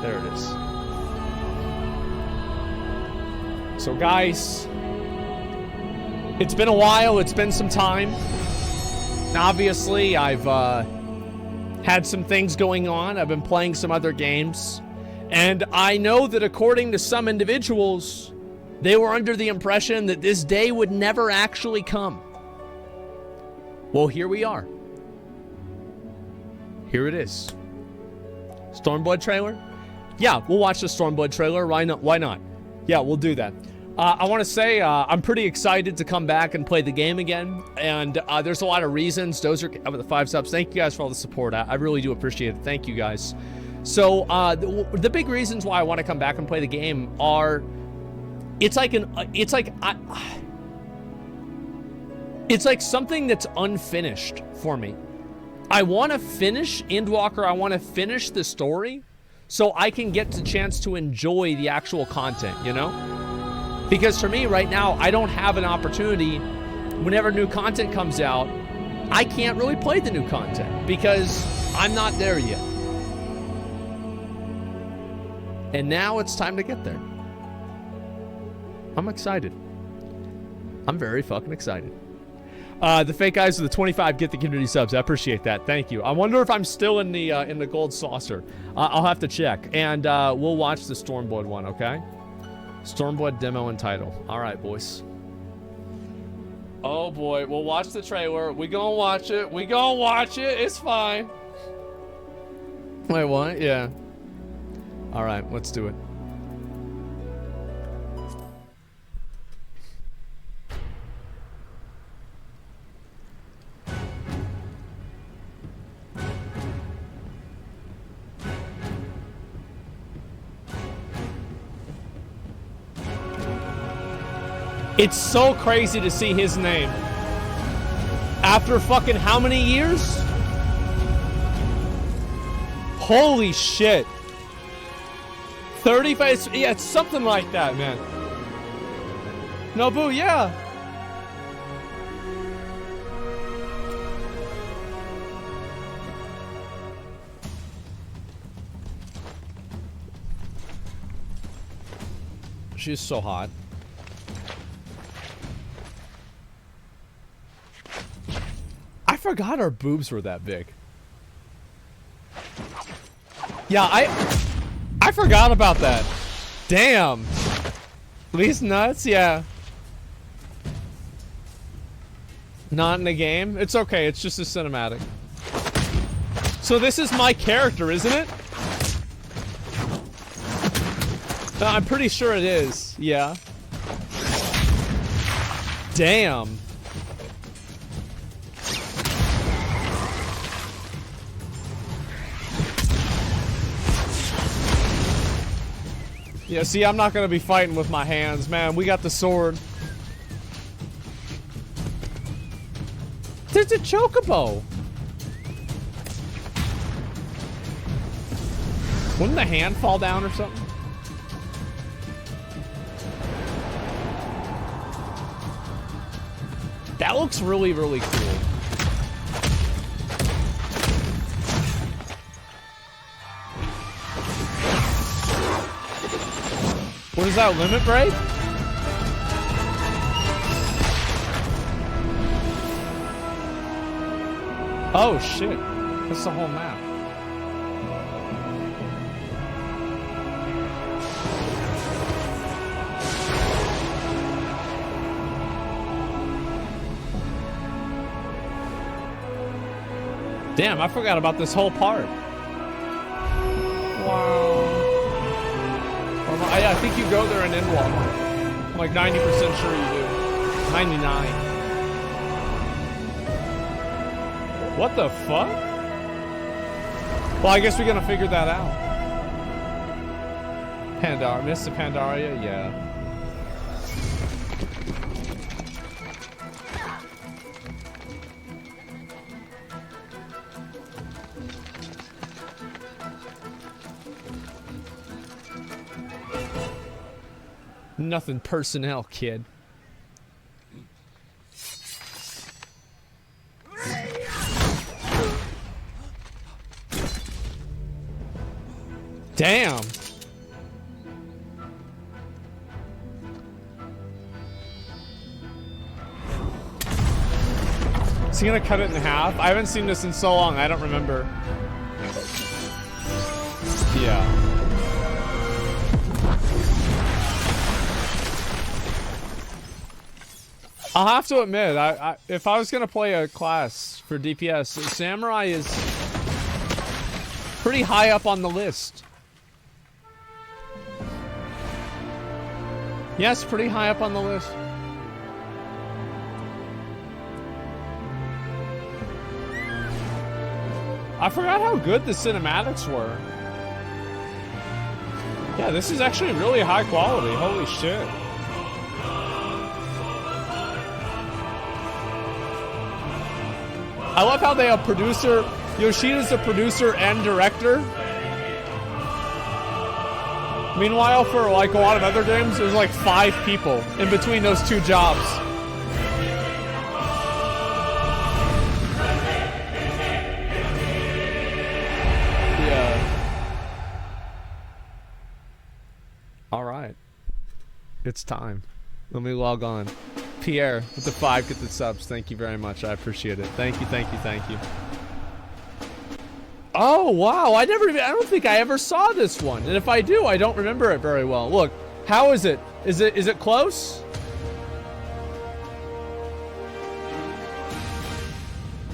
There it is. So guys, it's been a while. It's been some time. Obviously, I've had some things going on. I've been playing some other games. And I know that according to some individuals, they were under the impression that this day would never actually come. Well, here we are. Here it is. Stormblood trailer? Yeah, we'll watch the Stormblood trailer. Why not? Why not? Yeah, we'll do that. I want to say I'm pretty excited to come back and play the game again. And there's a lot of reasons. Those are with the 5 subs. Thank you guys for all the support. I really do appreciate it. Thank you guys. So the big reasons why I want to come back and play the game are, it's like something that's unfinished for me. I want to finish Endwalker. I want to finish the story so I can get the chance to enjoy the actual content, you know? Because for me right now, I don't have an opportunity. Whenever new content comes out, I can't really play the new content because I'm not there yet. And now it's time to get there. I'm excited. I'm very fucking excited. The fake guys with the 25 get the community subs. I appreciate that. Thank you. I wonder if I'm still in the gold saucer. I'll have to check. And we'll watch the Stormblood one, okay? Stormblood demo and title. All right, boys. Oh boy, we'll watch the trailer. We gonna watch it. We gonna watch it. It's fine. Wait, what? Yeah. All right, let's do it. It's so crazy to see his name. After fucking how many years? Holy shit. 35, yeah, it's something like that, man. Nobu, yeah. She's so hot. I forgot our boobs were that big. Yeah, I forgot about that. Damn. These nuts, yeah. Not in the game? It's okay, it's just a cinematic. So this is my character, isn't it? I'm pretty sure it is, yeah. Damn. Yeah, see, I'm not gonna be fighting with my hands, man. We got the sword. There's a chocobo. Wouldn't the hand fall down or something? That looks really, really cool. What is that, limit break? Oh shit, that's the whole map. Damn, I forgot about this whole part. Wow. I think you go there in Endwalker. I'm like 90% sure you do. 99. What the fuck? Well, I guess we're gonna figure that out. Mr. Pandaria, yeah. Nothing personnel, kid. Damn. Is he gonna cut it in half? I haven't seen this in so long, I don't remember. Yeah. I'll have to admit, if I was gonna play a class for DPS, Samurai is pretty high up on the list. Yes, pretty high up on the list. I forgot how good the cinematics were. Yeah, this is actually really high quality. Holy shit. I love how they have producer. Yoshida's the producer and director. Meanwhile, for like a lot of other games, there's like 5 people in between those 2 jobs. Alright. It's time. Let me log on. Pierre, with the 5 gifted subs. Thank you very much. I appreciate it. Thank you, thank you, thank you. Oh, wow. I don't think I ever saw this one. And if I do, I don't remember it very well. Look, how is it? Is it close?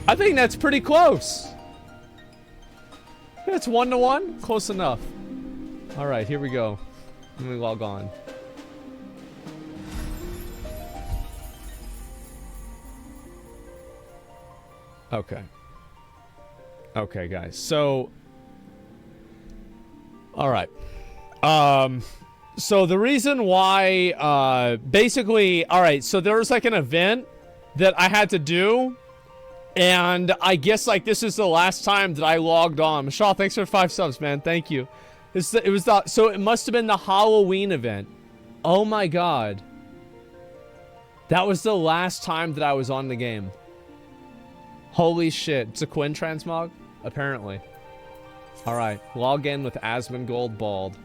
I think that's pretty close. It's 1-to-1. Close enough. Alright, here we go. Let me log on. Okay. Okay, guys. So, all right. So the reason why, basically, all right. So there was like an event that I had to do, and I guess like this is the last time that I logged on. Michelle, thanks for 5 subs, man. Thank you. So it must have been the Halloween event. Oh my god. That was the last time that I was on the game. Holy shit. It's a Quinn transmog? Apparently. Alright. Log in with Asmongold bald.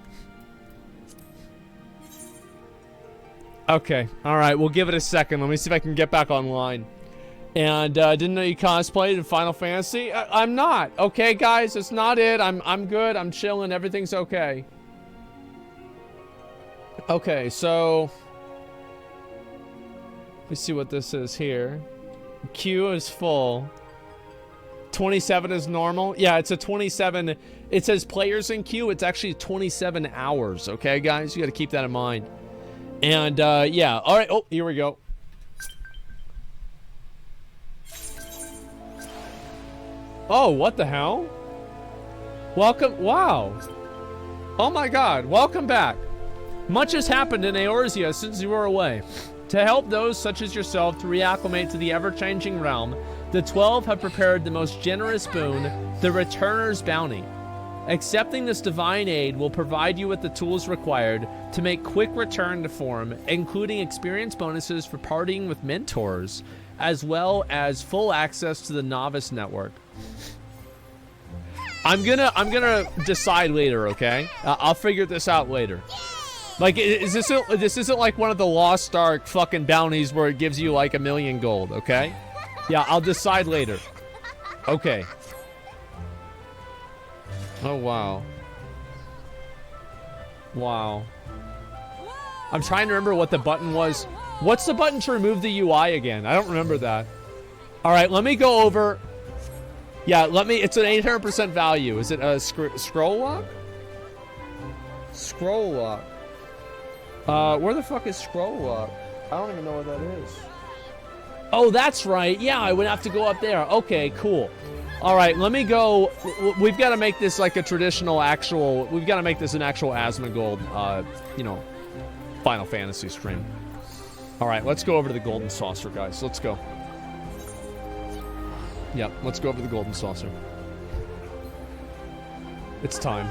Okay. Alright. We'll give it a second. Let me see if I can get back online. And didn't know you cosplayed in Final Fantasy? I'm not. Okay, guys, it's not it. I'm good. I'm chilling. Everything's okay. Okay, so let me see what this is here. Queue is full. 27 is normal. Yeah, it's a 27. It says players in queue. It's actually 27 hours. Okay, guys, you got to keep that in mind. And yeah. All right. Oh, here we go. Oh, what the hell? Welcome. Wow. Oh my god. Welcome back. Much has happened in Eorzea since you were away. To help those such as yourself to reacclimate to the ever-changing realm, the 12 have prepared the most generous boon, the Returner's Bounty. Accepting this divine aid will provide you with the tools required to make quick return to form, including experience bonuses for partying with mentors, as well as full access to the novice network. I'm gonna decide later, okay? I'll figure this out later. Like, this isn't like one of the Lost Ark fucking bounties where it gives you like 1,000,000 gold, okay? Yeah, I'll decide later. Okay. Oh, wow. Wow. I'm trying to remember what the button was. What's the button to remove the UI again? I don't remember that. All right, let me go over. Yeah, it's an 800% value. Is it a scroll lock? Scroll lock. Where the fuck is scroll lock? I don't even know what that is. Oh, that's right. Yeah, I would have to go up there. Okay, cool. All right, let me go. We've got to make this like a traditional actual. We've got to make this an actual Asmongold, you know, Final Fantasy stream. All right, let's go over to the Golden Saucer, guys. Let's go. Yep, let's go over to the Golden Saucer. It's time.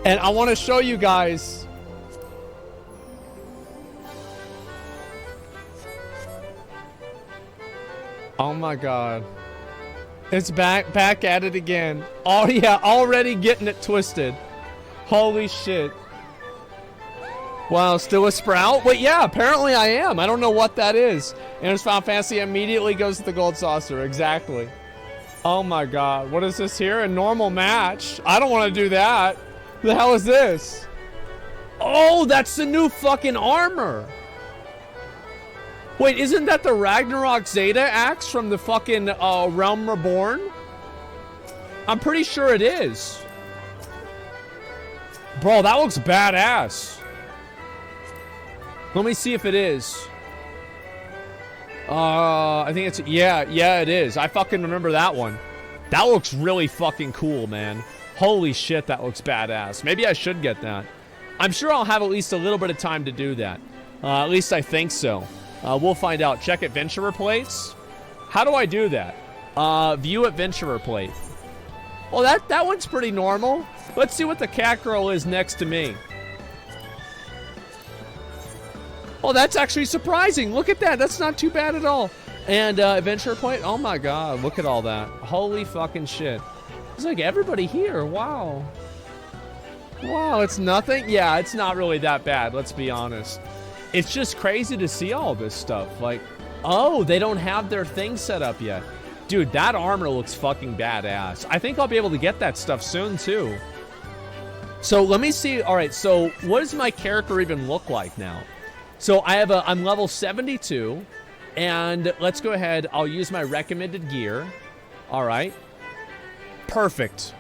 And I want to show you guys. Oh my god. It's back at it again. Oh yeah, already getting it twisted. Holy shit. Wow, still a Sprout? Wait, yeah, apparently I am. I don't know what that is. Enters Final Fantasy, immediately goes to the gold saucer. Exactly. Oh my god. What is this here? A normal match? I don't want to do that. The hell is this? Oh, that's the new fucking armor. Wait, isn't that the Ragnarok Zeta axe from the fucking Realm Reborn? I'm pretty sure it is. Bro, that looks badass. Let me see if it is. I think it's... Yeah, it is. I fucking remember that one. That looks really fucking cool, man. Holy shit, that looks badass. Maybe I should get that. I'm sure I'll have at least a little bit of time to do that. At least I think so. We'll find out. Check adventurer plates. How do I do that? View adventurer plate. Well, that one's pretty normal. Let's see what the cat girl is next to me. Oh, that's actually surprising. Look at that. That's not too bad at all. And adventurer plate. Oh my god. Look at all that. Holy fucking shit. It's like everybody here. Wow. Wow, it's nothing? Yeah, it's not really that bad. Let's be honest. It's just crazy to see all this stuff. Like, oh, they don't have their thing set up yet. Dude, that armor looks fucking badass. I think I'll be able to get that stuff soon, too. So, let me see. All right, so what does my character even look like now? So, I'm level 72. And let's go ahead. I'll use my recommended gear. All right. Perfect.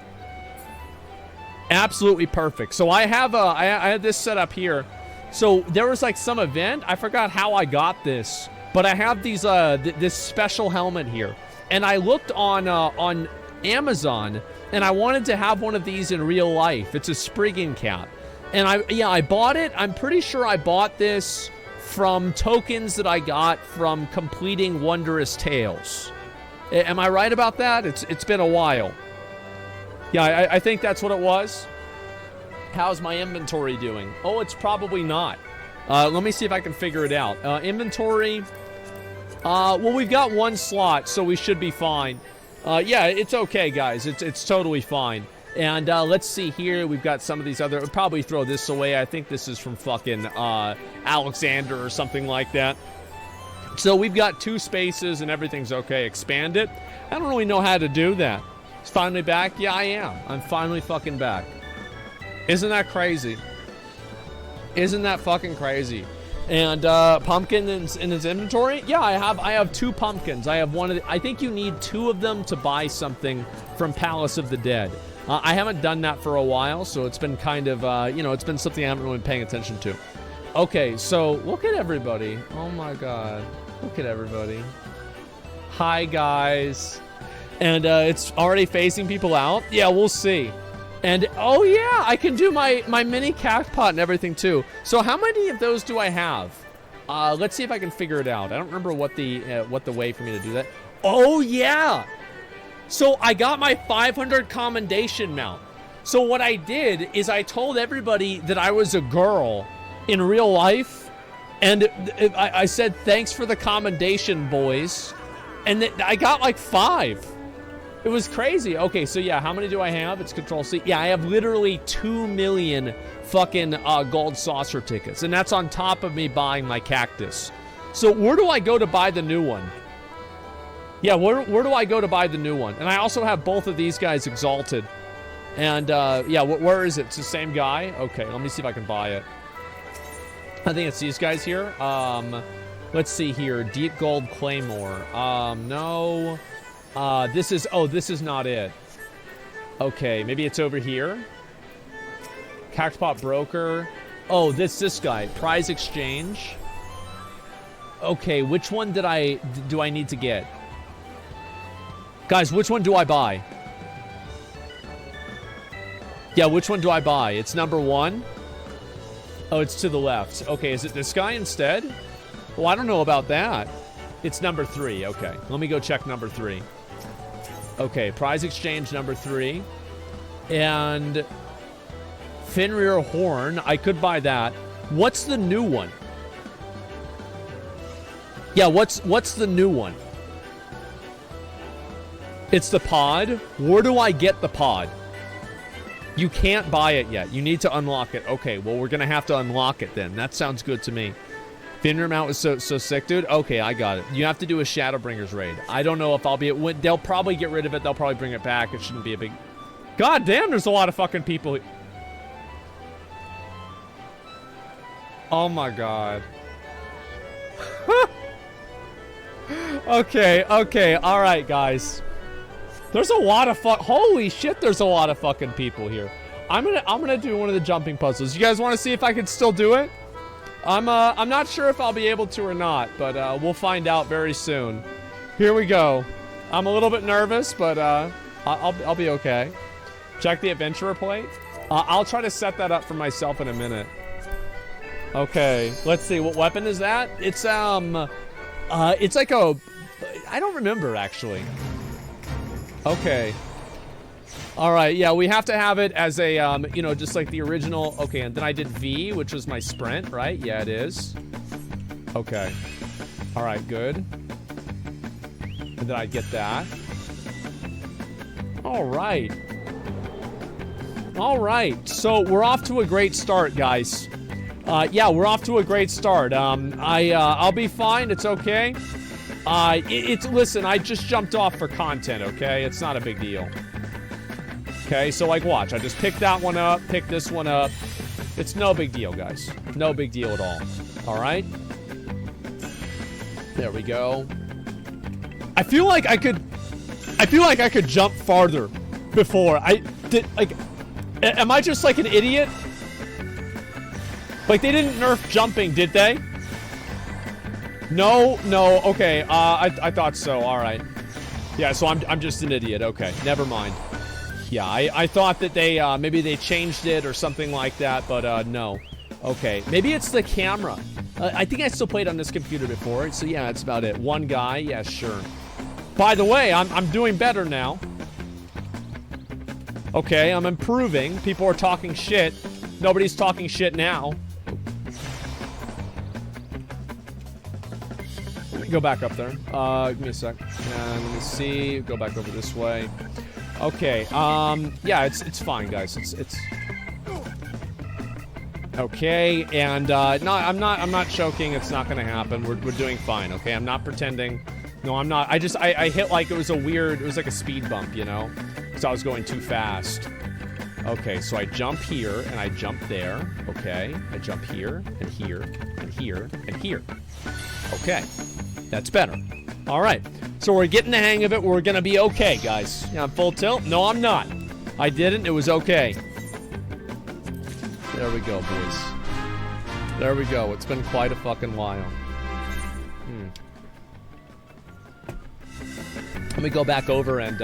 Absolutely perfect. So, I had this set up here. So there was like some event. I forgot how I got this, but I have these this special helmet here, and I looked on Amazon, and I wanted to have one of these in real life. It's a Spriggan cap, and I bought it. I'm pretty sure I bought this from tokens that I got from completing Wondrous Tales. Am I right about that? It's been a while. Yeah, I think that's what it was. How's my inventory doing? Oh, it's probably not. Let me see if I can figure it out. Inventory. Well, we've got one slot, so we should be fine. Yeah, it's okay, guys. It's totally fine. And let's see here. We've got some of these other... We'll probably throw this away. I think this is from fucking Alexander or something like that. So we've got 2 spaces and everything's okay. Expand it. I don't really know how to do that. It's finally back? Yeah, I am. I'm finally fucking back. Isn't that crazy? Isn't that fucking crazy? And pumpkin in his inventory? Yeah, I have 2 pumpkins. I have one of the, I think you need 2 of them to buy something from Palace of the Dead. I haven't done that for a while, so it's been kind of it's been something I haven't really been paying attention to. Okay, so look at everybody. Oh my god. Look at everybody. Hi guys. And it's already phasing people out. Yeah, we'll see. And, oh yeah, I can do my mini cactpot and everything too. So how many of those do I have? Let's see if I can figure it out. I don't remember what the way for me to do that. Oh yeah! So I got my 500 commendation mount. So what I did is I told everybody that I was a girl in real life. And I said, thanks for the commendation, boys. And I got like 5. It was crazy. Okay, so yeah, how many do I have? It's Control-C. Yeah, I have literally 2 million fucking gold saucer tickets. And that's on top of me buying my cactus. So where do I go to buy the new one? Yeah, where do I go to buy the new one? And I also have both of these guys exalted. And yeah, where is it? It's the same guy? Okay, let me see if I can buy it. I think it's these guys here. Let's see here. Deep Gold Claymore. No... this is not it. Okay, maybe it's over here. Cactpot Broker. Oh, this guy. Prize Exchange. Okay, which one do I need to get? Guys, which one do I buy? Yeah, which one do I buy? It's number 1. Oh, it's to the left. Okay, is it this guy instead? Well, I don't know about that. It's number 3. Okay, let me go check number 3. Okay, prize exchange number 3. And Fenrir Horn. I could buy that. What's the new one? Yeah, what's the new one? It's the pod? Where do I get the pod? You can't buy it yet. You need to unlock it. Okay, well, we're going to have to unlock it then. That sounds good to me. Finner mount was so sick, dude. Okay, I got it. You have to do a Shadowbringers raid. I don't know if I'll be... They'll probably get rid of it. They'll probably bring it back. It shouldn't be a big... God damn, there's a lot of fucking people. Oh my god. Okay, all right, guys. There's a lot of holy shit, there's a lot of fucking people here. I'm gonna do one of the jumping puzzles. You guys want to see if I can still do it? I'm not sure if I'll be able to or not, but we'll find out very soon. Here we go. I'm a little bit nervous, but I'll be okay. Check the adventurer plate. I'll try to set that up for myself in a minute. Okay, let's see. What weapon is that? It's like a... I don't remember, actually. Okay. All right, yeah, we have to have it as a, you know, just like the original. Okay, and then I did V, which was my sprint, right? Yeah, it is. Okay. All right, good. And then I get that. All right. All right, so we're off to a great start, guys. Yeah, we're off to a great start. I'll be fine. It's okay. Listen, I just jumped off for content, okay? It's not a big deal. Okay, so like, watch. I just picked that one up, picked this one up. It's no big deal, guys. No big deal at all. All right? There we go. I feel like I could jump farther before. Am I just like an idiot? Like, they didn't nerf jumping, did they? No, okay, I thought so, alright. Yeah, so I'm just an idiot, okay, never mind. Yeah, I thought that they, maybe they changed it or something like that, but, no. Okay, maybe it's the camera. I think I still played on this computer before, so yeah, that's about it. One guy, yeah, sure. By the way, I'm doing better now. Okay, I'm improving. People are talking shit. Nobody's talking shit now. Go back up there. Give me a sec. And let me see. Go back over this way. Okay. Yeah, it's fine, guys. It's okay. And no, I'm not choking. It's not gonna happen. We're doing fine. Okay. I'm not pretending. No, I'm not. I hit like it was like a speed bump, you know, because I was going too fast. Okay, so I jump here and I jump there. Okay, I jump here and here and here and here. Okay. That's better. All right. So we're getting the hang of it. We're going to be okay, guys. Yeah, I'm full tilt. No, I'm not. I didn't. It was okay. There we go, boys. There we go. It's been quite a fucking while. Let me go back over and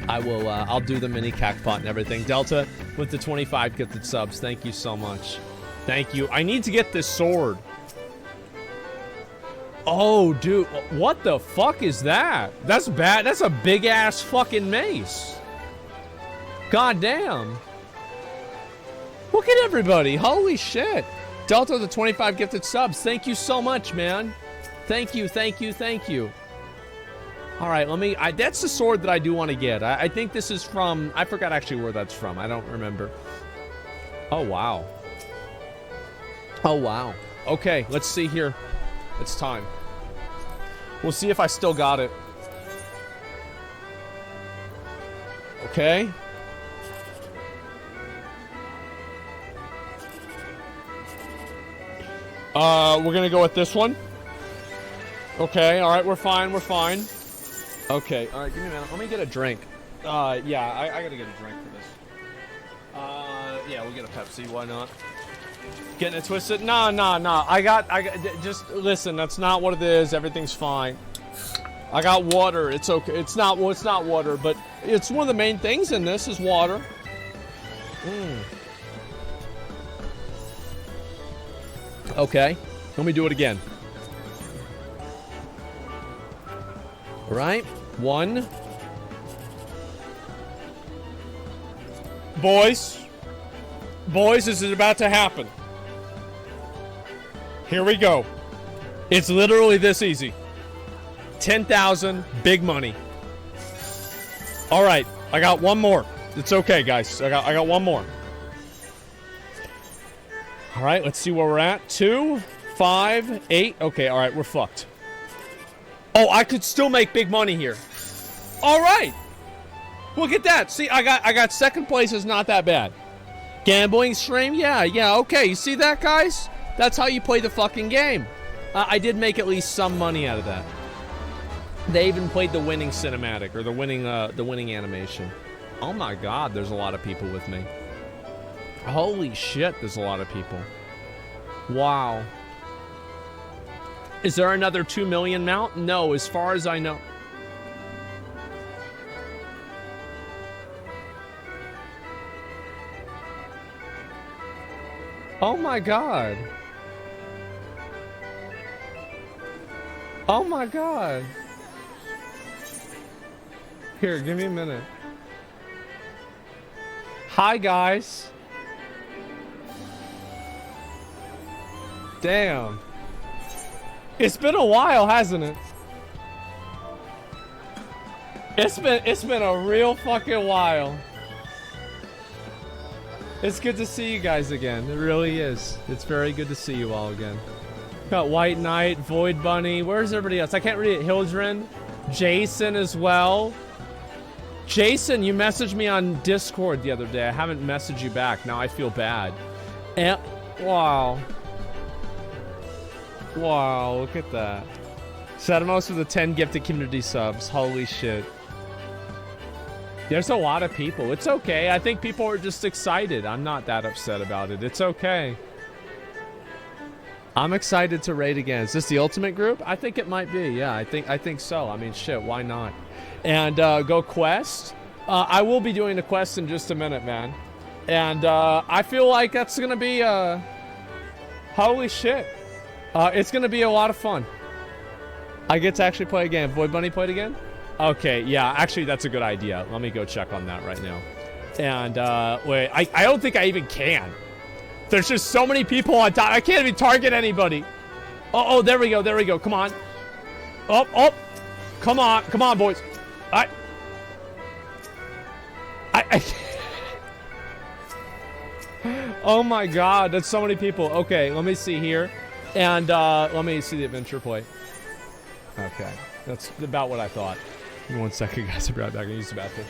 I'll do the mini cacpot and everything. Delta with the 25 gifted subs. Thank you so much. Thank you. I need to get this sword. Oh, dude, what the fuck is that? That's bad. That's a big-ass fucking mace. God damn. Look at everybody. Holy shit. Delta, the 25 gifted subs. Thank you so much, man. Thank you, thank you, thank you. All right, that's the sword that I do want to get. I think this is from... I forgot actually where that's from. I don't remember. Oh, wow. Oh, wow. Okay, let's see here. It's time. We'll see if I still got it. Okay. We're gonna go with this one. Okay, alright, we're fine, we're fine. Okay, alright, give me a minute. Let me get a drink. Yeah, I gotta get a drink for this. Yeah, we'll get a Pepsi, why not? Getting it twisted? No. I got, just listen, that's not what it is. Everything's fine. I got water. It's okay. It's not water, but it's one of the main things in this is water. Okay, let me do it again. All right, one. Boys, this is about to happen. Here we go. It's literally this easy. 10,000, big money. All right, I got one more. It's okay, guys. I got one more. All right, let's see where we're at. 2, 5, 8. Okay, all right, we're fucked. Oh, I could still make big money here. All right. Look at that. See, I got second place is not that bad. Gambling stream? Yeah, okay. You see that, guys? That's how you play the fucking game. I did make at least some money out of that. They even played the winning cinematic, or the winning animation. Oh my god, there's a lot of people with me. Holy shit, there's a lot of people. Wow. Is there another 2 million mount? No, as far as I know. Oh my god. Oh my god. Here, give me a minute. Hi, guys. Damn. It's been a while, hasn't it? It's been a real fucking while. It's good to see you guys again. It really is. It's very good to see you all again. Got White Knight, Void Bunny. Where's everybody else? I can't read it. Hildren. Jason as well. Jason, you messaged me on Discord the other day. I haven't messaged you back. Now I feel bad. And wow. Wow, look at that. Sedamos with the 10 gifted community subs. Holy shit. There's a lot of people. It's okay. I think people are just excited. I'm not that upset about it. It's okay. I'm excited to raid again. Is this the ultimate group? I think it might be. Yeah, I think so. I mean, shit, why not? And go quest. I will be doing a quest in just a minute, man. And I feel like that's gonna be holy shit. It's gonna be a lot of fun. I get to actually play again. Void Bunny played again? Okay, yeah, actually that's a good idea. Let me go check on that right now. And wait, I don't think I even can. There's just so many people on top. I can't even target anybody. Oh, there we go. Come on. Oh. Come on, boys. I Oh my god, that's so many people. Okay, let me see here. And let me see the adventure play. Okay, that's about what I thought. Give me 1 second, guys. I'll be right back. I use the bathroom.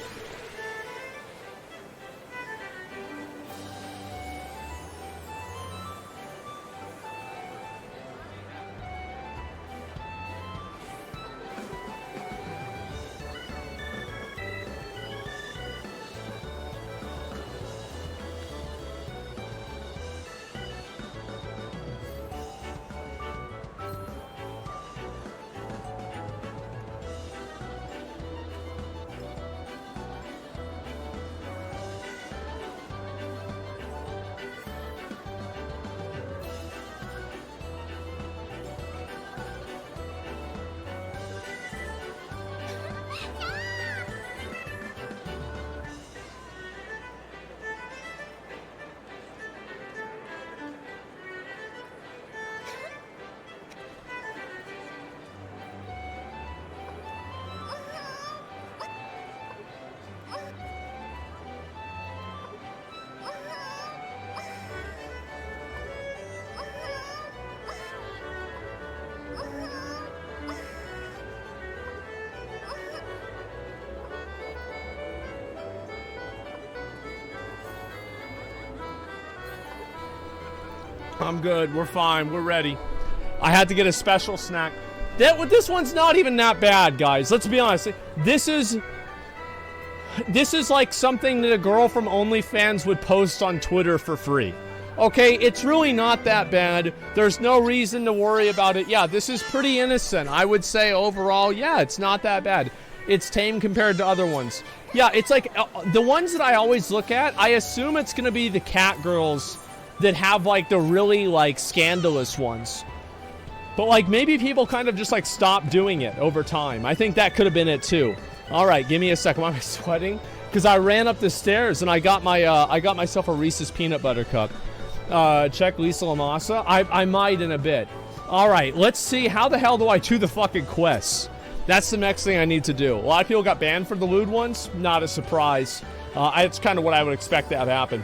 I'm good. We're fine. We're ready. I had to get a special snack. This one's not even that bad, guys. Let's be honest. This is like something that a girl from OnlyFans would post on Twitter for free. Okay, it's really not that bad. There's no reason to worry about it. Yeah, this is pretty innocent. I would say overall, yeah, it's not that bad. It's tame compared to other ones. Yeah, it's like the ones that I always look at, I assume it's going to be the cat girls that have like the really like scandalous ones. But like maybe people kind of just like stop doing it over time. I think that could have been it too. All right, give me a second. Why am I sweating? Because I ran up the stairs and I got myself a Reese's peanut butter cup. Check Lisa Lamassa. I might in a bit. All right, let's see. How the hell do I do the fucking quests? That's the next thing I need to do. A lot of people got banned for the lewd ones. Not a surprise. It's kind of what I would expect to have happen.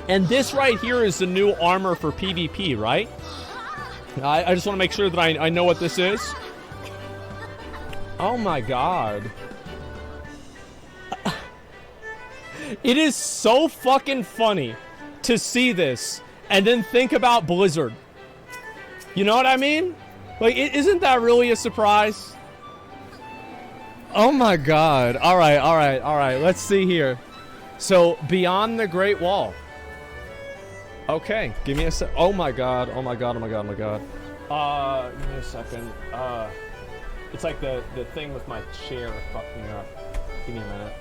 And this right here is the new armor for PvP, right? I just want to make sure that I know what this is. Oh my god. It is so fucking funny to see this and then think about Blizzard. You know what I mean? Like, isn't that really a surprise? Oh my god. Alright. Let's see here. So, Beyond the Great Wall. Okay, give me a sec. Oh my god. Give me a second. It's like the thing with my chair fucked me up. Give me a minute.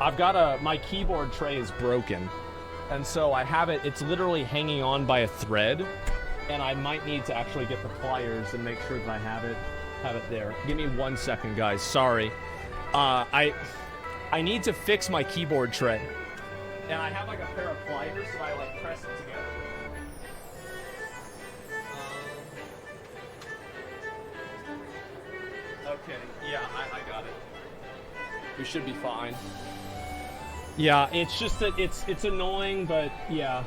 I've got my keyboard tray is broken. And so I have it, it's literally hanging on by a thread. And I might need to actually get the pliers and make sure that I have it there. Give me 1 second, guys. Sorry. I need to fix my keyboard tray. And I have like a pair of pliers that I like press it together. Okay, yeah, I got it. We should be fine. Yeah, it's just that it's annoying, but yeah.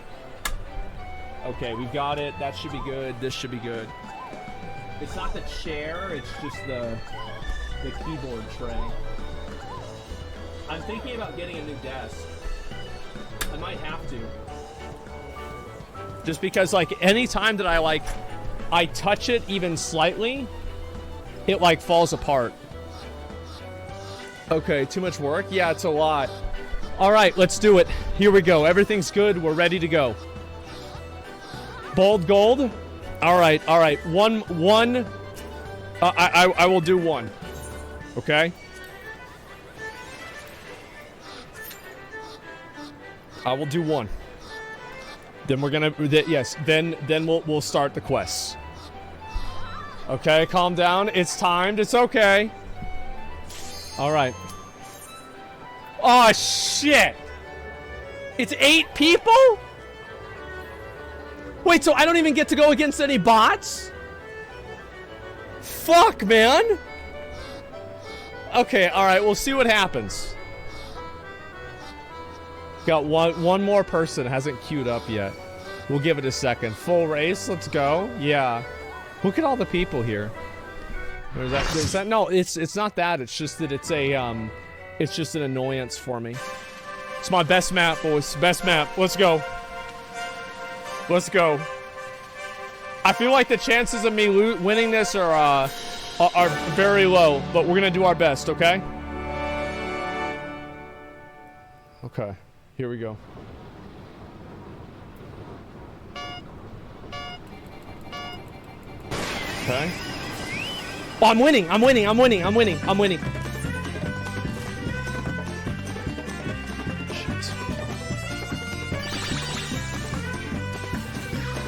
Okay, we got it. That should be good. This should be good. It's not the chair, it's just the keyboard tray. I'm thinking about getting a new desk. I might have to. Just because, like, any time that I touch it even slightly, it, like, falls apart. Okay, too much work? Yeah, it's a lot. Alright, let's do it. Here we go. Everything's good. We're ready to go. Bold gold? Alright. One. I will do one. Okay? I will do one. Then we're gonna, yes, then we'll start the quests. Okay, calm down. It's timed. It's okay. Alright. Oh, shit! It's 8 people? Wait, so I don't even get to go against any bots? Fuck, man! Okay, alright, we'll see what happens. Got one more person hasn't queued up yet. We'll give it a second. Full race, let's go. Yeah. Look at all the people here. Is that no, it's not that. It's just that it's just an annoyance for me. It's my best map, boys. Best map. Let's go. Let's go. I feel like the chances of me winning this are very low, but we're gonna do our best, okay? Okay. Here we go. Okay. Oh, I'm winning. Shit.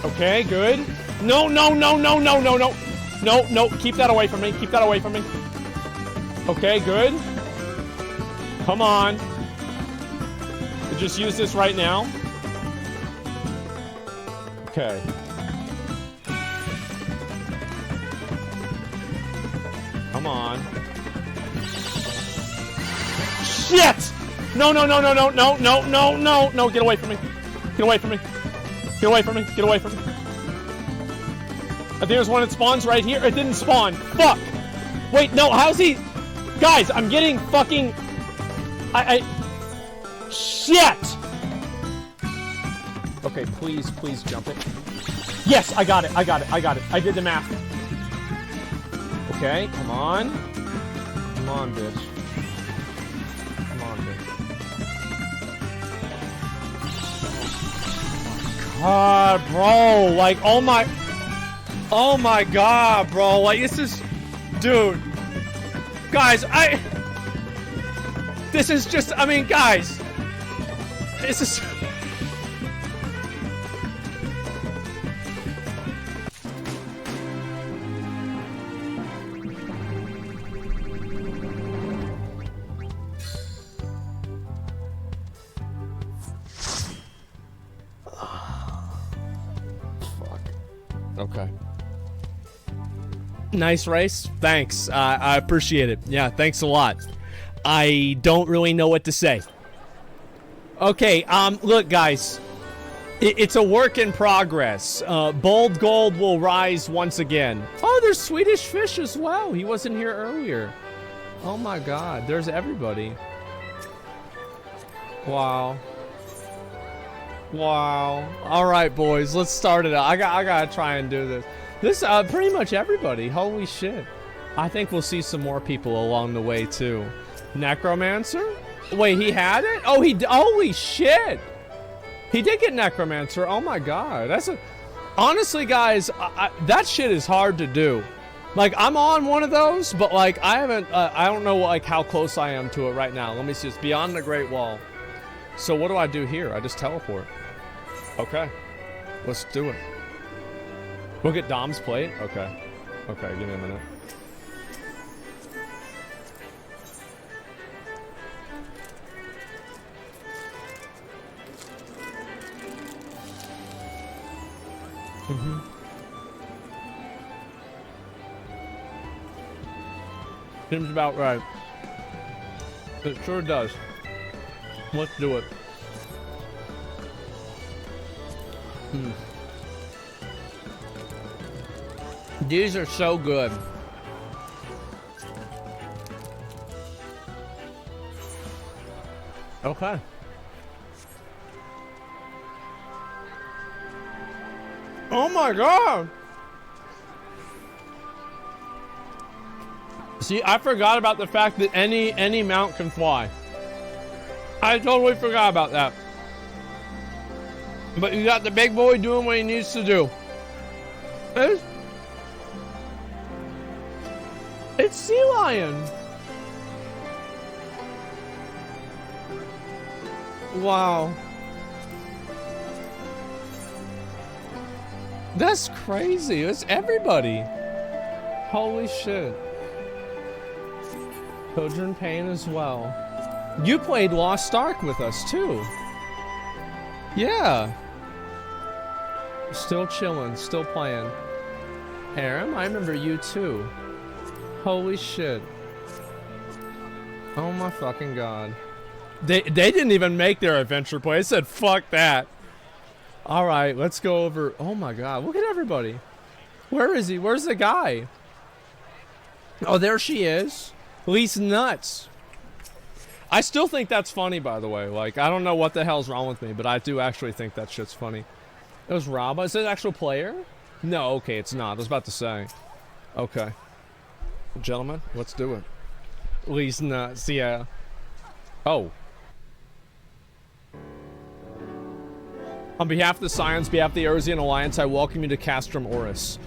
Okay, good. No. No, keep that away from me. Okay, good. Come on. Just use this right now. Okay. Come on. Shit! No, get away from me. I think there's one that spawns right here. It didn't spawn. Fuck! Wait, no, how's he... Guys, I'm getting fucking... Shit! Okay, please jump it. Yes, I got it. I did the math. Okay, come on. Come on, bitch. God, bro. Like, oh my god, bro. Like, this is... Dude. Guys, this is just... I mean, guys. This is... Okay. Nice race. Thanks. I appreciate it. Yeah, thanks a lot. I don't really know what to say. Okay, look, guys. It's a work in progress. Bold Gold will rise once again. Oh, there's Swedish Fish as well. He wasn't here earlier. Oh my god, there's everybody. Wow. Wow. All right, boys, let's start it out. I gotta try and do this. This, pretty much everybody. Holy shit. I think we'll see some more people along the way, too. Necromancer? Wait, he had it? Oh, holy shit. He did get Necromancer. Oh my god. That's a... Honestly, guys, that shit is hard to do. Like, I'm on one of those, but, like, I haven't... I don't know, like, how close I am to it right now. Let me see. It's beyond the Great Wall. So what do I do here? I just teleport. Okay. Let's do it. We'll get Dom's plate? Okay. Okay, give me a minute. Seems about right. It sure does. Let's do it. These are so good. Okay. Oh my god! See, I forgot about the fact that any mount can fly. I totally forgot about that. But you got the big boy doing what he needs to do. It's Sea Lion. Wow. That's crazy. It's everybody. Holy shit. Sojourn Payne as well. You played Lost Ark with us too. Yeah. Still chilling, still playing. Aram, I remember you too. Holy shit. Oh my fucking god. They didn't even make their adventure play. They said fuck that. Alright, let's go over. Oh my god, look at everybody. Where is he? Where's the guy? Oh, there she is. Least nuts. I still think that's funny, by the way. Like, I don't know what the hell's wrong with me, but I do actually think that shit's funny. It was Raba. Is it an actual player? No, okay, it's not. I was about to say. Okay. Gentlemen, let's do it. Least nuts, yeah. Oh. On behalf of the Scions, behalf of the Erosian Alliance, I welcome you to Castrum Oris.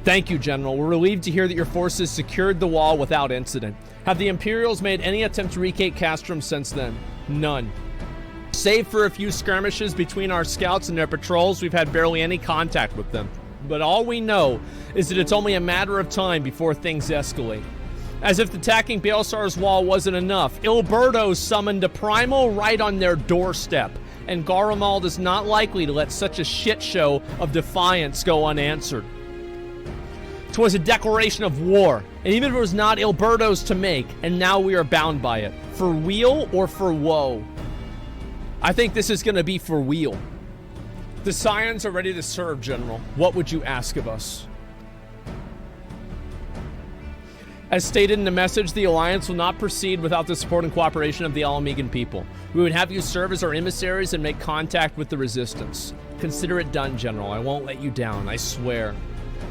Thank you, General. We're relieved to hear that your forces secured the wall without incident. Have the Imperials made any attempt to retake Castrum since then? None. Save for a few skirmishes between our scouts and their patrols, we've had barely any contact with them. But all we know is that it's only a matter of time before things escalate. As if attacking Baelsar's wall wasn't enough, Ilberto summoned a primal right on their doorstep, and Garlemald is not likely to let such a shit show of defiance go unanswered. 'Twas a declaration of war, and even if it was not Ilberto's to make, and now we are bound by it. For weal or for woe? I think this is gonna be for weal. The Scions are ready to serve, General. What would you ask of us? As stated in the message, the Alliance will not proceed without the support and cooperation of the Alamegan people. We would have you serve as our emissaries and make contact with the Resistance. Consider it done, General. I won't let you down, I swear.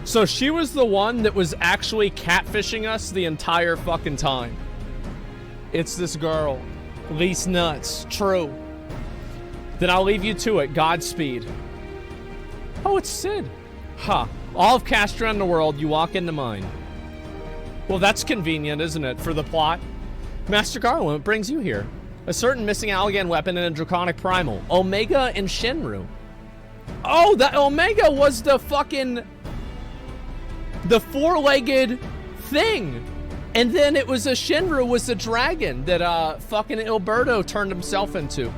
So she was the one that was actually catfishing us the entire fucking time. It's this girl. Least nuts. True. Then I'll leave you to it. Godspeed. Oh, it's Sid. Huh. All of Castra in the world, you walk into mine. Well, that's convenient, isn't it, for the plot? Master Garland, what brings you here? A certain missing Allagan weapon and a draconic primal. Omega and Shinru. Oh, that Omega was the fucking... the four-legged thing. And then it was a Shinru was the dragon that fucking Ilberto turned himself into.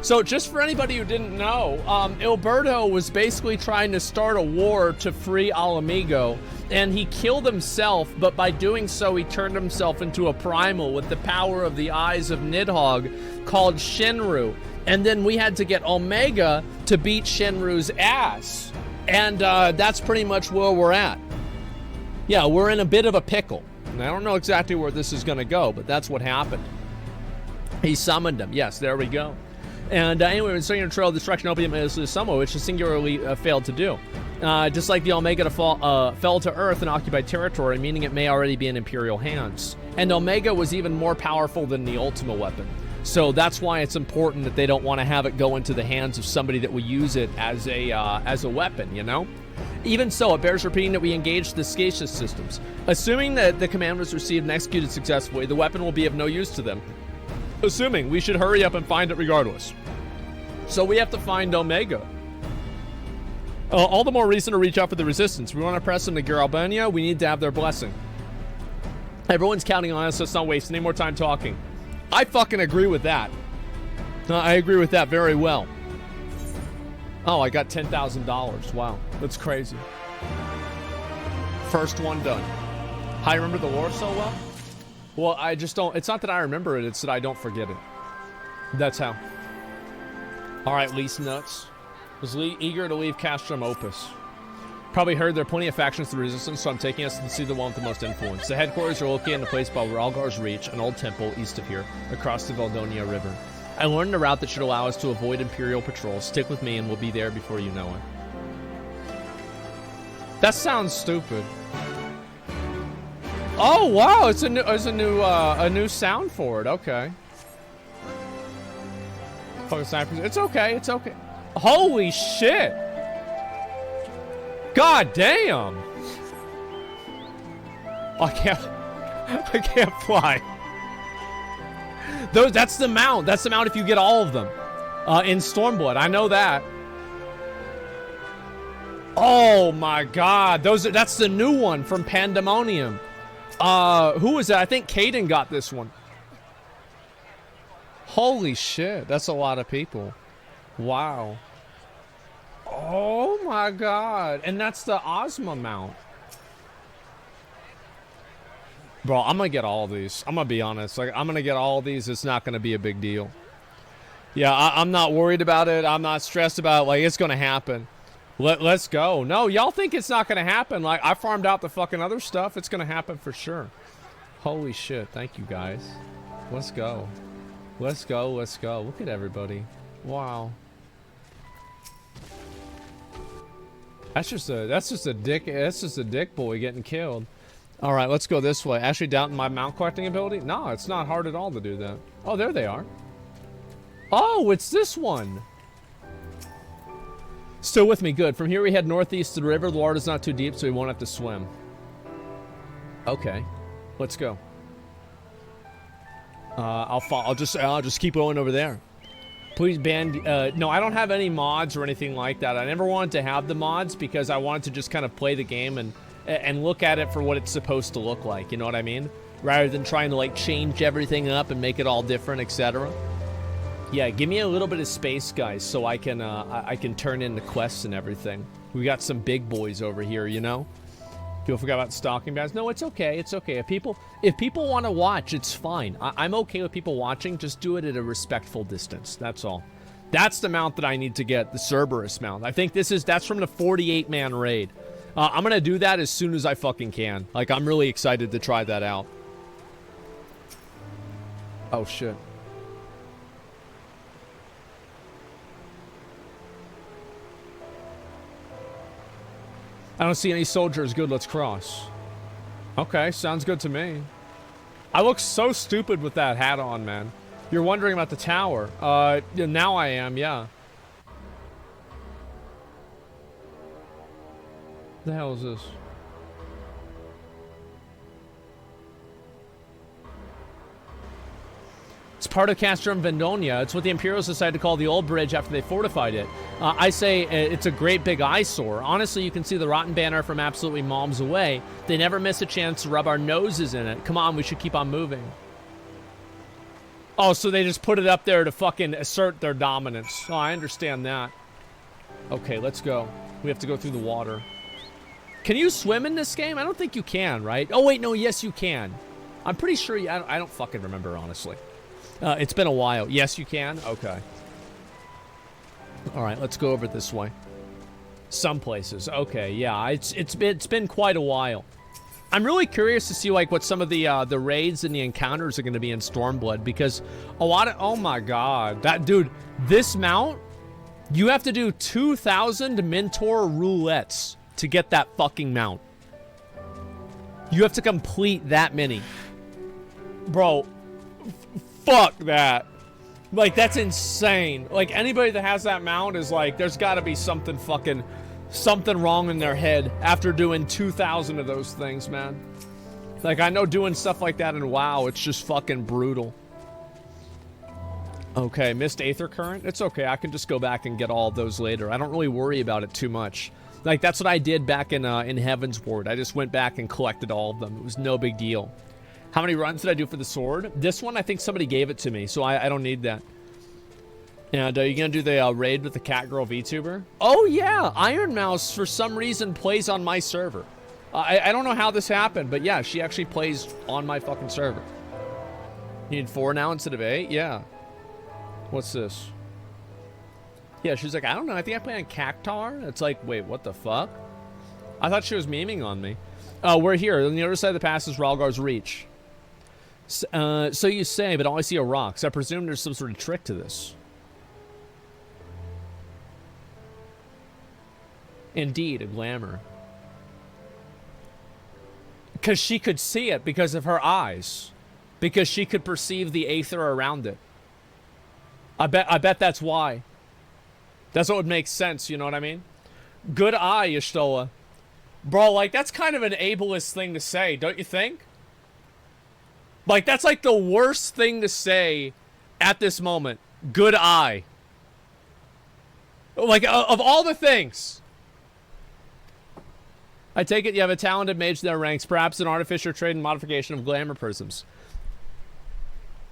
So just for anybody who didn't know, Ilberto was basically trying to start a war to free Alamigo, and he killed himself, but by doing so, he turned himself into a primal with the power of the eyes of Nidhogg called Shinru. And then we had to get Omega to beat Shinru's ass. And that's pretty much where we're at. Yeah, we're in a bit of a pickle. And I don't know exactly where this is going to go, but that's what happened. He summoned him. Yes, there we go. And anyway, when starting to trail destruction opium is the summon, which is singularly failed to do. Just like the Omega fell to Earth and occupied territory, meaning it may already be in Imperial hands. And Omega was even more powerful than the Ultima weapon. So that's why it's important that they don't want to have it go into the hands of somebody that will use it as a weapon, you know? Even so, it bears repeating that we engaged the Scacious systems. Assuming that the command was received and executed successfully, the weapon will be of no use to them. Assuming we should hurry up and find it regardless. So we have to find Omega. All the more reason to reach out for the resistance. We want to press them to Garalbania. We need to have their blessing. Everyone's counting on us, so let's not waste any more time talking. I fucking agree with that. I agree with that very well. Oh, I got $10,000. Wow, that's crazy. First one done. I remember the war so well. Well, I just don't. It's not that I remember it. It's that I don't forget it. That's how. All right, least nuts. Was eager to leave Castrum Opus. Probably heard there are plenty of factions to the resistance, so I'm taking us to see the one with the most influence. The headquarters are located in a place called Ralgar's Reach, an old temple east of here, across the Valdonia River. I learned a route that should allow us to avoid Imperial patrols. Stick with me and we'll be there before you know it. That sounds stupid. Oh wow, it's a new sound for it. Okay. Fucking snipers. It's okay. It's okay. Holy shit. God damn. I can't fly. That's the mount. That's the mount if you get all of them. In Stormblood. I know that. Oh my god. That's the new one from Pandemonium. Who was that? I think Caden got this one. Holy shit. That's a lot of people. Wow. Oh my god. And that's the Ozma mount. Bro, I'm gonna get all these. I'm gonna be honest. Like, I'm gonna get all these. It's not gonna be a big deal. Yeah, I'm not worried about it. I'm not stressed about it. Like, it's gonna happen. Let's go. No, y'all think it's not gonna happen. Like, I farmed out the fucking other stuff. It's gonna happen for sure. Holy shit. Thank you, guys. Let's go. Let's go. Let's go. Look at everybody. Wow. That's just a dick boy getting killed. All right, let's go this way. Actually doubting my mount collecting ability? No, it's not hard at all to do that. Oh, there they are. Oh, it's this one. Still with me, good. From here we head northeast to the river. The water is not too deep, so we won't have to swim. Okay, let's go. I'll just keep going over there. Please ban, no, I don't have any mods or anything like that. I never wanted to have the mods because I wanted to just kind of play the game and look at it for what it's supposed to look like, you know what I mean? Rather than trying to, like, change everything up and make it all different, etc. Yeah, give me a little bit of space, guys, so I can turn in the quests and everything. We got some big boys over here, you know? People forgot about stalking bans. No, it's okay. It's okay. If people want to watch, it's fine. I'm okay with people watching. Just do it at a respectful distance. That's all. That's the mount that I need to get, the Cerberus mount. I think that's from the 48-man raid. I'm gonna do that as soon as I fucking can. Like, I'm really excited to try that out. Oh shit. I don't see any soldiers. Good, let's cross. Okay, sounds good to me. I look so stupid with that hat on, man. You're wondering about the tower. Yeah, now I am, yeah. The hell is this? It's part of Castrum Vendonia. It's what the Imperials decided to call the old bridge after they fortified it. I say it's a great big eyesore. Honestly, you can see the rotten banner from absolutely moms away. They never miss a chance to rub our noses in it. Come on, we should keep on moving. Oh, so they just put it up there to fucking assert their dominance. Oh, I understand that. Okay, let's go. We have to go through the water. Can you swim in this game? I don't think you can, right? Oh, wait, no, yes, you can. I'm pretty sure I don't fucking remember, honestly. It's been a while. Yes, you can? Okay. All right, let's go over this way. Some places. Okay, yeah, it's been quite a while. I'm really curious to see like what some of the raids and the encounters are going to be in Stormblood, because a lot of, oh my god, that dude, this mount, you have to do 2,000 Mentor roulettes to get that fucking mount. You have to complete that many. Bro, fuck that. Like, that's insane. Like, anybody that has that mount is like, there's got to be something wrong in their head after doing 2,000 of those things, man. Like, I know doing stuff like that in WoW, it's just fucking brutal. Okay, missed Aether Current. It's okay, I can just go back and get all of those later. I don't really worry about it too much. Like, that's what I did back in Heaven's Ward. I just went back and collected all of them. It was no big deal. How many runs did I do for the sword? This one, I think somebody gave it to me, so I don't need that. And are you going to do the raid with the Catgirl VTuber? Oh, yeah. Iron Mouse, for some reason, plays on my server. I don't know how this happened, but yeah, she actually plays on my fucking server. You need 4 now instead of 8? Yeah. What's this? Yeah, she's like, I don't know. I think I play on Cactar. It's like, wait, what the fuck? I thought she was memeing on me. We're here. On the other side of the pass is Ralgar's Reach. So you say, but all I see are rocks. I presume there's some sort of trick to this. Indeed, a glamour. Because she could see it because of her eyes. Because she could perceive the aether around it. I bet that's why. That's what would make sense, you know what I mean? Good eye, Y'shtola. Bro, like, that's kind of an ableist thing to say, don't you think? Like, that's like the worst thing to say at this moment. Good eye. Like, of all the things. I take it you have a talented mage in their ranks, perhaps an artificer trade and modification of glamour prisms.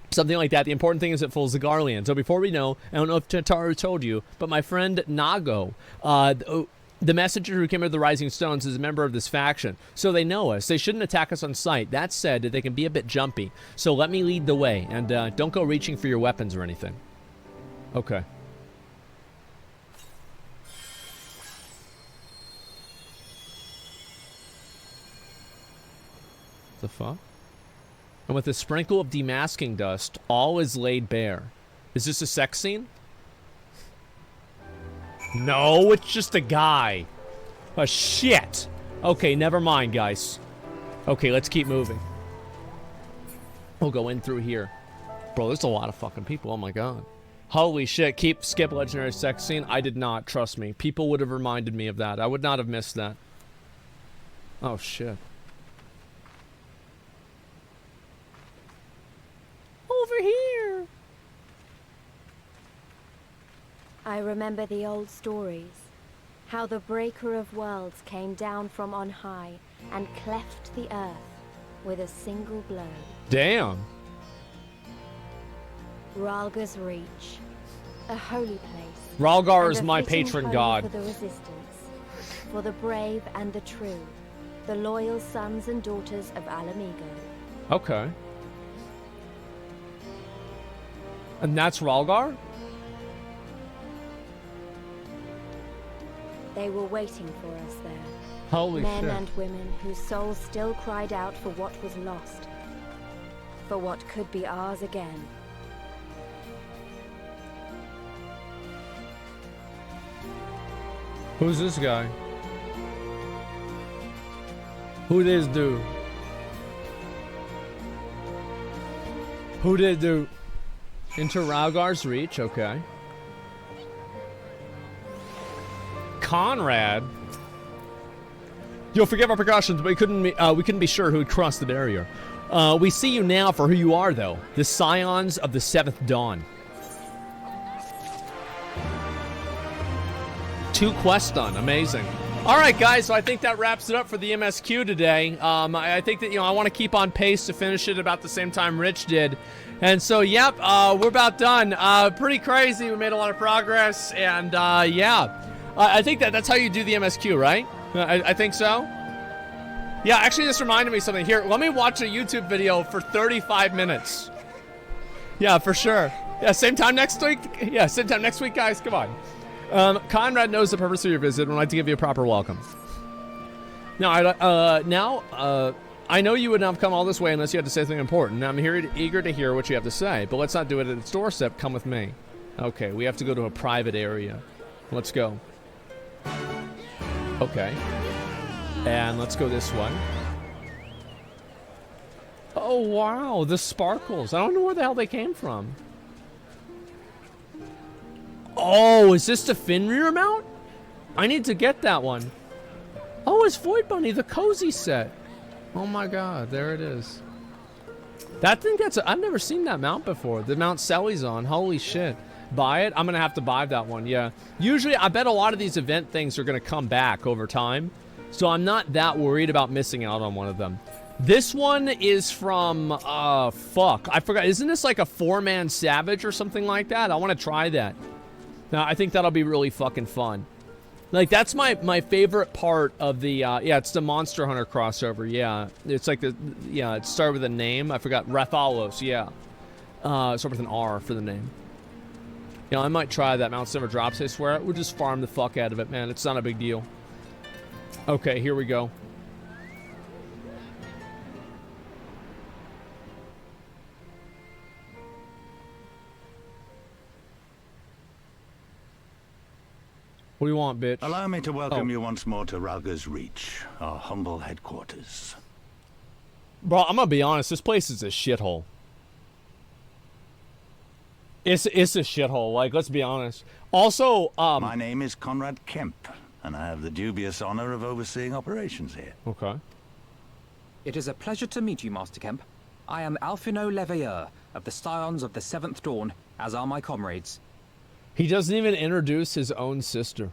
Something like that. The important thing is it fools the Garlean. So before we know, I don't know if Tataru told you, but my friend Nago, the messenger who came with the Rising Stones, is a member of this faction. So they know us. They shouldn't attack us on sight. That said, they can be a bit jumpy. So let me lead the way, and don't go reaching for your weapons or anything. Okay. The fuck? And with a sprinkle of demasking dust, all is laid bare. Is this a sex scene? No, it's just a guy. Oh, shit. Okay, never mind, guys. Okay, let's keep moving. We'll go in through here. Bro, there's a lot of fucking people. Oh, my God. Holy shit. Skip legendary sex scene. I did not. Trust me. People would have reminded me of that. I would not have missed that. Oh, shit. Over here. I remember the old stories, how the breaker of worlds came down from on high and cleft the earth with a single blow. Damn. Ralgar's Reach, a holy place. Ralgar is my patron god. For the resistance, for the brave and the true, the loyal sons and daughters of Alamigo. Okay. And that's Ralgar? They were waiting for us there. Holy shit. Men and women whose souls still cried out for what was lost. For what could be ours again. Who's this guy? Who this dude? Who did do? Enter Ralgar's Reach, okay. Conrad. You'll forgive our precautions, but we couldn't be sure who would cross the barrier. We see you now for who you are, though. The Scions of the Seventh Dawn. 2 quests done. Amazing. All right, guys, so I think that wraps it up for the MSQ today. I think that, I want to keep on pace to finish it about the same time Rich did. And so, yep, we're about done. Pretty crazy. We made a lot of progress, and yeah. I think that's how you do the MSQ, right? I think so. Yeah, actually, this reminded me of something. Here, let me watch a YouTube video for 35 minutes. Yeah, for sure. Yeah, same time next week. Yeah, same time next week, guys. Come on. Conrad knows the purpose of your visit and would like to give you a proper welcome. Now, I know you would not have come all this way unless you had to say something important. Now, I'm eager to hear what you have to say, but let's not do it at its doorstep. Come with me. Okay, we have to go to a private area. Let's go. Okay. And let's go this way. Oh, wow, the sparkles. I don't know where the hell they came from. Oh, is this the Fenrir mount? I need to get that one. Oh, it's Void Bunny, the cozy set. Oh my god, there it is. That thing I've never seen that mount before. The mount Sally's on, holy shit. Buy it? I'm gonna have to buy that one, yeah. Usually, I bet a lot of these event things are gonna come back over time. So I'm not that worried about missing out on one of them. This one is from, fuck. I forgot. Isn't this like a 4-man Savage or something like that? I want to try that. Now, I think that'll be really fucking fun. Like, that's my favorite part of the, yeah, it's the Monster Hunter crossover, yeah. It's like the, yeah, it started with a name. I forgot. Rathalos, yeah. Start with an R for the name. You know, I might try that. Mount never drops, I swear. We'll just farm the fuck out of it, man. It's not a big deal. Okay, here we go. What do you want, bitch? Allow me to welcome you once more to Ralga's Reach, our humble headquarters. Bro, I'm gonna be honest, this place is a shithole. It's a shithole, like, let's be honest. Also, my name is Conrad Kemp, and I have the dubious honor of overseeing operations here. Okay. It is a pleasure to meet you, Master Kemp. I am Alphino Leveilleur, of the Scions of the Seventh Dawn, as are my comrades. He doesn't even introduce his own sister.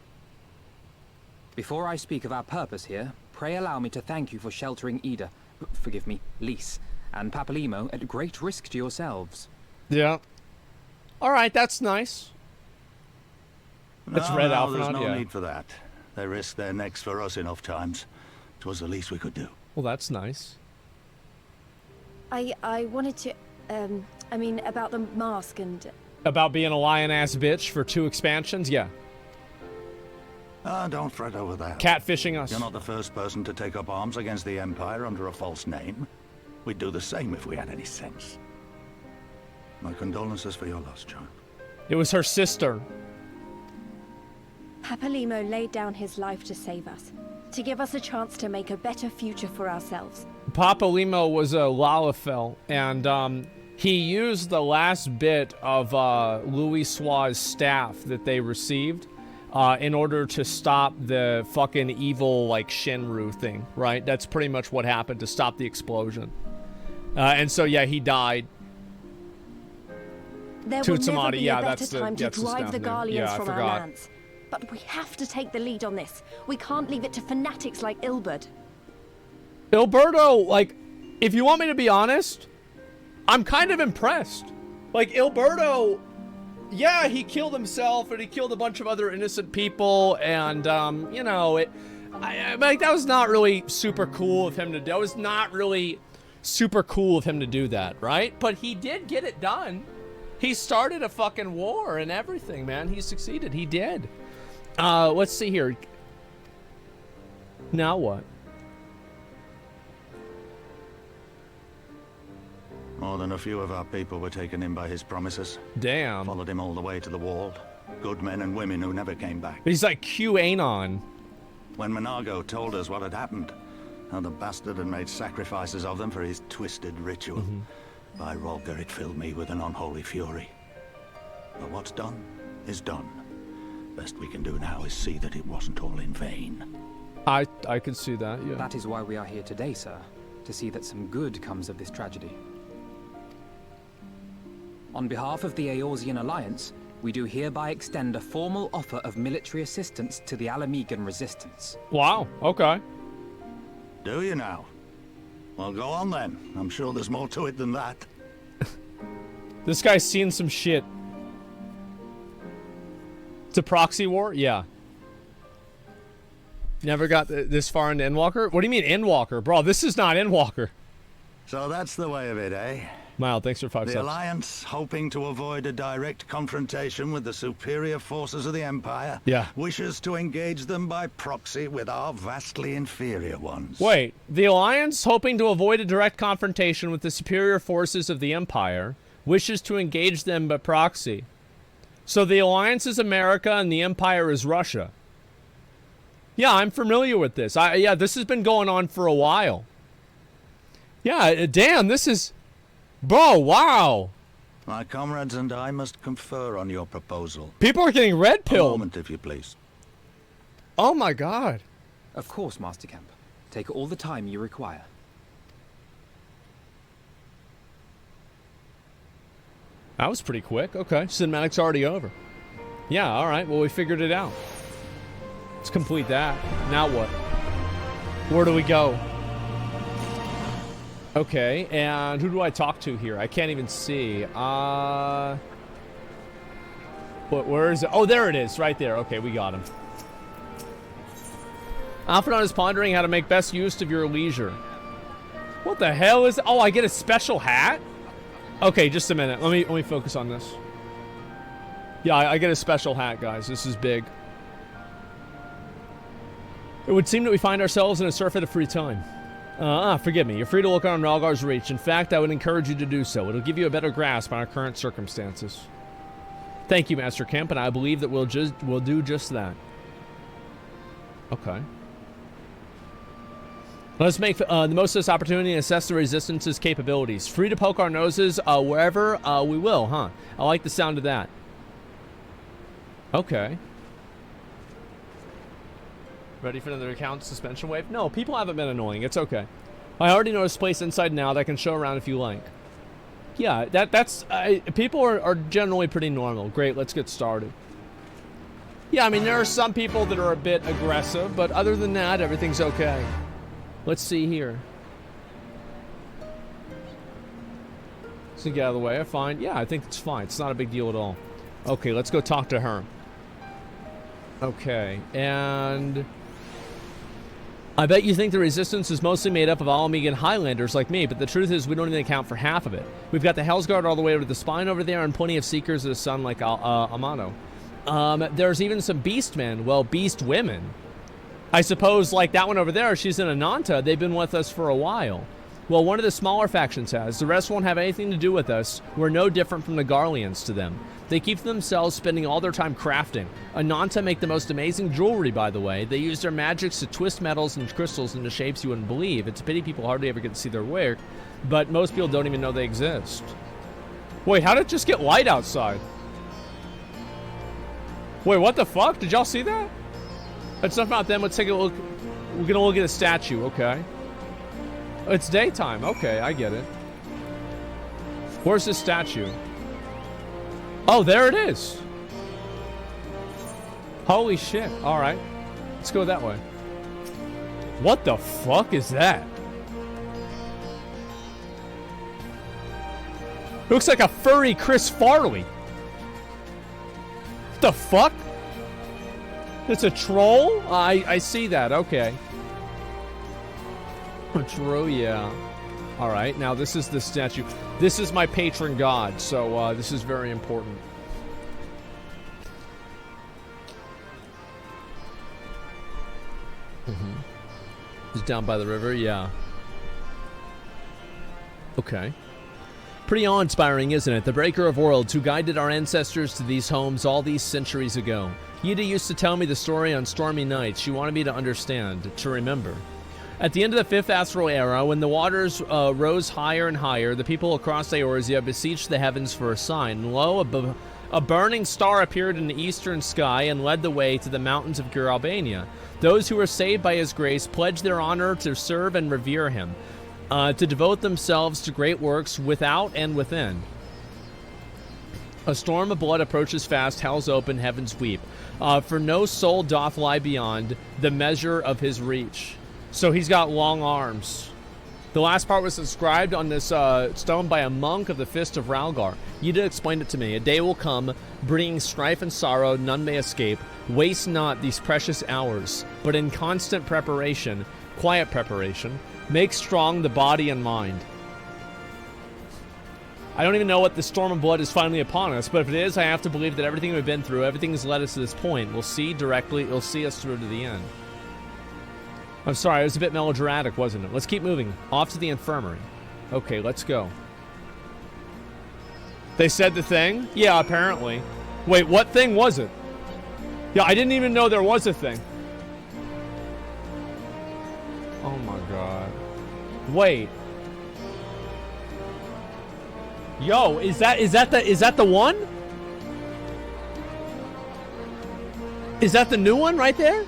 Before I speak of our purpose here, pray allow me to thank you for sheltering Ida, forgive me, Lys, and Papalimo at great risk to yourselves. Yeah. Alright, that's nice. That's Red Alpha. There's no need for that. They risked their necks for us enough times. 'Twas the least we could do. Well, that's nice. I wanted to, I mean, about the mask and... About being a lion-ass bitch for 2 expansions? Yeah. Don't fret over that. Catfishing us. You're not the first person to take up arms against the Empire under a false name. We'd do the same if we had any sense. My condolences for your loss, child. It was her sister. Papalimo laid down his life to save us, to give us a chance to make a better future for ourselves. Papalimo was a Lalafell, and he used the last bit of Louis Sua's staff that they received in order to stop the fucking evil, like, Shenru thing, right? That's pretty much what happened to stop the explosion. And so, yeah, he died. There will never be a better time to drive the Garleans from our lands. But we have to take the lead on this. We can't leave it to fanatics like Ilberd. Ilberto, like, if you want me to be honest, I'm kind of impressed. Like, Ilberto, yeah, he killed himself and he killed a bunch of other innocent people, and, you know, like, that was not really super cool of him to do. That was not really super cool of him to do that, right? But he did get it done. He started a fucking war and everything, man. He succeeded. He did. Let's see here. Now what? More than a few of our people were taken in by his promises. Damn. Followed him all the way to the wall. Good men and women who never came back. He's like QAnon. When Monago told us what had happened, how the bastard had made sacrifices of them for his twisted ritual, by Rolga, it filled me with an unholy fury. But what's done is done. Best we can do now is see that it wasn't all in vain. I could see that, yeah. That is why we are here today, sir. To see that some good comes of this tragedy. On behalf of the Eorzean Alliance, we do hereby extend a formal offer of military assistance to the Alamegan resistance. Wow, okay. Do you now? Well, go on then. I'm sure there's more to it than that. This guy's seen some shit. It's a proxy war? Yeah. Never got this far into Endwalker? What do you mean Endwalker? Bro, this is not Endwalker. So that's the way of it, eh? Mild, thanks for 5 The subs. Alliance, hoping to avoid a direct confrontation with the superior forces of the Empire, Yeah. wishes to engage them by proxy with our vastly inferior ones. Wait, the Alliance, hoping to avoid a direct confrontation with the superior forces of the Empire, wishes to engage them by proxy. So the Alliance is America and the Empire is Russia. Yeah, I'm familiar with this. Yeah, this has been going on for a while. Yeah, damn, this is... Bro, wow. My comrades and I must confer on your proposal. People are getting red A pilled. moment, if you please. Oh my god. Of course, Master Camp. Take all the time you require. That was pretty quick. Okay, cinematic's already over. Yeah, alright, well we figured it out. Let's complete that. Now what? Where do we go? Okay, and who do I talk to here? I can't even see. Where is it? Oh, there it is, right there. Okay, we got him. Alphadon is pondering how to make best use of your leisure. What the hell is... Oh, I get a special hat? Okay, just a minute. Let me focus on this. Yeah, I get a special hat, guys. This is big. It would seem that we find ourselves in a surfeit of free time. Forgive me. You're free to look on Ralgar's Reach. In fact, I would encourage you to do so. It'll give you a better grasp on our current circumstances. Thank you, Master Camp, and I believe that we'll do just that. Okay. Let's make the most of this opportunity and assess the Resistance's capabilities. Free to poke our noses wherever we will, huh? I like the sound of that. Okay. Ready for another account suspension wave? No, people haven't been annoying. It's okay. I already know this place inside and out. I can show around if you like. Yeah, that's... people are generally pretty normal. Great, let's get started. Yeah, I mean, there are some people that are a bit aggressive, but other than that, everything's okay. Let's see here. Let's get out of the way. I find... Yeah, I think it's fine. It's not a big deal at all. Okay, let's go talk to her. Okay, and... I bet you think the Resistance is mostly made up of Alamegan Highlanders like me, but the truth is we don't even account for half of it. We've got the Hellsguard all the way over the spine over there and plenty of Seekers of the Sun like Amano. There's even some Beastmen, well, Beast women. I suppose, like that one over there, she's in Ananta. They've been with us for a while. Well, one of the smaller factions has. The rest won't have anything to do with us. We're no different from the Garleans to them. They keep themselves spending all their time crafting. Ananta make the most amazing jewelry, by the way. They use their magics to twist metals and crystals into shapes you wouldn't believe. It's a pity people hardly ever get to see their work, but most people don't even know they exist. Wait, how did it just get light outside? Wait, what the fuck? Did y'all see that? That's enough about them. Let's take a look. We're gonna look at a statue, okay. It's daytime. Okay, I get it. Where's this statue? Oh, there it is. Holy shit. All right. Let's go that way. What the fuck is that? Looks like a furry Chris Farley. What the fuck? It's a troll? I see that. Okay. A troll, yeah. All right. Now, this is the statue. This is my patron god, so this is very important. He's down by the river, yeah. Okay. Pretty awe-inspiring, isn't it? The Breaker of Worlds, who guided our ancestors to these homes all these centuries ago. Yida used to tell me the story on stormy nights. She wanted me to understand, to remember. At the end of the 5th Astral Era, when the waters rose higher and higher, the people across Eorzea beseeched the heavens for a sign. And lo, a burning star appeared in the eastern sky and led the way to the mountains of Gur Albania. Those who were saved by his grace pledged their honor to serve and revere him, to devote themselves to great works without and within. A storm of blood approaches fast, hell's open, heavens weep. For no soul doth lie beyond the measure of his reach. So he's got long arms. The last part was inscribed on this stone by a monk of the Fist of Ralgar. Yida explained it to me. A day will come, bringing strife and sorrow, none may escape. Waste not these precious hours, but in constant preparation, quiet preparation, make strong the body and mind. I don't even know what the storm of blood is finally upon us, but if it is, I have to believe that everything we've been through, everything has led us to this point. We'll see directly, it'll see us through to the end. I'm sorry, it was a bit melodramatic, wasn't it? Let's keep moving. Off to the infirmary. Okay, let's go. They said the thing? Yeah, apparently. Wait, what thing was it? Yeah, I didn't even know there was a thing. Oh my god. Wait. Yo, is that the one? Is that the new one right there?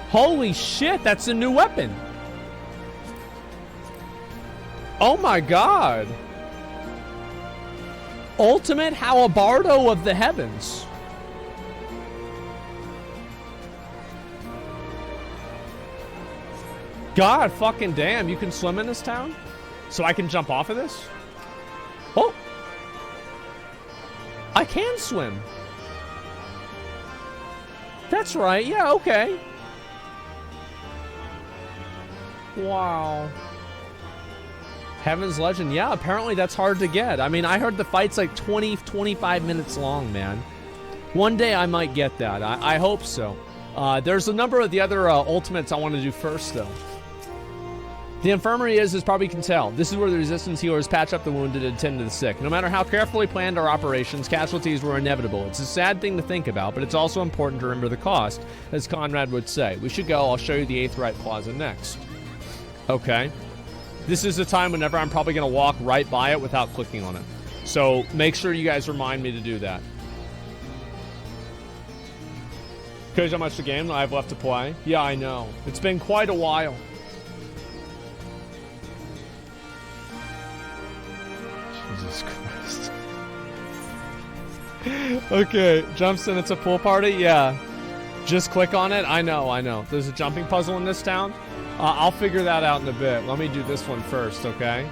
Holy shit, that's a new weapon. Oh my god. Ultimate Halabardo of the Heavens. God fucking damn, you can swim in this town? So I can jump off of this? Oh. I can swim. That's right, yeah, okay. Wow. Heaven's Legend. Yeah, apparently that's hard to get. I mean, I heard the fight's like 20, 25 minutes long, man. One day I might get that. I hope so. There's a number of the other ultimates I want to do first, though. The infirmary is, as probably you can tell, this is where the resistance healers patch up the wounded and tend to the sick. No matter how carefully planned our operations, casualties were inevitable. It's a sad thing to think about, but it's also important to remember the cost, as Conrad would say. We should go. I'll show you the Eighth Rite Plaza next. Okay. This is a time whenever I'm probably going to walk right by it without clicking on it. So make sure you guys remind me to do that. Because how much the game I have left to play? Yeah, I know. It's been quite a while. Jesus Christ. Okay, jumps in, it's a pool party? Yeah. Just click on it? I know. There's a jumping puzzle in this town. I'll figure that out in a bit. Let me do this one first, okay?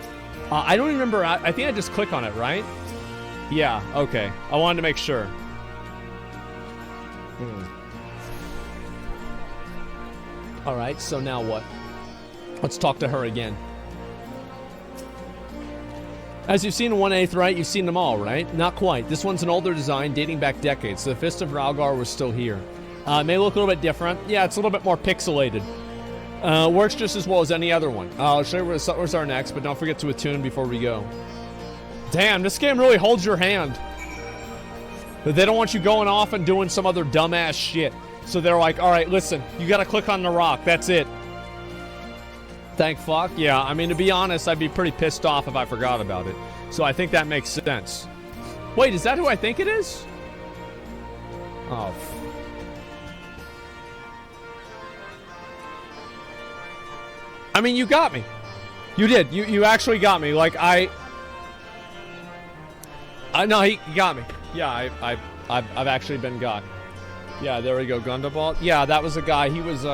I don't remember. I think I just click on it, right? Yeah, okay. I wanted to make sure. All right, so now what? Let's talk to her again. As you've seen in 1/8, right? You've seen them all, right? Not quite. This one's an older design dating back decades. So the Fist of Ralgar was still here. It may look a little bit different. Yeah, it's a little bit more pixelated. Works just as well as any other one. I'll show you where the Sutlers are next, but don't forget to attune before we go. Damn, this game really holds your hand. But they don't want you going off and doing some other dumbass shit. So they're like, all right, listen, you got to click on the rock. That's it. Thank fuck. Yeah, I mean, to be honest, I'd be pretty pissed off if I forgot about it. So I think that makes sense. Wait, is that who I think it is? Oh, I mean, you got me. You did. You actually got me. Like, no, he got me. Yeah, I've actually been got. Yeah, there we go. Gundaball. Yeah, that was a guy. He was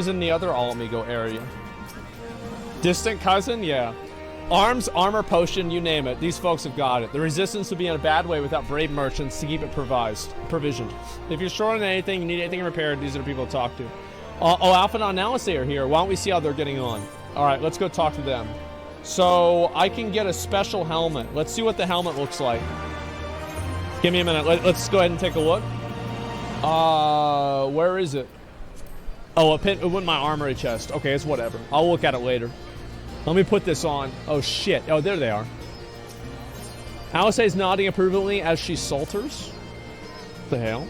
in the other Alamigo area. Distant cousin? Yeah. Arms, armor, potion, you name it. These folks have got it. The resistance would be in a bad way without brave merchants to keep it provisioned. If you're short on anything, you need anything repaired, these are the people to talk to. Oh, Alpha and Analyse are here. Why don't we see how they're getting on? All right, let's go talk to them. So I can get a special helmet. Let's see what the helmet looks like. Give me a minute. Let's go ahead and take a look. Where is it? Oh, it went in my armory chest. Okay, it's whatever. I'll look at it later. Let me put this on. Oh, shit. Oh, there they are. Alice is nodding approvingly as she salters. What the hell?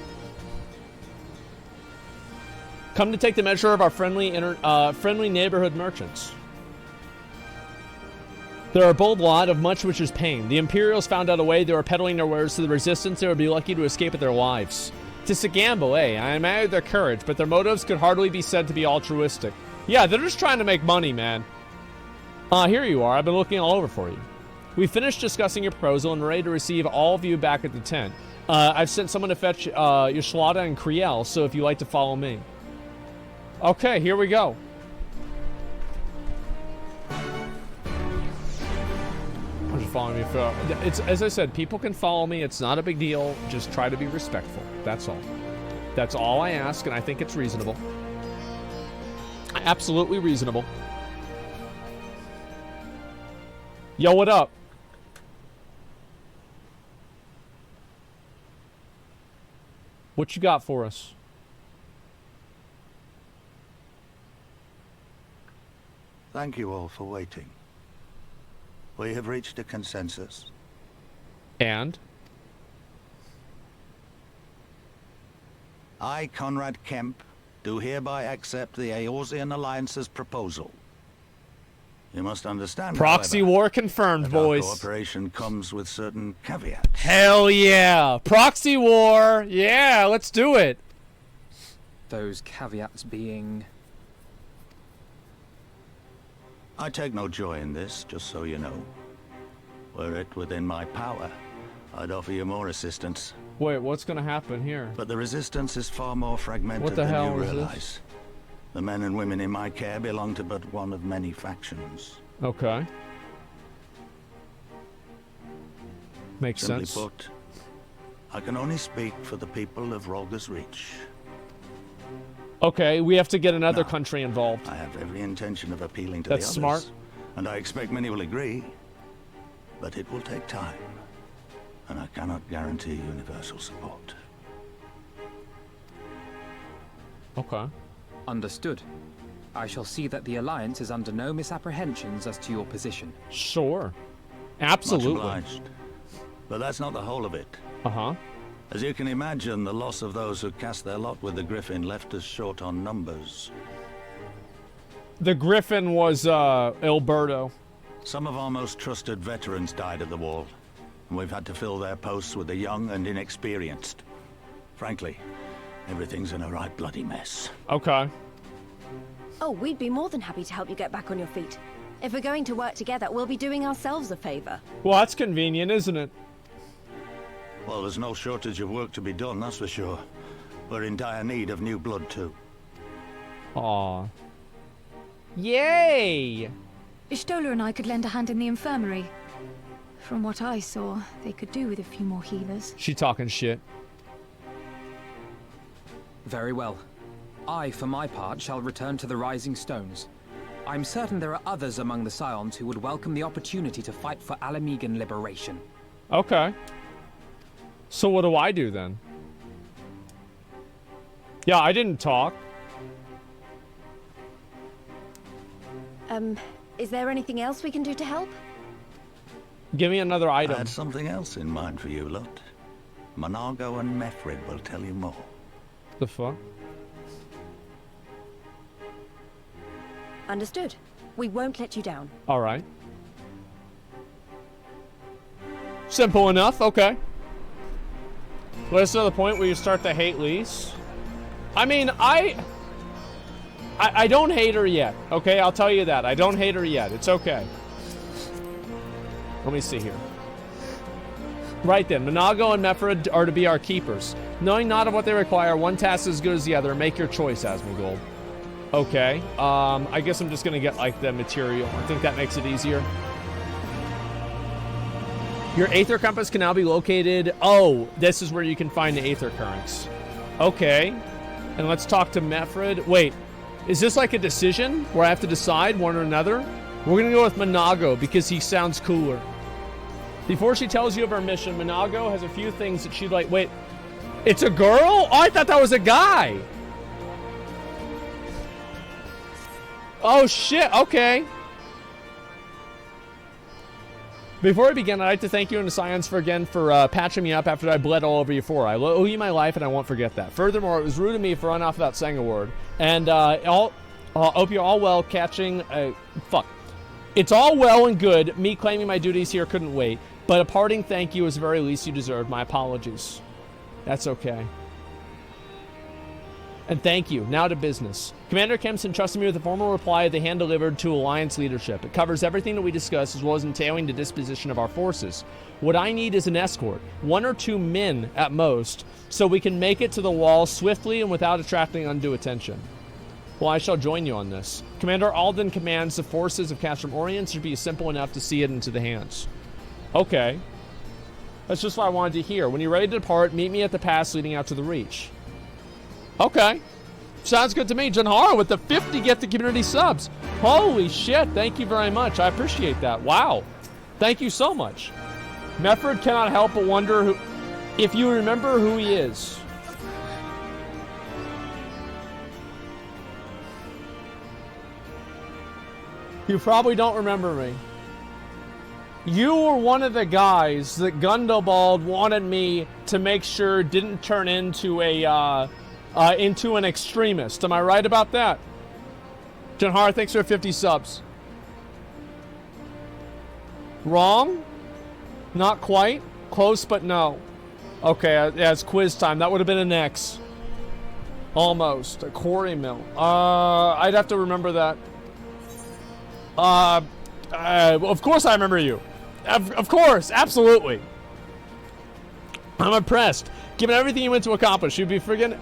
Come to take the measure of our friendly neighborhood merchants. There are a bold lot of much which is pain. The Imperials found out a way they were peddling their wares to the Resistance. They would be lucky to escape with their lives. 'Tis a gamble, eh? I admire their courage, but their motives could hardly be said to be altruistic. Yeah, they're just trying to make money, man. Here you are. I've been looking all over for you. We finished discussing your proposal and we're ready to receive all of you back at the tent. I've sent someone to fetch Yashlada and Kriel, so if you'd like to follow me. Okay, here we go. following me. It's, as I said, people can follow me. It's not a big deal. Just try to be respectful. That's all. That's all I ask, and I think it's reasonable. Absolutely reasonable. Yo, what up? What you got for us? Thank you all for waiting. We have reached a consensus. And? I, Conrad Kemp, do hereby accept the Eorzean Alliance's proposal. You must understand, Proxy however, war confirmed, that boys. our cooperation comes with certain caveats. Hell yeah. Proxy war. Yeah, let's do it. Those caveats being... I take no joy in this, just so you know. Were it within my power, I'd offer you more assistance. Wait, what's gonna happen here? But the resistance is far more fragmented What the than hell you is realize. this? The men and women in my care belong to but one of many factions. Okay. Makes Simply sense. put, I can only speak for the people of Rolga's Reach. Okay, we have to get another No. country involved. I have every intention of appealing to That's the others. smart. And I expect many will agree. But it will take time. And I cannot guarantee universal support. Okay. Understood. I shall see that the Alliance is under no misapprehensions as to your position. Sure. Much Absolutely. obliged. But that's not the whole of it. Uh-huh. As you can imagine, the loss of those who cast their lot with the Griffin left us short on numbers. The Griffin was, Alberto. Some of our most trusted veterans died at the wall, and we've had to fill their posts with the young and inexperienced. Frankly, everything's in a right bloody mess. Okay. Oh, we'd be more than happy to help you get back on your feet. If we're going to work together, we'll be doing ourselves a favor. Well, that's convenient, isn't it? Well, there's no shortage of work to be done, that's for sure. We're in dire need of new blood, too. Aw. Yay! Ishtola and I could lend a hand in the infirmary. From what I saw, they could do with a few more healers. She talking shit. Very well. I, for my part, shall return to the Rising Stones. I'm certain there are others among the Scions who would welcome the opportunity to fight for Alamegan liberation. Okay. So what do I do then? Yeah, I didn't talk. Is there anything else we can do to help? Give me another I item. had something else in mind for you lot. Monargo and Mefrid will tell you more. The fuck? Understood. We won't let you down. Alright. Simple enough, okay. Let us know the point where you start to hate Lise. I mean, I don't hate her yet, okay? I'll tell you that. I don't hate her yet. It's okay. Let me see here. Right then, Monago and Mefrid are to be our keepers. Knowing not of what they require, one task is as good as the other. Make your choice, Asmongold. Okay. I guess I'm just gonna get, like, the material. I think that makes it easier. Your Aether Compass can now be located... Oh, this is where you can find the Aether Currents. Okay. And let's talk to Mefrid. Wait, is this like a decision where I have to decide one or another? We're gonna go with Monago because he sounds cooler. Before she tells you of her mission, Monago has a few things that she'd like... Wait, it's a girl? Oh, I thought that was a guy. Oh, shit. Okay. Before I begin, I'd like to thank you and the Scions for patching me up after I bled all over you for. I owe you my life, and I won't forget that. Furthermore, it was rude of me for running off without saying a word. And hope you're all well catching... fuck. It's all well and good. Me claiming my duties here couldn't wait. But a parting thank you is the very least you deserve. My apologies. That's okay. And thank you. Now to business. Commander Kemp's entrusted me with a formal reply they hand-delivered to Alliance leadership. It covers everything that we discussed, as well as entailing the disposition of our forces. What I need is an escort, 1 or 2 men at most, so we can make it to the wall swiftly and without attracting undue attention. Well, I shall join you on this. Commander Alden commands the forces of Castrum Orient should be simple enough to see it into the hands. Okay. That's just what I wanted to hear. When you're ready to depart, meet me at the pass leading out to the Reach. Okay. Sounds good to me. Janhara with the 50 gifted community subs. Holy shit. Thank you very much. I appreciate that. Wow. Thank you so much. Mefford cannot help but wonder if you remember who he is. You probably don't remember me. You were one of the guys that Gundobald wanted me to make sure didn't turn into into an extremist. Am I right about that? Janhar, thanks for 50 subs. Wrong? Not quite. Close, but no. Okay, yeah, it's quiz time. That would have been an X. Almost. A quarry mill. I'd have to remember that. Of course I remember you. Of course, absolutely. I'm impressed. Given everything you went to accomplish, you'd be forgiven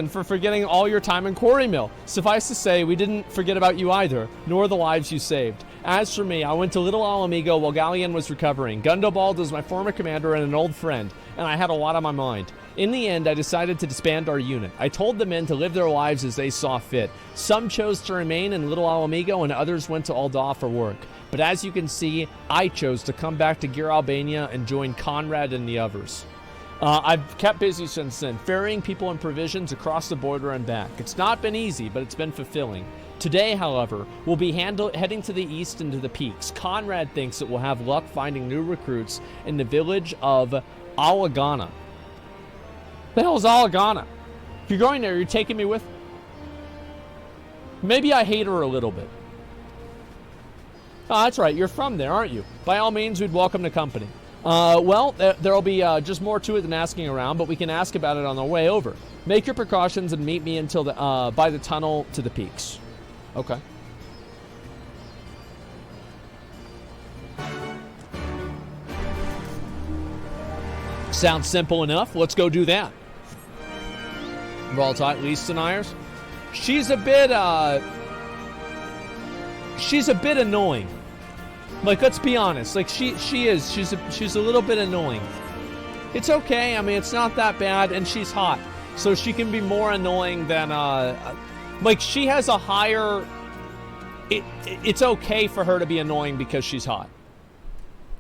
for forgetting all your time in Quarry Mill. Suffice to say, we didn't forget about you either, nor the lives you saved. As for me, I went to Little Alamigo while Galleon was recovering. Gundobald was my former commander and an old friend, and I had a lot on my mind. In the end, I decided to disband our unit. I told the men to live their lives as they saw fit. Some chose to remain in Little Alamigo, and others went to Ul'dah for work. But as you can see, I chose to come back to Gir Albania and join Conrad and the others. I've kept busy since then, ferrying people and provisions across the border and back. It's not been easy, but it's been fulfilling. Today, however, we'll be heading to the east into the peaks. Conrad thinks that we'll have luck finding new recruits in the village of Alagana. The hell is Alagana? If you're going there, you're taking me with? Maybe I hate her a little bit. Oh, that's right. You're from there, aren't you? By all means, we'd welcome the company. Well, there'll be just more to it than asking around, but we can ask about it on our way over. Make your precautions and meet me until by the tunnel to the peaks. Okay. Sounds simple enough. Let's go do that. Raltai, Lisa deniers. She's a bit annoying. Like, let's be honest. Like, she's a little bit annoying. It's okay. I mean, it's not that bad, and she's hot, so she can be more annoying than like, she has a higher. It's okay for her to be annoying because she's hot.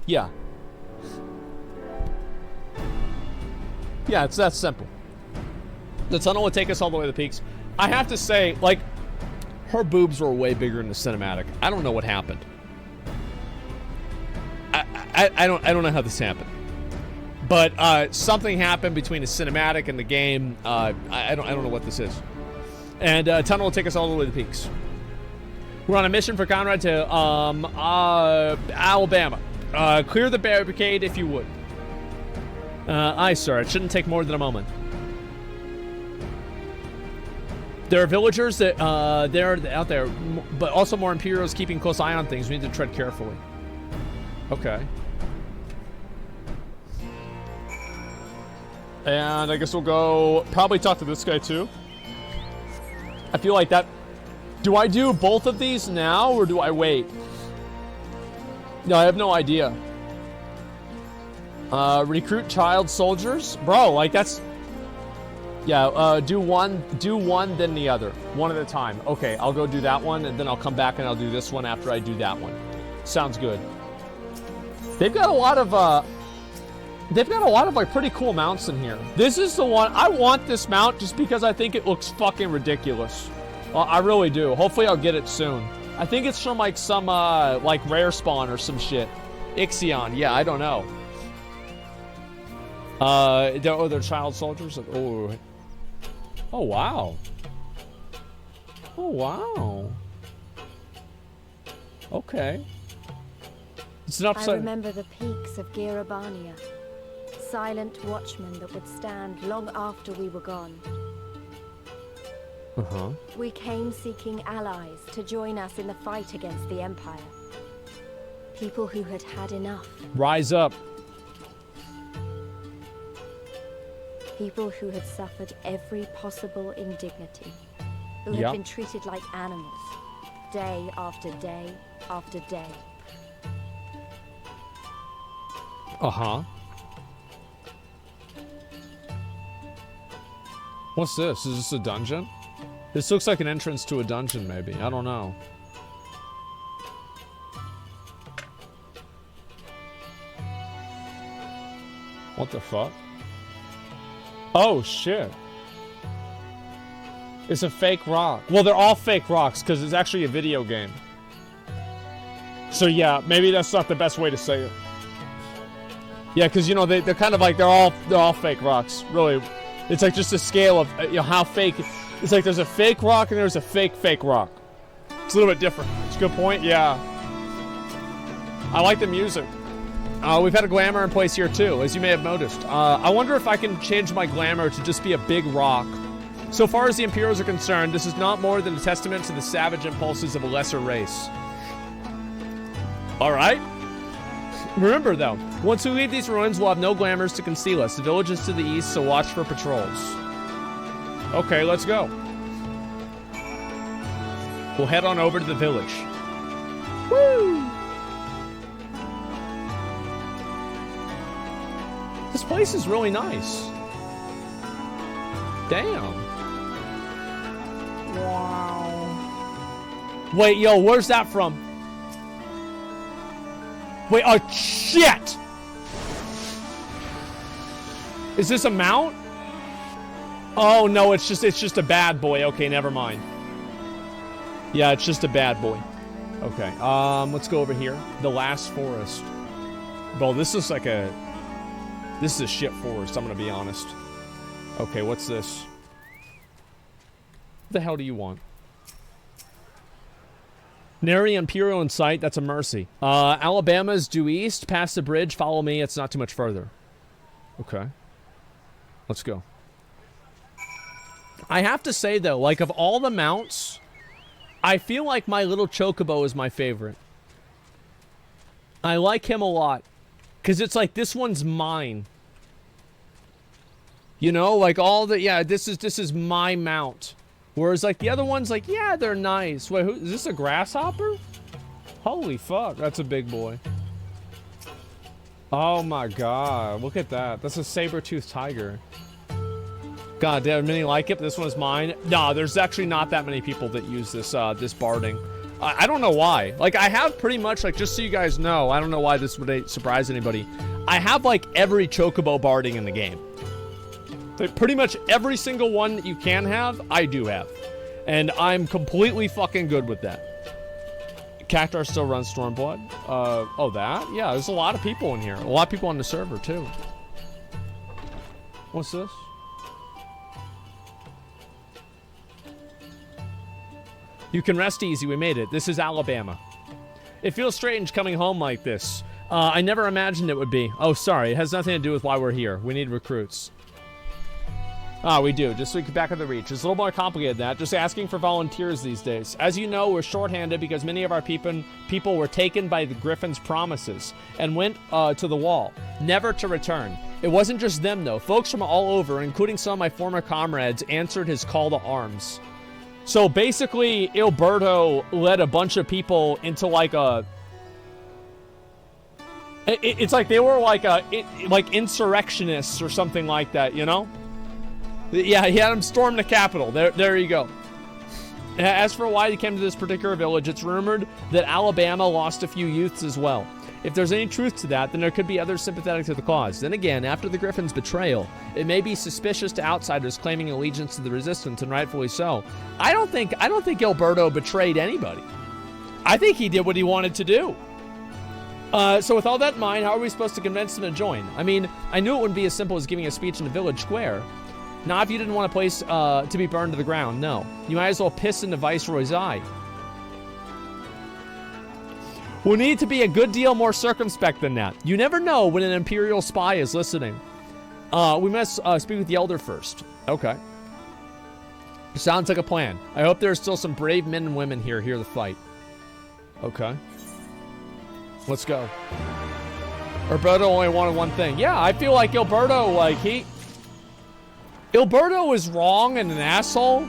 Yeah. Yeah, it's that simple. The tunnel would take us all the way to the peaks. I have to say, like, her boobs were way bigger in the cinematic. I don't know what happened. I don't know how this happened. But something happened between the cinematic and the game. I don't know what this is. And tunnel will take us all the way to the peaks. We're on a mission for Conrad to Alabama. Clear the barricade if you would. Aye, sir. It shouldn't take more than a moment. There are villagers that they're out there, but also more Imperials keeping close eye on things. We need to tread carefully. Okay. And I guess we'll go probably talk to this guy too. I feel like that. Do I do both of these now or do I wait? No, I have no idea. Recruit child soldiers, bro. Like that's. Yeah, do one then the other, one at a time. Okay, I'll go do that one, and then I'll come back and I'll do this one after I do that one. Sounds good. They've got a lot of like pretty cool mounts in here. This is the one I want. This mount just because I think it looks fucking ridiculous. I really do. Hopefully I'll get it soon. I think it's from like some like rare spawn or some shit. Ixion, yeah, I don't know. They're child soldiers. Oh wow. Oh wow. Okay. It's an upside. I remember the peaks of Girabania, silent watchmen that would stand long after we were gone. Uh-huh. We came seeking allies to join us in the fight against the Empire. People who had had enough. Rise up. People who had suffered every possible indignity. Who had been treated like animals, day after day after day. Uh-huh. What's this? Is this a dungeon? This looks like an entrance to a dungeon, maybe. I don't know. What the fuck? Oh, shit. It's a fake rock. Well, they're all fake rocks, because it's actually a video game. So, yeah, maybe that's not the best way to say it. Yeah, because, you know, they're kind of like, they're all fake rocks. Really. It's like just a scale of, you know, how fake. It's like there's a fake rock and there's a fake rock. It's a little bit different. It's a good point, yeah. I like the music. We've had a glamour in place here too, as you may have noticed. I wonder if I can change my glamour to just be a big rock. So far as the Imperials are concerned, this is not more than a testament to the savage impulses of a lesser race. Alright. Remember though, once we leave these ruins, we'll have no glamours to conceal us. The village is to the east, so watch for patrols. Okay, let's go. We'll head on over to the village. Woo! This place is really nice. Damn. Wow. Wait, yo, where's that from? Wait, oh shit! Is this a mount? Oh no, it's just a bad boy. Okay, never mind. Yeah, it's just a bad boy. Okay, let's go over here. The last forest. Bro, this is like a... This is a shit forest, I'm gonna be honest. Okay, what's this? What the hell do you want? Nary Imperial in sight, that's a mercy. Alabama's due east, past the bridge, follow me, it's not too much further. Okay. Let's go. I have to say though, like of all the mounts, I feel like my little Chocobo is my favorite. I like him a lot. Because it's like, this one's mine. You know, like all the, yeah, this is my mount. Whereas like the other ones, like, yeah, they're nice. Wait, is this a grasshopper? Holy fuck, that's a big boy. Oh my god, look at that. That's a saber-toothed tiger. God damn, many like it, but this one's mine. Nah, there's actually not that many people that use this, this barding. I don't know why. Like, I have pretty much, like, just so you guys know, I don't know why this would surprise anybody. I have, like, every Chocobo barding in the game. Like, pretty much every single one that you can have, I do have. And I'm completely fucking good with that. Cactar still runs Stormblood. Oh, that? Yeah, there's a lot of people in here. A lot of people on the server, too. What's this? You can rest easy, we made it. This is Alabama. It feels strange coming home like this. I never imagined it would be. Oh, sorry, it has nothing to do with why we're here. We need recruits. Ah, we do, just so we can back up the reach. It's a little more complicated than that, just asking for volunteers these days. As you know, we're shorthanded because many of our people were taken by the Griffin's promises and went to the wall, never to return. It wasn't just them, though. Folks from all over, including some of my former comrades, answered his call to arms. So basically, Ilberto led a bunch of people into like a... It's like they were like like insurrectionists or something like that, you know? Yeah, he had them storm the Capitol. There you go. As for why they came to this particular village, it's rumored that Alabama lost a few youths as well. If there's any truth to that, then there could be others sympathetic to the cause. Then again, after the Griffin's betrayal, it may be suspicious to outsiders claiming allegiance to the resistance, and rightfully so. I don't think Ilberto betrayed anybody. I think he did what he wanted to do. So with all that in mind, how are we supposed to convince them to join? I mean, I knew it wouldn't be as simple as giving a speech in the village square. Not if you didn't want a place to be burned to the ground, no. You might as well piss in the Viceroy's eye. We'll need to be a good deal more circumspect than that. You never know when an Imperial spy is listening. We must speak with the Elder first. Okay. Sounds like a plan. I hope there are still some brave men and women here to fight. Okay. Let's go. Ilberto only wanted one thing. Yeah, I feel like Ilberto, like, Ilberto is wrong and an asshole,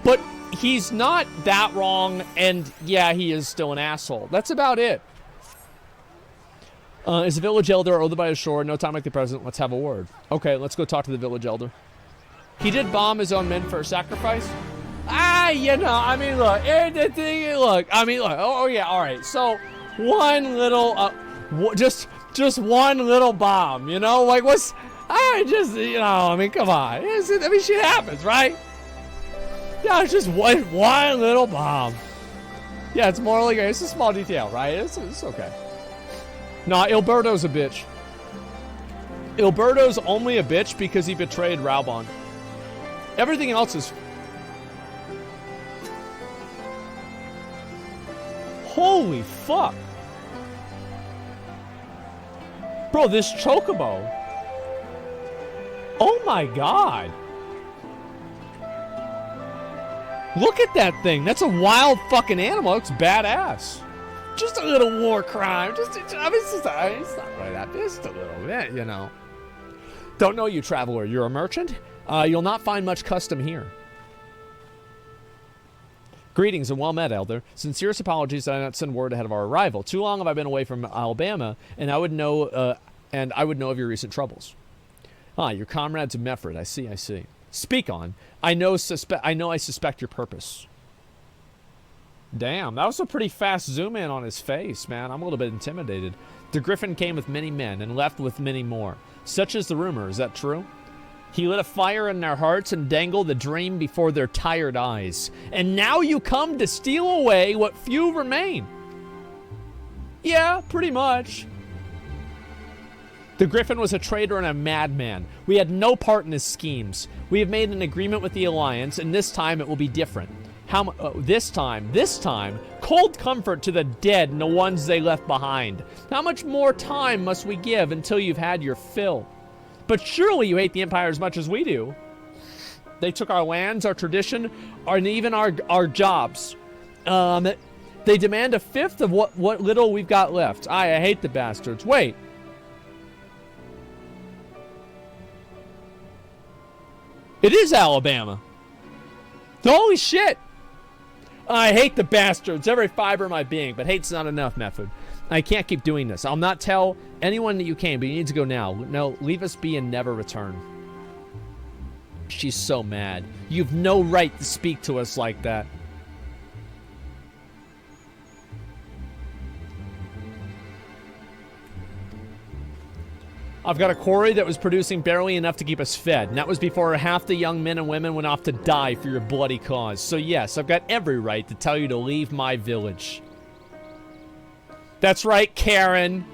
but he's not that wrong, and yeah, he is still an asshole. That's about it. Is the village elder over by the shore? No time like the present. Let's have a word. Okay, let's go talk to the village elder. He did bomb his own men for a sacrifice? You know, I mean, look, oh yeah, all right. So, one little, just one little bomb, you know? Like, what's, you know, I mean, come on. I mean, shit happens, right? Yeah, it's just one little bomb. Yeah, it's morally great. It's a small detail, right? It's okay. Nah, Ilberto's a bitch. Ilberto's only a bitch because he betrayed Raubon. Everything else is... Holy fuck. Bro, this chocobo. Oh my god. Look at that thing. That's a wild fucking animal. It looks badass. Just a little war crime. I mean, it's not really that. Just a little bit, you know. Don't know you, traveler. You're a merchant? You'll not find much custom here. Greetings and well met, Elder. Sincerest apologies that I did not send word ahead of our arrival. Too long have I been away from Alabama, and I would know of your recent troubles. Your comrades of Mefford. I see. Speak on. I suspect your purpose. Damn, that was a pretty fast zoom in on his face, man. I'm a little bit intimidated. The Griffin came with many men and left with many more. Such is the rumor. Is that true? He lit a fire in their hearts and dangled the dream before their tired eyes. And now you come to steal away what few remain. Yeah, pretty much. The Griffin was a traitor and a madman. We had no part in his schemes. We have made an agreement with the Alliance, and this time it will be different. This time, cold comfort to the dead and the ones they left behind. How much more time must we give until you've had your fill? But surely you hate the Empire as much as we do. They took our lands, our tradition, and even our jobs. They demand a fifth of what little we've got left. I hate the bastards. Wait. It is Alabama. Holy shit. I hate the bastards, every fiber of my being, but hate's not enough, Method. I can't keep doing this. I'll not tell anyone that you came, but you need to go now. No, leave us be and never return. She's so mad. You've no right to speak to us like that. I've got a quarry that was producing barely enough to keep us fed, and that was before half the young men and women went off to die for your bloody cause. So yes, I've got every right to tell you to leave my village. That's right, Karen.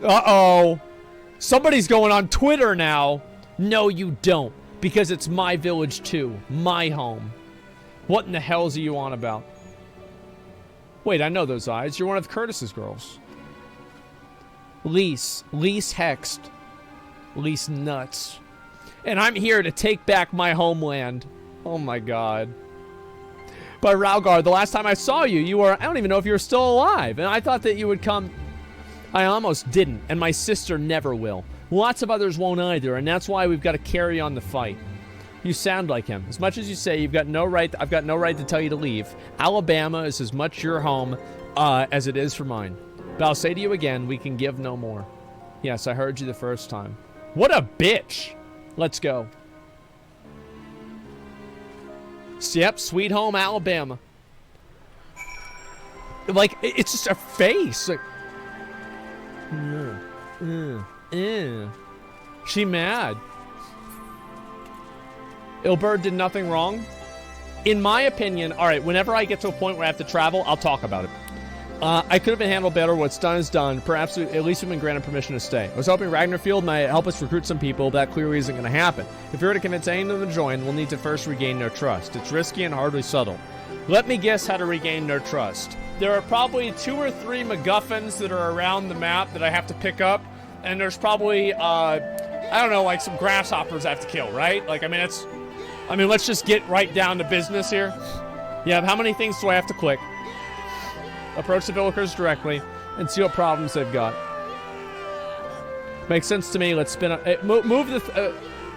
Uh-oh. Somebody's going on Twitter now. No, you don't, because it's my village too. My home. What in the hell's are you on about? Wait, I know those eyes. You're one of Curtis's girls. Lise hexed. Lise nuts. And I'm here to take back my homeland. Oh my god. But Ralgar, the last time I saw you, you were, I don't even know if you were still alive. And I thought that you would come. I almost didn't, and my sister never will. Lots of others won't either, and that's why we've got to carry on the fight. You sound like him. As much as you say you've got no right, I've got no right to tell you to leave. Alabama is as much your home as it is for mine. But I'll say to you again, we can give no more. Yes, I heard you the first time. What a bitch! Let's go. Yep, sweet home Alabama. Like, it's just a face. Like, She mad. Ilberd did nothing wrong. In my opinion, alright, whenever I get to a point where I have to travel, I'll talk about it. I could have been handled better. What's done is done. Perhaps at least we've been granted permission to stay. I was hoping Ragnarfield might help us recruit some people, but that clearly isn't going to happen. If we were to convince any of them to join, we'll need to first regain their trust. It's risky and hardly subtle. Let me guess how to regain their trust. There are probably 2 or 3 MacGuffins that are around the map that I have to pick up, and there's probably, I don't know, like some grasshoppers I have to kill, right? Like, let's just get right down to business here. Yeah, how many things do I have to click? Approach the villagers directly and see what problems they've got. Makes sense to me. Let's spin up. Move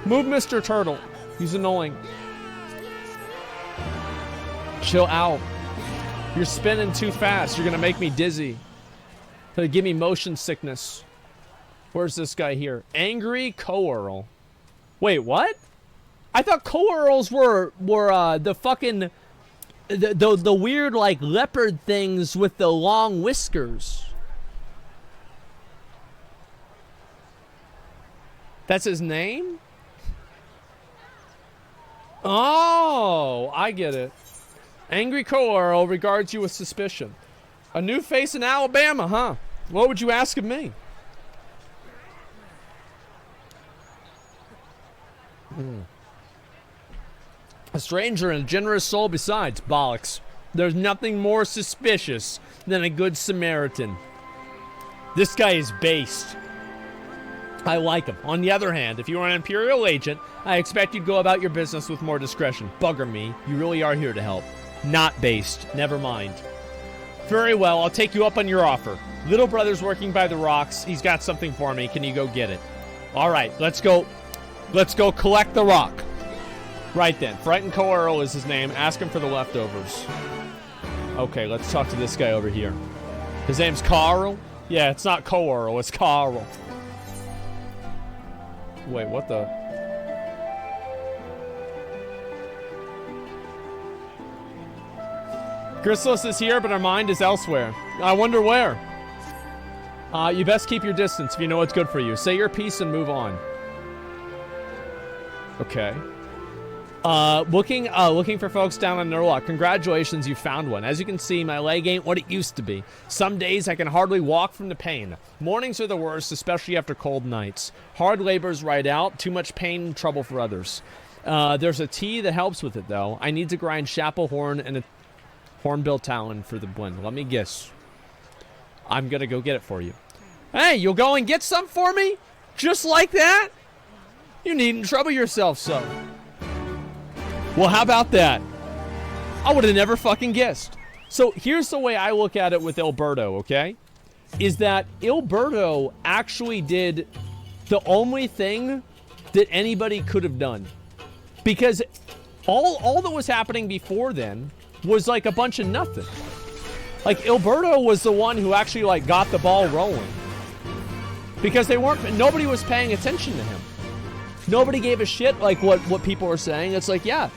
Mr. Turtle. He's annoying. Chill out. You're spinning too fast. You're gonna make me dizzy. They give me motion sickness. Where's this guy here? Angry Co-Earl. Wait, what? I thought Co-Earls were the fucking the weird like leopard things with the long whiskers. That's his name? Oh, I get it. Angry Co-Earl regards you with suspicion. A new face in Alabama, huh? What would you ask of me? A stranger and a generous soul besides. Bollocks. There's nothing more suspicious than a good Samaritan. This guy is based. I like him. On the other hand, if you are an Imperial agent, I expect you'd go about your business with more discretion. Bugger me. You really are here to help. Not based. Never mind. Very well, I'll take you up on your offer. Little brother's working by the rocks. He's got something for me. Can you go get it? All right, let's go. Let's go collect the rock. Right then. Frightened Co-Earl is his name. Ask him for the leftovers. Okay, let's talk to this guy over here. His name's Carl? Yeah, it's not Co-Earl. It's Carl. Wait, what the... Chrysalis is here, but our mind is elsewhere. I wonder where. You best keep your distance if you know what's good for you. Say your piece and move on. Okay. Looking for folks down on their luck. Congratulations, you found one. As you can see, my leg ain't what it used to be. Some days I can hardly walk from the pain. Mornings are the worst, especially after cold nights. Hard labor's right out. Too much pain and trouble for others. There's a tea that helps with it, though. I need to grind chapel horn and a hornbill talon for the blend. Let me guess. I'm gonna go get it for you. Hey, you'll go and get some for me? Just like that? You needn't trouble yourself so. Well, how about that? I would have never fucking guessed. So here's the way I look at it with Alberto, okay? Is that Alberto actually did the only thing that anybody could have done. Because all that was happening before then was like a bunch of nothing. Like Alberto was the one who actually like got the ball rolling. Because nobody was paying attention to him. Nobody gave a shit like what people were saying. It's like, yeah,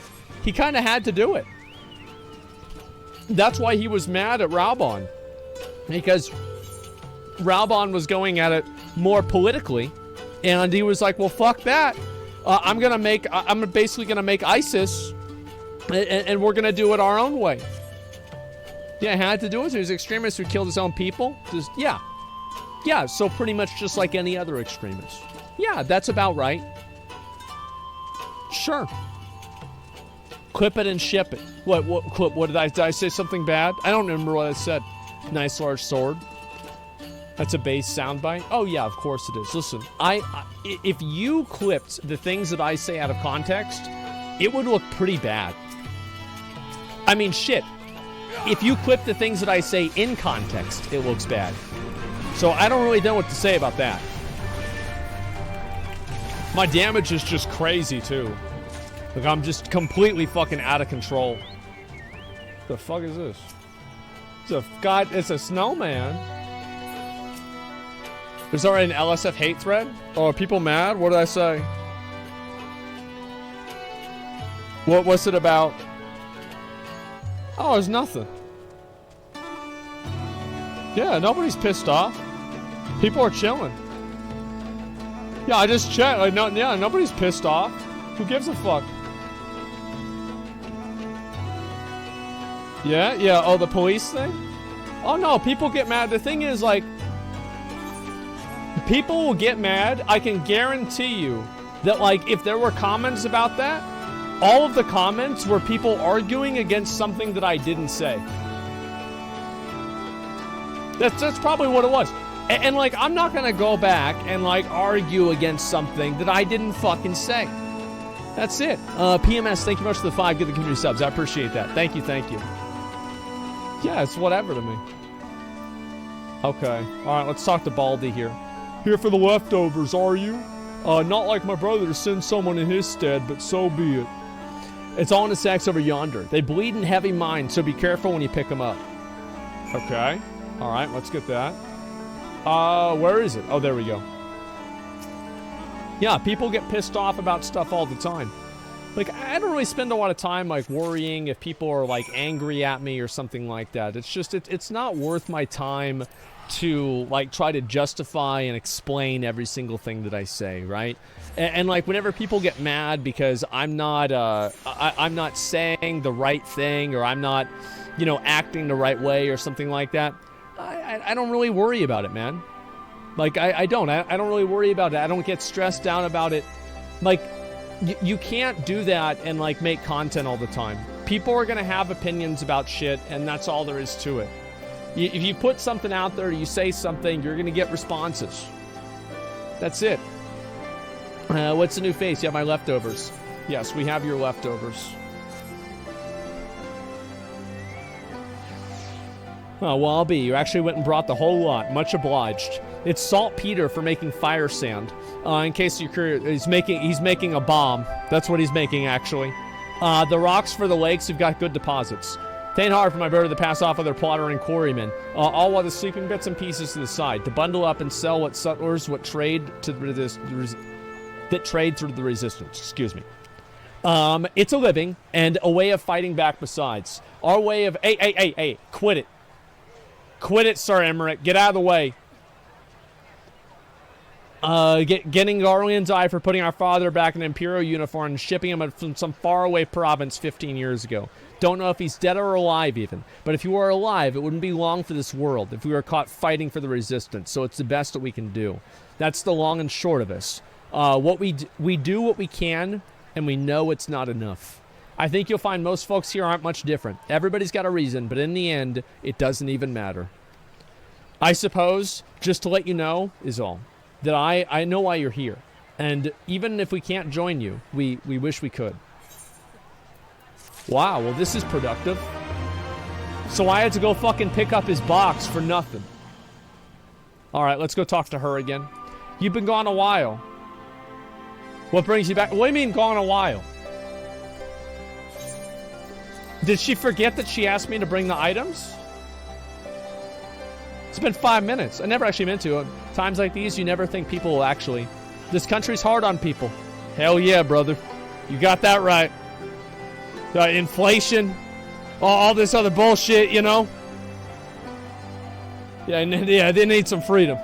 he kind of had to do it. That's why he was mad at Raubon. Because Raubon was going at it more politically. And he was like, well, fuck that. I'm basically gonna make ISIS and we're gonna do it our own way. Yeah, had to do it. There's extremists who killed his own people. Just, yeah. Yeah, so pretty much just like any other extremist. Yeah, that's about right. Sure. Clip it and ship it. What did I say something bad? I don't remember what I said. Nice large sword. That's a base soundbite. Oh yeah, of course it is. Listen, if you clipped the things that I say out of context, it would look pretty bad. I mean, shit. If you clip the things that I say in context, it looks bad. So I don't really know what to say about that. My damage is just crazy, too. Like, I'm just completely fucking out of control. What the fuck is this? It's a snowman. There's already an LSF hate thread? Oh, are people mad? What did I say? What's it about? Oh, it's nothing. Yeah, nobody's pissed off. People are chilling. Yeah, I just checked. Like, nobody's pissed off. Who gives a fuck? Yeah. Oh, the police thing? Oh, no, people get mad. The thing is, like, people will get mad. I can guarantee you that, like, if there were comments about that, all of the comments were people arguing against something that I didn't say. That's probably what it was. And like, I'm not gonna go back and like argue against something that I didn't fucking say. That's it. PMS, thank you much for the 5. Give the community subs. I appreciate that. Thank you. Yeah, it's whatever to me. Okay. Alright, let's talk to Baldy here. Here for the leftovers, are you? Not like my brother to send someone in his stead, but so be it. It's all in the sacks over yonder. They bleed in heavy mines, so be careful when you pick them up. Okay. Alright, let's get that. Where is it? Oh, there we go. Yeah, people get pissed off about stuff all the time. Like, I don't really spend a lot of time, like, worrying if people are, like, angry at me or something like that. It's just, it's not worth my time to, like, try to justify and explain every single thing that I say, right? And like, whenever people get mad because I'm not, I'm not saying the right thing, or I'm not, you know, acting the right way or something like that, I don't really worry about it, man. Like, I don't really worry about it. I don't get stressed out about it. Like, you can't do that and, like, make content all the time. People are going to have opinions about shit, and that's all there is to it. If you put something out there, you say something, you're going to get responses. That's it. What's the new face? Yeah, my leftovers. Yes, we have your leftovers. Oh, well, I'll be. You actually went and brought the whole lot. Much obliged. It's saltpeter for making fire sand. In case you're curious, he's making a bomb. That's what he's making, actually. The rocks for the lakes have got good deposits. Tain't hard for my brother to pass off other plotter and quarrymen, all while the sleeping bits and pieces to the side, to bundle up and sell what sutlers, what trade to that trade through the resistance. Excuse me. It's a living and a way of fighting back besides. Our way of... Hey, quit it. Quit it, Sir Emmerich. Get out of the way. Getting Garland's eye for putting our father back in an Imperial uniform and shipping him from some faraway province 15 years ago. Don't know if he's dead or alive even. But if he were alive, it wouldn't be long for this world if we were caught fighting for the resistance. So it's the best that we can do. That's the long and short of us. We do what we can, and we know it's not enough. I think you'll find most folks here aren't much different. Everybody's got a reason, but in the end, it doesn't even matter. I suppose, just to let you know, is all. That I know why you're here. And even if we can't join you, we wish we could. Wow, well, this is productive. So I had to go fucking pick up his box for nothing. Alright, let's go talk to her again. You've been gone a while. What brings you back? What do you mean gone a while? Did she forget that she asked me to bring the items? It's been 5 minutes. I never actually meant to. Times like these, you never think people will actually. This country's hard on people. Hell yeah, brother. You got that right. Inflation. All this other bullshit, you know? Yeah, they need some freedom.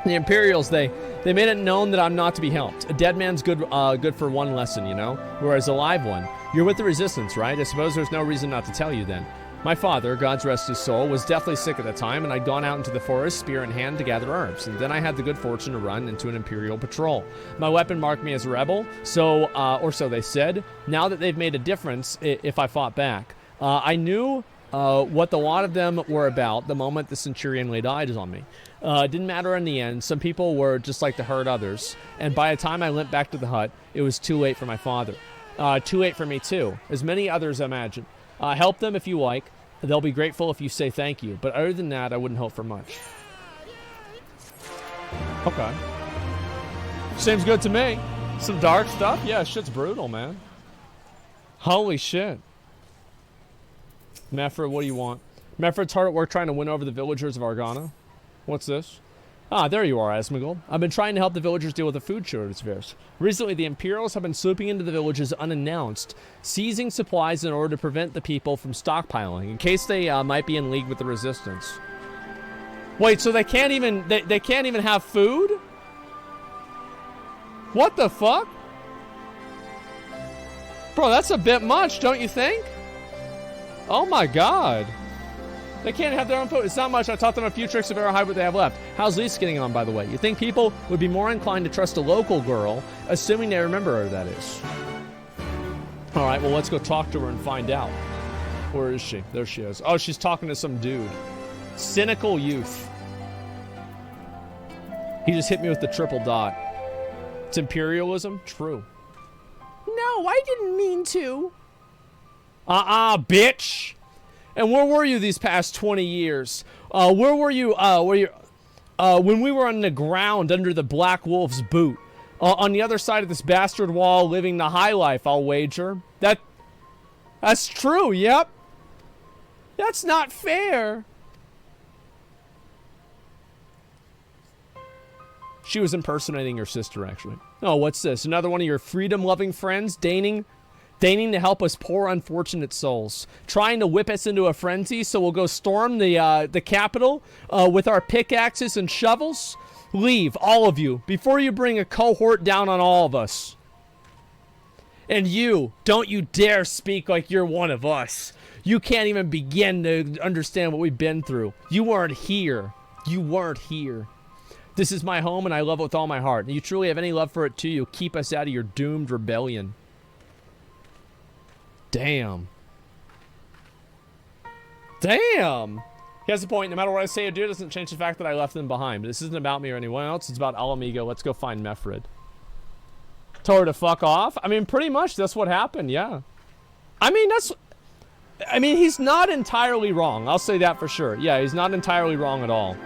The Imperials, they made it known that I'm not to be helped. A dead man's good for one lesson, you know? Whereas a live one. You're with the Resistance, right? I suppose there's no reason not to tell you then. My father, God's rest his soul, was deathly sick at the time, and I'd gone out into the forest, spear in hand, to gather herbs. And then I had the good fortune to run into an Imperial patrol. My weapon marked me as a rebel, so, or so they said. Now that they've made a difference, if I fought back. I knew what the lot of them were about the moment the Centurion laid eyes on me. It didn't matter in the end. Some people were just like to hurt others. And by the time I limped back to the hut, it was too late for my father. Too late for me, too. As many others imagine. Help them if you like. They'll be grateful if you say thank you. But other than that, I wouldn't hope for much. Okay. Seems good to me. Some dark stuff? Yeah, shit's brutal, man. Holy shit. Mefford, what do you want? Mefford's hard at work trying to win over the villagers of Argana. What's this? Ah, there you are, Asmongold. I've been trying to help the villagers deal with the food shortage theirs. Recently, the Imperials have been swooping into the villages unannounced, seizing supplies in order to prevent the people from stockpiling, in case they might be in league with the Resistance. Wait, so they can't even they can't even have food? What the fuck? Bro, that's a bit much, don't you think? Oh my god. They can't have their own food. It's not much. I taught them a few tricks of arrow hide what they have left. How's Lise getting on, by the way? You think people would be more inclined to trust a local girl, assuming they remember her, that is. Alright, well, let's go talk to her and find out. Where is she? There she is. Oh, she's talking to some dude. Cynical youth. He just hit me with the triple dot. It's imperialism? True. No, I didn't mean to. Bitch! And where were you these past 20 years? Where were you, when we were on the ground under the Black Wolf's boot? On the other side of this bastard wall, living the high life, I'll wager. That's true, yep. That's not fair. She was impersonating your sister, actually. Oh, what's this? Another one of your freedom-loving friends deigning to help us poor unfortunate souls. Trying to whip us into a frenzy so we'll go storm the Capitol with our pickaxes and shovels? Leave, all of you, before you bring a cohort down on all of us. And you, don't you dare speak like you're one of us. You can't even begin to understand what we've been through. You weren't here. You weren't here. This is my home and I love it with all my heart. And you truly have any love for it too, you'll keep us out of your doomed rebellion. Damn. Damn! He has a point. No matter what I say or do, it doesn't change the fact that I left them behind. But this isn't about me or anyone else. It's about Alamigo. Let's go find Mefred. Told her to fuck off? I mean, pretty much that's what happened, yeah. I mean, he's not entirely wrong. I'll say that for sure. Yeah, he's not entirely wrong at all.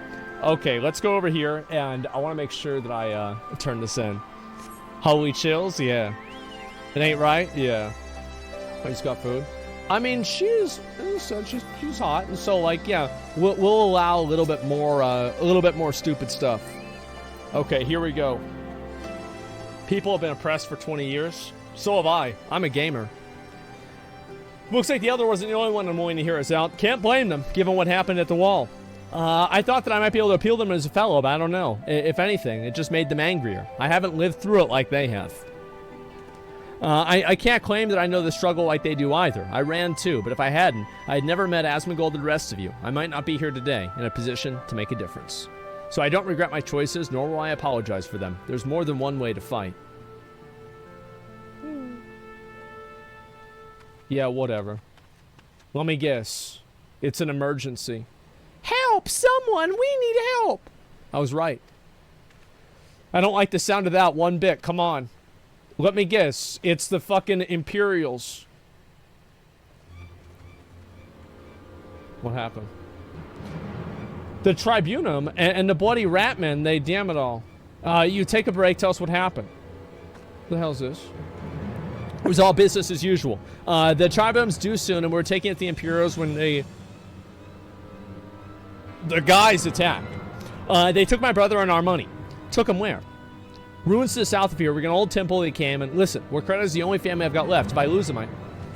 Okay, let's go over here, and I want to make sure that I turn this in. Holy chills? Yeah. It ain't right? Yeah. Oh, he's got food. I mean, she's hot, and so like, yeah, we'll allow a little bit more stupid stuff. Okay, here we go. People have been oppressed for 20 years. So have I. I'm a gamer. Looks like the Elder wasn't the only one unwilling to hear us out. Can't blame them, given what happened at the wall. I thought that I might be able to appeal them as a fellow, but I don't know. If anything, it just made them angrier. I haven't lived through it like they have. I can't claim that I know the struggle like they do either. I ran too, but if I hadn't, I'd never met Asmongold and the rest of you. I might not be here today, in a position to make a difference. So I don't regret my choices, nor will I apologize for them. There's more than one way to fight. Yeah, whatever. Let me guess. It's an emergency. Help! Someone! We need help! I was right. I don't like the sound of that one bit. Come on. Let me guess. It's the fucking Imperials. What happened? The Tribunum and the bloody Ratmen, they damn it all. You take a break, tell us what happened. What the hell is this? It was all business as usual. The Tribunum's due soon, and we're taking it to the Imperials when the guys attacked. They took my brother and our money. Took him where? Ruins to the south of here. We're an old temple they came, and listen, Warcrata is the only family I've got left. If I lose him,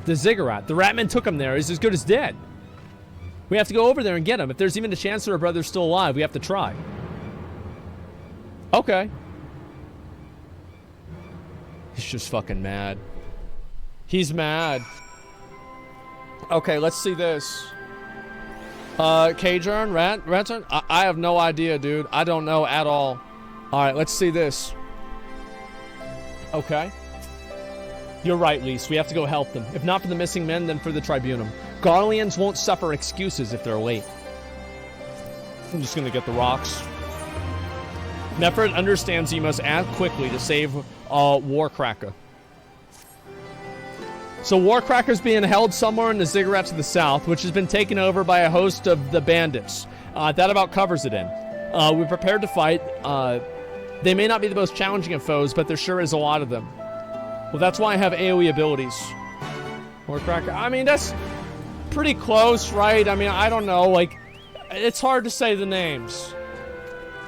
the Ziggurat. The Ratmen took him there. He's as good as dead. We have to go over there and get him. If there's even a chance that our brother's still alive, we have to try. Okay. He's just fucking mad. He's mad. Okay, let's see this. Kajern, Ratern? I have no idea, dude. I don't know at all. Alright, let's see this. Okay. You're right, Lise. We have to go help them. If not for the missing men, then for the Tribunum. Garleans won't suffer excuses if they're late. I'm just gonna get the rocks. Mefred understands he must act quickly to save Warcracker. So Warcracker's being held somewhere in the Ziggurat to the south, which has been taken over by a host of the bandits. That about covers it in. We're prepared to fight. They may not be the most challenging of foes, but there sure is a lot of them. Well, that's why I have AoE abilities. Warcracker. I mean, that's pretty close, right? I mean, I don't know. Like, it's hard to say the names.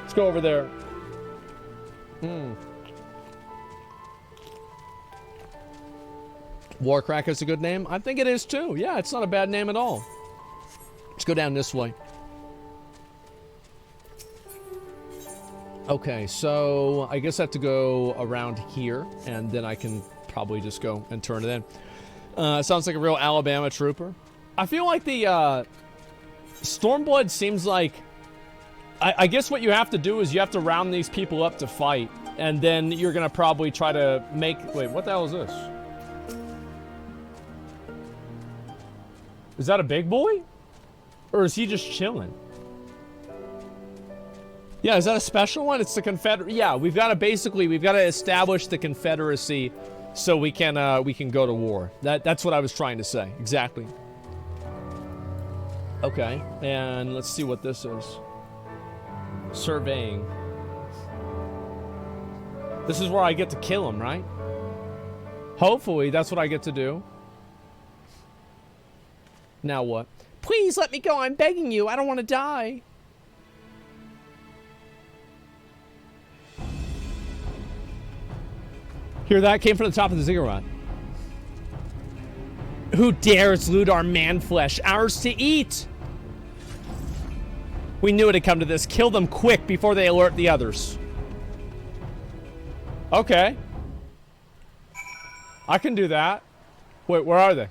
Let's go over there. Warcracker's a good name? I think it is too. Yeah, it's not a bad name at all. Let's go down this way. Okay, so I guess I have to go around here, and then I can probably just go and turn it in. Sounds like a real Alabama trooper. I feel like the Stormblood seems like... I guess what you have to do is you have to round these people up to fight, and then you're going to probably try to make... Wait, what the hell is this? Is that a big boy? Or is he just chilling? Yeah, is that a special one? It's the Confederate. Yeah, we've got to establish the Confederacy so we can go to war. That's what I was trying to say. Exactly. Okay, and let's see what this is. Surveying. This is where I get to kill him, right? Hopefully, that's what I get to do. Now what? Please let me go. I'm begging you. I don't want to die. Hear that? Came from the top of the ziggurat. Who dares loot our man flesh? Ours to eat! We knew it had come to this. Kill them quick before they alert the others. Okay. I can do that. Wait, where are they?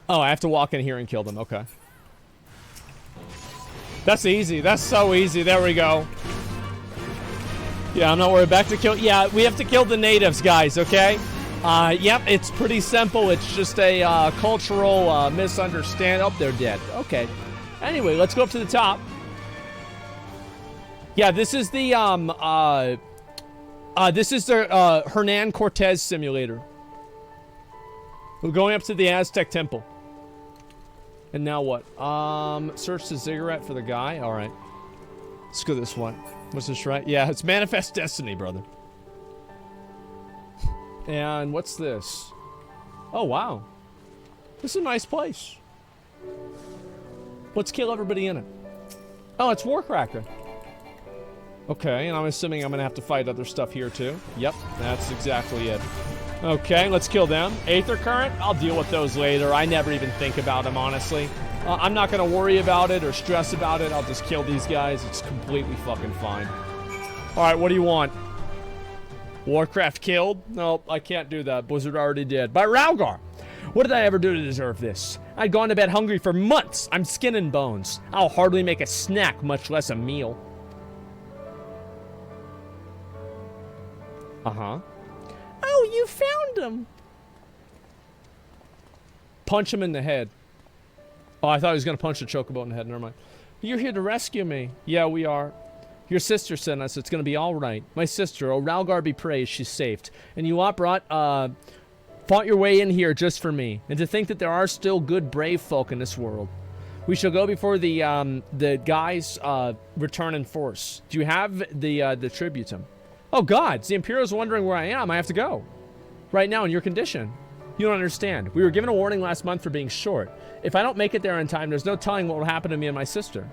Oh, I have to walk in here and kill them. Okay. That's easy. That's so easy. There we go. Yeah, I'm not worried. Back to kill. Yeah, we have to kill the natives, guys, okay? Yep, it's pretty simple. It's just a cultural misunderstanding. Oh, they're dead. Okay. Anyway, let's go up to the top. Yeah, this is the Hernan Cortez simulator. We're going up to the Aztec temple. And now what? Search the ziggurat for the guy. All right. Let's go this one. What's this, right? Yeah, it's Manifest Destiny, brother. And what's this? Oh, wow. This is a nice place. Let's kill everybody in it. Oh, it's Warcracker. Okay, and I'm assuming I'm going to have to fight other stuff here, too. Yep, that's exactly it. Okay, let's kill them. Aether Current? I'll deal with those later. I never even think about them, honestly. I'm not going to worry about it or stress about it. I'll just kill these guys. It's completely fucking fine. Alright, what do you want? Warcraft killed? Nope, I can't do that. Blizzard already did. By Raugar! What did I ever do to deserve this? I'd gone to bed hungry for months. I'm skin and bones. I'll hardly make a snack, much less a meal. Uh-huh. Oh, you found him! Punch him in the head. Oh, I thought he was going to punch the chocobo in the head. Never mind. You're here to rescue me. Yeah, we are. Your sister sent us. It's going to be all right. My sister, oh, Raugar be praised, she's saved. And you lot fought your way in here just for me. And to think that there are still good, brave folk in this world. We shall go before the guys return in force. Do you have the tributum? Oh, gods, the Imperial's wondering where I am. I have to go. Right now in your condition. You don't understand. We were given a warning last month for being short. If I don't make it there in time, there's no telling what will happen to me and my sister.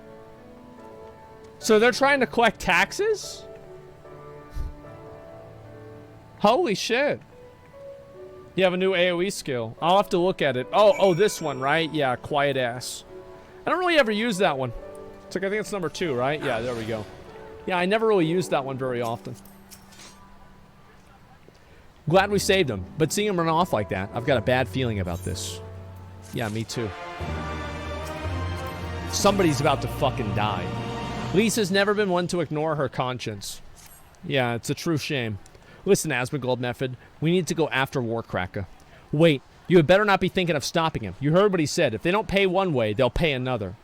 So they're trying to collect taxes? Holy shit. You have a new AoE skill. I'll have to look at it. Oh, this one, right? Yeah, quiet ass. I don't really ever use that one. It's like, I think it's number 2, right? Yeah, there we go. Yeah, I never really used that one very often. Glad we saved him, but seeing him run off like that, I've got a bad feeling about this. Yeah, me too. Somebody's about to fucking die. Lisa's never been one to ignore her conscience. Yeah, it's a true shame. Listen, Asmongold Method, we need to go after Warcracker. Wait, you had better not be thinking of stopping him. You heard what he said. If they don't pay one way, they'll pay another.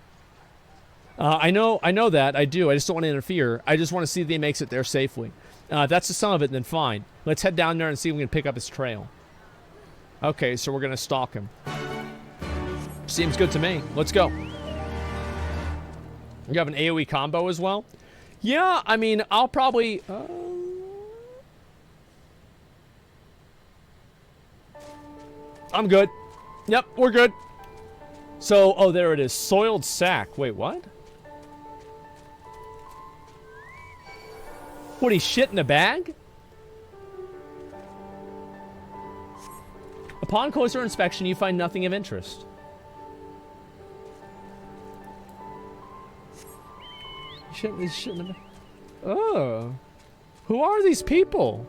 I know that. I do. I just don't want to interfere. I just want to see if he makes it there safely. If that's the son of it, then fine. Let's head down there and see if we can pick up his trail. Okay, so we're going to stalk him. Seems good to me. Let's go. You have an AoE combo as well? Yeah, I mean, I'll probably... I'm good. Yep, we're good. So, oh, there it is. Soiled sack. Wait, what? What, he shit in a bag? Upon closer inspection, you find nothing of interest. He's shit in a bag. Oh. Who are these people?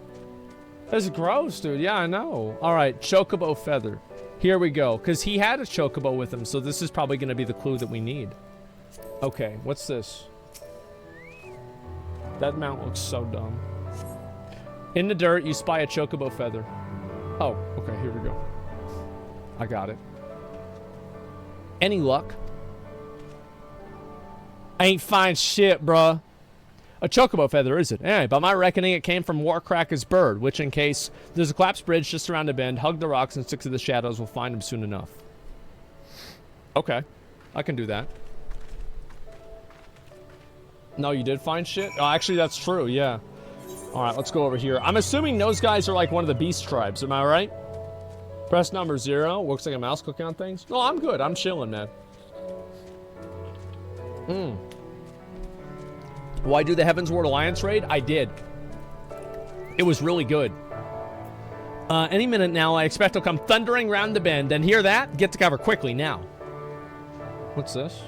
That's gross, dude. Yeah, I know. All right, chocobo feather. Here we go. Because he had a chocobo with him, so this is probably going to be the clue that we need. Okay, what's this? That mount looks so dumb. In the dirt, you spy a chocobo feather. Oh, okay, here we go. I got it. Any luck? I ain't find shit, bruh. A chocobo feather, is it? Anyway, by my reckoning, it came from Warcracker's bird, which in case there's a collapsed bridge just around the bend, hug the rocks and stick to the shadows, we'll find him soon enough. Okay, I can do that. No, you did find shit? Oh, actually, that's true, yeah. Alright, let's go over here. I'm assuming those guys are like one of the beast tribes, am I right? Press number 0. Looks like a mouse clicking on things. No, I'm good. I'm chilling, man. Why do the Heavensward Alliance raid? I did. It was really good. Any minute now, I expect to come thundering round the bend. And hear that? Get to cover quickly now. What's this?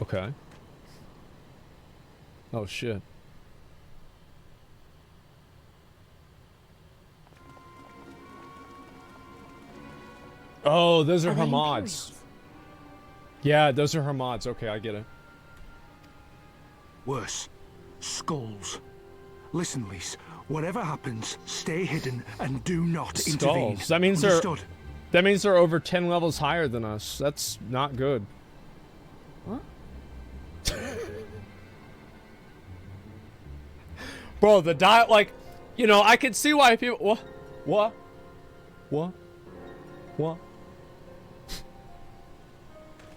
Okay. Oh, shit. Oh, those are her mods. Yeah, those are her mods. Okay, I get it. Worse. Skulls. Listen, Lise. Whatever happens, stay hidden and do not intervene. Skulls. That means Understood? that means they're over 10 levels higher than us. That's not good. What? Bro, the dial, like, you know, I can see why people. What?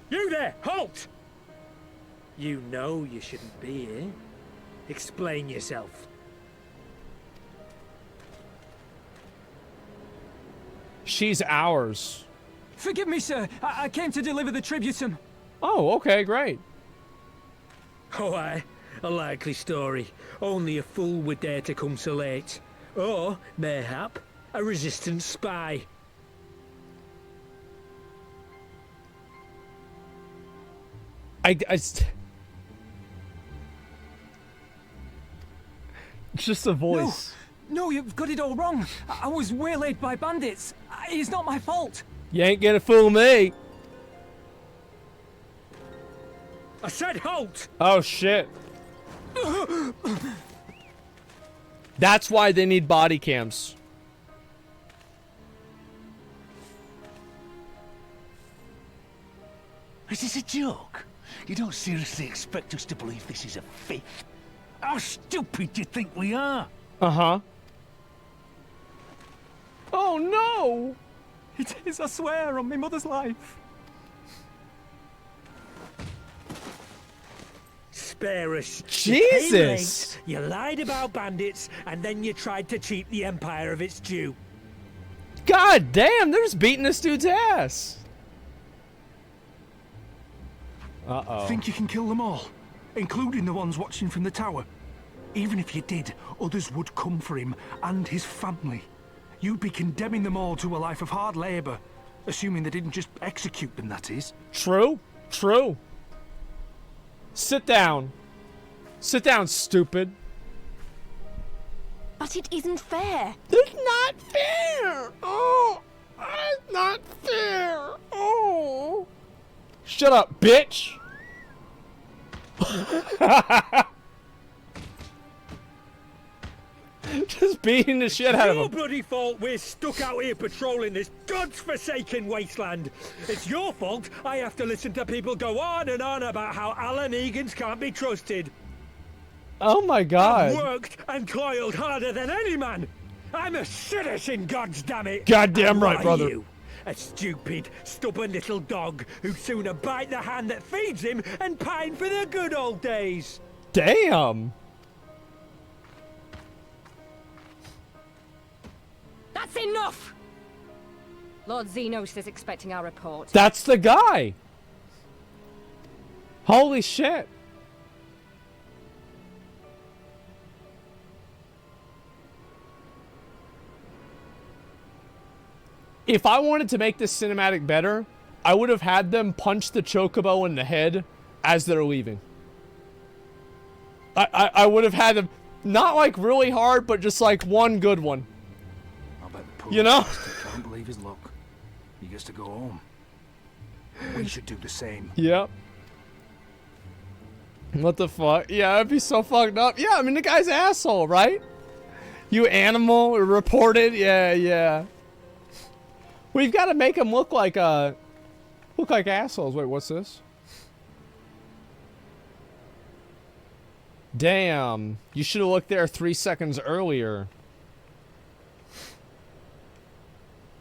You there! Halt! You know you shouldn't be here. Explain yourself. She's ours. Forgive me, sir. I came to deliver the tributum. Oh, okay, great. Oh, aye. A likely story. Only a fool would dare to come so late. Or, mayhap, a resistance spy. Just a voice. No, you've got it all wrong. I was waylaid by bandits. It's not my fault. You ain't gonna fool me. I said halt! Oh, shit. That's why they need body cams. Is this a joke? You don't seriously expect us to believe this is a fifth? How stupid do you think we are? Uh-huh. Oh, no! It is, I swear, on my mother's life. Spare us. Jesus! You lied about bandits, and then you tried to cheat the Empire of its due. God damn, they're just beating this dude's ass. Uh-oh. Think you can kill them all? Including the ones watching from the tower? Even if you did, others would come for him and his family. You'd be condemning them all to a life of hard labor. Assuming they didn't just execute them, that is. True. True. Sit down. Sit down, stupid. But it isn't fair. It's not fair. Oh, it's not fair. Oh. Shut up, bitch. Just beating the shit out of Your him. bloody fault we're stuck out here patrolling this god's-forsaken wasteland. It's your fault I have to listen to people go on and on about how Alan Egans can't be trusted. Oh my god. I've worked and toiled harder than any man. I'm a citizen, goddammit. Goddamn And right, why brother. You? A stupid, stubborn little dog who'd sooner bite the hand that feeds him and pine for the good old days. Damn. That's enough! Lord Xenos is expecting our report. That's the guy. Holy shit. If I wanted to make this cinematic better, I would have had them punch the chocobo in the head as they're leaving. I would have had them, not like really hard, but just like one good one. I bet the poor You know? bastard can't believe his luck. He gets to go home. We should do the same. Yep. What the fuck? Yeah, that'd be so fucked up. Yeah, I mean, the guy's an asshole, right? You animal, reported. Yeah, yeah. We've got to make him look like assholes. Wait, what's this? Damn, you should have looked there 3 seconds earlier.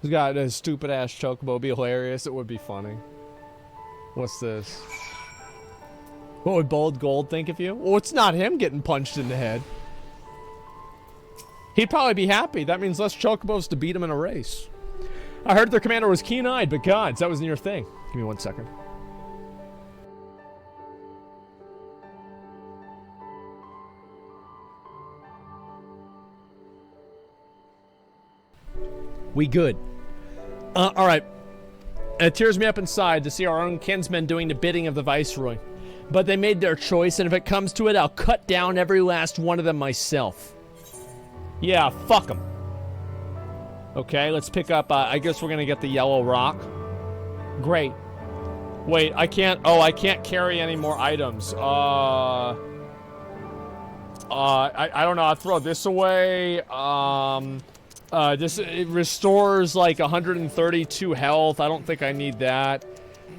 He's got a stupid ass chocobo. It'd be hilarious. It would be funny. What's this? What would Bold Gold think of you? Well, it's not him getting punched in the head. He'd probably be happy. That means less chocobos to beat him in a race. I heard their commander was keen-eyed, but gods, that wasn't your thing. Give me 1 second. We good. All right. It tears me up inside to see our own kinsmen doing the bidding of the Viceroy. But they made their choice, and if it comes to it, I'll cut down every last one of them myself. Yeah, fuck them. Okay, let's pick up, I guess we're gonna get the yellow rock. Great. Wait, I can't carry any more items. I don't know, I'll throw this away. It restores like 132 health. I don't think I need that.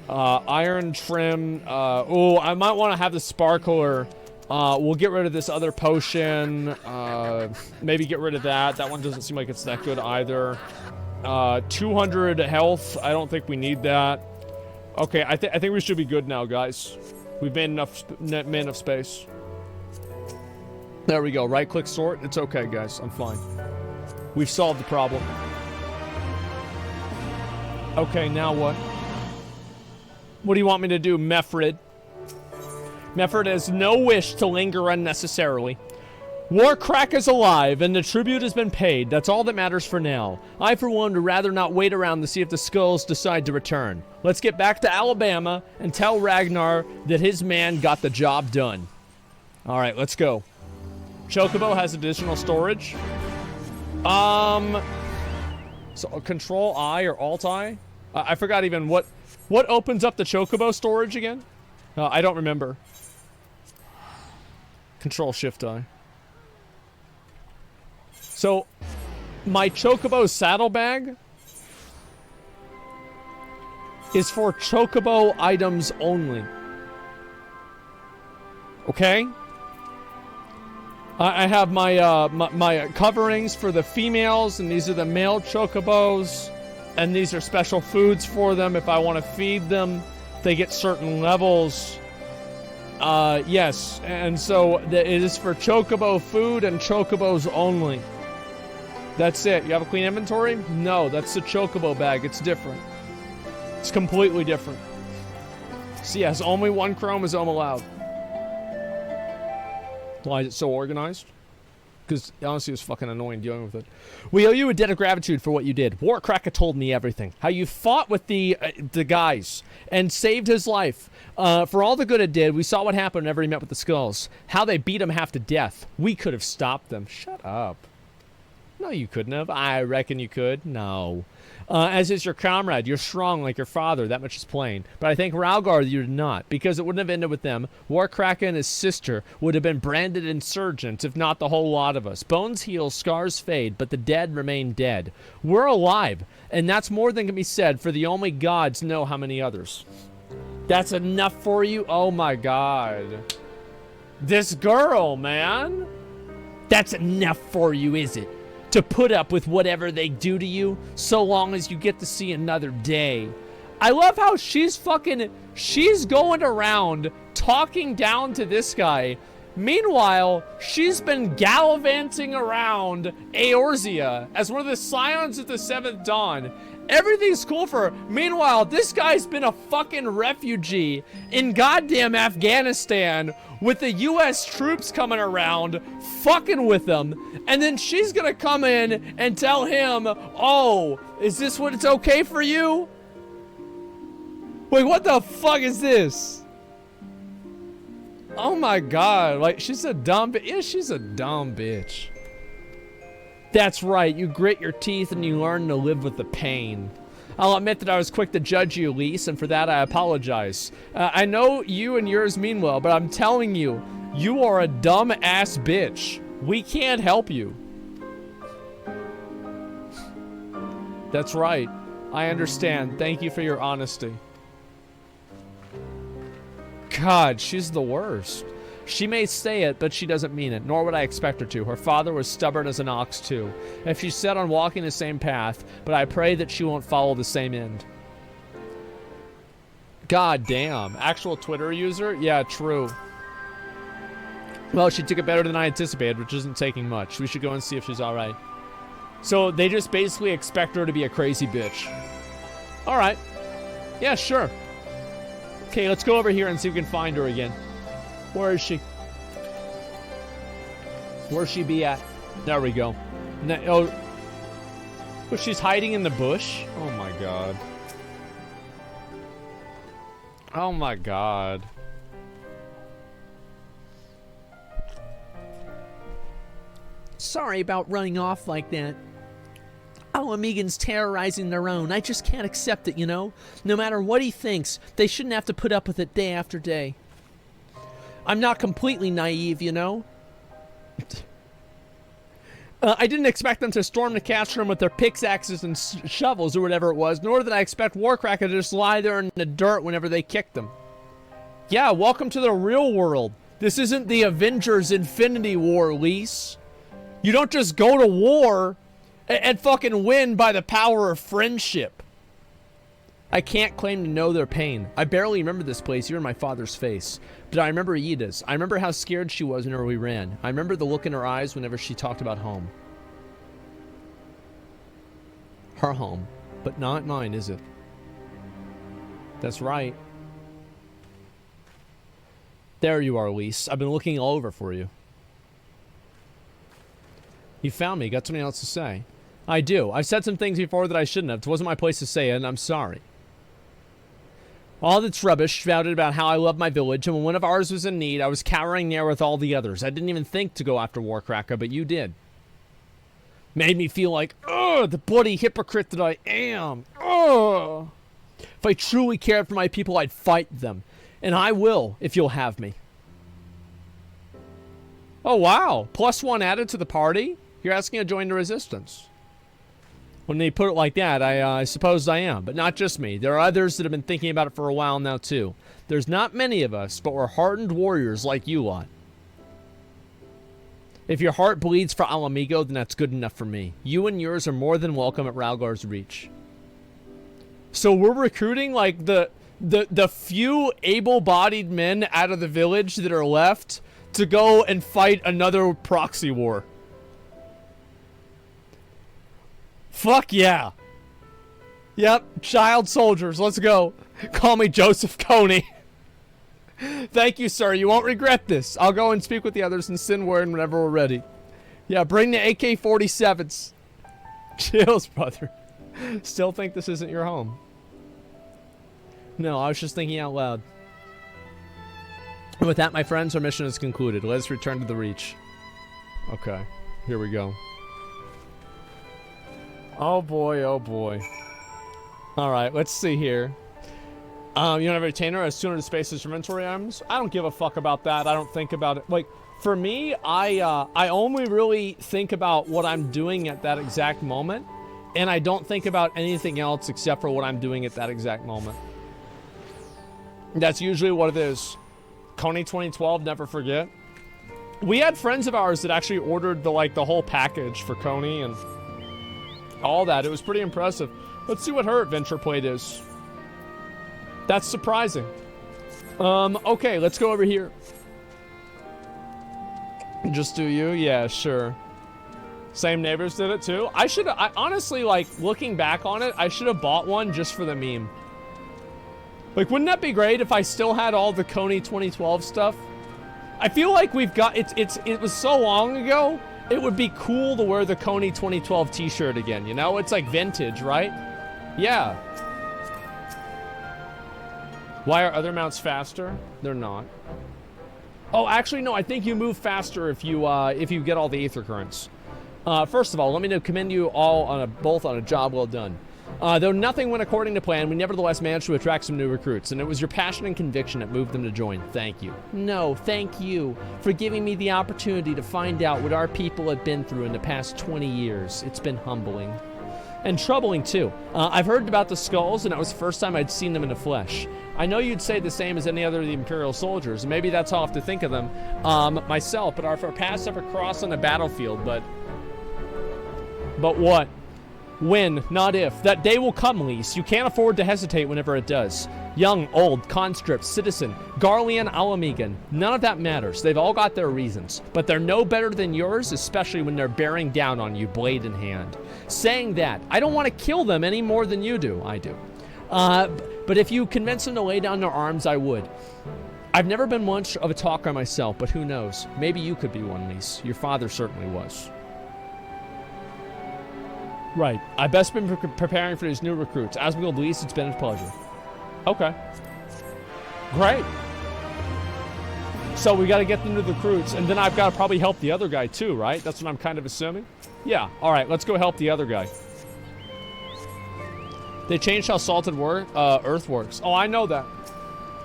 Iron trim. Oh, I might want to have the sparkler. We'll get rid of this other potion. Maybe get rid of that. That one doesn't seem like it's that good either. 200 health. I don't think we need that. Okay, I think we should be good now, guys. We've made enough space. There we go. Right-click sort. It's okay, guys. I'm fine. We've solved the problem. Okay, now what? What do you want me to do, Mefrid? Mefrid has no wish to linger unnecessarily. Warcrack is alive, and the tribute has been paid. That's all that matters for now. I, for one, would rather not wait around to see if the Skulls decide to return. Let's get back to Alabama and tell Ragnar that his man got the job done. All right, let's go. Chocobo has additional storage. So Control I or Alt I? I forgot even what opens up the Chocobo storage again? I don't remember. Control Shift I. So, my Chocobo saddlebag is for Chocobo items only. Okay? I have my my coverings for the females, and these are the male Chocobos, and these are special foods for them if I want to feed them. They get certain levels. Yes, and so it is for Chocobo food and Chocobos only. That's it. You have a clean inventory? No, that's the Chocobo bag. It's different. It's completely different. So yes, only one chromosome allowed. Why is it so organized? Because honestly, it was fucking annoying dealing with it. We owe you a debt of gratitude for what you did. Warcracker told me everything. How you fought with the guys and saved his life. For all the good it did, we saw what happened whenever he met with the Skulls. How they beat him half to death. We could have stopped them. Shut up. No, you couldn't have. I reckon you could. No. As is your comrade. You're strong like your father. That much is plain. But I think Ralgar you did not, because it wouldn't have ended with them. Warcracker and his sister would have been branded insurgents, if not the whole lot of us. Bones heal, scars fade, but the dead remain dead. We're alive, and that's more than can be said, for the only gods know how many others. That's enough for you? Oh my god. This girl, man. That's enough for you, is it? To put up with whatever they do to you, so long as you get to see another day. I love how she's going around talking down to this guy. Meanwhile, she's been gallivanting around Eorzea as one of the Scions of the Seventh Dawn. Everything's cool for her. Meanwhile, this guy's been a fucking refugee in goddamn Afghanistan with the US troops coming around, fucking with them. And then she's gonna come in and tell him, oh, is this what it's okay for you? Wait, what the fuck is this? Oh my god, like, she's a dumb bitch. Yeah, she's a dumb bitch. That's right, you grit your teeth and you learn to live with the pain. I'll admit that I was quick to judge you, Lise, and for that I apologize. I know you and yours mean well, but I'm telling you, you are a dumb-ass bitch. We can't help you. That's right. I understand. Thank you for your honesty. God, she's the worst. She may say it, but she doesn't mean it, nor would I expect her to. Her father was stubborn as an ox, too. If she's set on walking the same path, but I pray that she won't follow the same end. God damn. Actual Twitter user? Yeah, true. Well, she took it better than I anticipated, which isn't taking much. We should go and see if she's alright. So, they just basically expect her to be a crazy bitch. Alright. Yeah, sure. Okay, let's go over here and see if we can find her again. Where is she? Where's she be at? There we go. But she's hiding in the bush? Oh my god. Oh my god. Sorry about running off like that. Alamegan's terrorizing their own. I just can't accept it, you know? No matter what he thinks, they shouldn't have to put up with it day after day. I'm not completely naive, you know? I didn't expect them to storm the castle room with their pickaxes and shovels or whatever it was, nor did I expect Warcracker to just lie there in the dirt whenever they kicked them. Yeah, welcome to the real world. This isn't the Avengers Infinity War, Lise. You don't just go to war and fucking win by the power of friendship. I can't claim to know their pain. I barely remember this place, even my father's face. But I remember Ida's. I remember how scared she was whenever we ran. I remember the look in her eyes whenever she talked about home. Her home. But not mine, is it? That's right. There you are, Lise. I've been looking all over for you. You found me. Got something else to say. I do. I've said some things before that I shouldn't have. It wasn't my place to say it, and I'm sorry. All that's rubbish shouted about how I love my village, and when one of ours was in need, I was cowering there with all the others. I didn't even think to go after Warcracker, but you did. Made me feel like, ugh, the bloody hypocrite that I am. Ugh. If I truly cared for my people, I'd fight them. And I will, if you'll have me. Oh, wow. +1 added to the party? You're asking to join the resistance. When they put it like that, I suppose I am. But not just me. There are others that have been thinking about it for a while now, too. There's not many of us, but we're hardened warriors like you lot. If your heart bleeds for Alamigo, then that's good enough for me. You and yours are more than welcome at Ralgar's Reach. So we're recruiting, like, the few able-bodied men out of the village that are left to go and fight another proxy war. Fuck yeah. Yep, child soldiers, let's go. Call me Joseph Coney. Thank you, sir. You won't regret this. I'll go and speak with the others and send word whenever we're ready. Yeah, bring the AK-47s. Chills, brother. Still think this isn't your home? No, I was just thinking out loud. And with that, my friends, our mission is concluded. Let us return to the Reach. Okay, here we go. Oh boy, oh boy. Alright, let's see here. You don't have a retainer as 200 spaces inventory items? I don't give a fuck about that. I don't think about it. Like, for me, I only really think about what I'm doing at that exact moment. And I don't think about anything else except for what I'm doing at that exact moment. That's usually what it is. Coney 2012, never forget. We had friends of ours that actually ordered the whole package for Coney and all that. It was pretty impressive. Let's see what her adventure plate is. That's surprising. Okay, let's go over here. Just do you? Yeah, sure. Same neighbors did it too. I honestly, like, looking back on it, I should have bought one just for the meme. Like, wouldn't that be great if I still had all the Coney 2012 stuff? I feel like we've got, it was so long ago, it would be cool to wear the Coney 2012 t-shirt again, you know? It's like vintage, right? Yeah. Why are other mounts faster? They're not. Oh, actually, no, I think you move faster if you get all the Aether Currents. First of all, let me commend you all both on a job well done. Though nothing went according to plan, we nevertheless managed to attract some new recruits, and it was your passion and conviction that moved them to join. Thank you. No, thank you for giving me the opportunity to find out what our people have been through in the past 20 years. It's been humbling. And troubling, too. I've heard about the skulls, and it was the first time I'd seen them in the flesh. I know you'd say the same as any other of the Imperial soldiers, and maybe that's how I have to think of them myself, but our paths ever crossed on the battlefield, but what? When, not if. That day will come, Lise. You can't afford to hesitate whenever it does. Young, old, conscript, citizen, Garlean, Alamegan. None of that matters. They've all got their reasons. But they're no better than yours, especially when they're bearing down on you, blade in hand. Saying that, I don't want to kill them any more than you do. I do. But if you convince them to lay down their arms, I would. I've never been much of a talker myself, but who knows? Maybe you could be one, Lise. Your father certainly was. Right. I've best been preparing for these new recruits. Asmongold least, it's been a pleasure. Okay. Great. So we got to get them to the recruits, and then I've got to probably help the other guy too, right? That's what I'm kind of assuming. Yeah. All right. Let's go help the other guy. They changed how Salted Earth works. Oh, I know that.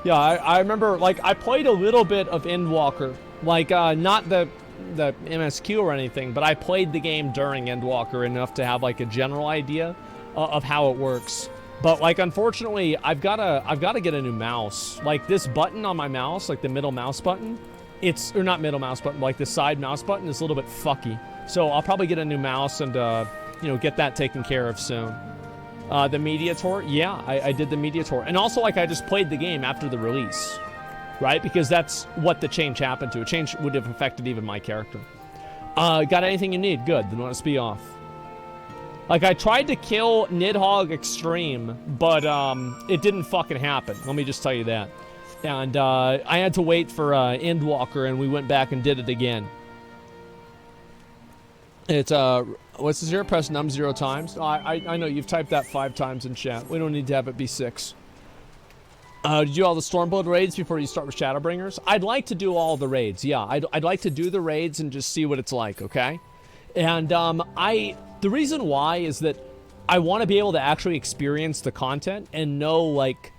Yeah, I remember. Like, I played a little bit of Endwalker. Like, not the MSQ or anything, but I played the game during Endwalker enough to have like a general idea of how it works. But like, unfortunately, I've gotta get a new mouse. Like, this button on my mouse, like the middle mouse button, or not middle mouse button, like the side mouse button is a little bit fucky. So I'll probably get a new mouse and you know, get that taken care of soon. The media tour, yeah, I did the media tour, and also like I just played the game after the release. Right? Because that's what the change happened to. A change would have affected even my character. Got anything you need? Good. Then let's be off. Like, I tried to kill Nidhogg Extreme, but it didn't fucking happen. Let me just tell you that. And I had to wait for Endwalker, and we went back and did it again. It's, what's the 0? Press num 0 times. Oh, I know, you've typed that 5 times in chat. We don't need to have it be 6. Did you do all the Stormblood raids before you start with Shadowbringers? I'd like to do all the raids, yeah. I'd like to do the raids and just see what it's like, okay? And the reason why is that I want to be able to actually experience the content and know, like,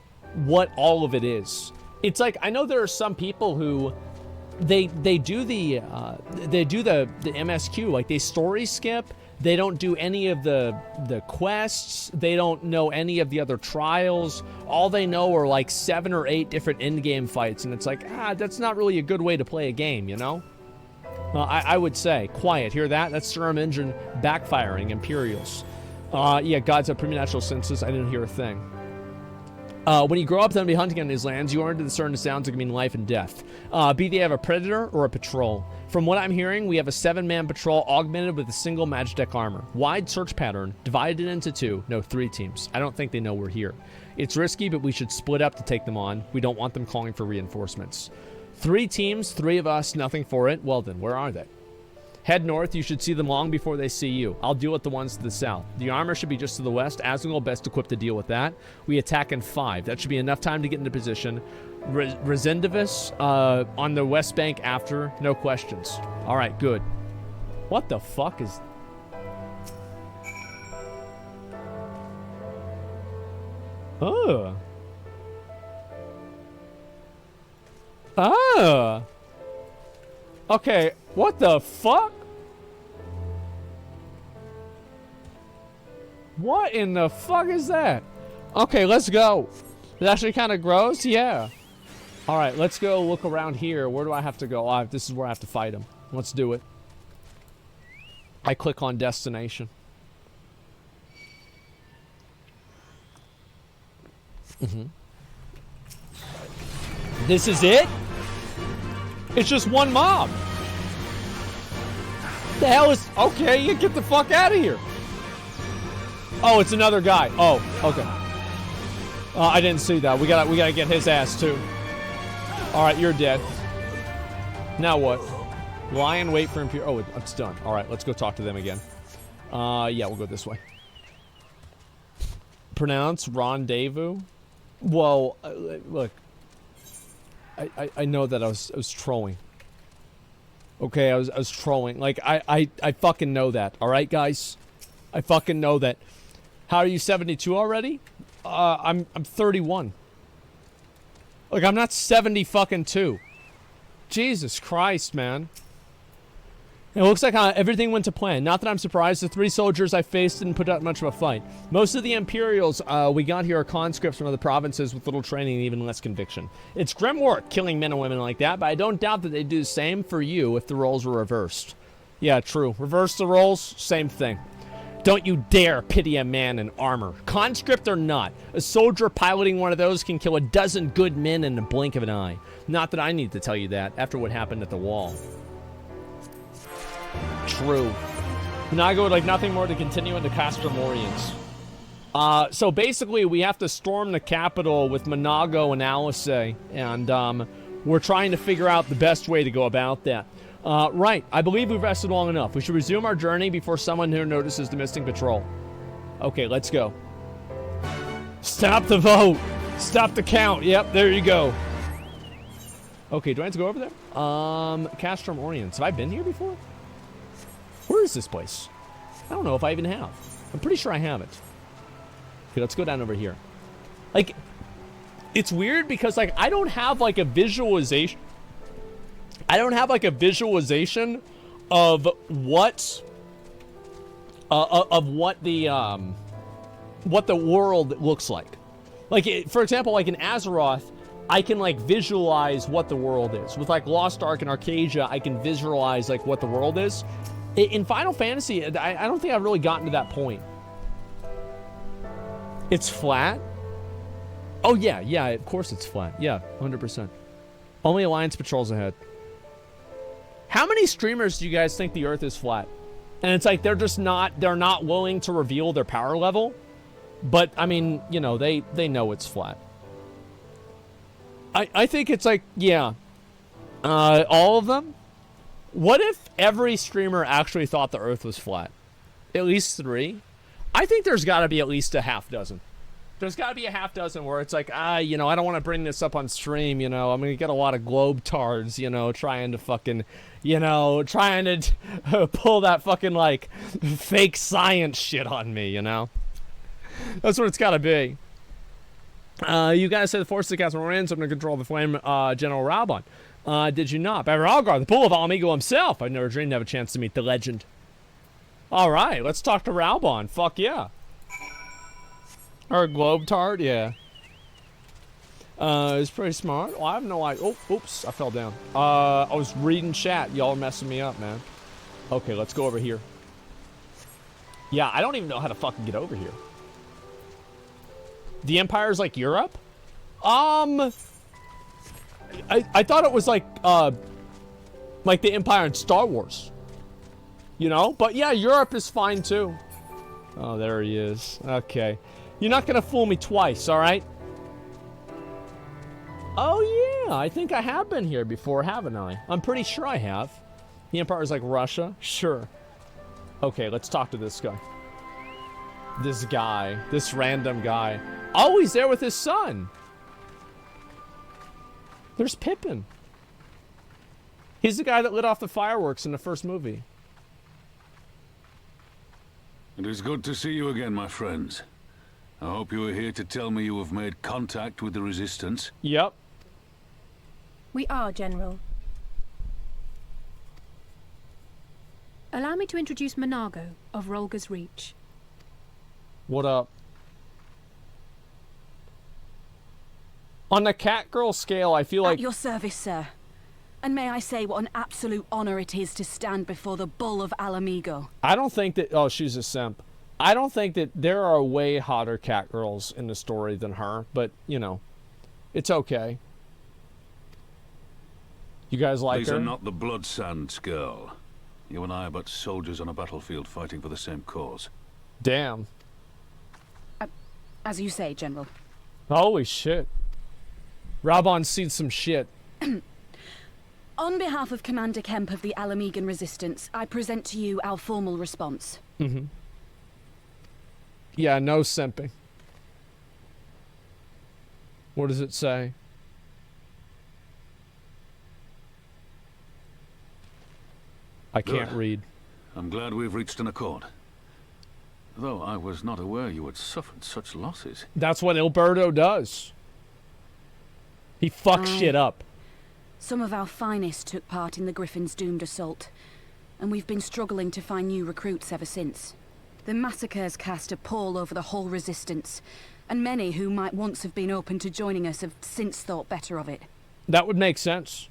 what all of it is. It's like, I know there are some people who they do the MSQ, like they story skip. They don't do any of the quests. They don't know any of the other trials. All they know are like 7 or 8 different in-game fights, and it's like, that's not really a good way to play a game, you know? I would say, quiet, hear that? That's Serum Engine backfiring, Imperials. Yeah, gods have preternatural senses. I didn't hear a thing. When you grow up and be hunting on these lands, you learn to discern the sounds that can mean life and death. Be they have a predator or a patrol. From what I'm hearing, we have a 7-man patrol augmented with a single Magitech armor. Wide search pattern, divided into 2, no 3 teams. I don't think they know we're here. It's risky, but we should split up to take them on. We don't want them calling for reinforcements. 3 teams, 3 of us, nothing for it. Well then, where are they? Head north, you should see them long before they see you. I'll deal with the ones to the south. The armor should be just to the west. Asmongold best equipped to deal with that. We attack in 5. That should be enough time to get into position. Resendivus on the west bank after. No questions. Alright, good. What the fuck is... Oh. Ah. Okay, what the fuck? What in the fuck is that? Okay, let's go. It actually kind of grows? Yeah. Alright, let's go look around here. Where do I have to go? Oh, this is where I have to fight him. Let's do it. I click on destination. This is it? It's just one mob. The hell is... Okay, you get the fuck out of here. Oh, it's another guy. Oh, okay. I didn't see that. We gotta get his ass too. All right, you're dead. Now what? Lie and wait for Imperial. Oh, it's done. All right, let's go talk to them again. Yeah, we'll go this way. Pronounce rendezvous. Well, look. I know that I was trolling. Okay, I was trolling. Like, I fucking know that. All right, guys? I fucking know that. How are you 72 already? I'm 31. Like, I'm not 70 fucking 2. Jesus Christ, man. It looks like everything went to plan. Not that I'm surprised. The 3 soldiers I faced didn't put up much of a fight. Most of the Imperials we got here are conscripts from other provinces with little training and even less conviction. It's grim work killing men and women like that, but I don't doubt that they'd do the same for you if the roles were reversed. Yeah, true. Reverse the roles, same thing. Don't you dare pity a man in armor. Conscript or not, a soldier piloting one of those can kill a dozen good men in the blink of an eye. Not that I need to tell you that after what happened at the wall. True. Nago would like nothing more to continue into Castromorians. So basically, we have to storm the capital with Monago and Alice, and we're trying to figure out the best way to go about that. Right, I believe we've rested long enough. We should resume our journey before someone here notices the missing patrol. Okay, let's go. Stop the vote. Stop the count. Yep, there you go. Okay, do I have to go over there? Castrum Orients. Have I been here before? Where is this place? I don't know if I even have. I'm pretty sure I haven't. Okay, let's go down over here. Like, it's weird because, like, I don't have, like, a visualization. I don't have, like, a visualization of what the world looks like. Like, for example, like in Azeroth, I can, like, visualize what the world is. With, like, Lost Ark and Arcadia, I can visualize, like, what the world is. In Final Fantasy, I don't think I've really gotten to that point. It's flat? Oh, yeah, of course it's flat. Yeah, 100%. Only Alliance patrols ahead. How many streamers do you guys think the Earth is flat? And it's like they're not willing to reveal their power level. But, I mean, you know, they know it's flat. I think it's like, yeah. All of them? What if every streamer actually thought the Earth was flat? At least 3? I think there's got to be at least a half dozen. There's got to be a half dozen where it's like, you know, I don't want to bring this up on stream, you know. I'm going to get a lot of globetards, you know, trying to fucking, you know, trying to pull that fucking, like, fake science shit on me, you know. That's what it's got to be. You guys said the forces of Catherine Rand, so I'm going to control the flame, General Raubon. Did you not? Baron Algar, the pool of Alamigo himself. I've never dreamed to have a chance to meet the legend. All right, let's talk to Raubon. Fuck yeah. Or Globetard, yeah. It's pretty smart. Well, I have no idea. Oh, oops, I fell down. I was reading chat. Y'all are messing me up, man. Okay, let's go over here. Yeah, I don't even know how to fucking get over here. The Empire's like Europe? I thought it was like the Empire in Star Wars. You know? But yeah, Europe is fine too. Oh, there he is. Okay. You're not gonna fool me twice, alright? Oh yeah, I think I have been here before, haven't I? I'm pretty sure I have. The Empire's like Russia? Sure. Okay, let's talk to this guy. This guy. This random guy. Oh, he's there with his son. There's Pippin. He's the guy that lit off the fireworks in the first movie. It is good to see you again, my friends. I hope you are here to tell me you have made contact with the Resistance. Yep. We are, General. Allow me to introduce Monago of Rolga's Reach. What up? On the Catgirl scale, I feel like... At your service, sir. And may I say what an absolute honor it is to stand before the Bull of Alamigo. I don't think that... Oh, she's a simp. I don't think that there are way hotter Catgirls in the story than her, but, you know, it's okay. You guys like These her? are not the Blood Sands, girl. You and I are but soldiers on a battlefield fighting for the same cause. Damn. As you say, General. Holy shit. Raubon's seen some shit. On behalf of Commander Kemp of the Alamigan Resistance, I present to you our formal response. Mm-hmm. Yeah, no simping. What does it say? I can't read. I'm glad we've reached an accord. Though I was not aware you had suffered such losses. That's what Alberto does. He fucks shit up. Some of our finest took part in the Griffin's doomed assault, and we've been struggling to find new recruits ever since. The massacres cast a pall over the whole Resistance, and many who might once have been open to joining us have since thought better of it. That would make sense.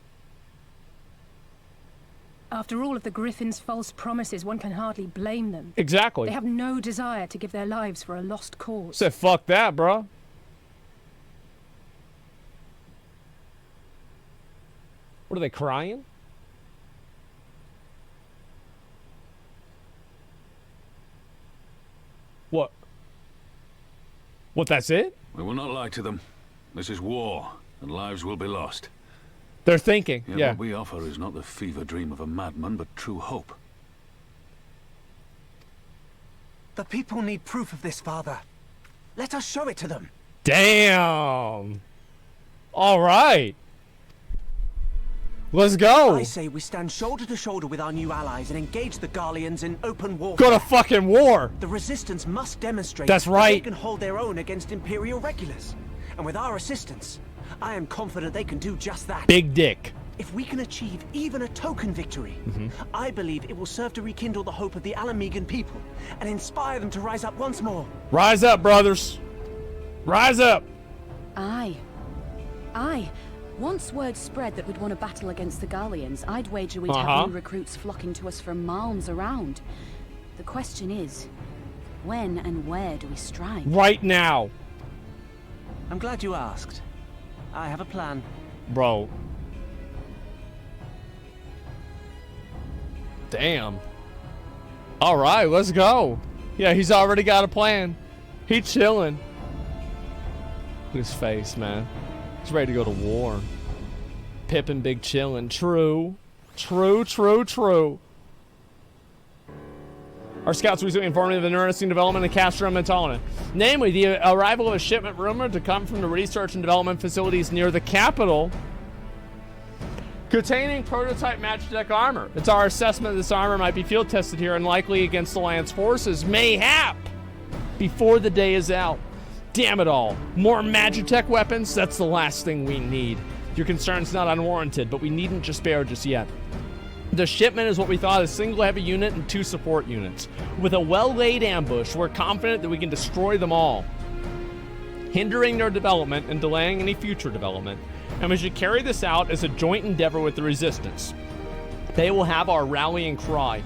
After all of the Griffin's false promises, one can hardly blame them. Exactly. They have no desire to give their lives for a lost cause. Said fuck that, bro. What are they crying? What? What, that's it? We will not lie to them. This is war, and lives will be lost. They're thinking, Yet yeah. What we offer is not the fever dream of a madman, but true hope. The people need proof of this, Father. Let us show it to them. Damn. All right. Let's go. I say we stand shoulder to shoulder with our new allies and engage the Garleans in open warfare. Go to fucking war. The Resistance must demonstrate That's right. that they can hold their own against Imperial regulars. And with our assistance, I am confident they can do just that. Big dick. If we can achieve even a token victory, I believe it will serve to rekindle the hope of the Alamegan people and inspire them to rise up once more. Rise up, brothers. Rise up. Aye. Aye. Once word spread that we'd won a battle against the Garleans, I'd wager we'd have new recruits flocking to us from malms around. The question is, when and where do we strike? Right now. I'm glad you asked. I have a plan. Bro. Damn. All right, let's go. Yeah, he's already got a plan. He chilling. Look at his face, man. He's ready to go to war. Pippin big chillin'. True. True, true, true. Our scouts recently informed me of an interesting development in Castro and Mentalina. Namely, the arrival of a shipment rumored to come from the research and development facilities near the capital containing prototype Magitech armor. It's our assessment this armor might be field tested here and likely against Alliance forces, mayhap, before the day is out. Damn it all. More Magitech weapons? That's the last thing we need. Your concern's not unwarranted, but we needn't despair just yet. The shipment is what we thought, a single heavy unit and 2 support units. With a well-laid ambush, we're confident that we can destroy them all, hindering their development and delaying any future development. And we should carry this out as a joint endeavor with the Resistance. They will have our rallying cry.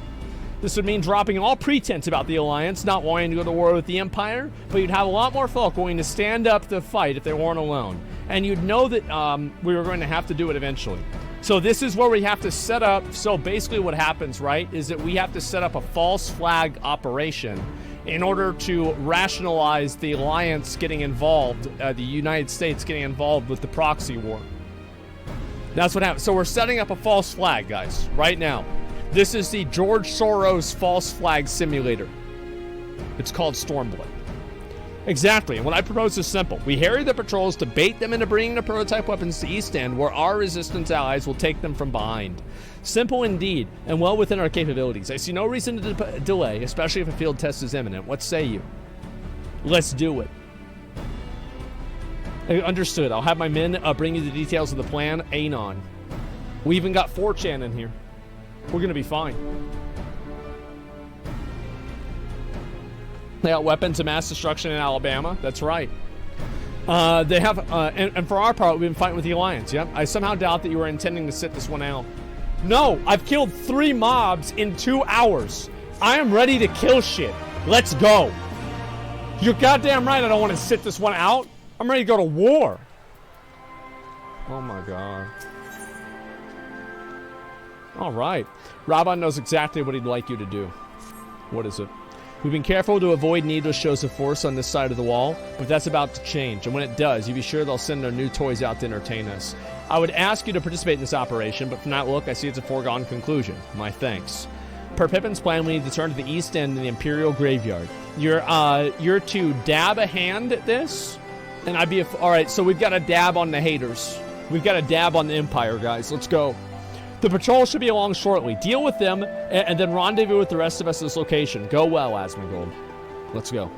This would mean dropping all pretense about the Alliance, not wanting to go to war with the Empire, but you'd have a lot more folk willing to stand up to fight if they weren't alone. And you'd know that we were going to have to do it eventually. So this is where we have to set up, so basically what happens, right, is that we have to set up a false flag operation in order to rationalize the Alliance getting involved, the United States getting involved with the proxy war. That's what happens. So we're setting up a false flag, guys, right now. This is the George Soros false flag simulator. It's called Stormblood. Exactly, and what I propose is simple. We harry the patrols to bait them into bringing the prototype weapons to East End, where our Resistance allies will take them from behind. Simple indeed, and well within our capabilities. I see no reason to delay, especially if a field test is imminent. What say you? Let's do it. Understood. I'll have my men bring you the details of the plan. Anon. We even got 4chan in here. We're gonna be fine. They got weapons of mass destruction in Alabama. That's right. They have, and for our part, we've been fighting with the Alliance. Yep. I somehow doubt that you were intending to sit this one out. No, I've killed 3 mobs in 2 hours. I am ready to kill shit. Let's go. You're goddamn right. I don't want to sit this one out. I'm ready to go to war. Oh my god. All right. Raban knows exactly what he'd like you to do. What is it? We've been careful to avoid needless shows of force on this side of the wall, but that's about to change, and when it does, you be sure they'll send their new toys out to entertain us. I would ask you to participate in this operation, but from that look, I see it's a foregone conclusion. My thanks. Per Pippin's plan, we need to turn to the east end in the Imperial Graveyard. You're to dab a hand at this, and I'd be all right. So we've got a dab on the haters. We've got a dab on the Empire, guys. Let's go. The patrol should be along shortly. Deal with them, and then rendezvous with the rest of us at this location. Go well, Asmongold. Let's go.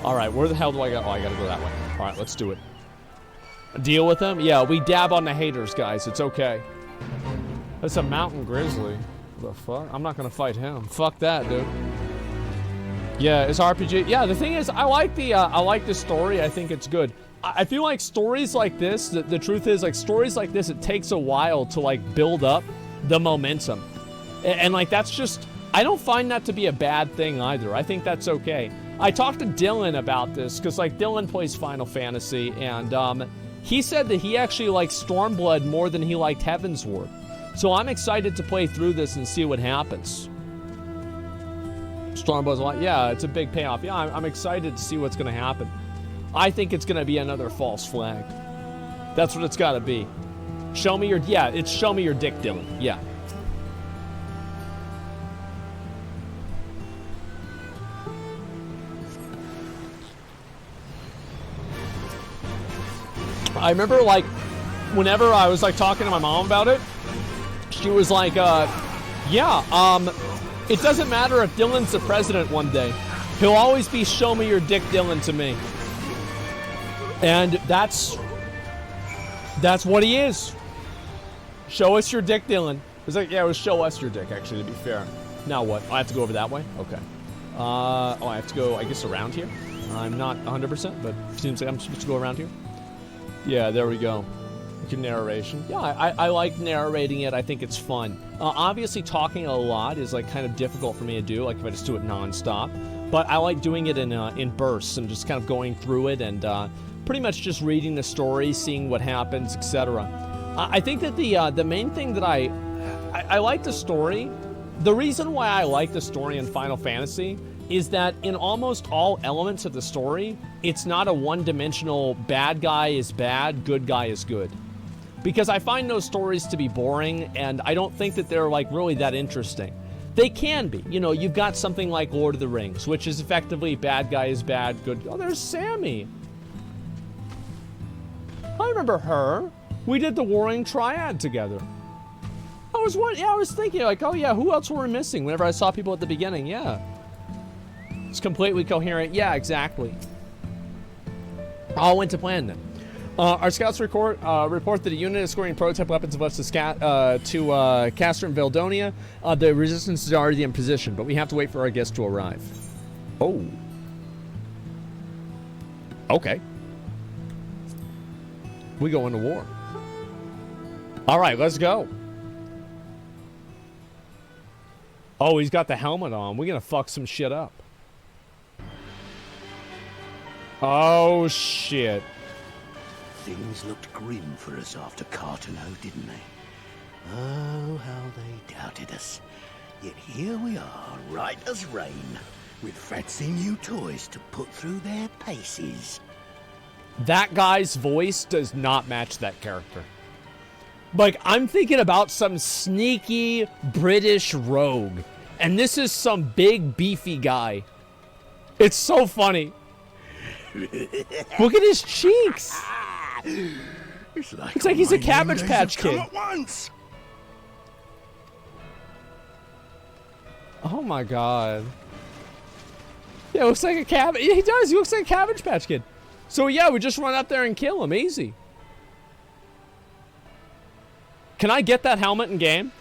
All right, where the hell do I go? Oh, I gotta go that way. All right, let's do it. Deal with them? Yeah, we dab on the haters, guys. It's okay. That's a mountain grizzly. The fuck? I'm not gonna fight him. Fuck that, dude. Yeah, it's RPG. Yeah, the thing is, I like the story. I think it's good. I feel like stories like this, the truth is, like, stories like this, it takes a while to, like, build up the momentum. And like, that's just, I don't find that to be a bad thing either. I think that's okay. I talked to Dylan about this, because, like, Dylan plays Final Fantasy, and he said that he actually liked Stormblood more than he liked Heavensward. So I'm excited to play through this and see what happens. Stormblood's like, yeah, it's a big payoff. Yeah, I'm excited to see what's going to happen. I think it's going to be another false flag. That's what it's got to be. Show me your... Yeah, it's show me your dick, Dylan. Yeah. I remember, like, whenever I was, like, talking to my mom about it, she was like, yeah, it doesn't matter if Dylan's the president one day. He'll always be show me your dick Dylan to me. And that's what he is. Show us your dick, Dylan. It was like, yeah, it was show us your dick, actually, to be fair. Now what? I have to go over that way? Okay. Oh, I have to go, I guess, around here? I'm not 100%, but it seems like I'm supposed to go around here. Yeah, there we go. Narration. Yeah, I like narrating it. I think it's fun. Obviously, talking a lot is, like, kind of difficult for me to do, like, if I just do it non-stop. But I like doing it in bursts and just kind of going through it and pretty much just reading the story, seeing what happens, etc. I think that the main thing that I like the story. The reason why I like the story in Final Fantasy is that in almost all elements of the story, it's not a one-dimensional bad guy is bad, good guy is good. Because I find those stories to be boring, and I don't think that they're, like, really that interesting. They can be. You know, you've got something like Lord of the Rings, which is effectively bad guy is bad, good... Oh, there's Sammy. I remember her. We did the Warring Triad together. I was thinking, like, oh yeah, who else were we missing whenever I saw people at the beginning? Yeah. It's completely coherent. Yeah, exactly. All went to plan then. Our scouts report that a unit is scoring prototype weapons of us to Castor and Veldonia. The resistance is already in position, but we have to wait for our guests to arrive. Oh. Okay. We go into war. All right, let's go. Oh, he's got the helmet on. We're gonna fuck some shit up. Oh, shit. Things looked grim for us after Cartano, didn't they? Oh, how they doubted us. Yet here we are, right as rain, with fancy new toys to put through their paces. That guy's voice does not match that character. Like, I'm thinking about some sneaky British rogue, and this is some big, beefy guy. It's so funny. Look at his cheeks. It's like he's a Cabbage Patch Kid. At once. Oh my god. Yeah, it looks like a cabbage. Yeah, he does. He looks like a Cabbage Patch Kid. So yeah, we just run up there and kill him. Easy. Can I get that helmet in game?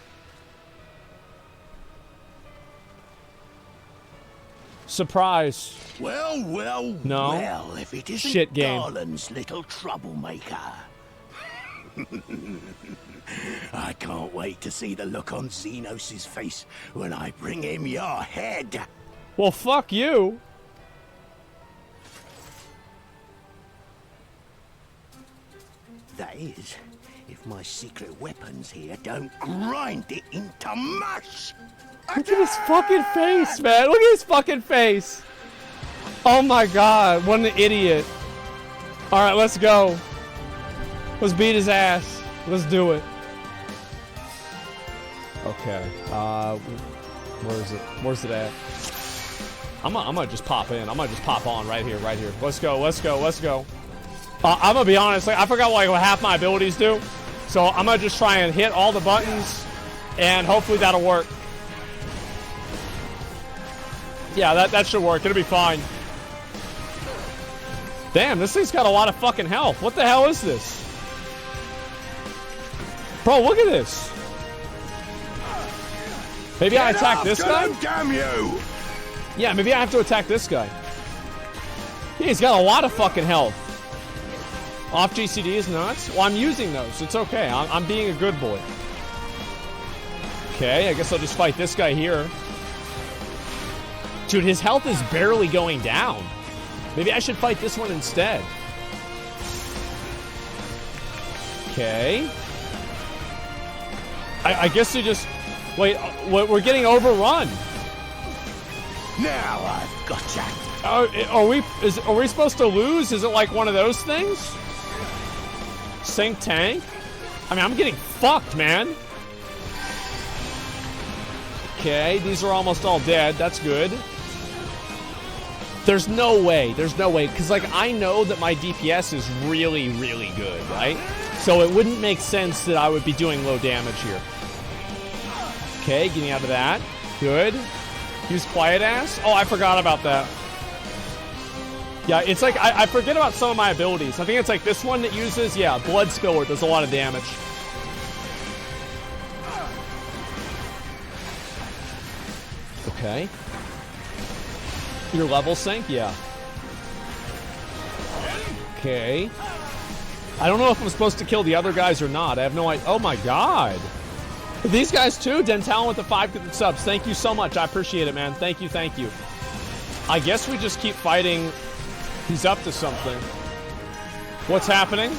Surprise. Well, well, no. well, if it isn't shit game. Garland's little troublemaker. I can't wait to see the look on Xenos' face when I bring him your head. Well, fuck you. That is, if my secret weapons here don't grind it into mush. Look at his fucking face, man. Look at his fucking face. Oh my god, what an idiot. Alright, let's go. Let's beat his ass. Let's do it. Okay. Where is it? Where's it at? I'm gonna just pop in. I'm gonna just pop on right here, right here. Let's go, let's go, let's go. I'm gonna be honest, like, I forgot like what half my abilities do. So I'm gonna just try and hit all the buttons and hopefully that'll work. Yeah, that should work. It'll be fine. Damn, this thing's got a lot of fucking health. What the hell is this? Bro, look at this. Maybe I attack this guy? Damn you! Yeah, maybe I have to attack this guy. Yeah, he's got a lot of fucking health. Off GCD is nuts. Well, I'm using those. It's okay. I'm being a good boy. Okay, I guess I'll just fight this guy here. Dude, his health is barely going down. Maybe I should fight this one instead. Okay. I guess we just... Wait, we're getting overrun. Now I've gotcha. Are we supposed to lose? Is it like one of those things? Sink tank? I mean, I'm getting fucked, man. Okay, these are almost all dead. That's good. There's no way. There's no way. Because, like, I know that my DPS is really, really good, right? So it wouldn't make sense that I would be doing low damage here. Okay, getting out of that. Good. Use Quiet Ass. Oh, I forgot about that. Yeah, it's like, I forget about some of my abilities. I think it's like this one that uses, yeah, Blood Spiller does a lot of damage. Okay. Your level sync? Yeah. Okay. I don't know if I'm supposed to kill the other guys or not. I have no idea. Oh my god. These guys too? Dentalon with the 5 good subs. Thank you so much. I appreciate it, man. Thank you, thank you. I guess we just keep fighting. He's up to something. What's happening?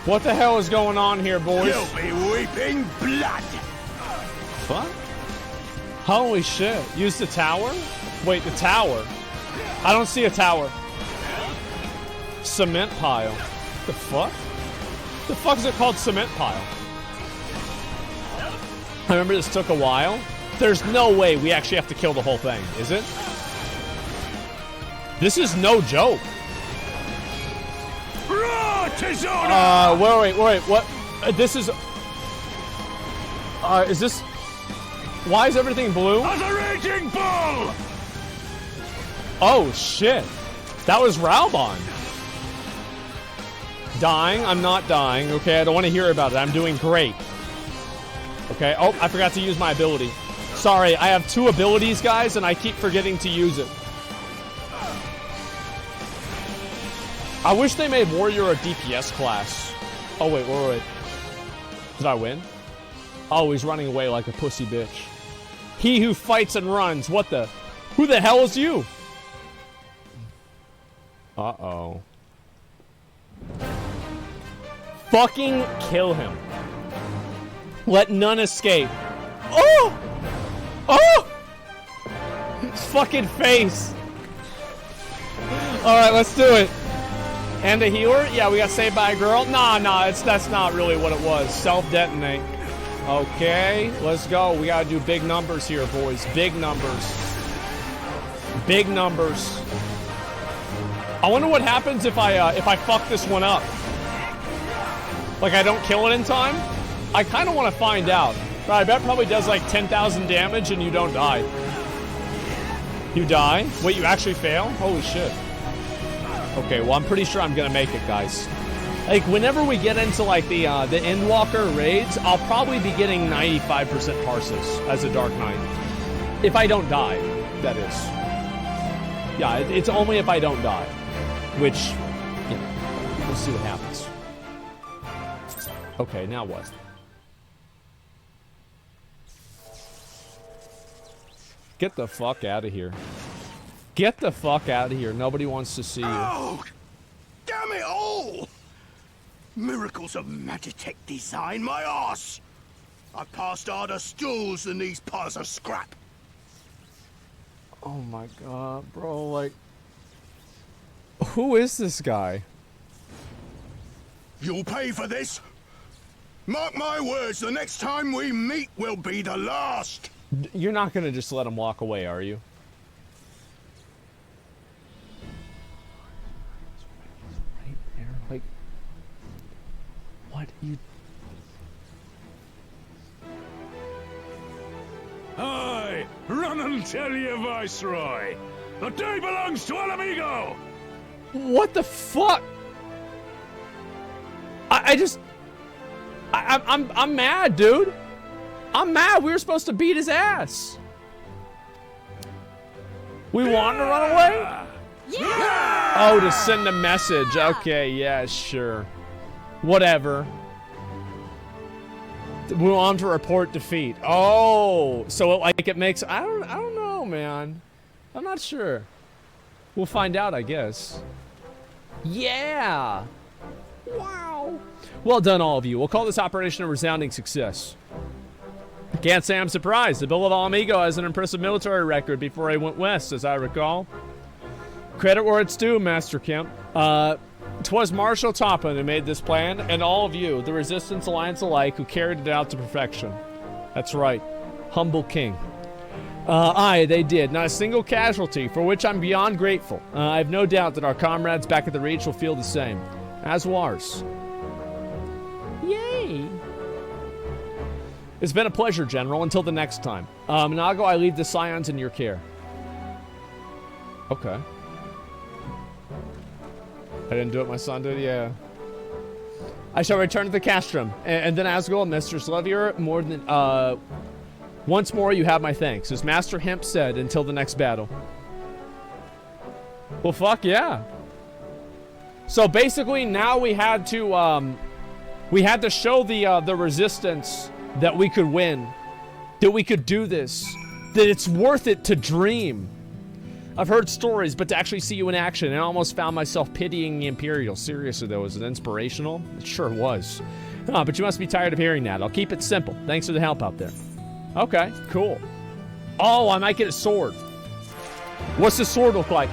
What the hell is going on here, boys? You'll be weeping blood. What? Holy shit. Use the tower? Wait, the tower? I don't see a tower. Cement pile. The fuck? The fuck is it called cement pile? I remember this took a while. There's no way we actually have to kill the whole thing, is it? This is no joke. Wait, what? This is... is this... Why is everything blue? As a raging bull! Oh, shit. That was Raubon. Dying? I'm not dying. Okay, I don't want to hear about it. I'm doing great. Okay. Oh, I forgot to use my ability. Sorry, I have 2 abilities, guys, and I keep forgetting to use it. I wish they made Warrior a DPS class. Oh, wait. Did I win? Oh, he's running away like a pussy bitch. He who fights and runs. What the? Who the hell is you? Uh-oh. Fucking kill him. Let none escape. Oh! Oh! His fucking face. Alright, let's do it. And a healer? Yeah, we got saved by a girl? Nah, that's not really what it was. Self-detonate. Okay, let's go. We gotta do big numbers here, boys. Big numbers. Big numbers. I wonder what happens if I fuck this one up. Like, I don't kill it in time? I kind of want to find out. But I bet it probably does like 10,000 damage and you don't die. You die? Wait, you actually fail? Holy shit. Okay, well, I'm pretty sure I'm gonna make it, guys. Like, whenever we get into, like, the Endwalker raids, I'll probably be getting 95% Parsis as a Dark Knight. If I don't die, that is. Yeah, it's only if I don't die. Which, you know, we'll see what happens. Okay, now what? Get the fuck out of here. Get the fuck out of here. Nobody wants to see you. Oh, damn it all! Miracles of Magitech design, my arse! I passed harder stools than these piles of scrap. Oh my god, bro, like... Who is this guy? You'll pay for this. Mark my words, the next time we meet will be the last. You're not gonna just let him walk away, are you? Right there, like... What you... Aye, run and tell your viceroy. The day belongs to El Amigo. What the fuck? I'm mad, dude. I'm mad. We were supposed to beat his ass. We want to run away? Yeah! Oh, to send a message. Okay, yeah, sure. Whatever. We want to report defeat. Oh, so it makes... I don't know, man. I'm not sure. We'll find out, I guess. Yeah. Wow. Well done, all of you. We'll call this operation a resounding success. Can't say I'm surprised. The Bill of Amigo has an impressive military record before he went west, as I recall. Credit where it's due, Master Kemp. 'Twas Marshal Topham who made this plan, and all of you, the Resistance Alliance alike, who carried it out to perfection. That's right. Humble King. Aye, they did. Not a single casualty, for which I'm beyond grateful. I have no doubt that our comrades back at the Reach will feel the same. As will ours. Yay! It's been a pleasure, General. Until the next time. Nago, I leave the Scions in your care. Okay. I didn't do it, my son did? Yeah. I shall return to the castrum. And then Asmongold, Mistress Levier, more than, once more, you have my thanks. As Master Hemp said, until the next battle. Well, fuck yeah. So basically, now we had to show the resistance that we could win, that we could do this, that it's worth it to dream. I've heard stories, but to actually see you in action, I almost found myself pitying the Imperials. Seriously, though, was it inspirational? It sure was. Oh, but you must be tired of hearing that. I'll keep it simple. Thanks for the help out there. Okay, cool. Oh, I might get a sword. What's the sword look like?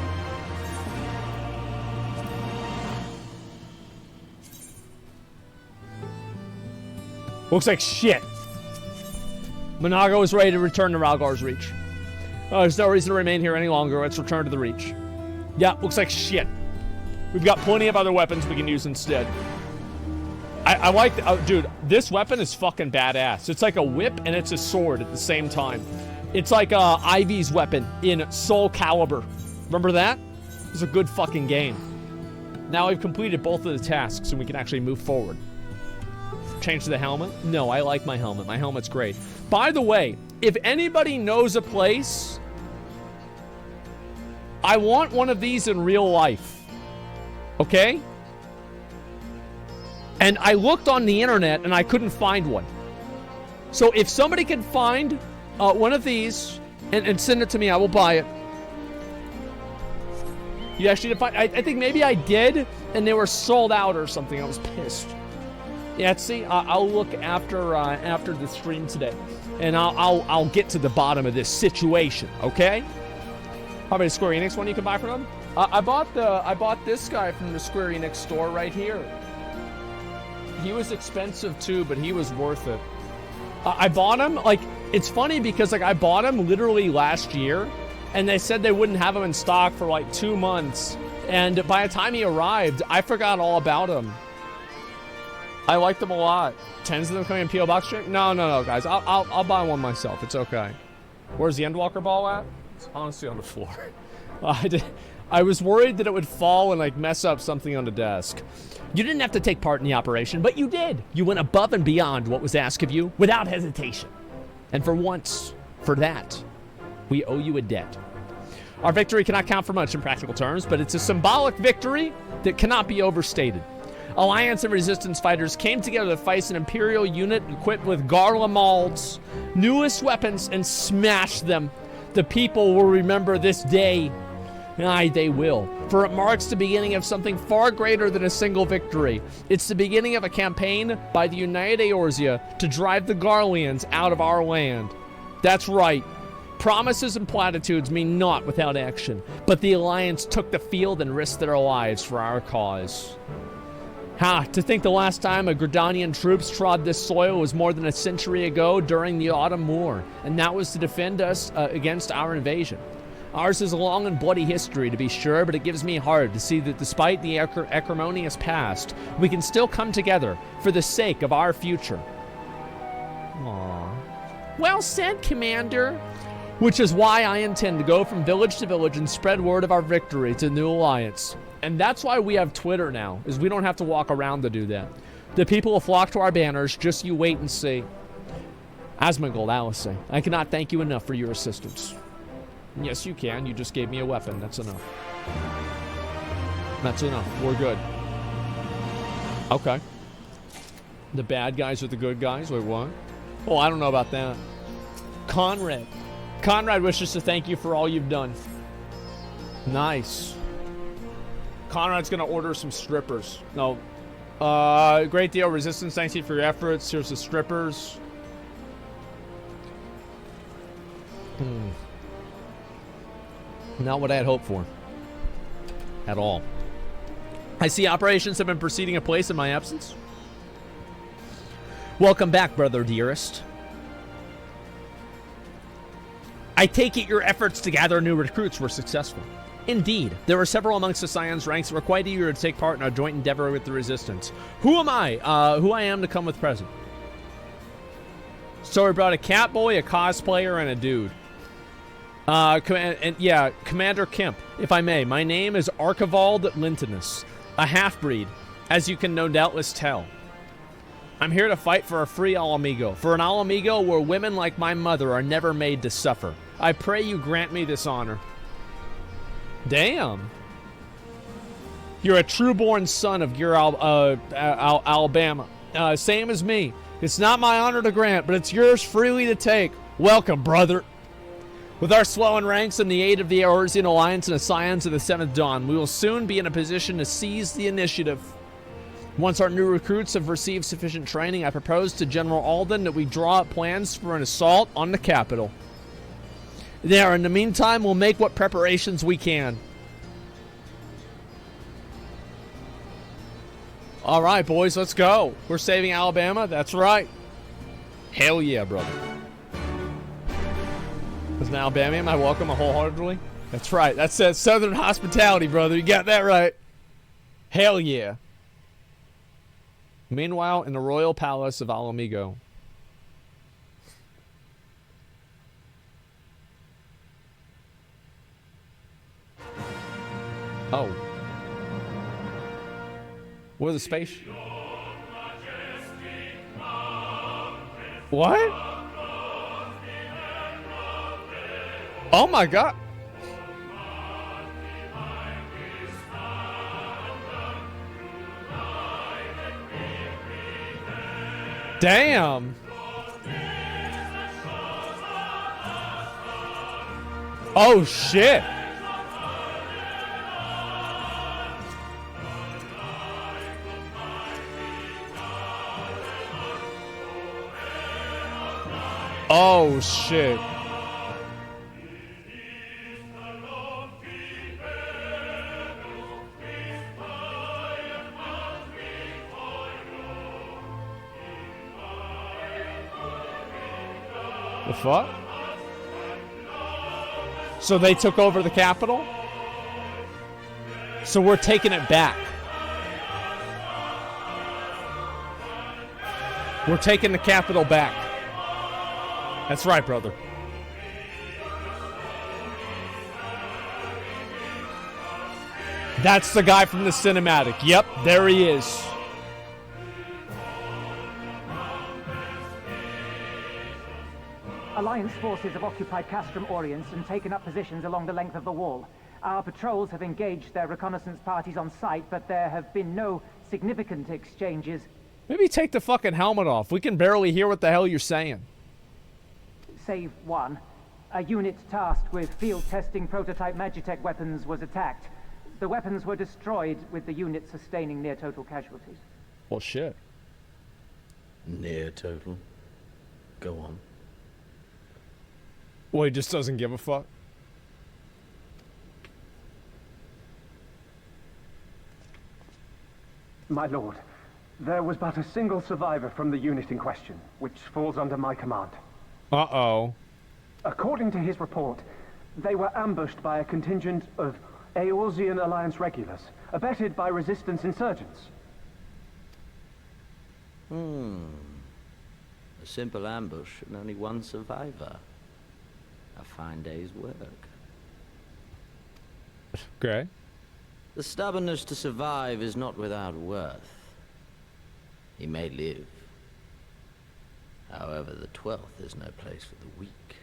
Looks like shit. Monago is ready to return to Ralgar's Reach. Oh, there's no reason to remain here any longer. Let's return to the Reach. Yeah, looks like shit. We've got plenty of other weapons we can use instead. I like... dude, this weapon is fucking badass. It's like a whip and it's a sword at the same time. It's like Ivy's weapon in Soul Calibur. Remember that? It was a good fucking game. Now we've completed both of the tasks and we can actually move forward. Change the helmet? No, I like my helmet. My helmet's great. By the way, if anybody knows a place, I want one of these in real life. Okay? And I looked on the internet and I couldn't find one. So if somebody can find one of these and send it to me, I will buy it. You actually didn't find... I think maybe I did and they were sold out or something. I was pissed. Yeah, see, I'll look after the stream today, and I'll get to the bottom of this situation. Okay? How about a Square Enix one you can buy from them? I bought this guy from the Square Enix store right here. He was expensive too, but he was worth it. I bought him, like, it's funny because like I bought him literally last year, and they said they wouldn't have him in stock for like 2 months, and by the time he arrived, I forgot all about him. I like them a lot. 10s of them coming in P.O. Box trick? No, guys. I'll buy one myself. It's okay. Where's the Endwalker ball at? It's honestly on the floor. I was worried that it would fall and like mess up something on the desk. You didn't have to take part in the operation, but you did. You went above and beyond what was asked of you without hesitation. And for once, for that, we owe you a debt. Our victory cannot count for much in practical terms, but it's a symbolic victory that cannot be overstated. Alliance and Resistance fighters came together to fight an Imperial unit equipped with Garlemald's newest weapons and smashed them. The people will remember this day. Aye, they will. For it marks the beginning of something far greater than a single victory. It's the beginning of a campaign by the United Eorzea to drive the Garleans out of our land. That's right. Promises and platitudes mean naught without action. But the Alliance took the field and risked their lives for our cause. To think the last time a Gridanian troops trod this soil was more than a century ago during the Autumn War, and that was to defend us against our invasion. Ours is a long and bloody history, to be sure, but it gives me heart to see that despite the acrimonious past, we can still come together for the sake of our future. Aww. Well said, Commander. Which is why I intend to go from village to village and spread word of our victory to the new alliance. And that's why we have Twitter now, is we don't have to walk around to do that. The people will flock to our banners, just you wait and see. Asmongold, Alice, I cannot thank you enough for your assistance. Yes, you can. You just gave me a weapon. That's enough. That's enough. We're good. Okay. The bad guys are the good guys? Wait, what? Oh, I don't know about that. Conrad. Conrad wishes to thank you for all you've done. Nice. Conrad's gonna order some strippers. No. Great deal. Resistance, thanks you for your efforts. Here's the strippers. Not what I had hoped for. At all. I see operations have been proceeding apace in my absence. Welcome back, brother dearest. I take it your efforts to gather new recruits were successful. Indeed, there were several amongst the Scion's ranks who were quite eager to take part in our joint endeavor with the Resistance. Who am I? Who I am to come with present. So we brought a Catboy, a cosplayer, and a dude. Commander Kemp, if I may. My name is Archibald Lintonus, a half-breed, as you can no doubtless tell. I'm here to fight for a free Alamigo, for an Alamigo where women like my mother are never made to suffer. I pray you grant me this honor. Damn. You're a true-born son of your Alabama. Same as me. It's not my honor to grant, but it's yours freely to take. Welcome, brother. With our swelling ranks and the aid of the Eorzean Alliance and the Scions of the Seventh Dawn, we will soon be in a position to seize the initiative. Once our new recruits have received sufficient training, I propose to General Alden that we draw up plans for an assault on the capital. There, in the meantime, we'll make what preparations we can. All right, boys, let's go. We're saving Alabama. That's right. Hell yeah, brother. As an Alabamian, I welcome it wholeheartedly. That's right. That says Southern hospitality, brother. You got that right. Hell yeah. Meanwhile, in the royal palace of Alamigo. Oh. What are the space? What? Oh my god. Damn. Oh shit. Oh shit. The fuck? So they took over the capital? So we're taking it back. We're taking the capital back. That's right, brother. That's the guy from the cinematic. Yep, there he is. Alliance forces have occupied Castrum Oriens and taken up positions along the length of the wall. Our patrols have engaged their reconnaissance parties on site, but there have been no significant exchanges. Maybe take the fucking helmet off. We can barely hear what the hell you're saying. Save one. A unit tasked with field testing prototype Magitech weapons was attacked. The weapons were destroyed, with the unit sustaining near total casualties. Well, shit. Near total. Go on. Well, he just doesn't give a fuck. My lord, there was but a single survivor from the unit in question, which falls under my command. Uh-oh. According to his report, they were ambushed by a contingent of Eorzean Alliance regulars, abetted by resistance insurgents. A simple ambush and only one survivor. A fine day's work. Okay. The stubbornness to survive is not without worth. He may live. However, the 12th is no place for the weak.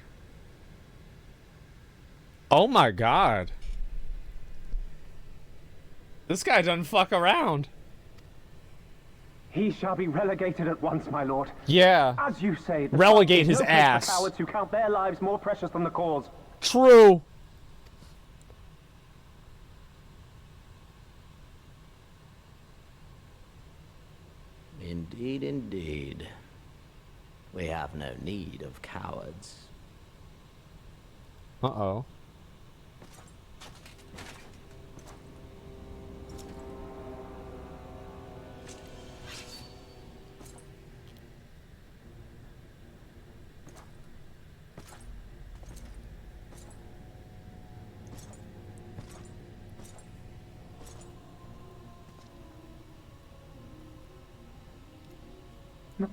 Oh my god. This guy doesn't fuck around. He shall be relegated at once, my lord. Yeah. As you say, the relegate his no place ass. for cowards who count their lives more precious than the cause. True. Indeed, indeed. We have no need of cowards. Uh-oh.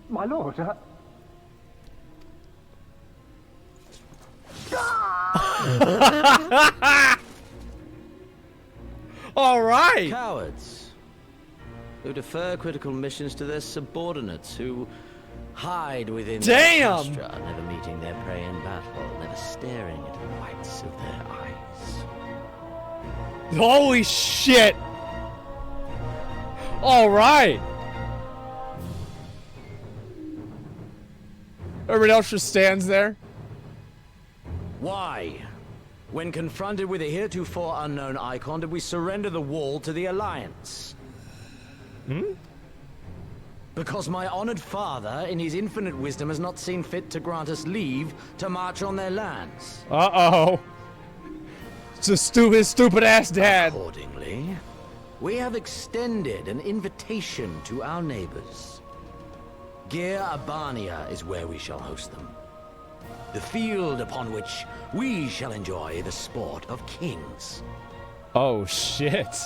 My lord, All right. Cowards who defer critical missions to their subordinates, who hide within their castra, never meeting their prey in battle, never staring at the whites of their eyes. Holy shit. All right. Everybody else just stands there. Why? When confronted with a heretofore unknown icon, did we surrender the wall to the Alliance? Because my honored father, in his infinite wisdom, has not seen fit to grant us leave to march on their lands. Uh-oh. It's a stupid ass dad. Accordingly, we have extended an invitation to our neighbors. Gir Abania is where we shall host them. The field upon which we shall enjoy the sport of kings. Oh, shit.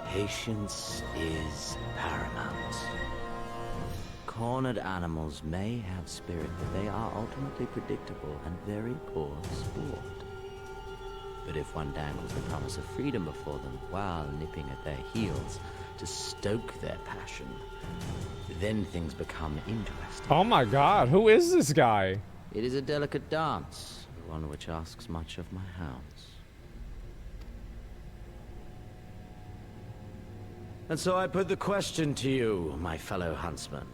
Patience is paramount. Cornered animals may have spirit, but they are ultimately predictable and very poor sport. But if one dangles the promise of freedom before them while nipping at their heels to stoke their passion, then things become interesting. Oh my god, who is this guy? It is a delicate dance, one which asks much of my hounds. And so I put the question to you, my fellow huntsman.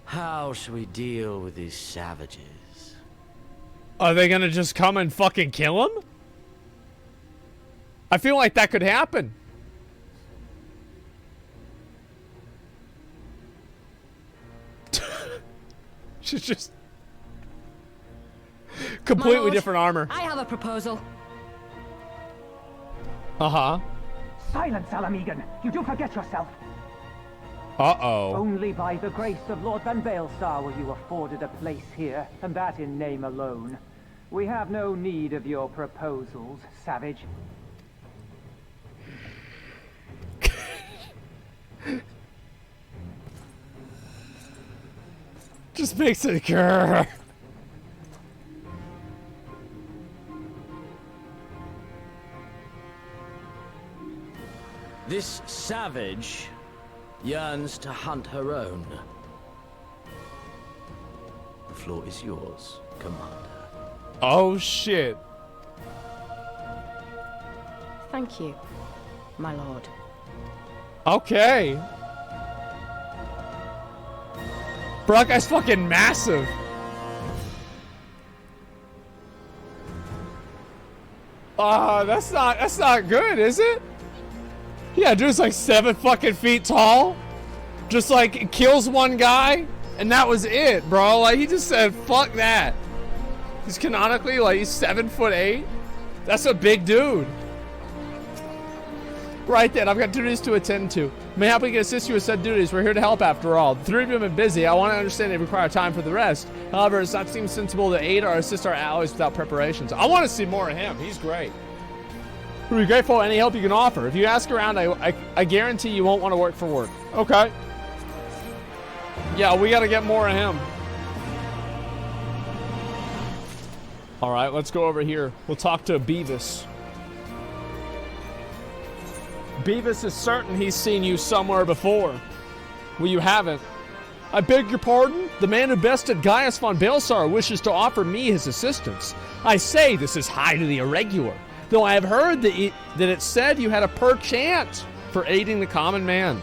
How shall we deal with these savages? Are they gonna just come and fucking kill him? I feel like that could happen. She's just completely different armor. I have a proposal. Uh-huh. Silence, Alamegan! You do forget yourself! Uh-oh. Only by the grace of Lord Van Baelstar were you afforded a place here, and that in name alone. We have no need of your proposals, savage. Just makes it grrr. This savage yearns to hunt her own. The floor is yours, Commander. Oh shit. Thank you, my lord. Okay. Bro, that guy's fucking massive. That's not good, is it? Yeah, dude's like 7 fucking feet tall. Just like kills one guy, and that was it, bro. Like he just said, fuck that. He's canonically like he's 7'8". That's a big dude. Right then, I've got duties to attend to. Mayhap we can assist you with said duties. We're here to help after all. The 3 of you have been busy. I want to understand they require time for the rest. However, it's not seem sensible to aid or assist our allies without preparations. I want to see more of him. He's great. We'll be grateful for any help you can offer. If you ask around, I guarantee you won't want to work for work. Okay. Yeah, we got to get more of him. All right, let's go over here. We'll talk to Beavis. Beavis is certain he's seen you somewhere before. Well, you haven't. I beg your pardon? The man who bested Gaius von Baelsar wishes to offer me his assistance. I say this is highly irregular, though I have heard that it said you had a perchance for aiding the common man.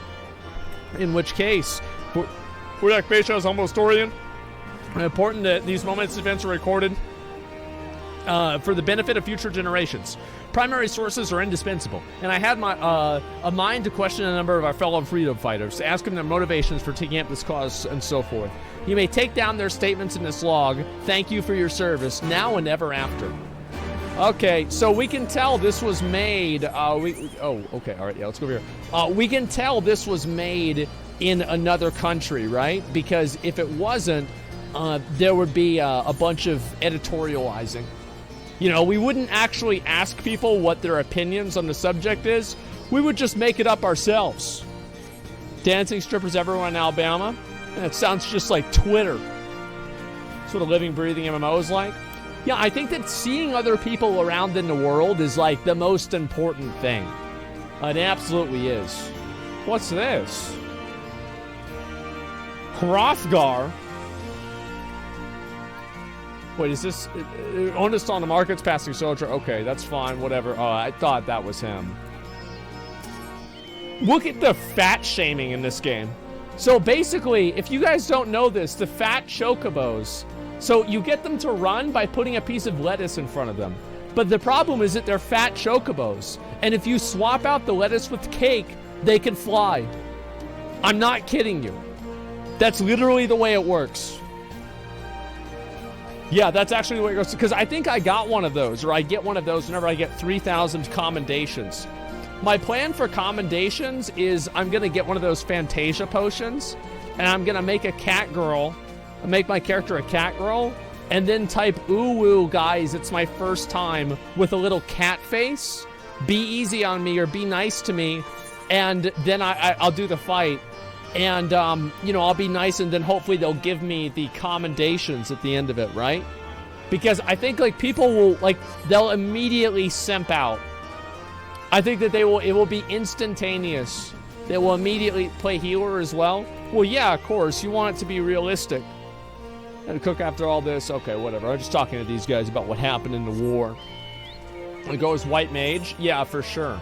In which case, we're like Beisha's humble historian. Important that these moments events are recorded for the benefit of future generations. Primary sources are indispensable, and I had a mind to question a number of our fellow freedom fighters, to ask them their motivations for taking up this cause and so forth. You may take down their statements in this log. Thank you for your service, now and ever after. Okay, so we can tell this was made, okay, all right, yeah, let's go over here. We can tell this was made in another country, right? Because if it wasn't, there would be a bunch of editorializing. You know, we wouldn't actually ask people what their opinions on the subject is. We would just make it up ourselves. Dancing strippers everywhere in Alabama. That sounds just like Twitter. That's what a living, breathing MMO is like. Yeah, I think that seeing other people around in the world is like the most important thing. It absolutely is. What's this? Hrothgar? Wait, is this... Honest on the market's passing soldier? Okay, that's fine, whatever. Oh, I thought that was him. Look at the fat shaming in this game. So basically, if you guys don't know this, the fat chocobos, so you get them to run by putting a piece of lettuce in front of them. But the problem is that they're fat chocobos. And if you swap out the lettuce with cake, they can fly. I'm not kidding you. That's literally the way it works. Yeah, that's actually the way it goes. Because I think I got one of those, or I get one of those whenever I get 3,000 commendations. My plan for commendations is I'm going to get one of those Fantasia potions, and I'm going to make a cat girl, make my character a cat girl, and then type, ooh, woo, guys, it's my first time, with a little cat face. Be easy on me, or be nice to me, and then I'll do the fight. And, you know, I'll be nice, and then hopefully they'll give me the commendations at the end of it, right? Because I think, like, people will, like, they'll immediately simp out. I think that it will be instantaneous. They will immediately play healer as well. Well, yeah, of course. You want it to be realistic. And cook after all this. Okay, whatever. I'm just talking to these guys about what happened in the war. It goes white mage? Yeah, for sure.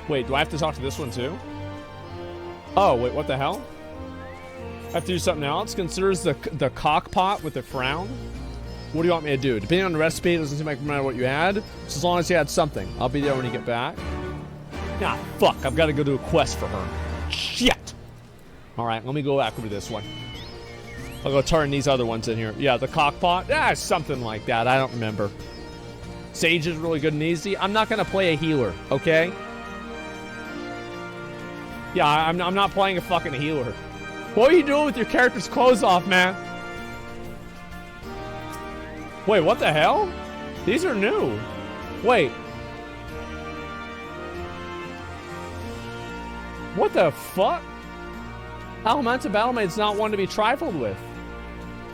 Wait, do I have to talk to this one too? Oh, wait, what the hell? I have to do something else? Considers the cock pot with a frown? What do you want me to do? Depending on the recipe, it doesn't seem like no matter what you had. So as long as you had something, I'll be there when you get back. Ah, fuck. I've got to go do a quest for her. Shit. All right, let me go back over this one. I'll go turn these other ones in here. Yeah, the cock pot. Yeah, something like that. I don't remember. Sage is really good and easy. I'm not going to play a healer, okay? Yeah, I'm not playing a fucking healer. What are you doing with your character's clothes off, man? Wait, what the hell? These are new. Wait. What the fuck? Elemental Battlemaid's not one to be trifled with.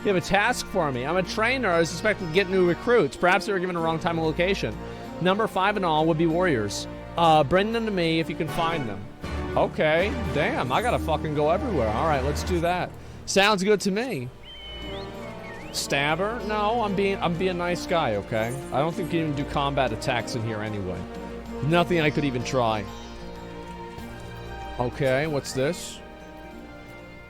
You have a task for me. I'm a trainer. I was expecting to get new recruits. Perhaps they were given the wrong time and location. Number 5 and all would be warriors. Bring them to me if you can find them. Okay. Damn, I gotta fucking go everywhere. All right, let's do that. Sounds good to me. Stabber? No, I'm being a nice guy, okay? I don't think you can even do combat attacks in here anyway. Nothing I could even try. Okay, what's this?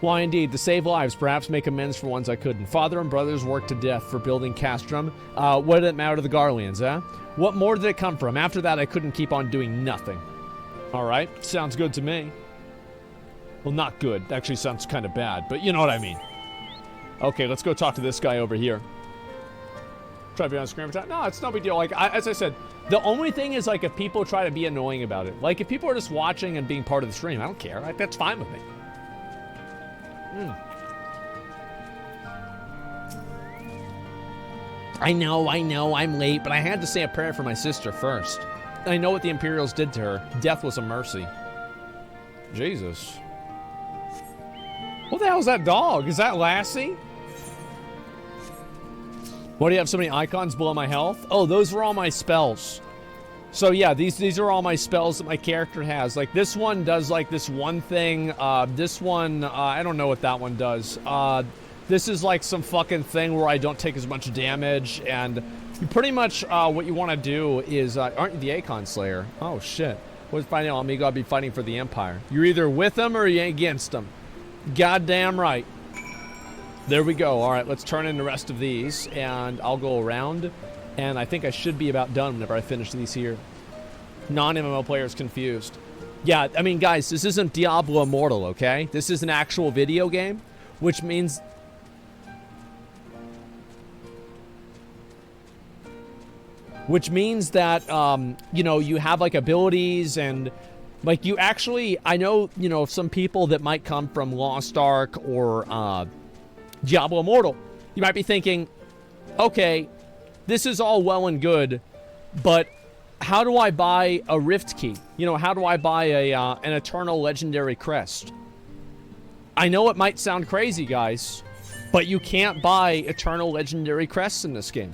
Why indeed, to save lives, perhaps make amends for ones I couldn't. Father and brothers worked to death for building Castrum. What did it matter to the Garleans, eh? What more did it come from? After that, I couldn't keep on doing nothing. Alright, sounds good to me. Well, not good. Actually sounds kind of bad, but you know what I mean. Okay, let's go talk to this guy over here. Try to be on screen every time. No, it's no big deal. Like, as I said, the only thing is, like, if people try to be annoying about it. Like, if people are just watching and being part of the stream, I don't care. Like, that's fine with me. I know, I'm late, but I had to say a prayer for my sister first. I know what the Imperials did to her. Death was a mercy. Jesus. What the hell is that dog? Is that Lassie? Why do you have so many icons below my health? Oh, those were all my spells. So yeah, these are all my spells that my character has. Like, this one does, like, this one thing. This one, I don't know what that one does. This is, like, some fucking thing where I don't take as much damage. And you pretty much, what you want to do is, aren't you the Akon Slayer? Oh, shit. What's fighting on Amigo? I'll be fighting for the Empire. You're either with them or you're against them. Goddamn right. There we go. All right, let's turn in the rest of these, and I'll go around. And I think I should be about done whenever I finish these here. Non-MMO players confused. Yeah, I mean, guys, this isn't Diablo Immortal, okay? This is an actual video game, which means... that, you know, you have, like, abilities and... Like, you actually... I know, you know, some people that might come from Lost Ark or, Diablo Immortal. You might be thinking, okay... This is all well and good, but how do I buy a Rift Key? You know, how do I buy a an Eternal Legendary Crest? I know it might sound crazy, guys, but you can't buy eternal legendary crests in this game.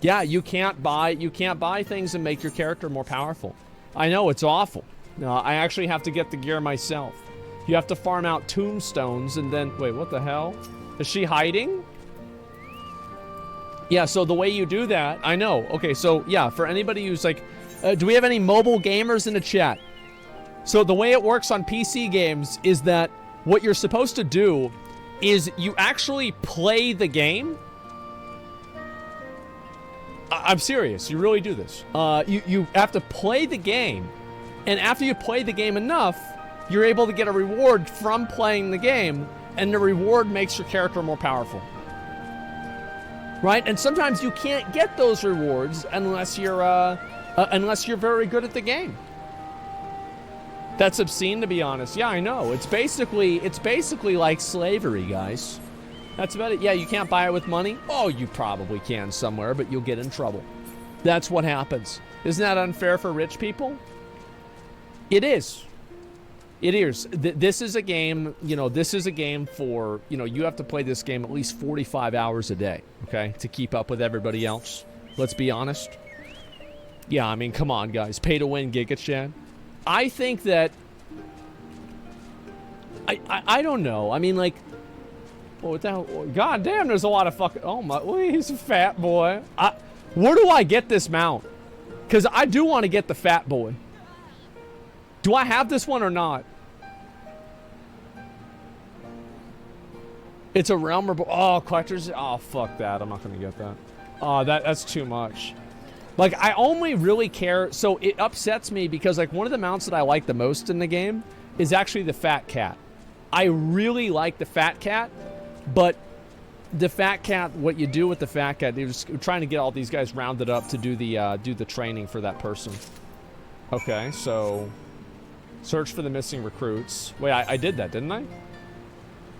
Yeah, you can't buy things and make your character more powerful. I know, it's awful. I actually have to get the gear myself. You have to farm out tombstones and then... Wait, what the hell? Is she hiding? Yeah, so the way you do that... I know. Okay, so, yeah, for anybody who's like... do we have any mobile gamers in the chat? So the way it works on PC games is that what you're supposed to do is you actually play the game. I'm serious. You really do this. You have to play the game. And after you play the game enough, you're able to get a reward from playing the game. And the reward makes your character more powerful. Right? And sometimes you can't get those rewards unless you're very good at the game. That's obscene, to be honest. Yeah, I know. It's basically like slavery, guys. That's about it. Yeah, you can't buy it with money. Oh, you probably can somewhere, but you'll get in trouble. That's what happens. Isn't that unfair for rich people? It is. It is. This is a game, this is a game for, you have to play this game at least 45 hours a day, okay, to keep up with everybody else. Let's be honest. Yeah, I mean, come on, guys. Pay to win, Giga Chad. I think that... I don't know. I mean, like... Oh, what the hell? God damn, there's a lot of fucking... Oh, my... Oh, he's a fat boy. Where do I get this mount? Because I do want to get the fat boy. Do I have this one or not? It's a realm... Oh, collectors... Oh, fuck that. I'm not going to get that. Oh, that's too much. Like, I only really care... So, it upsets me because, like, one of the mounts that I like the most in the game is actually the Fat Cat. I really like the Fat Cat, but the Fat Cat, what you do with the Fat Cat, you're just trying to get all these guys rounded up to do the training for that person. Okay, so... Search for the missing recruits. Wait, I did that, didn't I?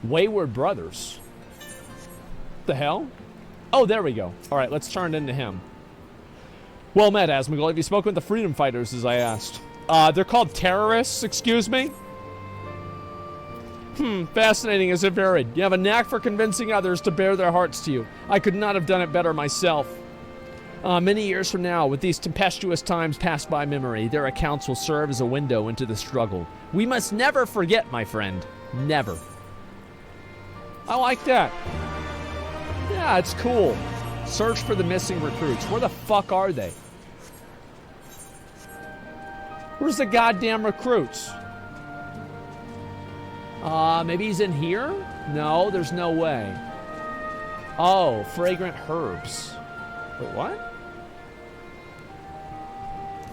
Wayward Brothers. What the hell? Oh, there we go. All right, let's turn it into him. Well met, Asmongold. Have you spoken with the freedom fighters, as I asked? They're called terrorists, excuse me? Fascinating as it varied. You have a knack for convincing others to bare their hearts to you. I could not have done it better myself. Many years from now, with these tempestuous times passed by memory, their accounts will serve as a window into the struggle. We must never forget, my friend. Never. I like that. Yeah, it's cool. Search for the missing recruits. Where the fuck are they? Where's the goddamn recruits? Maybe he's in here? No, there's no way. Oh, fragrant herbs. Wait, what?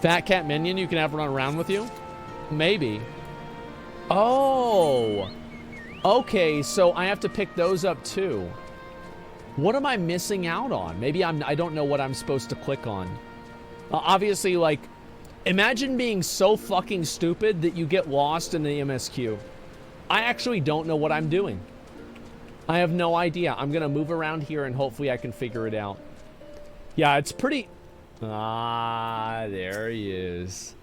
Fat Cat minion you can have run around with you? Maybe. Oh. Okay, so I have to pick those up too. What am I missing out on? Maybe I don't know what I'm supposed to click on. Obviously, like, imagine being so fucking stupid that you get lost in the MSQ. I actually don't know what I'm doing. I have no idea. I'm gonna move around here and hopefully I can figure it out. Yeah, it's pretty... Ah, there he is.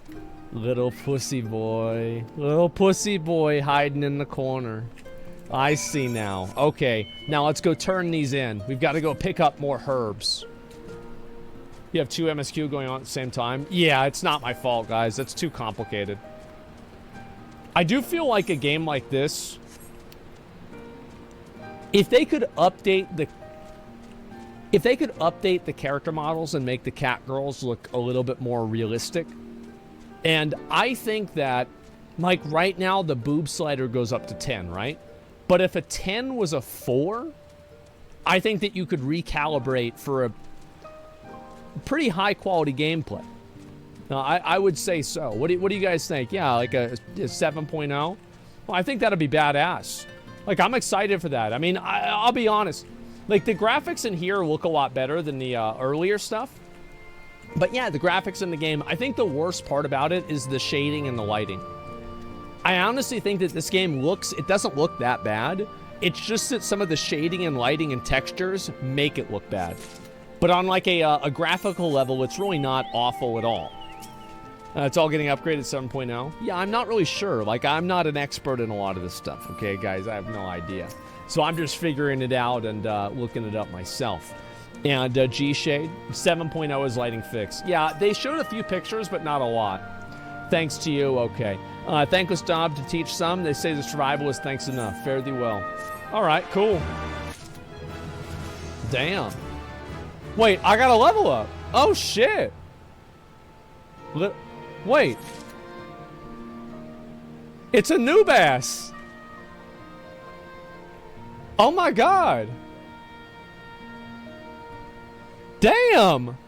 Little pussy boy. Little pussy boy hiding in the corner. I see now. Okay, now let's go turn these in. We've got to go pick up more herbs. You have 2 MSQ going on at the same time? Yeah, it's not my fault, guys. That's too complicated. I do feel like a game like this, if they could update the character models and make the cat girls look a little bit more realistic. And I think that, like, right now the boob slider goes up to 10, right? But if a 10 was a 4, I think that you could recalibrate for a pretty high quality gameplay. I would say so. What do you guys think? Yeah, like a 7.0? Well, I think that'd be badass. Like, I'm excited for that. I mean, I'll be honest. Like, the graphics in here look a lot better than the earlier stuff. But yeah, the graphics in the game, I think the worst part about it is the shading and the lighting. I honestly think that this game it doesn't look that bad. It's just that some of the shading and lighting and textures make it look bad. But on like a graphical level, it's really not awful at all. It's all getting upgraded 7.0. Yeah, I'm not really sure. Like, I'm not an expert in a lot of this stuff, okay, guys? I have no idea. So I'm just figuring it out and looking it up myself. And G-Shade, 7.0 is lighting fixed. Yeah, they showed a few pictures, but not a lot. Thanks to you, okay. Thankless job to teach some. They say the survival is thanks enough. Fare thee well. All right, cool. Damn. Wait, I got a level up. Oh, shit. Wait. It's a new bass. Oh my god. Damn.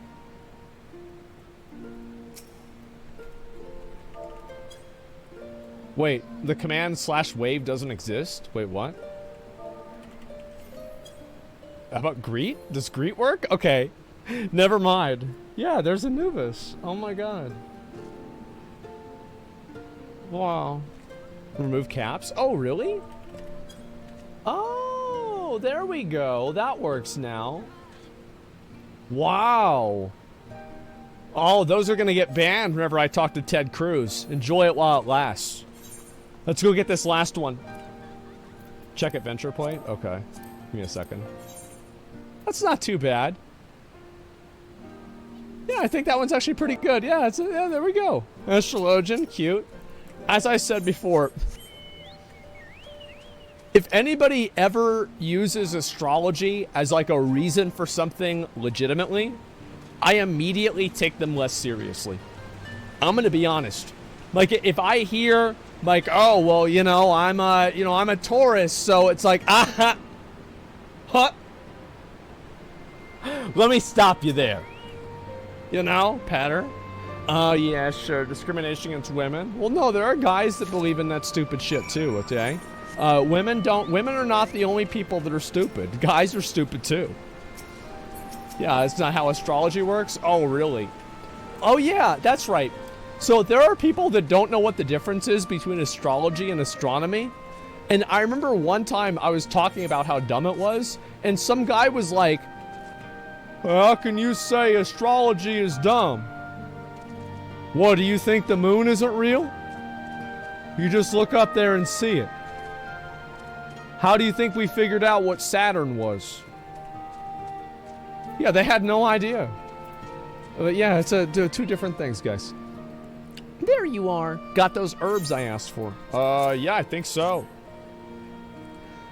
Wait, the command /wave doesn't exist? Wait, what? How about greet? Does greet work? Okay. Never mind. Yeah, there's Anubis. Oh my god. Wow. Remove caps? Oh, really? Oh, there we go. That works now. Wow. Oh, those are gonna get banned whenever I talk to Ted Cruz. Enjoy it while it lasts. Let's go get this last one. Check adventure plate? Okay. Give me a second. That's not too bad. Yeah, I think that one's actually pretty good. Yeah, yeah, there we go. Astrologian, cute. As I said before, if anybody ever uses astrology as like a reason for something legitimately, I immediately take them less seriously. I'm gonna be honest. Like, if I hear like, oh well, I'm a Taurus, so it's like, huh? Let me stop you there. Patter. Oh, yeah, sure. Discrimination against women. Well, no, there are guys that believe in that stupid shit too, okay? Women are not the only people that are stupid. Guys are stupid too. Yeah, that's not how astrology works? Oh, really? Oh, yeah, that's right. So there are people that don't know what the difference is between astrology and astronomy. And I remember one time I was talking about how dumb it was, and some guy was like, how can you say astrology is dumb? What, do you think the moon isn't real? You just look up there and see it. How do you think we figured out what Saturn was? Yeah, they had no idea. But yeah, it's two different things, guys. There you are. Got those herbs I asked for. Yeah, I think so.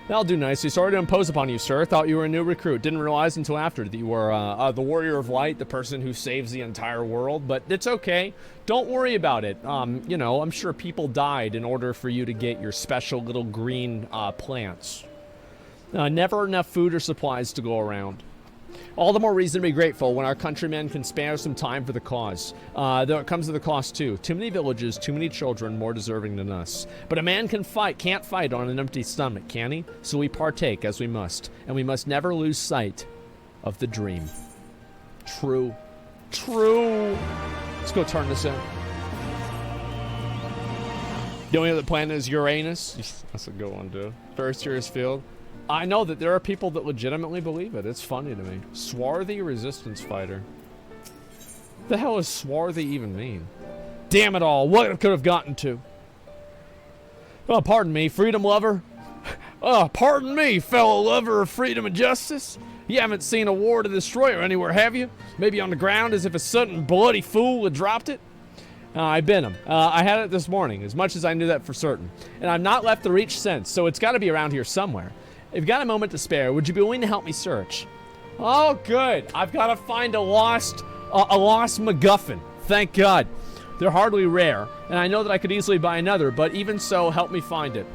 That'll do nicely. Sorry to impose upon you, sir. Thought you were a new recruit. Didn't realize until after that you were the Warrior of Light, the person who saves the entire world. But it's okay. Don't worry about it. I'm sure people died in order for you to get your special little green plants. Never enough food or supplies to go around. All the more reason to be grateful when our countrymen can spare some time for the cause. Though it comes to the cost too. Too many villages, too many children, more deserving than us. But a man can't fight on an empty stomach, can he? So we partake as we must. And we must never lose sight of the dream. True. True. Let's go turn this in. The only other planet is Uranus. That's a good one, dude. Very serious field. I know that there are people that legitimately believe it. It's funny to me. Swarthy resistance fighter. The hell does swarthy even mean? Damn it all. What could have gotten to? Oh, pardon me, freedom lover. Oh, pardon me, fellow lover of freedom and justice. You haven't seen a war to destroyer anywhere, have you? Maybe on the ground as if a sudden bloody fool had dropped it? I been him. I had it this morning, as much as I knew that for certain. And I've not left the reach since, so it's got to be around here somewhere. If you've got a moment to spare, would you be willing to help me search? Oh, good. I've got to find a lost MacGuffin. Thank God. They're hardly rare, and I know that I could easily buy another, but even so, help me find it.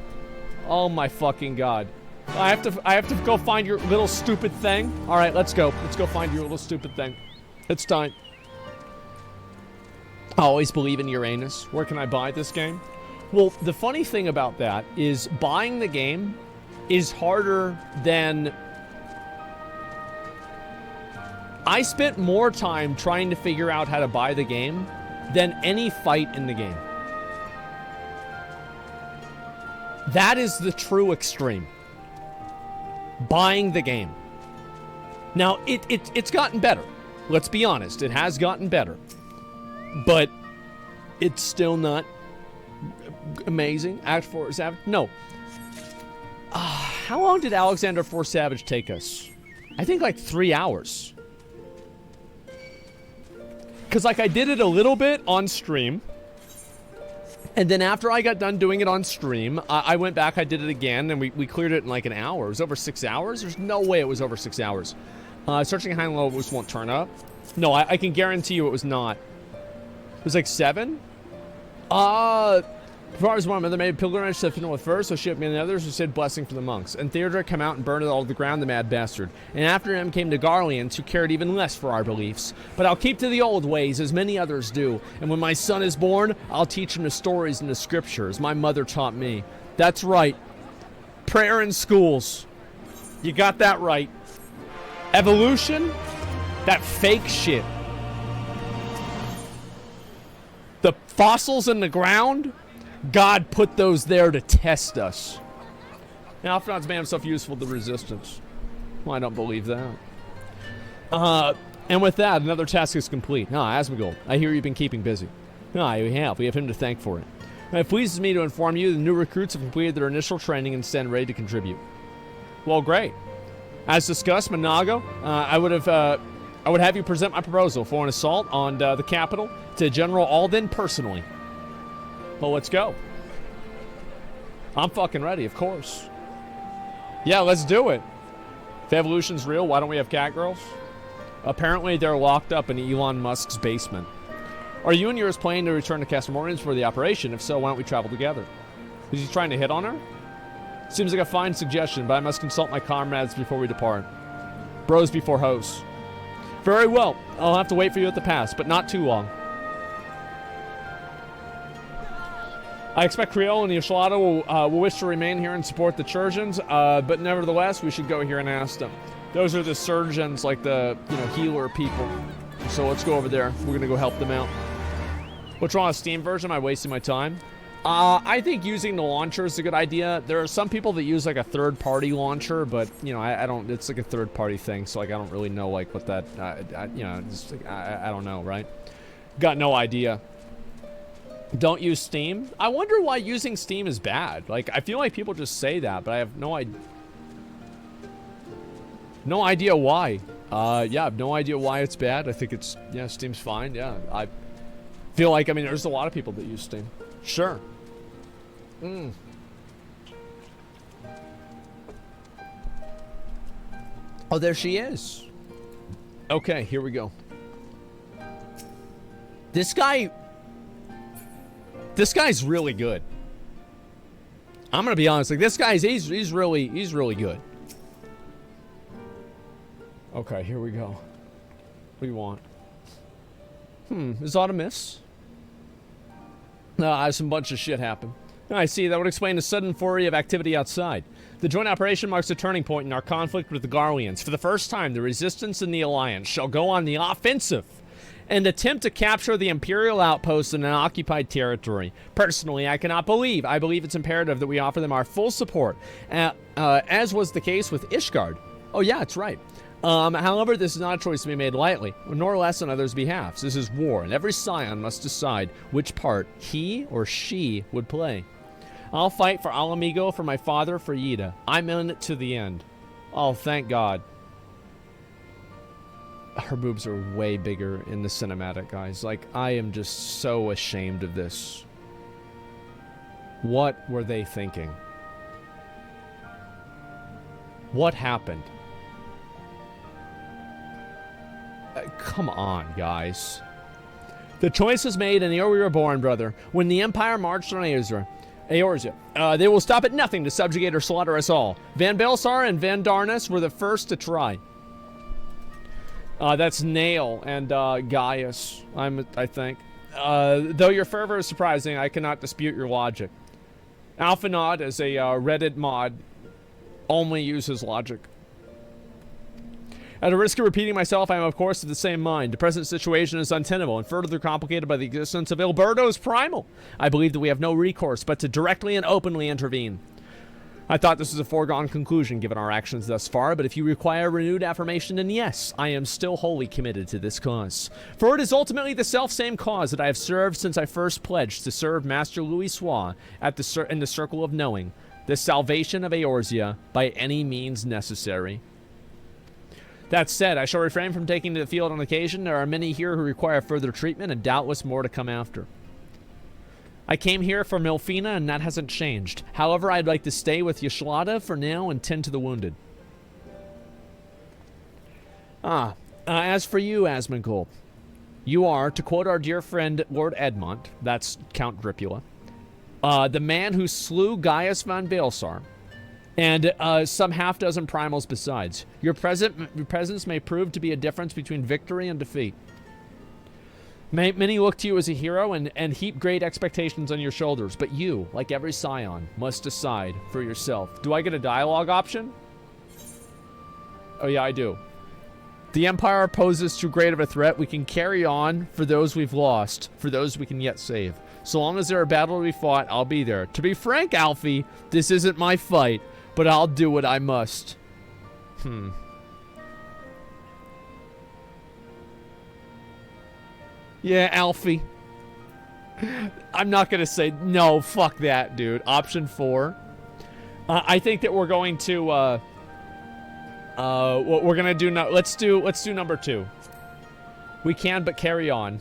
Oh my fucking God. I have to go find your little stupid thing. All right, let's go. Let's go find your little stupid thing. It's time. I always believe in Uranus. Where can I buy this game? Well, the funny thing about that is buying the game is harder than... I spent more time trying to figure out how to buy the game than any fight in the game. That is the true extreme. Buying the game. Now, it's gotten better. Let's be honest. It has gotten better. But It's still not amazing. Act 4 Savage? No. How long did Alexander 4 Savage take us? I think like 3 hours. Because like I did it a little bit on stream. And then after I got done doing it on stream, I went back, I did it again, and we cleared it in like an hour. It was over 6 hours? There's no way it was over 6 hours. Searching high and low won't turn up. No, I can guarantee you it was not. It was like 7? Before I was born, my mother made a pilgrimage to Finland first, so she and the others who said blessing for the monks. And Theodoric came out and burned it all to the ground, the mad bastard. And after him came the Garleans, who cared even less for our beliefs. But I'll keep to the old ways, as many others do. And when my son is born, I'll teach him the stories and the scriptures my mother taught me. That's right. Prayer in schools. You got that right. Evolution? That fake shit. The fossils in the ground? God put those there to test us. Now, Alphinaud's made himself useful to the Resistance. Well, I don't believe that. And with that, another task is complete. Asmongold, I hear you've been keeping busy. We have. We have him to thank for it. It pleases me to inform you the new recruits have completed their initial training and stand ready to contribute. Well, great. As discussed, Monago, I would have you present my proposal for an assault on the capital to General Alden personally. Well, let's go. I'm fucking ready, of course. Yeah, let's do it. If evolution's real, why don't we have catgirls? Apparently, they're locked up in Elon Musk's basement. Are you and yours planning to return to Castle Morgan's for the operation? If so, why don't we travel together? Is he trying to hit on her? Seems like a fine suggestion, but I must consult my comrades before we depart. Bros before hosts. Very well. I'll have to wait for you at the pass, but not too long. I expect Creole and Yoshlada will wish to remain here and support the Churgeons, but nevertheless, we should go here and ask them. Those are the surgeons, like the, healer people. So let's go over there. We're going to go help them out. What's wrong with Steam version? Am I wasting my time? I think using the launcher is a good idea. There are some people that use, like, a third-party launcher, but, I don't, it's like a third-party thing, so, like, I don't really know, like, what that, I don't know, right? Got no idea. Don't use Steam? I wonder why using Steam is bad. Like, I feel like people just say that, but I have no idea. No idea why. I have no idea why it's bad. I think it's, Steam's fine. Yeah, I feel like, there's a lot of people that use Steam. Sure. Oh, there she is. Okay, here we go. This guy's really good. I'm gonna be honest, like this guy's he's really good. Okay, here we go. What do you want? Is Autumn miss? No, I have some bunch of shit happen. I see, that would explain the sudden flurry of activity outside. The joint operation marks a turning point in our conflict with the Garleans. For the first time, the Resistance and the Alliance shall go on the offensive and attempt to capture the Imperial outposts in an occupied territory. Personally, I believe it's imperative that we offer them our full support, as was the case with Ishgard. Oh yeah, it's right. However, this is not a choice to be made lightly, nor less on others' behalf. This is war, and every scion must decide which part he or she would play. I'll fight for Alamigo, for my father, for Yida. I'm in it to the end. Oh, thank God. Her boobs are way bigger in the cinematic, guys. Like, I am just so ashamed of this. What were they thinking? What happened? Come on, guys. The choice was made, and here we were born, brother. When the Empire marched on Eorzea, they will stop at nothing to subjugate or slaughter us all. Van Belsar and Van Darnus were the first to try. That's Nail and Gaius, I think. Though your fervor is surprising, I cannot dispute your logic. Alphinaud, as a Reddit mod, only uses logic. At a risk of repeating myself, I am of course of the same mind. The present situation is untenable and further complicated by the existence of Ilberto's Primal. I believe that we have no recourse but to directly and openly intervene. I thought this was a foregone conclusion given our actions thus far, but if you require renewed affirmation, then yes, I am still wholly committed to this cause. For it is ultimately the self-same cause that I have served since I first pledged to serve Master Louis Soir in the Circle of Knowing, the salvation of Eorzea by any means necessary. That said, I shall refrain from taking to the field on occasion. There are many here who require further treatment, and doubtless more to come after. I came here for Milfina, and that hasn't changed. However, I'd like to stay with Yashlada for now and tend to the wounded. As for you, Asmongold, you are, to quote our dear friend Lord Edmont, that's Count Dripula, the man who slew Gaius von Baelsar, and some half-dozen primals besides. Your presence may prove to be a difference between victory and defeat. Many look to you as a hero and heap great expectations on your shoulders, but you, like every scion, must decide for yourself. Do I get a dialogue option? Oh yeah, I do. The Empire poses too great of a threat. We can carry on for those we've lost, for those we can yet save. So long as there are battles to be fought, I'll be there. To be frank, Alfie, this isn't my fight, but I'll do what I must. Yeah, Alfie. I'm not going to say, no, fuck that, dude. Option 4. I think that we're going to, what we're going to do now, let's do number 2. We can, but carry on.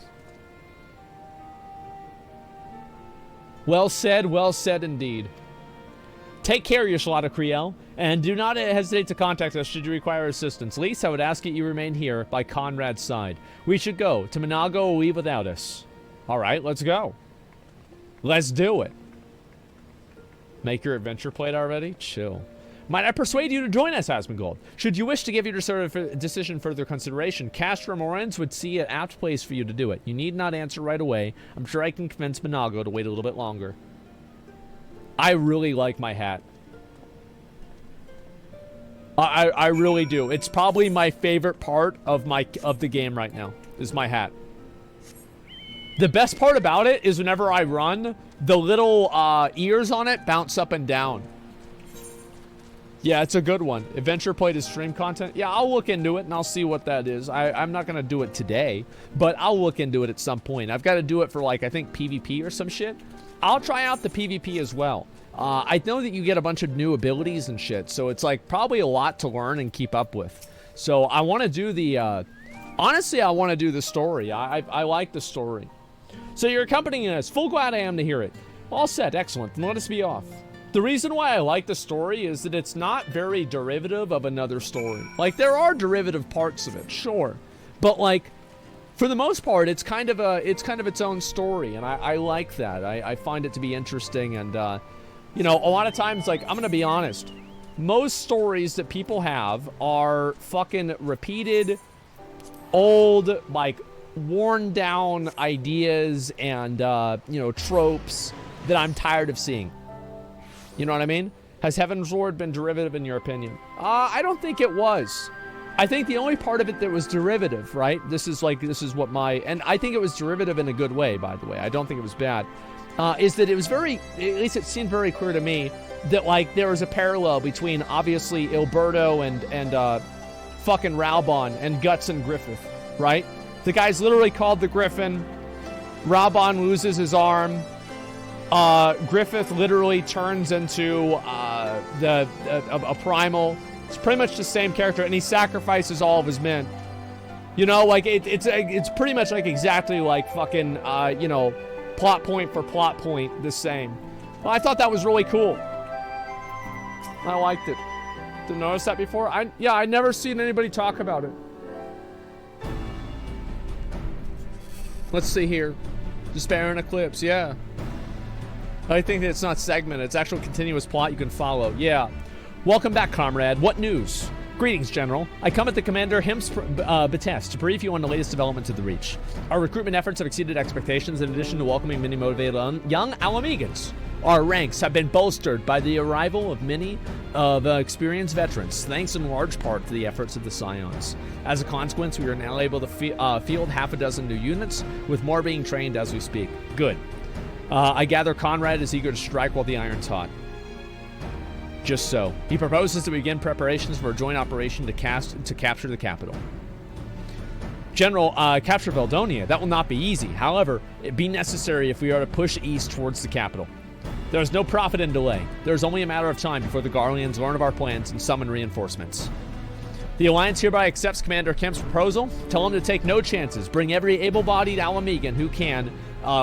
Well said indeed. Take care, Yashlada Kriel, and do not hesitate to contact us should you require assistance. Least, I would ask that you remain here by Conrad's side. We should go. To Monago will leave without us. Alright, let's go. Let's do it. Make your adventure plate already? Chill. Might I persuade you to join us, Asmongold? Should you wish to give your decision further consideration, Castra Morans would see an apt place for you to do it. You need not answer right away. I'm sure I can convince Monago to wait a little bit longer. I really like my hat. I really do. It's probably my favorite part of the game right now, is my hat. The best part about it is whenever I run, the little ears on it bounce up and down. Yeah, it's a good one. Adventure plate is stream content. Yeah, I'll look into it and I'll see what that is. I'm not going to do it today, but I'll look into it at some point. I've got to do it for, like, I think PvP or some shit. I'll try out the PvP as well. I know that you get a bunch of new abilities and shit, so it's, like, probably a lot to learn and keep up with. So I want to do the, honestly, I want to do the story. I like the story. So you're accompanying us. Full glad I am to hear it. All set. Excellent. Then let us be off. The reason why I like the story is that it's not very derivative of another story. Like, there are derivative parts of it, sure. But, like, for the most part, it's kind of its own story, and I like that. I find it to be interesting, and, you know, a lot of times, like, I'm going to be honest, most stories that people have are fucking repeated, old, like, worn down ideas and, you know, tropes that I'm tired of seeing. You know what I mean? Has Heaven's Lord been derivative in your opinion? I don't think it was. I think the only part of it that was derivative, right? This is what my, and I think it was derivative in a good way, by the way. I don't think it was bad. Is that it was very, at least it seemed very clear to me that, like, there was a parallel between, obviously, Ilberto and fucking Raubon and Guts and Griffith, right? The guy's literally called the Griffin. Raubon loses his arm. Griffith literally turns into a primal. It's pretty much the same character, and he sacrifices all of his men. You know, like, it's pretty much like exactly like fucking, you know, plot point for plot point, the same. Well, I thought that was really cool. I liked it. Didn't notice that before? I'd never seen anybody talk about it. Let's see here. Despair and Eclipse, yeah. I think that it's not segmented. It's actual continuous plot you can follow. Yeah. Welcome back, comrade. What news? Greetings, General. I come at the Commander Him's behest to brief you on the latest developments of the Reach. Our recruitment efforts have exceeded expectations in addition to welcoming many motivated young Alamegans. Our ranks have been bolstered by the arrival of many experienced veterans, thanks in large part to the efforts of the Scions. As a consequence, we are now able to field half a dozen new units, with more being trained as we speak. Good. I gather Conrad is eager to strike while the iron's hot. Just so. He proposes that we begin preparations for a joint operation to capture the capital. General, capture Valdonia. That will not be easy. However, it be necessary if we are to push east towards the capital. There is no profit in delay. There is only a matter of time before the Garleans learn of our plans and summon reinforcements. The Alliance hereby accepts Commander Kemp's proposal. Tell him to take no chances. Bring every able-bodied Alamegan who can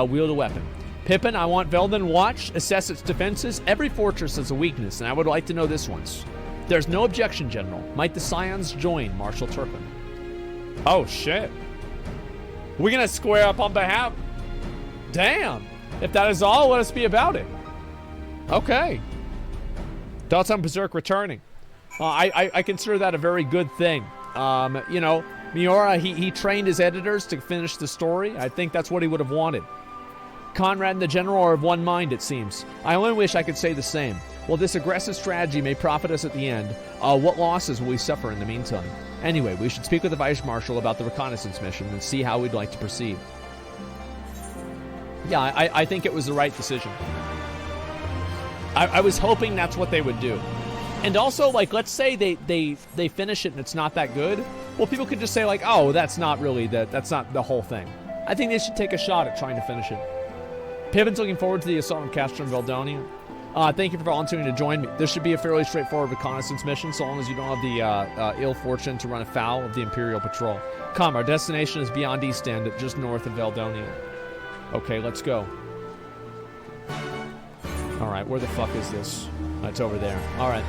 wield a weapon. Pippin, I want Velden watched, assess its defenses. Every fortress has a weakness, and I would like to know this one's. There's no objection, General. Might the Scions join Marshal Turpin? Oh, shit. We're going to square up on behalf... Damn. If that is all, let us be about it. Okay. Thoughts on Berserk returning? I consider that a very good thing. You know, Miura, he trained his editors to finish the story. I think that's what he would have wanted. Conrad and the General are of one mind, it seems. I only wish I could say the same. While this aggressive strategy may profit us at the end, what losses will we suffer in the meantime? Anyway, we should speak with the Vice Marshal about the reconnaissance mission and see how we'd like to proceed. Yeah, I think it was the right decision. I was hoping that's what they would do. And also, like, let's say they finish it and it's not that good. Well, people could just say, like, oh, that's not really that's not the whole thing. I think they should take a shot at trying to finish it. Pippin's looking forward to the assault on Castro and Valdonia. Thank you for volunteering to join me. This should be a fairly straightforward reconnaissance mission, so long as you don't have the ill fortune to run afoul of the Imperial Patrol. Come, our destination is beyond East End, just north of Valdonia. Okay, let's go. Alright, where the fuck is this? It's over there. Alright.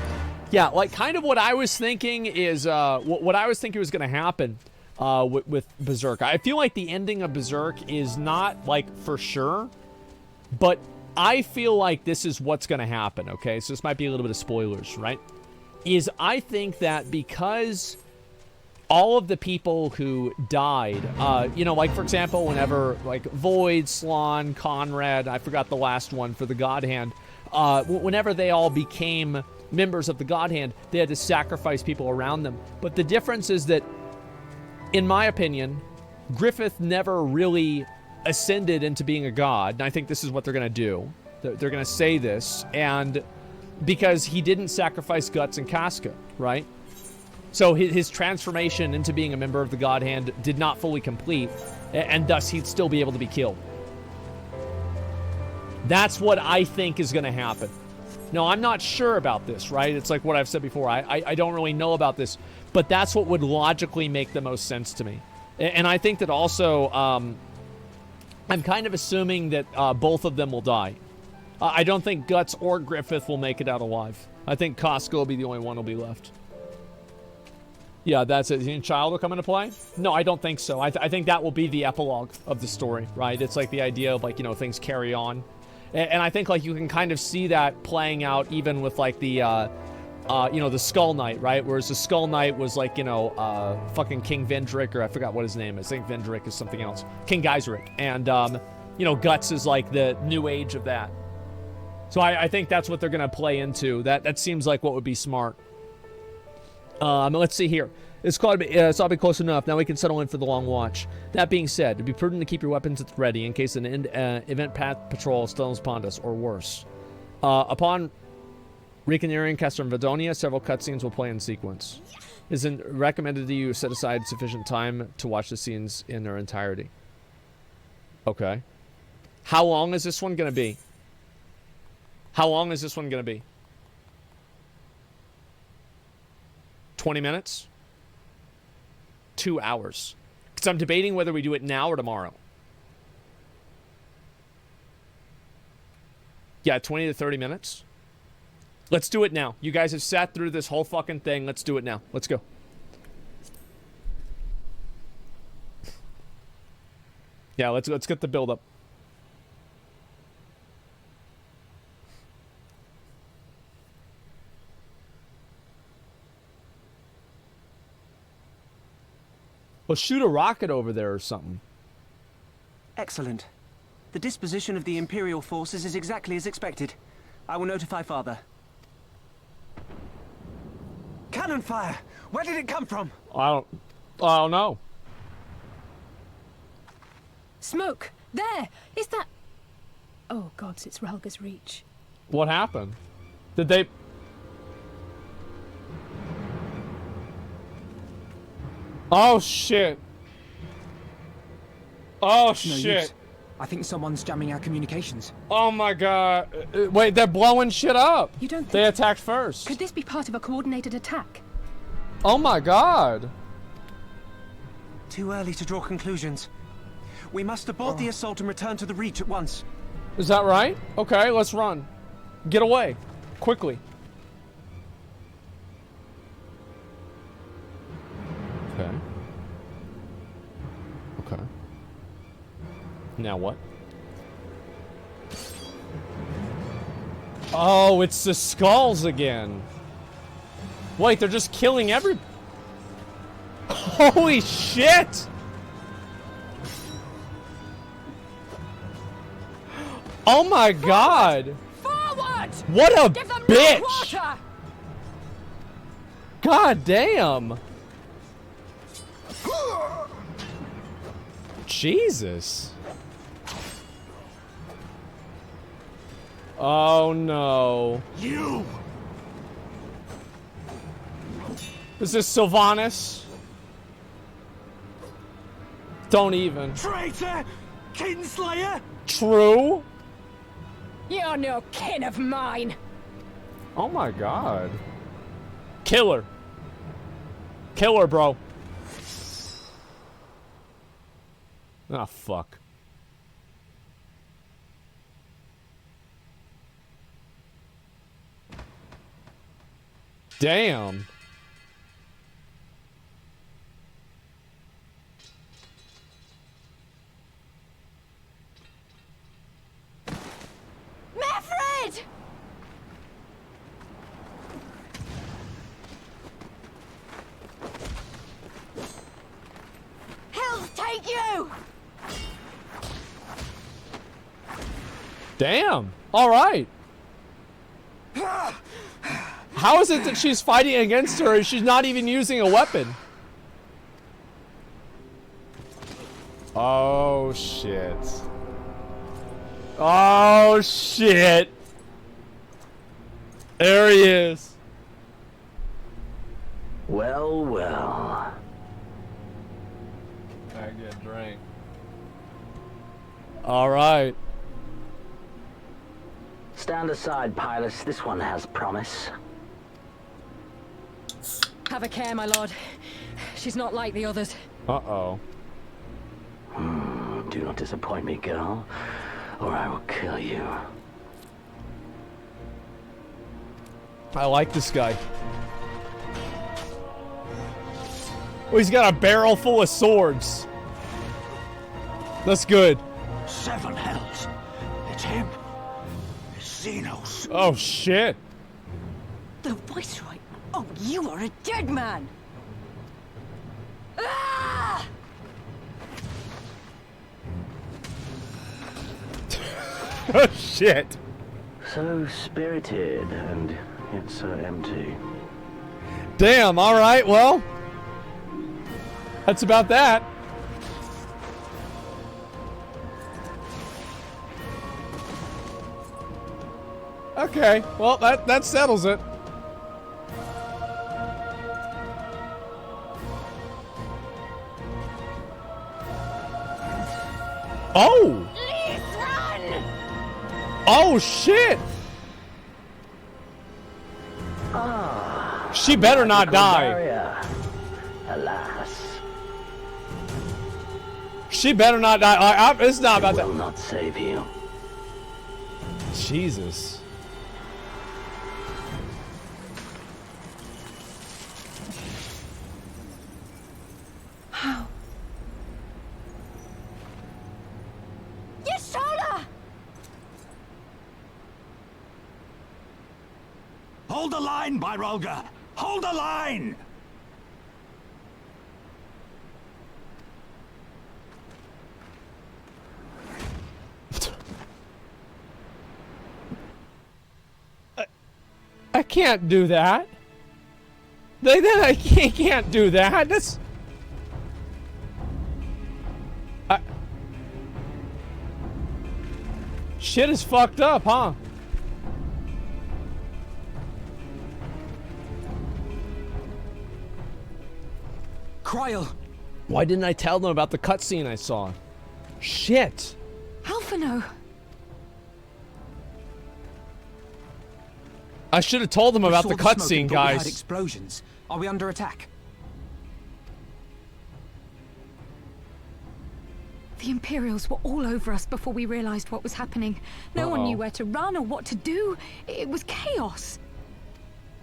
Yeah, like, kind of what I was thinking is, what I was thinking was going to happen with Berserk. I feel like the ending of Berserk is not, like, for sure, but I feel like this is what's going to happen, okay? So this might be a little bit of spoilers, right? Is I think that because all of the people who died, you know, like, for example, whenever, like, Void, Slann, Conrad, I forgot the last one for the God Hand, whenever they all became members of the God Hand, they had to sacrifice people around them. But the difference is that, in my opinion, Griffith never really ascended into being a god, and I think this is what they're going to do. They're going to say this, and because he didn't sacrifice Guts and Casca, right? So his transformation into being a member of the God Hand did not fully complete, and thus he'd still be able to be killed. That's what I think is going to happen. Now, I'm not sure about this, right? It's like what I've said before. I don't really know about this, but that's what would logically make the most sense to me. And I think that also, I'm kind of assuming that both of them will die. I don't think Guts or Griffith will make it out alive. I think Casca will be the only one who'll be left. Yeah, that's it. You think Child will come into play? No, I don't think so. I think that will be the epilogue of the story, right? It's like the idea of, like, you know, things carry on. And I think, like, you can kind of see that playing out even with, like, the, you know, the Skull Knight, right? Whereas the Skull Knight was, like, you know, fucking King Vendrick, or I forgot what his name is. I think Vendrick is something else. King Geiseric. And, you know, Guts is, like, the new age of that. So I think that's what they're going to play into. That seems like what would be smart. Let's see here. It's all been close enough. Now we can settle in for the long watch. That being said, it'd be prudent to keep your weapons ready in case an event path patrol stumbles upon us, or worse. Upon reconnoitering Castor and Valdonia, several cutscenes will play in sequence. It is recommended that you set aside sufficient time to watch the scenes in their entirety. Okay. How long is this one going to be? How long is this one going to be? 20 minutes? 2 hours. Because I'm debating whether we do it now or tomorrow. Yeah, 20 to 30 minutes. Let's do it now. You guys have sat through this whole fucking thing. Let's do it now. Let's go. Yeah, let's get the build up. Well, shoot a rocket over there or something. Excellent. The disposition of the Imperial forces is exactly as expected. I will notify Father. Cannon fire! Where did it come from? I don't know. Smoke! There! Is that... Oh, gods, it's Relga's Reach. What happened? Did they... Oh shit. Oh It's no shit. use. I think someone's jamming our communications. Oh my god. Wait, they're blowing shit up. You don't They think... attacked first. Could this be part of a coordinated attack? Oh my god. Too early to draw conclusions. We must abort the assault and return to the Reach at once. Is that right? Okay, let's run. Get away. Quickly. Okay. Okay. Now what? Oh, it's the skulls again. Wait, they're just killing every... Holy shit! Oh my god! Forward! What a Give them bitch! no quarter! God damn! Jesus. Oh no. You! Is this Sylvanas? Don't even. Traitor! Kinslayer! True? You're no kin of mine! Oh my god. Kill her. Kill her, bro. Ah, fuck. Damn. Meffred! Hell's take you! Damn. All right. How is it that she's fighting against her and she's not even using a weapon? Oh, shit. Oh, shit. There he is. Well, well. I get a drink. All right. Stand aside, Pilus. This one has promise. Have a care, my lord. She's not like the others. Uh-oh. Do not disappoint me, girl, or I will kill you. I like this guy. Oh, he's got a barrel full of swords. That's good. 7 hells. It's him. It's Xenos. Oh, shit. The Viceroy? Oh, you are a dead man! Ah! Oh, shit. So spirited and yet so empty. Damn, all right, well. That's about that. Okay, well, that settles it. Oh! Please run! Oh, shit! She better not die. Barrier. Alas. She better not die. It's not about will that. Not save you. Jesus. How? Yashola! Hold the line, Byrolga! Hold the line! I can't do that. I can't do that. That's... Shit is fucked up, huh? Kryl! Why didn't I tell them about the cutscene I saw? Shit. Alphino. I should have told them about the cutscene, guys. We heard explosions. Are we under attack? The Imperials were all over us before we realized what was happening. No one knew where to run or what to do. It was chaos.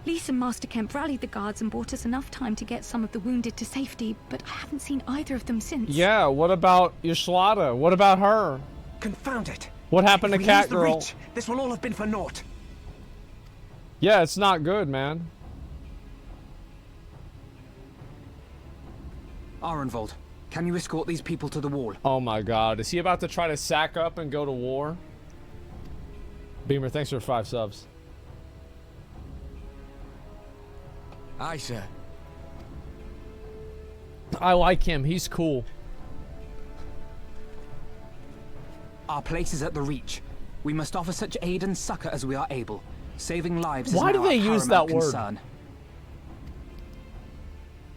Lise and Master Kemp rallied the guards and bought us enough time to get some of the wounded to safety, but I haven't seen either of them since. Yeah, what about Yashlada? What about her? Confound it. What happened to Cat Girl? Reach, this will all have been for naught. Yeah, it's not good, man. Arenvold, can you escort these people to the wall? Oh my god, is he about to try to sack up and go to war? Beamer, thanks for 5 subs. Aye, sir. I like him, he's cool. Our place is at the Reach. We must offer such aid and succor as we are able. Saving lives Why is do now they our use that paramount word? concern.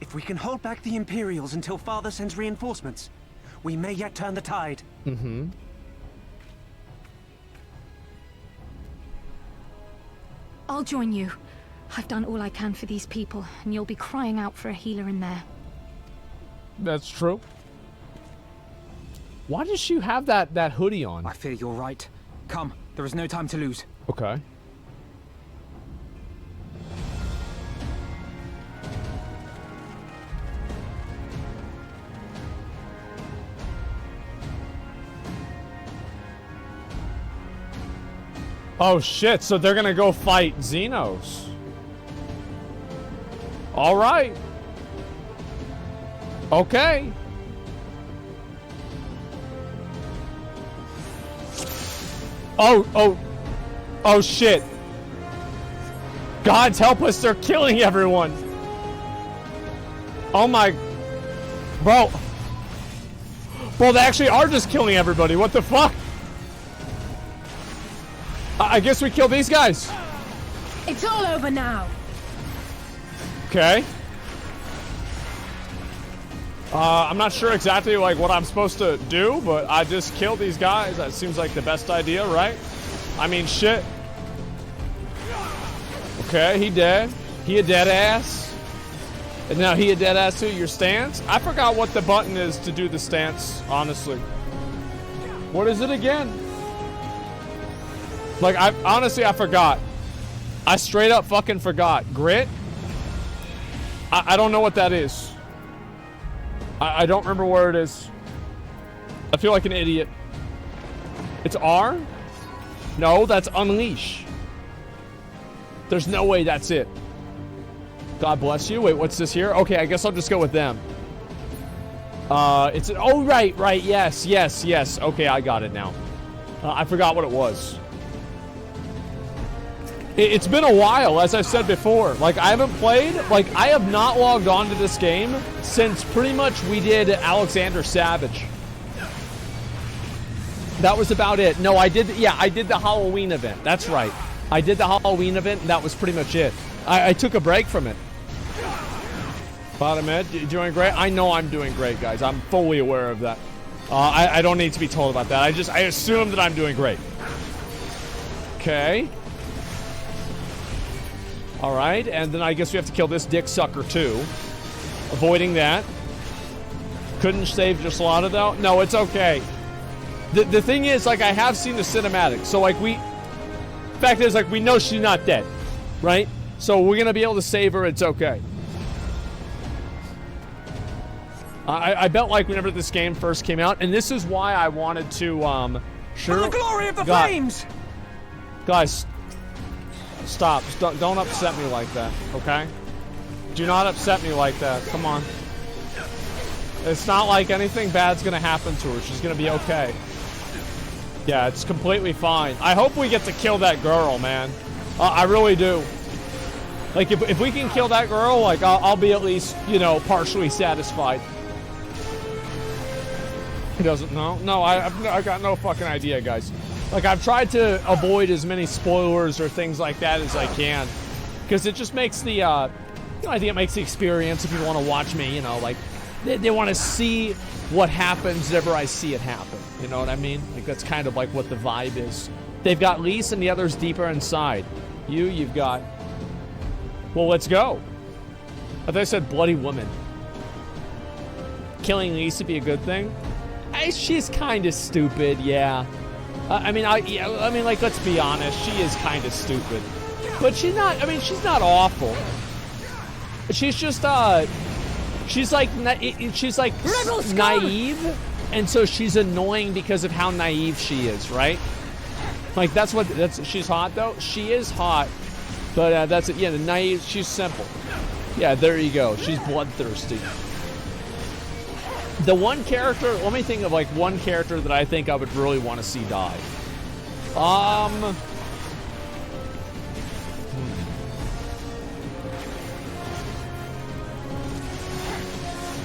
If we can hold back the Imperials until Father sends reinforcements, we may yet turn the tide. Mm-hmm. I'll join you. I've done all I can for these people, and you'll be crying out for a healer in there. That's true. Why does she have that hoodie on? I fear you're right. Come, there is no time to lose. Okay. Oh shit, so they're gonna go fight Xenos. Alright. Okay. Oh shit. Gods help us, they're killing everyone. Oh my. Bro, they actually are just killing everybody. What the fuck? I guess we kill these guys. It's all over now. Okay. I'm not sure exactly like what I'm supposed to do, but I just killed these guys. That seems like the best idea, right? I mean, shit. Okay, he dead. He a dead ass. And now he a dead ass too. Your stance? I forgot what the button is to do the stance, honestly. What is it again? Like, honestly, I forgot. I straight up fucking forgot. Grit? I don't know what that is. I don't remember where it is. I feel like an idiot. It's R? No, that's unleash. There's no way that's it. God bless you. Wait, what's this here? Okay, I guess I'll just go with them. It's... Oh, right. Yes. Okay, I got it now. I forgot what it was. It's been a while, as I said before. Like, I haven't played... Like, I have not logged on to this game since pretty much we did Alexander Savage. That was about it. No, I did... Yeah, I did the Halloween event. That's right. I did the Halloween event, and that was pretty much it. I took a break from it. Bottom Ed, you doing great? I know I'm doing great, guys. I'm fully aware of that. I don't need to be told about that. I assume that I'm doing great. Okay. Alright, and then I guess we have to kill this dick sucker too. Avoiding that. Couldn't save Jaslada though? No, it's okay. The thing is, like, I have seen the cinematic. So, like, fact is, like, we know she's not dead. Right? So we're gonna be able to save her, it's okay. I bet, like, whenever this game first came out, and this is why I wanted to, For the glory of the flames! Guys, stop. Don't upset me like that, okay? Do not upset me like that. Come on. It's not like anything bad's gonna happen to her. She's gonna be okay. Yeah, it's completely fine. I hope we get to kill that girl, man. I really do. Like, if we can kill that girl, like, I'll be at least, you know, partially satisfied. He doesn't know. No, I got no fucking idea, guys. Like, I've tried to avoid as many spoilers or things like that as I can, because it just makes the, you know, I think it makes the experience, if you want to watch me, you know, like, They want to see what happens whenever I see it happen. You know what I mean? Like, that's kind of like what the vibe is. They've got Lise and the others deeper inside. You've got... Well, let's go. I thought I said bloody woman. Killing Lise would be a good thing. She's kind of stupid, yeah. I mean, like, let's be honest. She is kind of stupid. But she's not, I mean, she's not awful. She's just, she's like naive. And so she's annoying because of how naive she is, right? Like, she's hot, though. She is hot. But that's it. Yeah, the naive, she's simple. Yeah, there you go. She's bloodthirsty. The one character, let me think of like one character that I think I would really want to see die.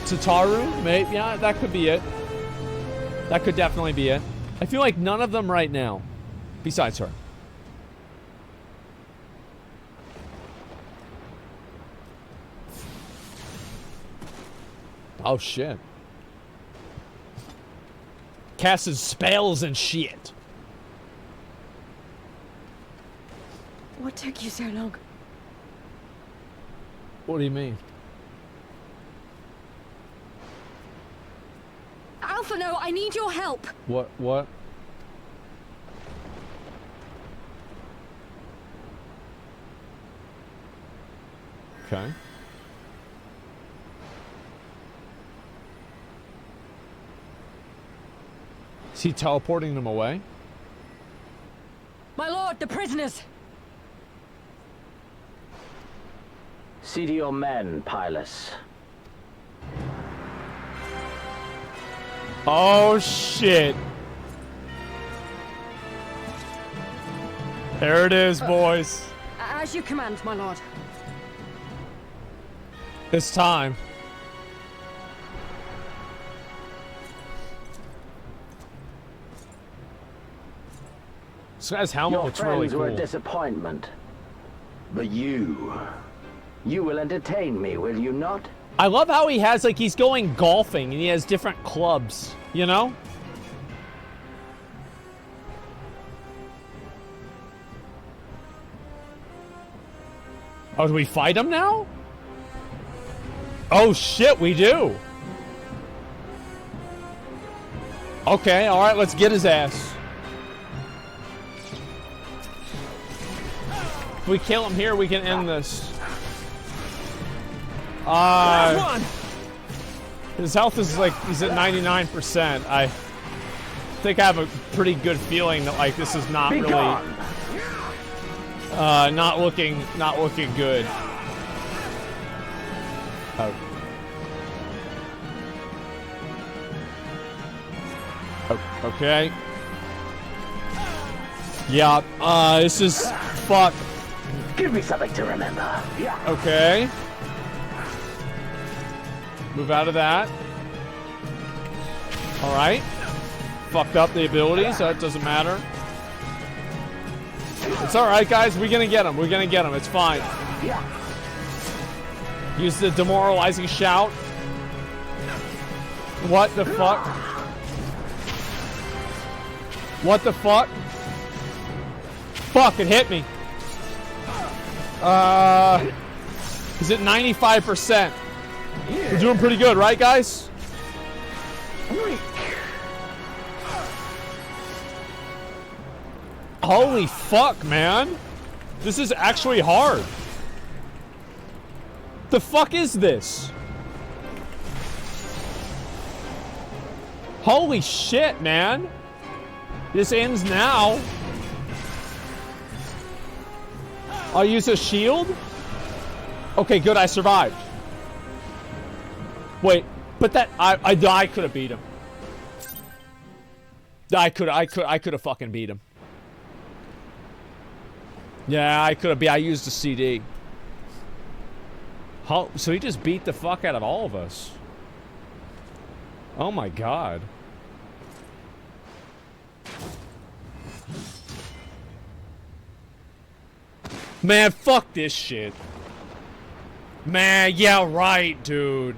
Tataru, maybe, yeah, that could be it. That could definitely be it. I feel like none of them right now, besides her. Oh shit. Casts spells and shit. What took you so long? What do you mean? Alpha, no, I need your help. What? Okay. Is he teleporting them away? My lord, the prisoners! See to your men, Pylus. Oh, shit. There it is, boys. As you command, my lord. It's time. This guy's helmet looks really cool. Your friends were a disappointment. But you will entertain me, will you not? I love how he has, like, he's going golfing and he has different clubs, you know? Oh, do we fight him now? Oh, shit, we do. Okay, alright, let's get his ass. If we kill him here, we can end this. His health is like, he's at 99%. I think I have a pretty good feeling that like this is not really not looking good. Oh. Okay. Yeah, this is fuck. Give me something to remember. Yeah. Okay. Move out of that. Alright. Fucked up the ability, so it doesn't matter. It's alright, guys. We're gonna get him. We're gonna get him. It's fine. Use the demoralizing shout. What the fuck? What the fuck? Fuck, it hit me. Is it 95%? We're doing pretty good, right, guys? Holy fuck, man. This is actually hard. The fuck is this? Holy shit, man. This ends now. I'll use a shield? Okay, good, I survived. Wait, but that I could have beat him. I could have fucking beat him. Yeah, I could have I used a CD. Oh, so he just beat the fuck out of all of us. Oh my god. Man, fuck this shit. Man, yeah, right, dude.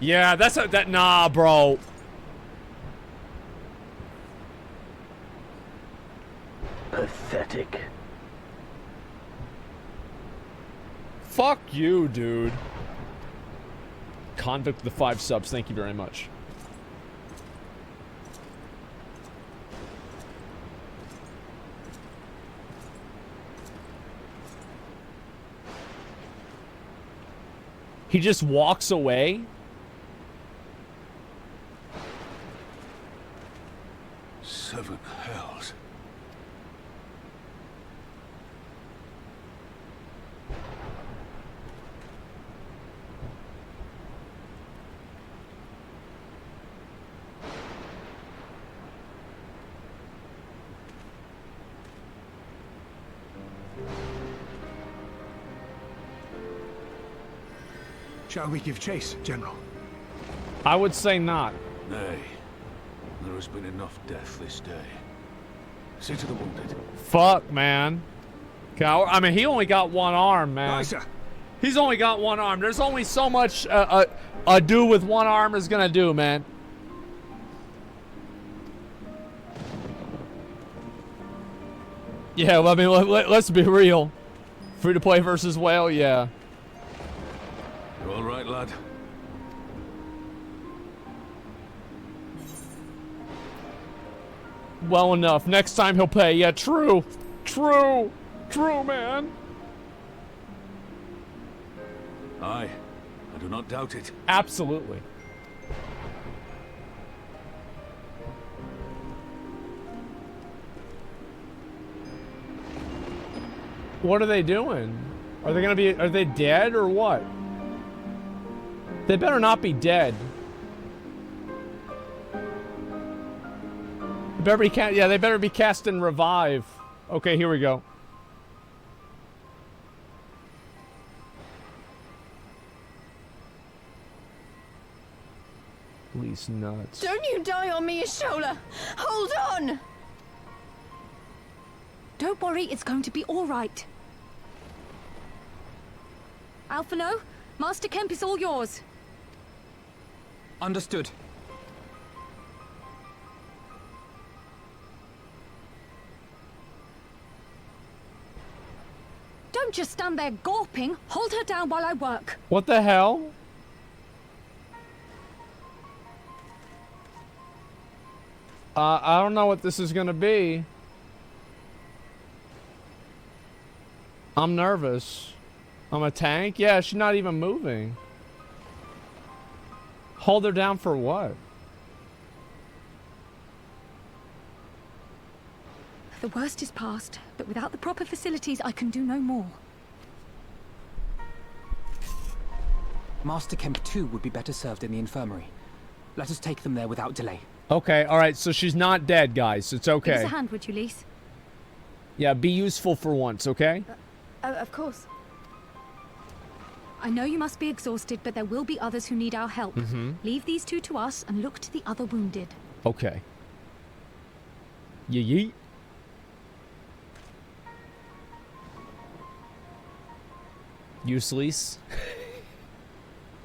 Yeah, that's a, that, nah, bro. Pathetic. Fuck you, dude. Convict with the 5 subs, thank you very much. He just walks away? Seven hells. Shall we give chase, General? I would say not. Nay. There has been enough death this day. See to the wounded. Fuck, man. Coward. I mean, he only got one arm, man. Nicer. He's only got one arm. There's only so much a dude with one arm is gonna do, man. Yeah, well, I mean, let's be real. Free to play versus whale, yeah. You all right, lad? Well enough. Next time he'll pay. Yeah, true. True. True, man. Aye. I do not doubt it. Absolutely. What are they doing? Are they gonna be, are they dead or what? They better not be dead. They better be yeah, they better be cast and revive. Okay, here we go. Least nuts. Don't you die on me, Ashola! Hold on! Don't worry, it's going to be all right. Alphino, Master Kemp is all yours. Understood. Don't just stand there gawping. Hold her down while I work. What the hell? I don't know what this is gonna be. I'm nervous. I'm a tank? Yeah, she's not even moving. Hold her down for what? The worst is past, but without the proper facilities, I can do no more. Master Kemp too would be better served in the infirmary. Let us take them there without delay. Okay, alright, so she's not dead, guys. It's okay. Give us a hand, would you, Lise? Yeah, be useful for once, okay? Of course. I know you must be exhausted, but there will be others who need our help. Leave these two to us and look to the other wounded. Okay. Yeet. Useless.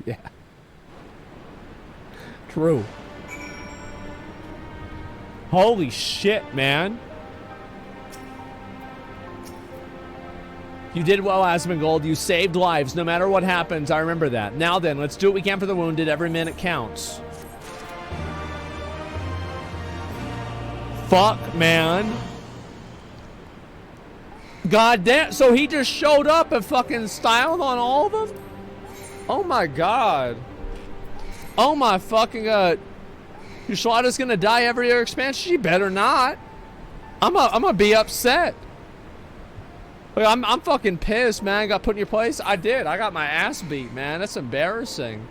Yeah. True. Holy shit, man. You did well, Asmongold. You saved lives no matter what happens. I remember that. Now then, let's do what we can for the wounded. Every minute counts. Fuck, man. God damn. So he just showed up and fucking styled on all of them? Oh my god. Oh my fucking god. Yashlada's gonna die every other expansion? She better not. I'm gonna be upset. Like, I'm fucking pissed, man. I got put in your place. I did. I got my ass beat, man. That's embarrassing.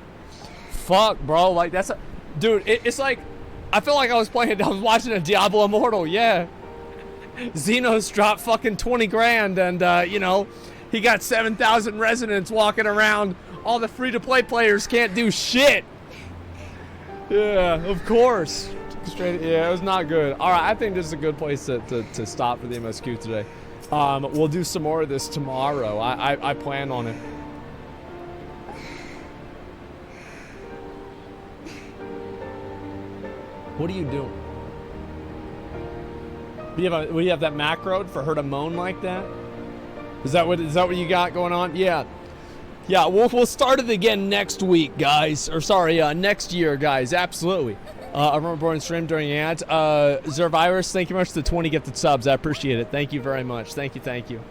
Fuck, bro. Like, that's a... Dude, it's like... I feel like I was watching a Diablo Immortal. Yeah. Xenos dropped fucking 20 grand and, you know, he got 7,000 residents walking around. All the free-to-play players can't do shit. Yeah, of course. Straight, yeah, it was not good. All right, I think this is a good place to stop for the MSQ today. We'll do some more of this tomorrow. I plan on it. What are you doing? Do you have that macroed for her to moan like that? Is that what you got going on? Yeah. Yeah, we'll start it again next week, guys. Or sorry, next year, guys. Absolutely. I remember born stream during ads. Zervirus, thank you very much for the 20 gifted subs. I appreciate it. Thank you very much. Thank you.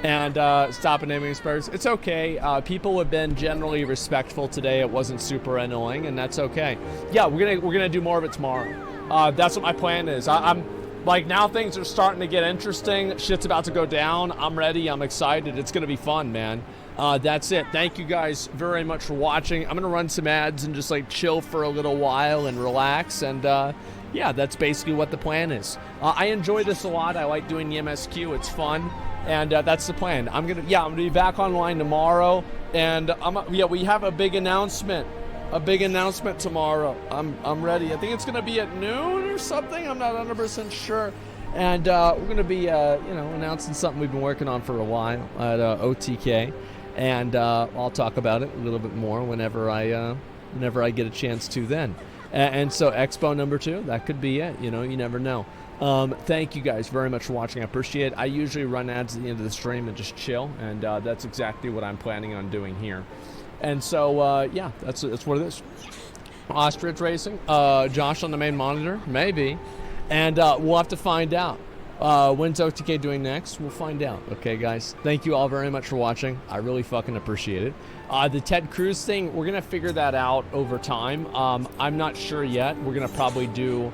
And stop naming spurs. It's okay. People have been generally respectful today. It wasn't super annoying, and that's okay. Yeah, we're gonna do more of it tomorrow. That's what my plan is. I'm like, now things are starting to get interesting. Shit's about to go down. I'm ready. I'm excited. It's gonna be fun, man. That's it. Thank you guys very much for watching. I'm gonna run some ads and just like chill for a little while and relax. And yeah, that's basically what the plan is. I enjoy this a lot. I like doing the MSQ. It's fun. And that's the plan. I'm gonna be back online tomorrow, and we have a big announcement. Tomorrow. I'm ready. I think it's gonna be at noon or something. I'm not 100% sure. And we're gonna be announcing something we've been working on for a while at OTK, and I'll talk about it a little bit more whenever I get a chance to then. And so Expo number 2, that could be it. You never know. Thank you guys very much for watching. I appreciate it. I usually run ads at the end of the stream and just chill, and that's exactly what I'm planning on doing here. And so, yeah, that's what it is. Ostrich Racing, Josh on the main monitor, maybe, and we'll have to find out. When's OTK doing next? We'll find out. Okay, guys. Thank you all very much for watching. I really fucking appreciate it. The Ted Cruz thing, we're gonna figure that out over time. I'm not sure yet. We're gonna probably do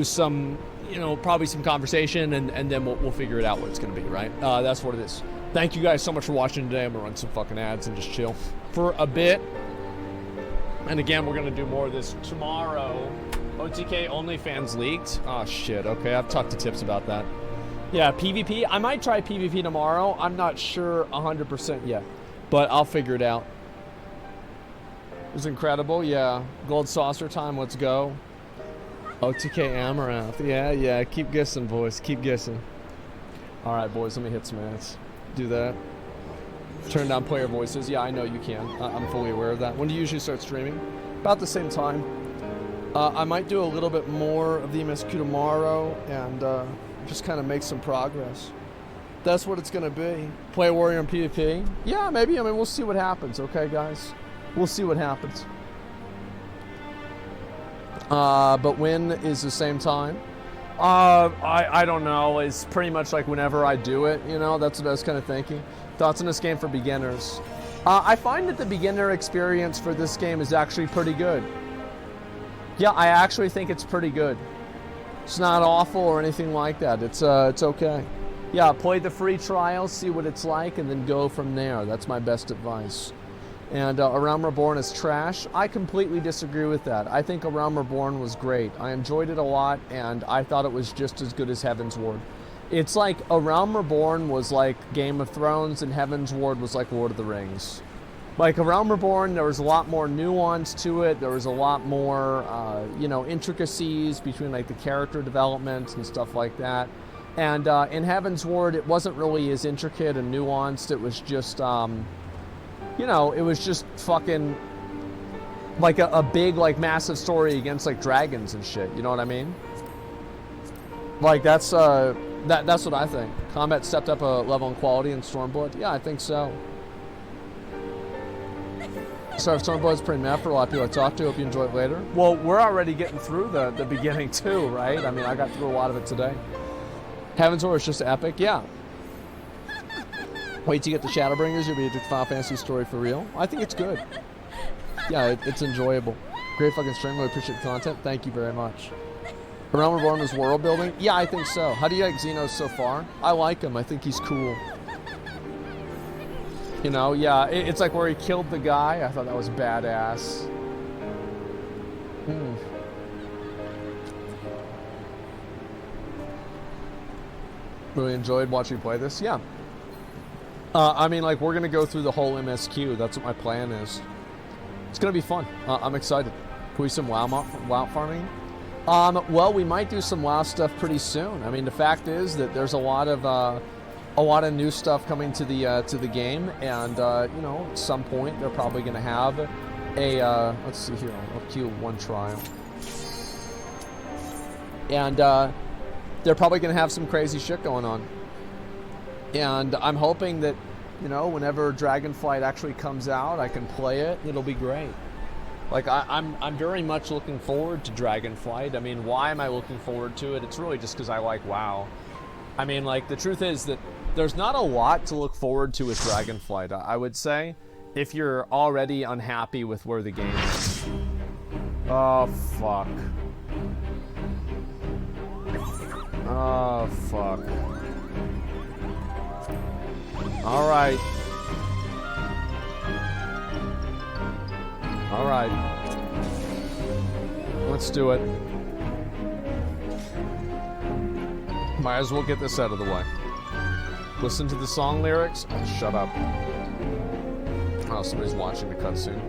some, probably some conversation, and then we'll figure it out what it's gonna be, right? That's what it is. Thank you guys so much for watching today. I'm gonna run some fucking ads and just chill for a bit. And again, we're gonna do more of this tomorrow. OTK OnlyFans leaked. Oh shit. Okay, I've talked to Tips about that. Yeah, PvP. I might try PvP tomorrow. I'm not sure 100% yet, but I'll figure it out. It was incredible. Yeah, gold saucer time. Let's go. OTK Amaranth. Yeah. Keep guessing, boys. Keep guessing. All right, boys. Let me hit some ads. Do that. Turn down player voices. Yeah, I know you can. I'm fully aware of that. When do you usually start streaming? About the same time. I might do a little bit more of the MSQ tomorrow and just kind of make some progress. That's what it's going to be. Play a warrior in PvP? Yeah, maybe. I mean, we'll see what happens. Okay, guys? We'll see what happens. But when is the same time? I don't know. It's pretty much like whenever I do it, that's what I was kind of thinking. Thoughts on this game for beginners? I find that the beginner experience for this game is actually pretty good. Yeah, I actually think it's pretty good. It's not awful or anything like that. It's okay. Yeah, play the free trial, see what it's like, and then go from there. That's my best advice. And A Realm Reborn is trash. I completely disagree with that. I think A Realm Reborn was great. I enjoyed it a lot, and I thought it was just as good as Heaven's Ward. It's like A Realm Reborn was like Game of Thrones, and Heaven's Ward was like Lord of the Rings. Like A Realm Reborn, there was a lot more nuance to it. There was a lot more, intricacies between like the character development and stuff like that. And in Heaven's Ward, it wasn't really as intricate and nuanced. It was just, it was just fucking like a big, like massive story against like dragons and shit. You know what I mean? Like that's what I think. Combat stepped up a level in quality in Stormblood. Yeah, I think so. So Stormblood's pretty mad for a lot of people I talk to. Hope you enjoy it later. Well, we're already getting through the beginning too, right? I mean, I got through a lot of it today. Heaven's Ward is just epic, yeah. Wait till you get the Shadowbringers, you'll be a Final Fantasy story for real. I think it's good. Yeah, it's enjoyable. Great fucking stream, really appreciate the content. Thank you very much. A Realm Reborn is world building? Yeah, I think so. How do you like Xenos so far? I like him, I think he's cool. Yeah, it's like where he killed the guy. I thought that was badass. Really enjoyed watching you play this? Yeah. I mean, like, we're going to go through the whole MSQ. That's what my plan is. It's going to be fun. I'm excited. Can we do some WoW farming? Well, we might do some WoW stuff pretty soon. I mean, the fact is that there's a lot of new stuff coming to the game, and at some point they're probably going to have let's see here, I'll queue one trial. And they're probably gonna have some crazy shit going on. And I'm hoping that, you know, whenever Dragonflight actually comes out, I can play it. It'll be great. Like, I'm very much looking forward to Dragonflight. I mean, why am I looking forward to it? It's really just because I like WoW. I mean, like, the truth is that there's not a lot to look forward to with Dragonflight, I would say, if you're already unhappy with where the game is. Oh, fuck. Oh, fuck. Alright. Alright. Let's do it. Might as well get this out of the way. Listen to the song lyrics. Oh, shut up. Oh, somebody's watching the cutscene.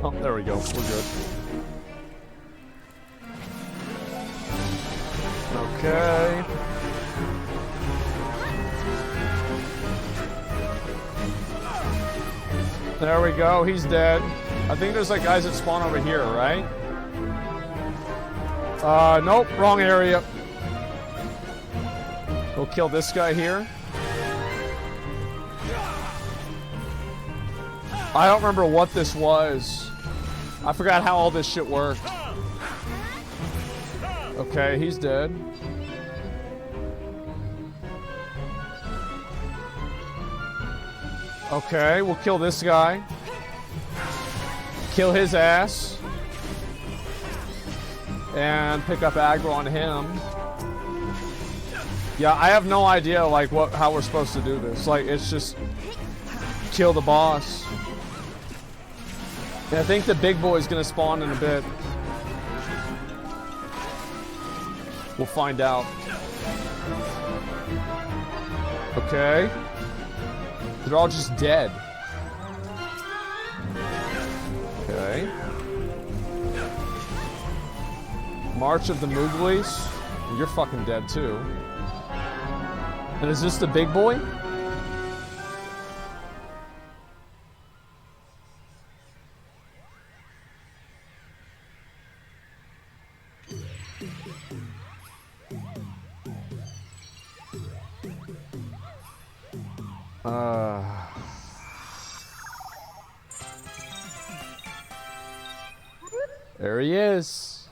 Oh, there we go. We're good. Okay. There we go. He's dead. I think there's like guys that spawn over here, right? Nope. Wrong area. We'll kill this guy here. I don't remember what this was. I forgot how all this shit worked. Okay, he's dead. Okay, we'll kill this guy. Kill his ass. And pick up aggro on him. Yeah, I have no idea, like, how we're supposed to do this. Like, it's just kill the boss. And I think the big boy's gonna spawn in a bit. We'll find out. Okay. They're all just dead. Okay. March of the Mooglies. You're fucking dead too. And is this the big boy? There he is.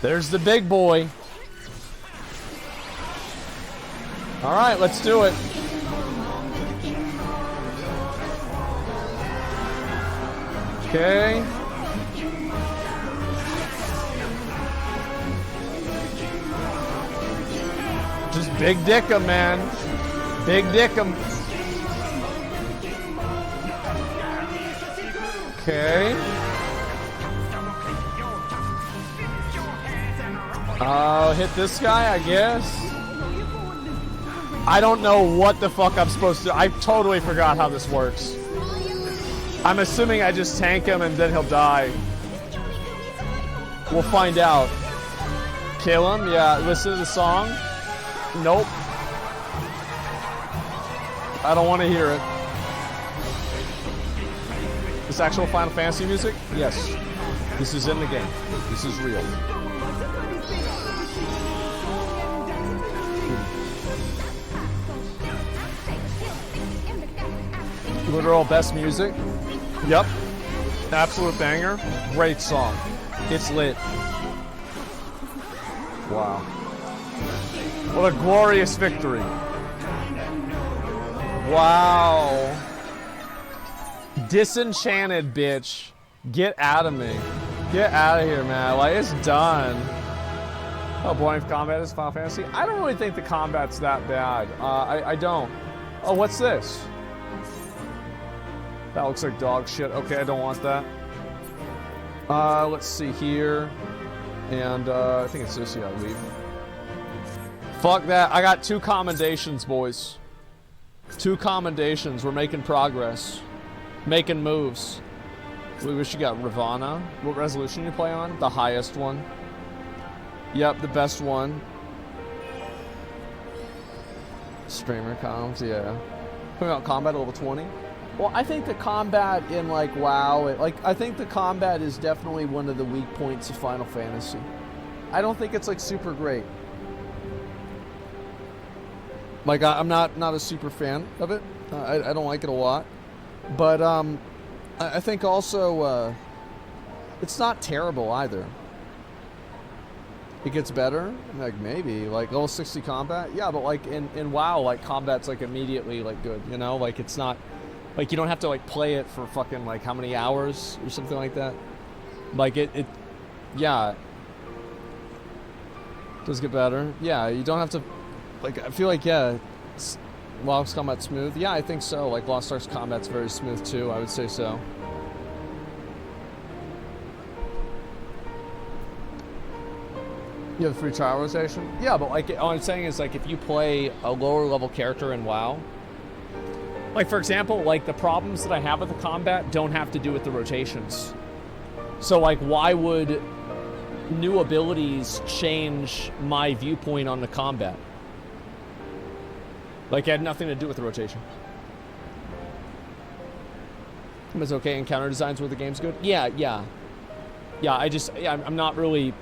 There's the big boy. All right, let's do it. Okay. Just big dick him, man. Big dick him. Okay. Hit this guy, I guess. I don't know what the fuck I'm supposed to do. I totally forgot how this works. I'm assuming I just tank him and then he'll die. We'll find out. Kill him? Yeah. Listen to the song? Nope. I don't want to hear it. This actual Final Fantasy music? Yes. This is in the game. This is real. Literal best music. Yep. Absolute banger. Great song. It's lit. Wow. What a glorious victory. Wow. Disenchanted, bitch. Get out of me. Get out of here, man. Like, it's done. Oh, boring combat is Final Fantasy? I don't really think the combat's that bad. I don't. Oh, what's this? That looks like dog shit. Okay, I don't want that. Let's see here. And, I think it's this. Yeah, leave. Fuck that. I got 2 commendations, boys. 2 commendations. We're making progress. Making moves. We wish you got Ravana. What resolution you play on? The highest one. Yep, the best one. Streamer comms, yeah. Putting out combat at level 20. Well, I think the combat in, like, WoW, I think the combat is definitely one of the weak points of Final Fantasy. I don't think it's, like, super great. Like, I'm not a super fan of it. I don't like it a lot. But, I think also, it's not terrible either. It gets better? Like, maybe. Like, level 60 combat? Yeah, but, like, in WoW, like, combat's, like, immediately, like, good, you know? Like, it's not... Like, you don't have to, like, play it for fucking, like, how many hours or something like that. Like, yeah. It does get better. Yeah, you don't have to... Like, I feel like, yeah, WoW's combat smooth. Yeah, I think so. Like, Lost Ark's combat's very smooth, too. I would say so. You have free trial rotation? Yeah, but, like, all I'm saying is, like, if you play a lower-level character in WoW... Like, for example, like, the problems that I have with the combat don't have to do with the rotations. So, like, why would new abilities change my viewpoint on the combat? Like, it had nothing to do with the rotation. It's okay, encounter designs where the game's good? Yeah. Yeah, I'm not really...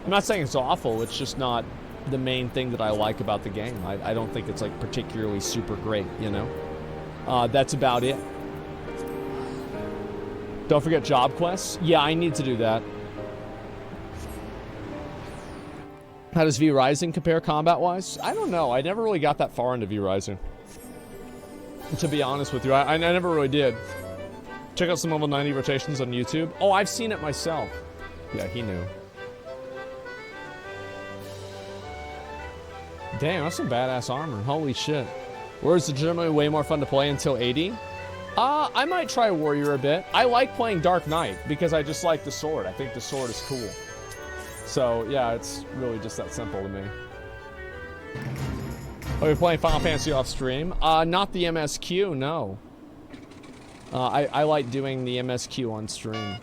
I'm not saying it's awful, it's just not the main thing that I like about the game. I don't think it's, like, particularly super great, you know? That's about it. Don't forget job quests. Yeah, I need to do that. How does V Rising compare combat-wise? I don't know. I never really got that far into V Rising. To be honest with you, I never really did. Check out some level 90 rotations on YouTube. Oh, I've seen it myself. Yeah, he knew. Damn, that's some badass armor. Holy shit. Warrior's legitimately way more fun to play until 80. I might try Warrior a bit. I like playing Dark Knight because I just like the sword. I think the sword is cool. So, yeah, it's really just that simple to me. Are you playing Final Fantasy off stream? Not the MSQ, no. I like doing the MSQ on stream.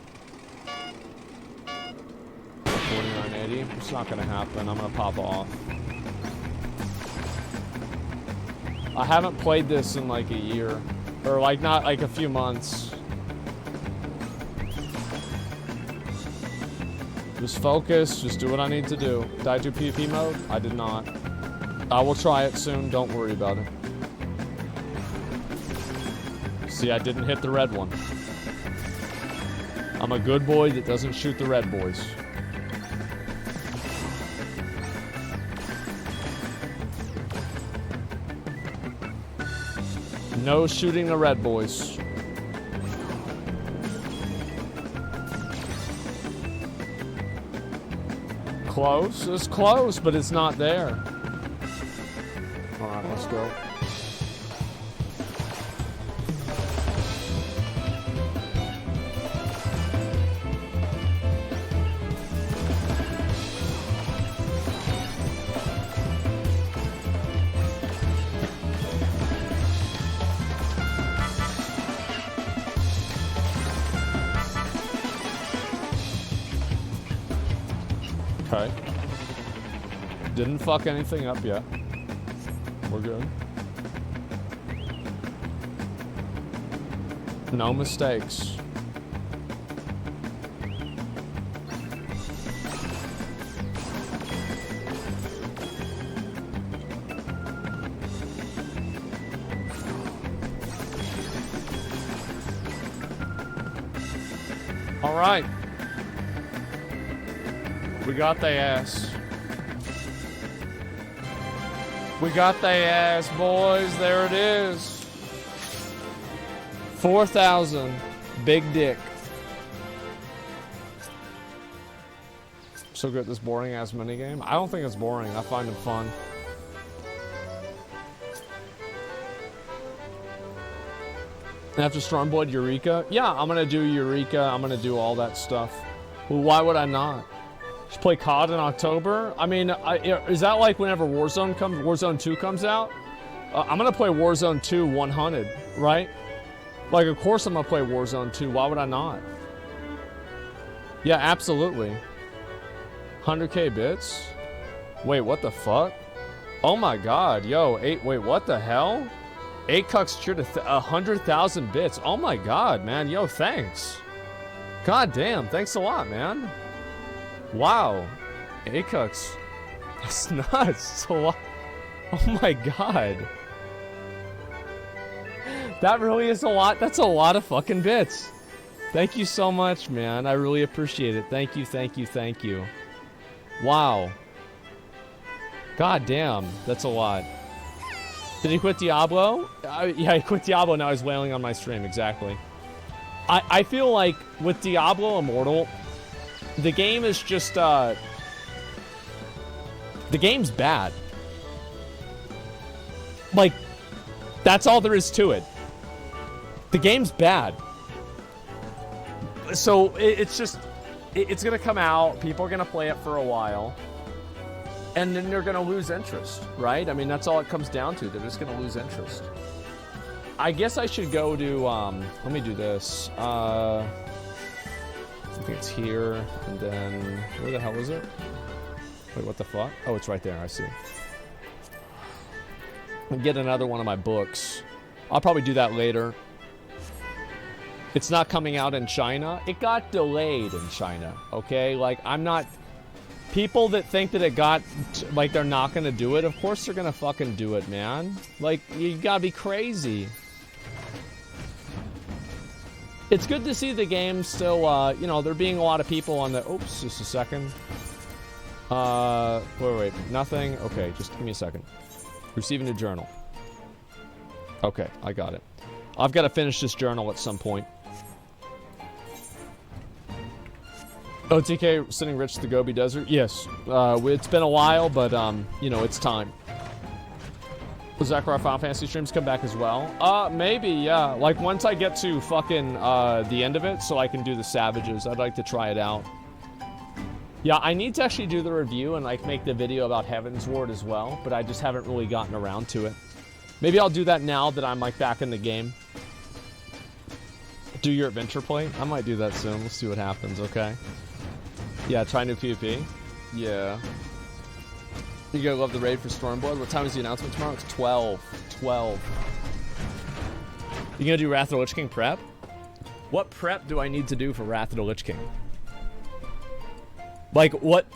4980. It's not gonna happen. I'm gonna pop off. I haven't played this in like a year. Or like not like a few months. Just focus, just do what I need to do. Did I do PvP mode? I did not. I will try it soon, don't worry about it. See, I didn't hit the red one. I'm a good boy that doesn't shoot the red boys. No shooting the red boys. Close? It's close, but it's not there. Alright, let's go. Okay. Didn't fuck anything up yet. We're good. No mistakes. All right. We got they ass. We got they ass, boys. There it is. 4,000. Big dick. So good at this boring ass minigame. I don't think it's boring. I find it fun. After Stormblood, Eureka? Yeah, I'm gonna do Eureka. I'm gonna do all that stuff. Well, why would I not? Just play COD in October? I mean, is that like whenever Warzone 2 comes out? I'm gonna play Warzone 2 100, right? Like, of course I'm gonna play Warzone 2. Why would I not? Yeah, absolutely. 100k bits? Wait, what the fuck? Oh my god, yo, wait, what the hell? Akucks cheered 100,000 bits. Oh my god, man. Yo, thanks. God damn, thanks a lot, man. Wow. Akucks. That's nuts. That's a lot. Oh my god. That really is a lot. That's a lot of fucking bits. Thank you so much, man. I really appreciate it. Thank you, thank you, thank you. Wow. God damn, that's a lot. Did he quit Diablo? Yeah, he quit Diablo, now he's wailing on my stream, exactly. I feel like with Diablo Immortal, the game is just, the game's bad. Like, that's all there is to it. The game's bad. So, it's just, it's gonna come out, people are gonna play it for a while, and then they're gonna lose interest, right? I mean, that's all it comes down to. They're just gonna lose interest. I guess I should go to, let me do this. I think it's here, and then, where the hell is it? Wait, what the fuck? Oh, it's right there, I see. I'll get another one of my books. I'll probably do that later. It's not coming out in China. It got delayed in China, okay? Like, I'm not... People that think that it got... Like, they're not gonna do it, of course they're gonna fucking do it, man. Like, you gotta be crazy. It's good to see the game still, you know, there being a lot of people on the... Oops, just a second. Wait, nothing? Okay, just give me a second. Receiving a journal. Okay, I got it. I've got to finish this journal at some point. Oh, TK sitting rich to the Gobi Desert? Yes. It's been a while, but, you know, it's time. Will Zachariah Final Fantasy streams come back as well? Maybe, yeah. Like, once I get to fucking, the end of it, so I can do the Savages, I'd like to try it out. Yeah, I need to actually do the review and, like, make the video about Heaven's Ward as well, but I just haven't really gotten around to it. Maybe I'll do that now that I'm, like, back in the game. Do your adventure play? I might do that soon. We'll see what happens, okay? Yeah, try new PvP. Yeah. You gonna love the raid for Stormblood? What time is the announcement tomorrow? It's 12. 12. You gonna do Wrath of the Lich King prep? What prep do I need to do for Wrath of the Lich King? Like, what...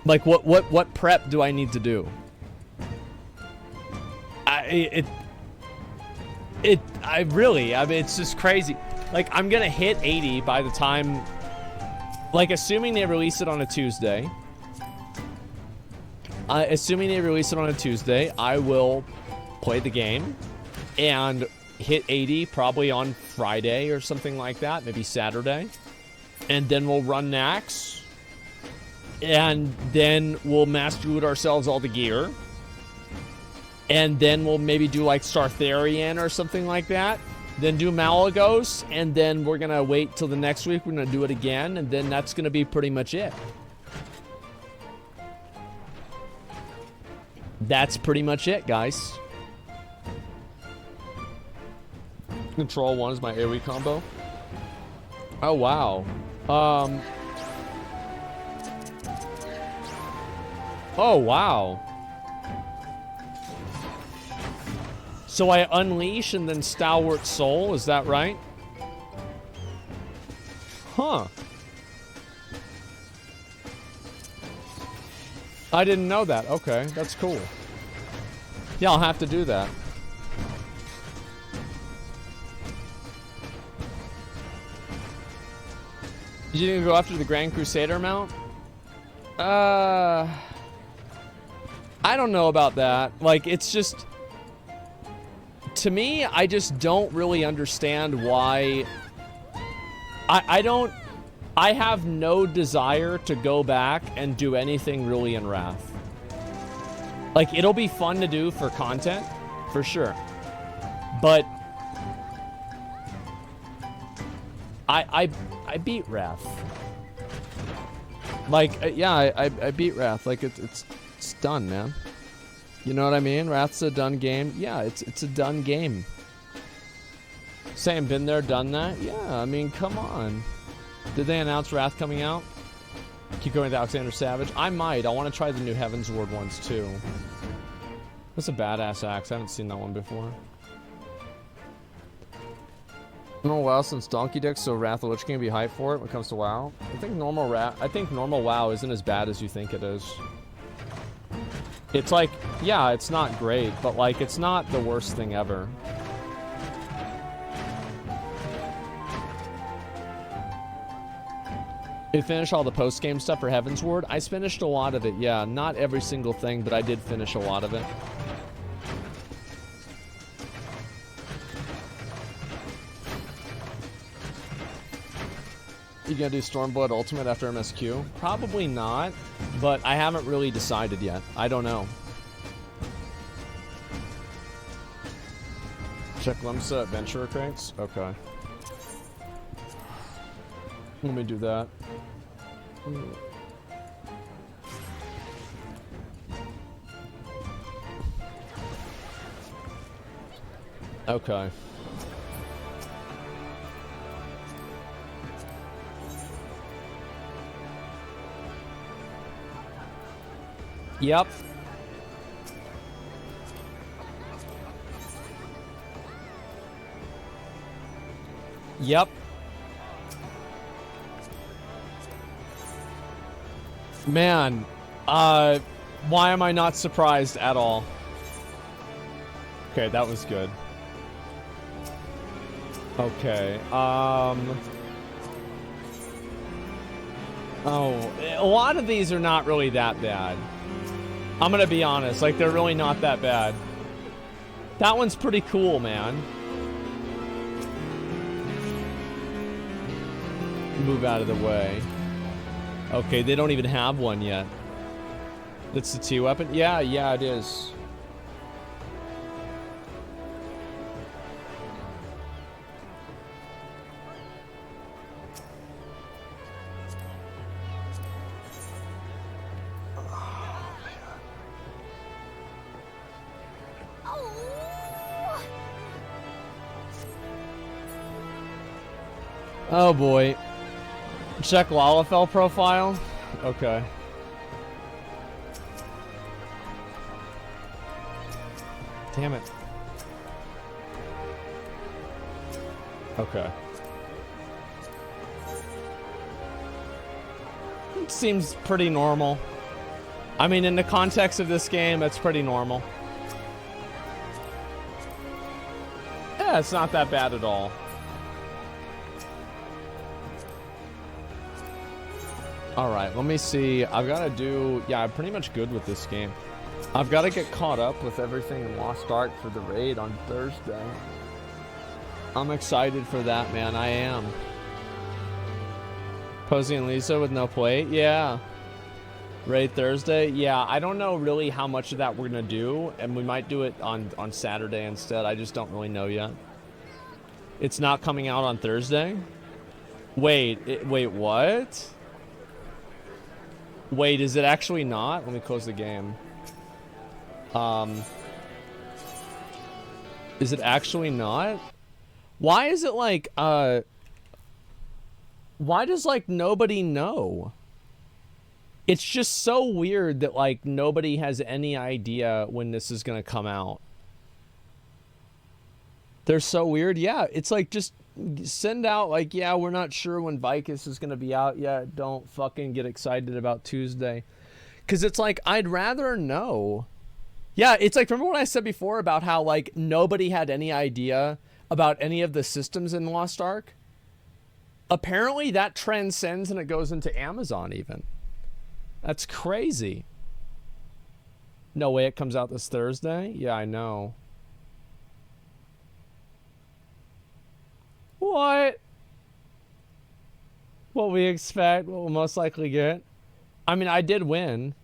Like, what prep do I need to do? I mean, it's just crazy. Like, I'm gonna hit 80 by the time... Like, assuming they release it on a Tuesday. I will play the game and hit 80 probably on Friday or something like that. Maybe Saturday. And then we'll run Nax. And then we'll master loot ourselves all the gear. And then we'll maybe do like Startharian or something like that. Then do Malagos. And then we're going to wait till the next week. We're going to do it again. And then that's going to be pretty much it. That's pretty much it, guys. Control 1 is my AoE combo. Oh, wow. Oh, wow. So I unleash and then Stalwart Soul, is that right? Huh. I didn't know that. Okay, that's cool. Yeah, I'll have to do that. You didn't go after the Grand Crusader mount? I don't know about that. Like, it's just... To me, I just don't really understand why... I have no desire to go back and do anything really in Wrath. Like, it'll be fun to do for content, for sure. But... I beat Wrath. Like, yeah, I beat Wrath. Like, it's done, man. You know what I mean? Wrath's a done game. Yeah, it's a done game. Saying been there, done that? Yeah, I mean, come on. Did they announce Wrath coming out? Keep going with Alexander Savage. I might. I want to try the new Heaven's Ward ones, too. That's a badass axe. I haven't seen that one before. Normal WoW since Donkey Dick, so Wrath of the Lich King be hyped for it when it comes to WoW. I think normal WoW isn't as bad as you think it is. It's like, yeah, it's not great, but like it's not the worst thing ever. You finish all the post-game stuff for Heaven's Ward? I finished a lot of it, yeah. Not every single thing, but I did finish a lot of it. You gonna do Stormblood Ultimate after MSQ? Probably not, but I haven't really decided yet. I don't know. Check Limsa Adventurer crates? Okay. Let me do that. Okay. Yep. Yep. Man, why am I not surprised at all? Okay, that was good. Okay, oh, a lot of these are not really that bad. I'm gonna be honest, like, they're really not that bad. That one's pretty cool, man. Move out of the way. Okay, they don't even have one yet. That's the T weapon? Yeah, it is. Oh boy. Check Lalafell profile? Okay. Damn it. Okay. It seems pretty normal. I mean, in the context of this game, it's pretty normal. Yeah, it's not that bad at all. Alright, let me see. I've got to do... Yeah, I'm pretty much good with this game. I've got to get caught up with everything in Lost Ark for the raid on Thursday. I'm excited for that, man. I am. Posey and Lisa with no plate? Yeah. Raid Thursday? Yeah, I don't know really how much of that we're going to do, and we might do it on Saturday instead. I just don't really know yet. It's not coming out on Thursday? Wait, wait, what? Wait, is it actually not? Let me close the game. Is it actually not? Why is it like, why does, like, nobody know? It's just so weird that, like, nobody has any idea when this is gonna come out. They're so weird. Yeah, it's like, just send out, like, yeah, we're not sure when Vicus is gonna be out yet. Don't fucking get excited about Tuesday. Because it's like, I'd rather know. Yeah, it's like, remember what I said before about how, like, nobody had any idea about any of the systems in Lost Ark? Apparently that transcends and it goes into Amazon even. That's crazy. No way it comes out this Thursday? Yeah, I know. What? What we expect, what we'll most likely get. I mean, I did win.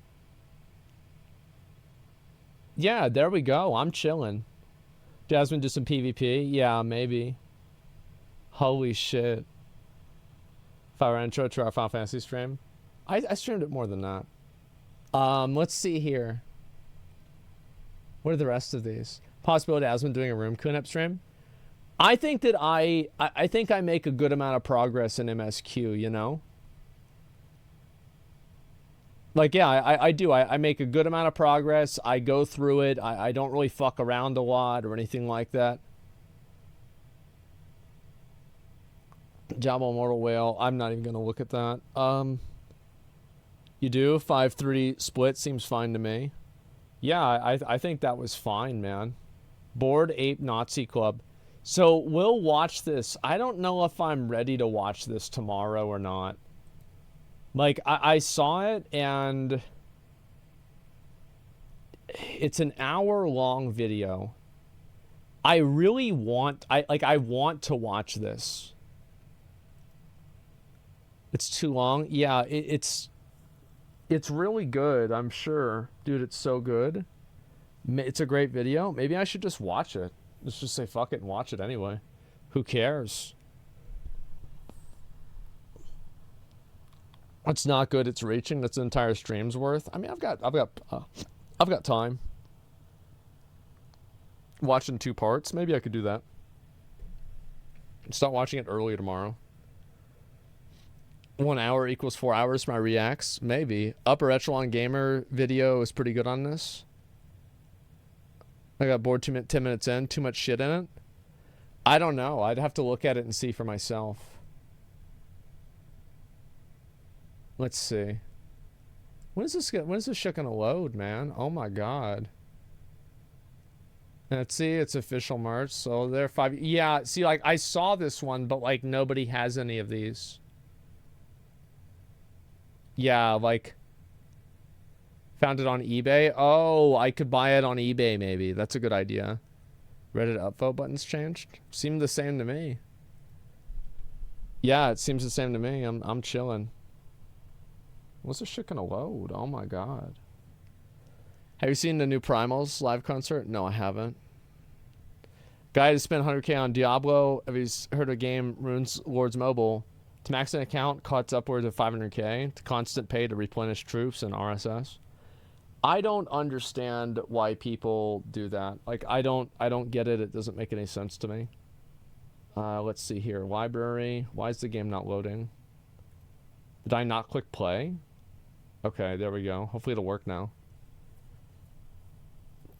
Yeah, there we go. I'm chilling. Jasmine, do some PvP? Yeah, maybe. Holy shit. If I were intro to our Final Fantasy stream. I streamed it more than that. Let's see here. What are the rest of these? Possibility Asmon doing a room cleanup stream? I think that I think I make a good amount of progress in MSQ, you know? Like, yeah, I do. I make a good amount of progress. I go through it. I don't really fuck around a lot or anything like that. Diablo Immortal Whale. I'm not even going to look at that. You do? 5-3 split seems fine to me. Yeah, I think that was fine, man. Bored Ape Nazi Club. So we'll watch this. I don't know if I'm ready to watch this tomorrow or not. Like, I saw it, and it's an hour-long video. I really want... I want to watch this. It's too long? Yeah, it's really good, I'm sure. Dude, it's so good. It's a great video. Maybe I should just watch it. Let's just say fuck it and watch it anyway. Who cares? It's not good. It's reaching. That's an entire stream's worth. I mean, I've got time. Watch in 2 parts. Maybe I could do that. Start watching it early tomorrow. 1 hour equals 4 hours for my reacts. Maybe. Upper Echelon Gamer video is pretty good on this. I got bored 10 minutes in. Too much shit in it. I don't know. I'd have to look at it and see for myself. Let's see. When is this shit gonna load, man? Oh my god. Let's see, it's official merch. So they're 5. Yeah, see, like, I saw this one, but like nobody has any of these. Yeah, like, found it on eBay. Oh, I could buy it on eBay maybe. That's a good idea. Reddit upvote buttons changed. Seemed the same to me. Yeah, it seems the same to me. I'm chilling. What's this shit gonna load? Oh my god. Have you seen the new Primals live concert? No, I haven't. Guy to spend 100k on Diablo. Have you heard of game Runes Lords Mobile? To max an account costs upwards of 500k. To constant pay to replenish troops and RSS. I don't understand why people do that. Like, I don't get it. It doesn't make any sense to me. Let's see here. Library. Why is the game not loading? Did I not click play? Okay, there we go. Hopefully it'll work now.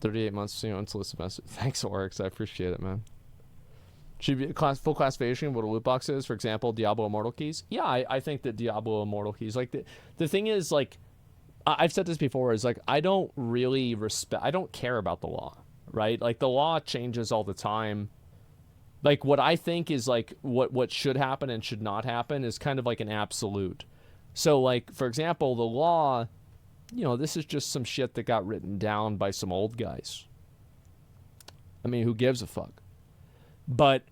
38 months, you know, unsolicited message. Thanks, Oryx. I appreciate it, man. Should be full classification of what a loot box is. For example, Diablo Immortal keys. Yeah, I think that Diablo Immortal keys. Like, the thing is, like, I've said this before, is like, I don't care about the law, right? Like, the law changes all the time. Like, what I think is, like, what should happen and should not happen is kind of like an absolute. So, like, for example, the law, you know, this is just some shit that got written down by some old guys. I mean, who gives a fuck? But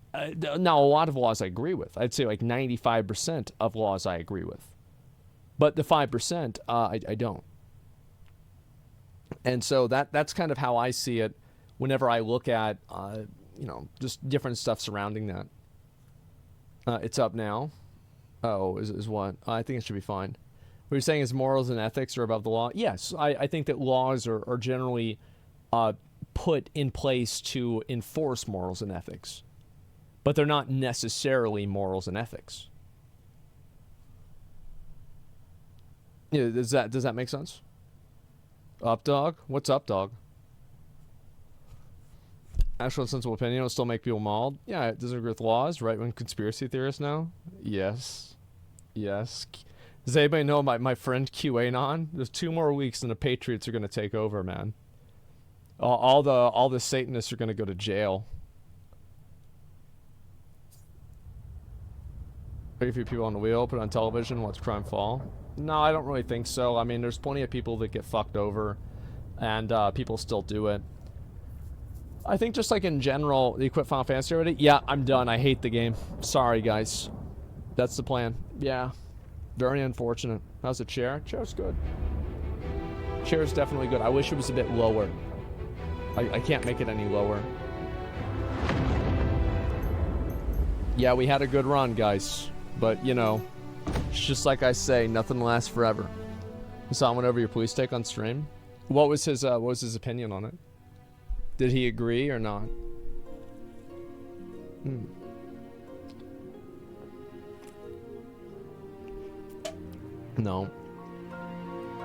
now, a lot of laws I agree with. I'd say like 95% of laws I agree with. But the 5%, I don't. And so that's kind of how I see it whenever I look at, you know, just different stuff surrounding that. It's up now. Oh, is what? I think it should be fine. What you're saying is morals and ethics are above the law? Yes, I think that laws are generally put in place to enforce morals and ethics. But they're not necessarily morals and ethics. Yeah, does that make sense? Up, dog? What's up, dog? Actual sensible opinion will still make people mauled. Yeah, it doesn't agree with laws, right? When conspiracy theorists now? Yes. Yes. Does anybody know my friend QAnon? There's 2 more weeks and the Patriots are going to take over, man. All the Satanists are going to go to jail. Very few people on the wheel, put on television, watch crime fall. No, I don't really think so. I mean, there's plenty of people that get fucked over, and people still do it. I think just like in general, you quit Final Fantasy already? Yeah, I'm done. I hate the game. Sorry, guys. That's the plan. Yeah. Very unfortunate. How's the chair? Chair's good. Chair's definitely good. I wish it was a bit lower. I can't make it any lower. Yeah, we had a good run, guys. But, you know, it's just like I say, nothing lasts forever. Hassan went over your police take on stream. What was his opinion on it? Did he agree or not? No.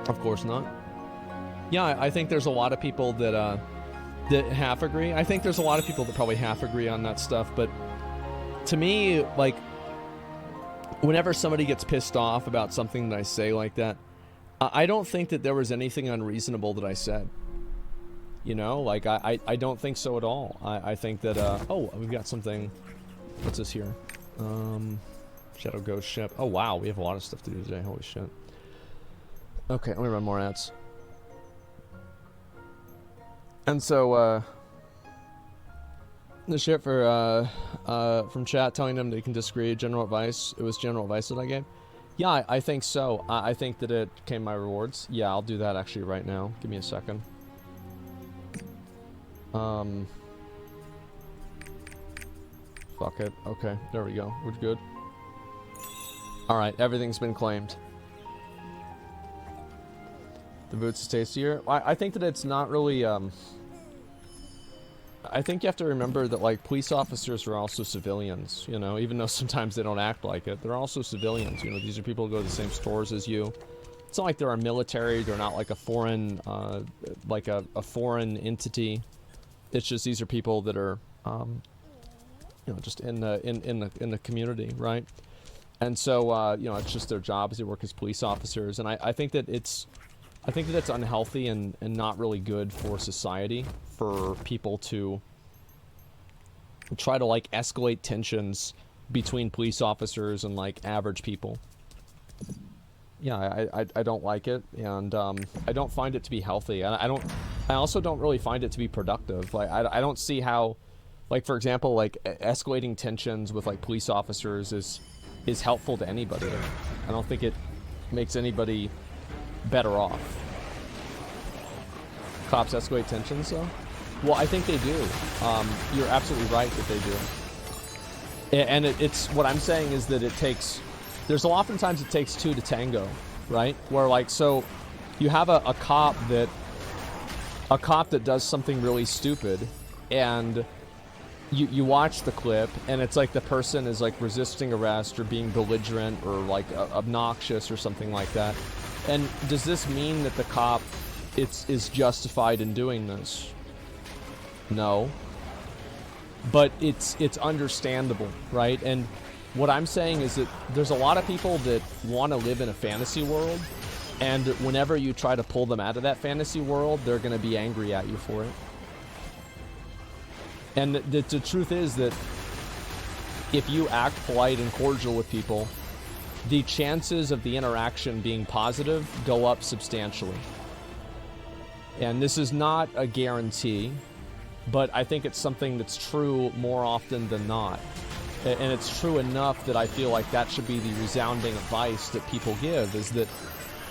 Of course not. Yeah, I think there's a lot of people that that half agree. I think there's a lot of people that probably half agree on that stuff, but to me, like, whenever somebody gets pissed off about something that I say like that, I don't think that there was anything unreasonable that I said. You know, like, I don't think so at all. I think that, oh, we've got something. What's this here? Shadow Ghost Ship. Oh, wow, we have a lot of stuff to do today. Holy shit. Okay, let me run more ads. And so, the shit for, from chat telling them they can disagree, general advice. It was general advice that I gave. Yeah, I think so. I think that it came my rewards. Yeah, I'll do that actually right now. Give me a second. Fuck it. Okay, there we go. We're good. Alright, everything's been claimed. The boots is tastier. I think that it's not really, I think you have to remember that, like, police officers are also civilians, you know, even though sometimes they don't act like it. They're also civilians, you know, these are people who go to the same stores as you. It's not like they're a military, they're not like a foreign, like a foreign entity. It's just these are people that are, you know, just in the community, right? And so, you know, it's just their jobs. They work as police officers, and I think that it's unhealthy and not really good for society for people to try to, like, escalate tensions between police officers and, like, average people. Yeah, I don't like it, and I don't find it to be healthy, and I also don't really find it to be productive. Like, I don't see how, like, for example, like, escalating tensions with, like, police officers is helpful to anybody. I don't think it makes anybody better off. Cops escalate tensions, though? Well, I think they do. You're absolutely right that they do. And it's what I'm saying is that it takes... There's oftentimes it takes two to tango, right? Where, like, so you have a cop that does something really stupid, and you watch the clip, and it's like the person is, like, resisting arrest or being belligerent or, like, obnoxious or something like that. And does this mean that the cop is justified in doing this? No. But it's understandable, right? And what I'm saying is that there's a lot of people that want to live in a fantasy world, and whenever you try to pull them out of that fantasy world, they're going to be angry at you for it. And the truth is that if you act polite and cordial with people, the chances of the interaction being positive go up substantially. And this is not a guarantee, but I think it's something that's true more often than not. And it's true enough that I feel like that should be the resounding advice that people give, is that,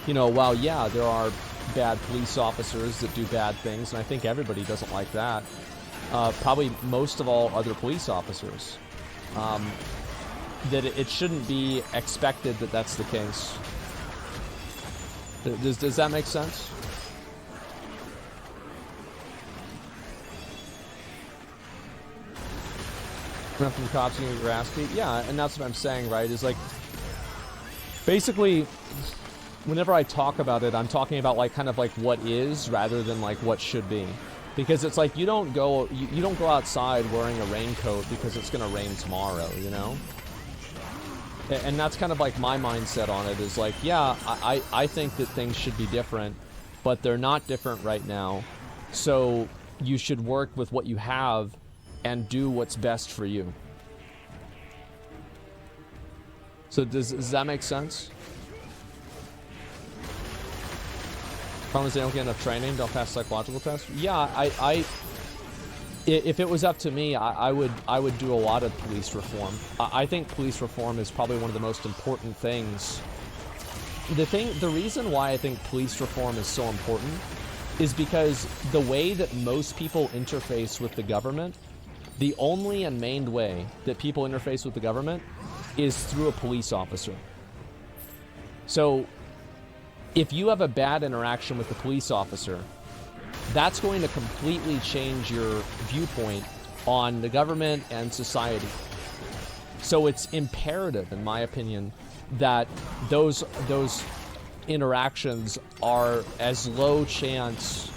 you know, while, yeah, there are bad police officers that do bad things, and I think everybody doesn't like that, probably most of all other police officers, that it shouldn't be expected that that's the case. Does that make sense? Enough from the cops and your ass beat? Yeah, and that's what I'm saying, right? Is like, basically, whenever I talk about it, I'm talking about, like, kind of like what is rather than, like, what should be. Because it's like you don't go outside wearing a raincoat because it's gonna rain tomorrow, you know? And that's kind of like my mindset on it, is like, yeah, I think that things should be different, but they're not different right now. So you should work with what you have and do what's best for you. So does that make sense? Problem is they don't get enough training, don't pass psychological tests. Yeah, if it was up to me, I would do a lot of police reform. I think police reform is probably one of the most important things. The reason why I think police reform is so important is because the way that most people interface with the government, the only and main way that people interface with the government is through a police officer. So if you have a bad interaction with the police officer, that's going to completely change your viewpoint on the government and society. So it's imperative, in my opinion, that those interactions are as low chance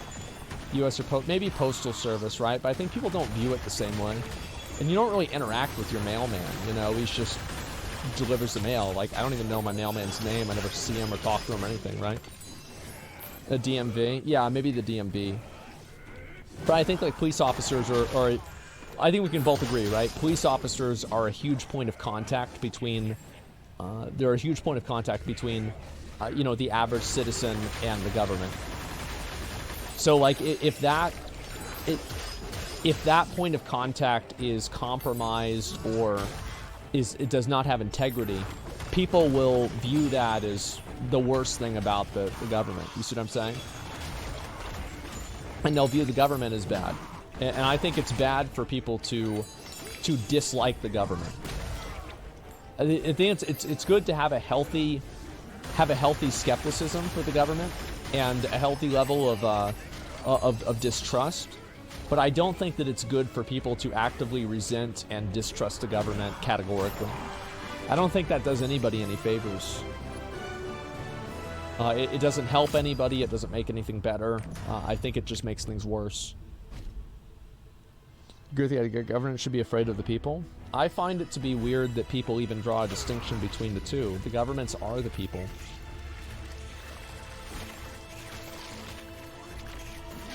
U.S. or maybe Postal Service, right? But I think people don't view it the same way. And you don't really interact with your mailman, you know? He's just delivers the mail. Like, I don't even know my mailman's name. I never see him or talk to him or anything, right? A DMV? Yeah, maybe the DMV. But I think, like, police officers are I think we can both agree, right? Police officers are a huge point of contact between, they're a huge point of contact between, you know, the average citizen and the government. So, like, if that point of contact is compromised or it does not have integrity, people will view that as the worst thing about the government. You see what I'm saying? And they'll view the government as bad. And I think it's bad for people to dislike the government. I think it's good to have a healthy skepticism for the government and a healthy level of distrust. But I don't think that it's good for people to actively resent and distrust the government categorically. I don't think that does anybody any favors. It doesn't help anybody. It doesn't make anything better. I think it just makes things worse. Agree with the idea government should be afraid of the people. I find it to be weird that people even draw a distinction between the two. The governments are the people.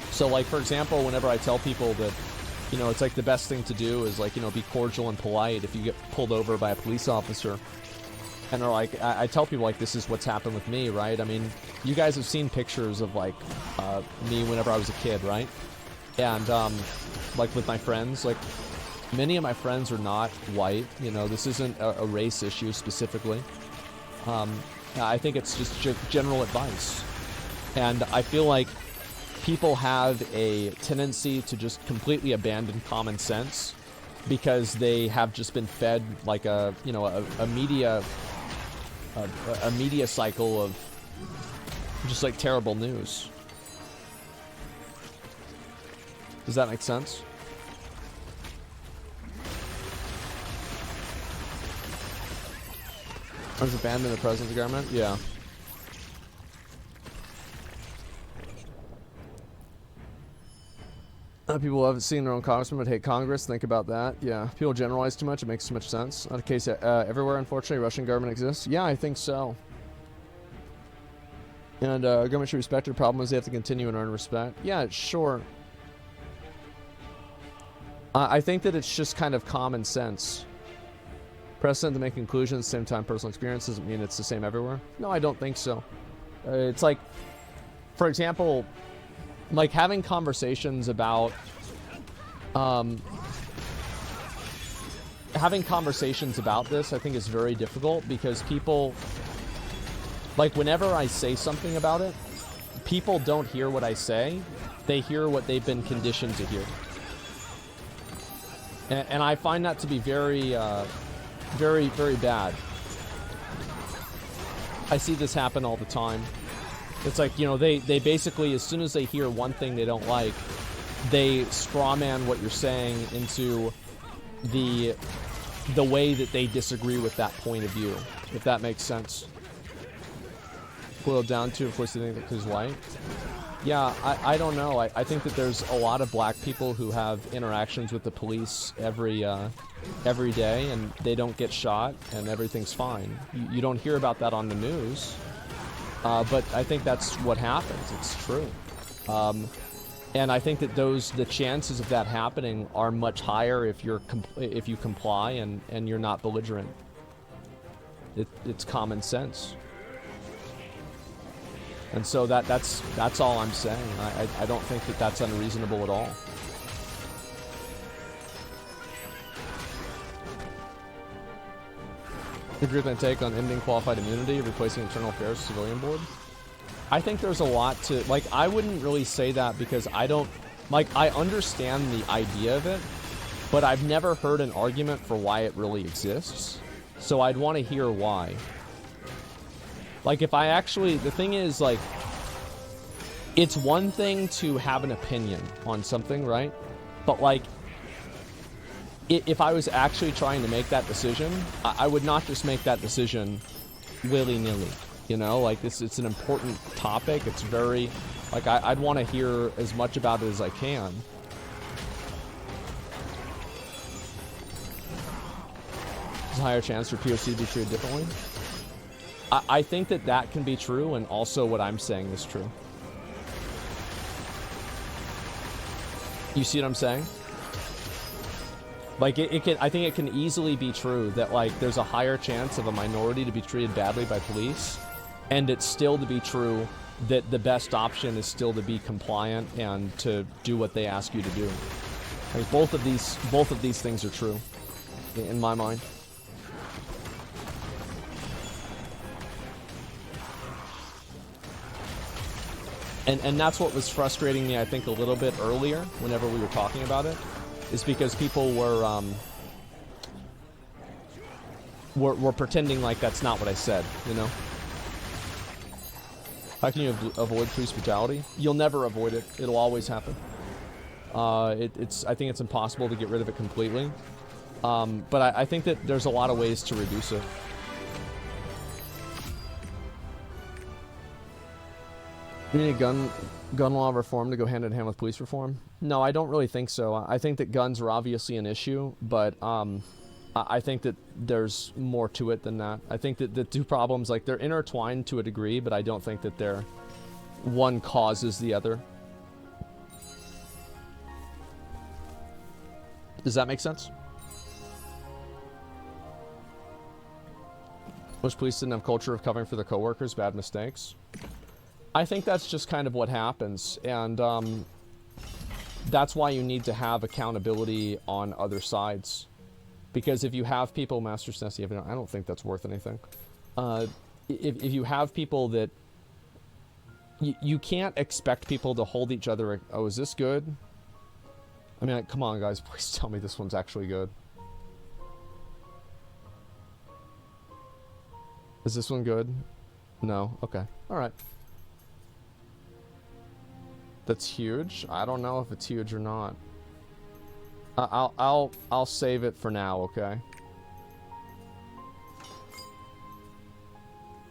So, like, for example, whenever I tell people that, you know, it's like the best thing to do is, like, you know, be cordial and polite if you get pulled over by a police officer. And they're like, I tell people, like, this is what's happened with me, right? I mean, you guys have seen pictures of, like, me whenever I was a kid, right? And, like, with my friends, like, many of my friends are not white. You know, this isn't a race issue specifically. I think it's just general advice. And I feel like people have a tendency to just completely abandon common sense because they have just been fed, like, a media cycle of just, like, terrible news. Does that make sense? I was abandoned the president's government? Yeah. People haven't seen their own congressman but hate Congress. Think about that. Yeah. People generalize too much. It makes too much sense. Not a case everywhere, unfortunately. Russian government exists. Yeah, I think so. And government should respect it. The problem is they have to continue and earn respect. Yeah, sure. I think that it's just kind of common sense. Precedent to make conclusions, same time personal experience doesn't mean it's the same everywhere. No, I don't think so. It's like, for example, like having conversations about this, I think is very difficult because people, like, whenever I say something about it, people don't hear what I say. They hear what they've been conditioned to hear. And I find that to be very, very, very bad. I see this happen all the time. It's like, you know, they basically, as soon as they hear one thing they don't like, they strawman what you're saying into the way that they disagree with that point of view, if that makes sense. Boiled down to, of course, they think that he's white. Yeah, I don't know. I think that there's a lot of black people who have interactions with the police every day, and they don't get shot, and everything's fine. You don't hear about that on the news, but I think that's what happens. It's true. And I think that the chances of that happening are much higher if you comply and you're not belligerent. It's common sense. And so that's all I'm saying. I don't think that that's unreasonable at all. Agree with my take on ending qualified immunity, replacing internal affairs civilian board? I think there's a lot to, like, I wouldn't really say that because I don't, like, I understand the idea of it, but I've never heard an argument for why it really exists. So I'd want to hear why. Like, if I actually, the thing is, like, it's one thing to have an opinion on something, right? But, like, if I was actually trying to make that decision, I would not just make that decision willy-nilly. You know, like it's an important topic. It's very, like, I'd want to hear as much about it as I can. There's a higher chance for POC to be treated differently. I think that can be true, and also what I'm saying is true. You see what I'm saying? Like, I think it can easily be true that, like, there's a higher chance of a minority to be treated badly by police, and it's still to be true that the best option is still to be compliant and to do what they ask you to do. Like, both of these things are true, in my mind. And that's what was frustrating me, I think, a little bit earlier, whenever we were talking about it, is because people were pretending like that's not what I said, you know? How can you avoid police brutality? You'll never avoid it. It'll always happen. I think it's impossible to get rid of it completely. But I think that there's a lot of ways to reduce it. You need a gun law reform to go hand in hand with police reform? No, I don't really think so. I think that guns are obviously an issue, but I think that there's more to it than that. I think that the two problems, like, they're intertwined to a degree, but I don't think that one causes the other. Does that make sense? Most police didn't have culture of covering for their coworkers' bad mistakes. I think that's just kind of what happens, and that's why you need to have accountability on other sides. Because if you have people, Master Snessy, I don't think that's worth anything. If you have people that... You can't expect people to hold each other... Oh, is this good? I mean, come on, guys, please tell me this one's actually good. Is this one good? No? Okay. Alright. That's huge. I don't know if it's huge or not. I'll save it for now, okay?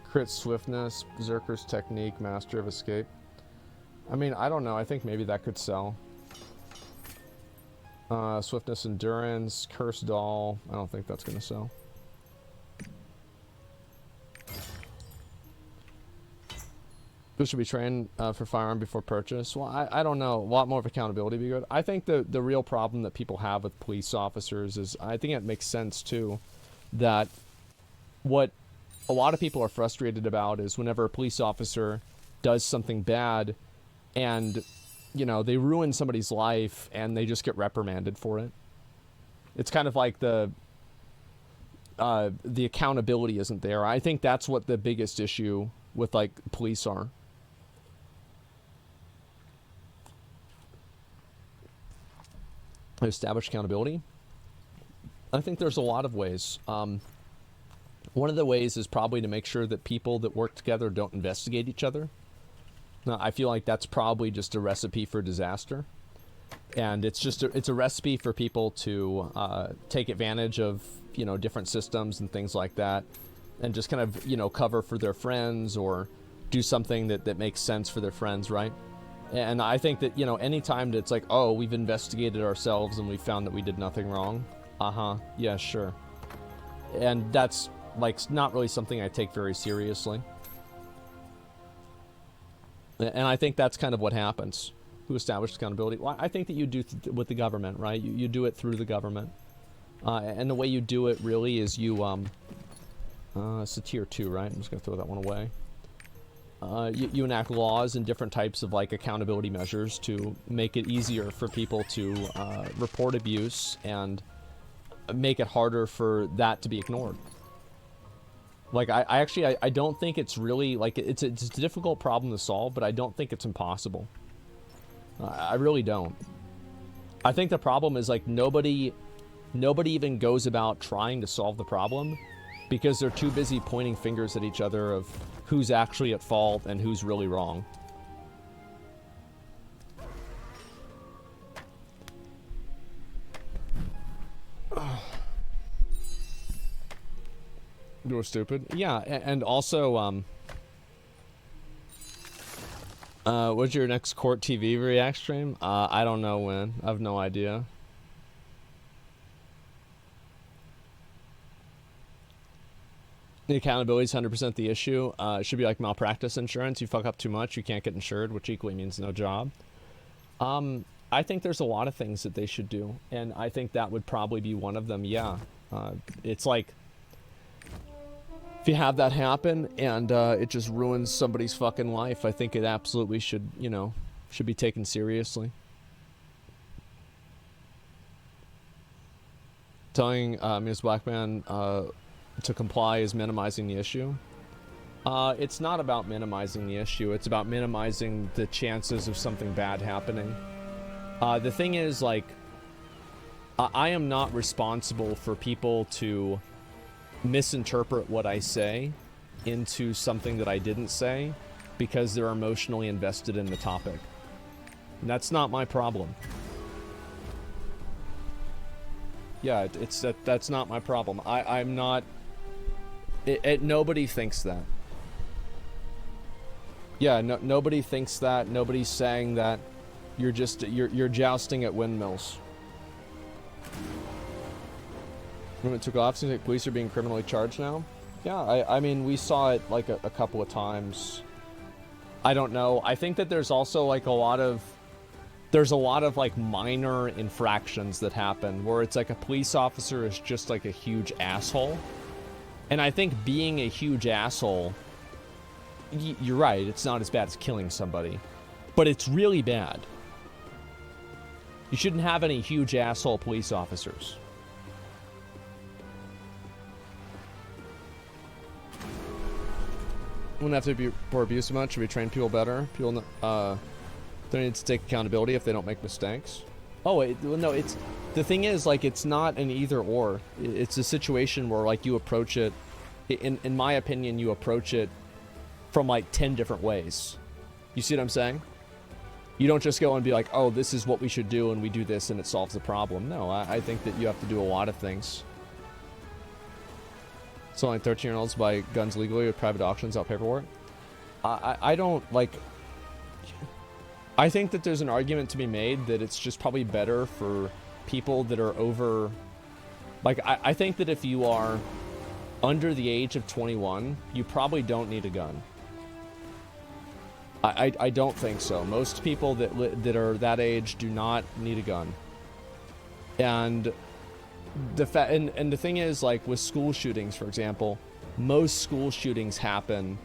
Crit swiftness, Berserker's technique, Master of Escape. I mean, I don't know. I think maybe that could sell. Swiftness, endurance, curse doll. I don't think that's gonna sell. Who should be trained for firearm before purchase? Well, I don't know. A lot more of accountability would be good. I think the real problem that people have with police officers is, I think it makes sense too, that what a lot of people are frustrated about is whenever a police officer does something bad and, you know, they ruin somebody's life and they just get reprimanded for it. It's kind of like the accountability isn't there. I think that's what the biggest issue with, like, police are. Establish accountability? I think there's a lot of ways. One of the ways is probably to make sure that people that work together don't investigate each other. Now, I feel like that's probably just a recipe for disaster. And it's just it's a recipe for people to take advantage of, you know, different systems and things like that. And just kind of, you know, cover for their friends or do something that makes sense for their friends, right? And I think that, you know, anytime that it's like, oh, we've investigated ourselves and we found that we did nothing wrong. Yeah, sure. And that's, like, not really something I take very seriously. And I think that's kind of what happens. Who established accountability? Well, I think that you do with the government, right? You do it through the government. And the way you do it really is you, it's a tier 2, right? I'm just going to throw that one away. You enact laws and different types of, like, accountability measures to make it easier for people to report abuse and make it harder for that to be ignored. Like, I actually don't think it's really, like, it's a difficult problem to solve, but I don't think it's impossible. I really don't. I think the problem is, like, nobody even goes about trying to solve the problem because they're too busy pointing fingers at each other of who's actually at fault and who's really wrong. You were stupid. Yeah, and also, What's your next Court TV react stream? I don't know when. I have no idea. The accountability is 100% the issue. It should be like malpractice insurance. You fuck up too much, you can't get insured, which equally means no job. I think there's a lot of things that they should do, and I think that would probably be one of them, yeah. It's like, if you have that happen and it just ruins somebody's fucking life, I think it absolutely should, you know, should be taken seriously. Telling Ms. Blackman to comply is minimizing the issue. It's not about minimizing the issue, it's about minimizing the chances of something bad happening. The thing is, like, I am not responsible for people to misinterpret what I say into something that I didn't say because they're emotionally invested in the topic. And that's not my problem. Yeah, that's not my problem. I'm not... nobody thinks that. Yeah, nobody thinks that. Nobody's saying that. You're just... You're jousting at windmills. Movement took off. Seems like police are being criminally charged now. Yeah, I mean, we saw it like a couple of times. I don't know. I think that there's also like a lot of... There's a lot of like minor infractions that happen where it's like a police officer is just like a huge asshole. And I think being a huge asshole, you're right, it's not as bad as killing somebody. But it's really bad. You shouldn't have any huge asshole police officers. Wouldn't have to be for abuse much. Should we train people better? People, they need to take accountability if they don't make mistakes. Oh, no, it's... The thing is, like, it's not an either or. It's a situation where, like, you approach it... In my opinion, you approach it from, like, 10 different ways. You see what I'm saying? You don't just go and be like, oh, this is what we should do, and we do this, and it solves the problem. No, I think that you have to do a lot of things. So, like, 13-year-olds buy guns legally with private auctions without paperwork. I don't, like... I think that there's an argument to be made that it's just probably better for people that are over... Like, I think that if you are under the age of 21, you probably don't need a gun. I don't think so. Most people that are that age do not need a gun. And the thing is, like, with school shootings, for example, most school shootings happen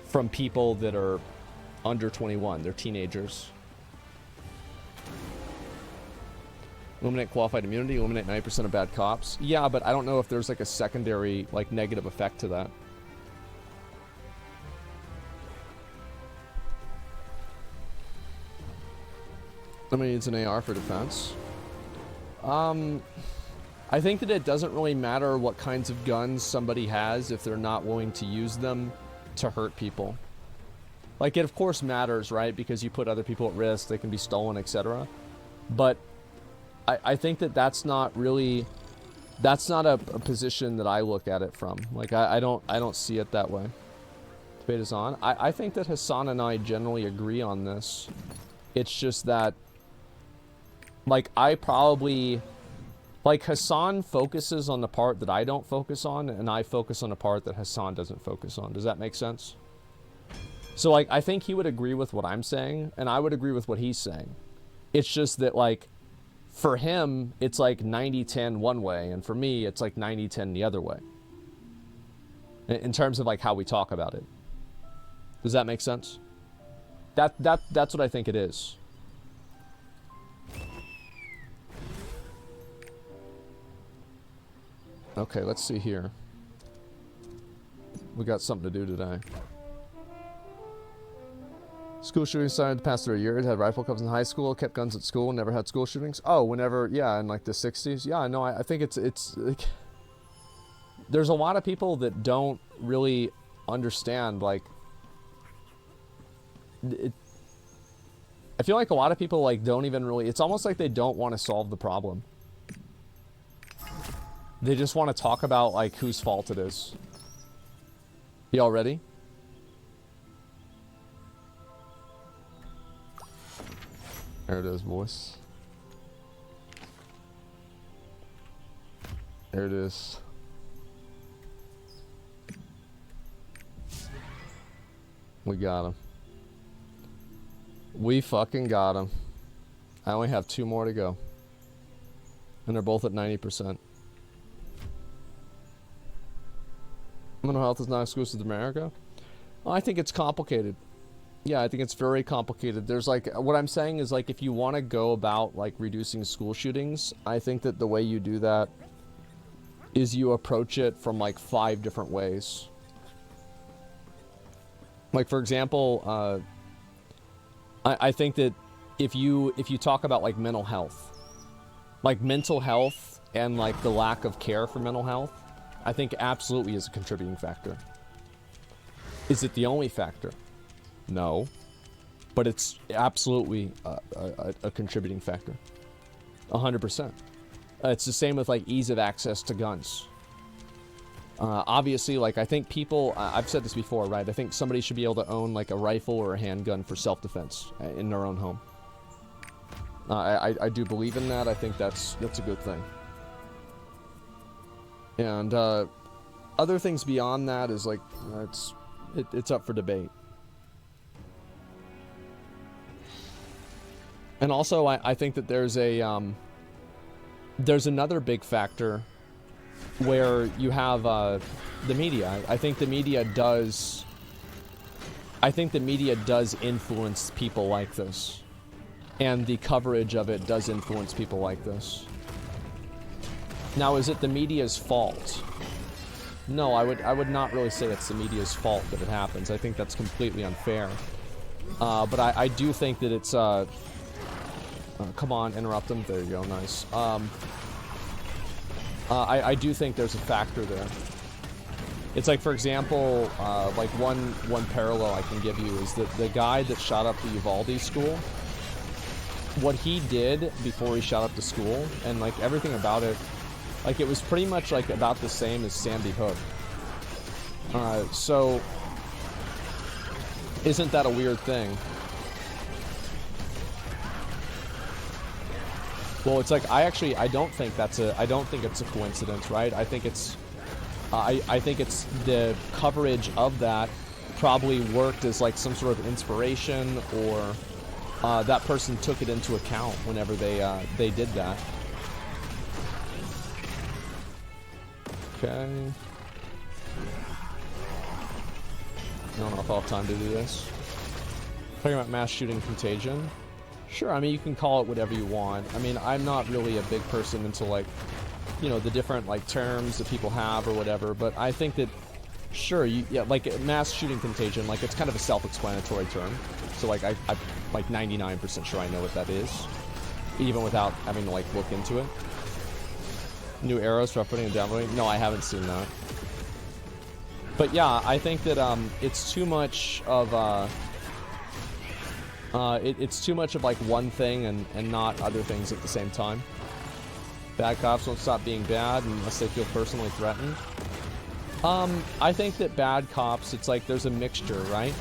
from people that are under 21. They're teenagers. Eliminate qualified immunity, eliminate 90% of bad cops. Yeah, but I don't know if there's like a secondary, like, negative effect to that. Somebody needs an AR for defense. I think that it doesn't really matter what kinds of guns somebody has if they're not willing to use them to hurt people. Like, it of course matters, right? Because you put other people at risk, they can be stolen, etc. But I think that that's not really... That's not a position that I look at it from. Like, I don't see it that way. Debate is on. I think that Hassan and I generally agree on this. It's just that... Like, I probably... Like, Hassan focuses on the part that I don't focus on, and I focus on the part that Hassan doesn't focus on. Does that make sense? So, like, I think he would agree with what I'm saying, and I would agree with what he's saying. It's just that, like, for him, it's like 90-10 one way, and for me, it's like 90-10 the other way. In terms of, like, how we talk about it. Does that make sense? That's what I think it is. Okay, let's see here. We got something to do today. School shootings started the past 3 years. Had rifle clubs in high school. Kept guns at school. Never had school shootings. Oh, whenever, yeah, in like the 60s. Yeah, no, I think it's like... There's a lot of people that don't really understand, like... I feel like a lot of people, like, don't even really... It's almost like they don't want to solve the problem. They just want to talk about, like, whose fault it is. Y'all ready? There it is, boys. There it is. We got him. We fucking got him. I only have 2 more to go. And they're both at 90%. Mental health is not exclusive to America? Well, I think it's complicated. Yeah, I think it's very complicated. There's like, what I'm saying is like, if you want to go about like reducing school shootings, I think that the way you do that is you approach it from like 5 different ways. Like, for example, I think that if you talk about like mental health and like the lack of care for mental health, I think absolutely is a contributing factor. Is it the only factor? No, but it's absolutely a contributing factor. 100%. It's the same with like ease of access to guns. Obviously, like I think people, I've said this before, right? I think somebody should be able to own like a rifle or a handgun for self-defense in their own home. I do believe in that. I think that's a good thing. And other things beyond that is like it's up for debate. And also, I think that there's another big factor where you have the media. I think the media does influence people like this, and the coverage of it does influence people like this. Now, is it the media's fault? No, I would not really say it's the media's fault that it happens. I think that's completely unfair. But I do think that it's come on, interrupt them. There you go, nice. I do think there's a factor there. It's like, for example, like one parallel I can give you is that the guy that shot up the Uvalde school, what he did before he shot up the school, and like everything about it, like it was pretty much like about the same as Sandy Hook. So isn't that a weird thing? Well, it's like I don't think it's a coincidence, right? I think it's the coverage of that probably worked as like some sort of inspiration, or that person took it into account whenever they did that. Okay. I don't know if I'll have time to do this. Talking about mass shooting contagion. Sure, I mean, you can call it whatever you want. I mean, I'm not really a big person into, like, you know, the different, like, terms that people have or whatever, but I think that, sure, yeah, like, mass shooting contagion, like, it's kind of a self-explanatory term. So, like, I'm, like, 99% sure I know what that is, even without having to, like, look into it. New arrows for uploading and downloading? No, I haven't seen that. But, yeah, I think that, it's too much of, it's too much of like one thing and not other things at the same time. Bad cops won't stop being bad unless they feel personally threatened. I think that bad cops, it's like there's a mixture, right?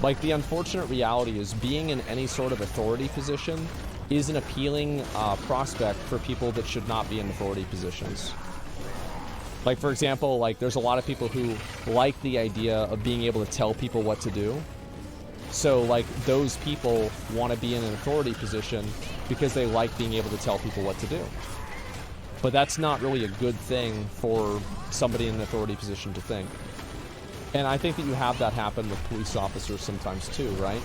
Like the unfortunate reality is being in any sort of authority position is an appealing prospect for people that should not be in authority positions. Like, for example, like there's a lot of people who like the idea of being able to tell people what to do. So, like, those people want to be in an authority position because they like being able to tell people what to do. But that's not really a good thing for somebody in an authority position to think. And I think that you have that happen with police officers sometimes too, right?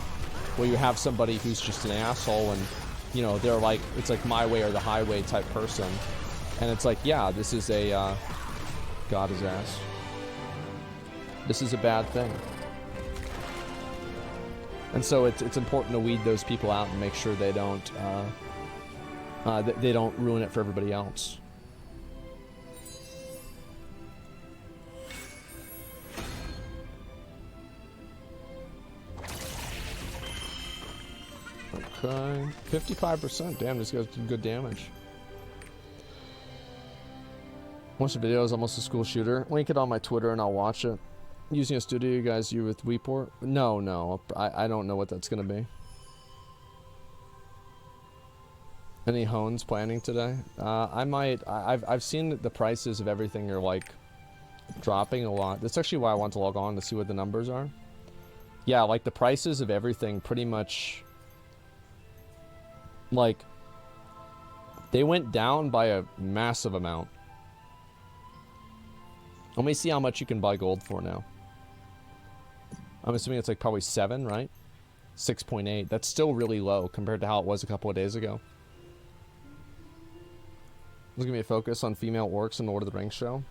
Where you have somebody who's just an asshole and, you know, they're like, it's like my way or the highway type person. And it's like, yeah, this is a, God his ass. This is a bad thing. And so it's important to weed those people out and make sure they don't ruin it for everybody else. Okay, 55%. Damn, this guy's doing good damage. Watch the video is almost a school shooter. Link it on my Twitter and I'll watch it. Using a studio you guys use with WePort? No. I don't know what that's gonna be. Any hones planning today? I might. I've seen the prices of everything are like dropping a lot. That's actually why I want to log on to see what the numbers are. Yeah, like the prices of everything pretty much, like, they went down by a massive amount. Let me see how much you can buy gold for now. I'm assuming it's like probably 7, right? 6.8. That's still really low compared to how it was a couple of days ago. There's gonna be a focus on female orcs in the Lord of the Rings show.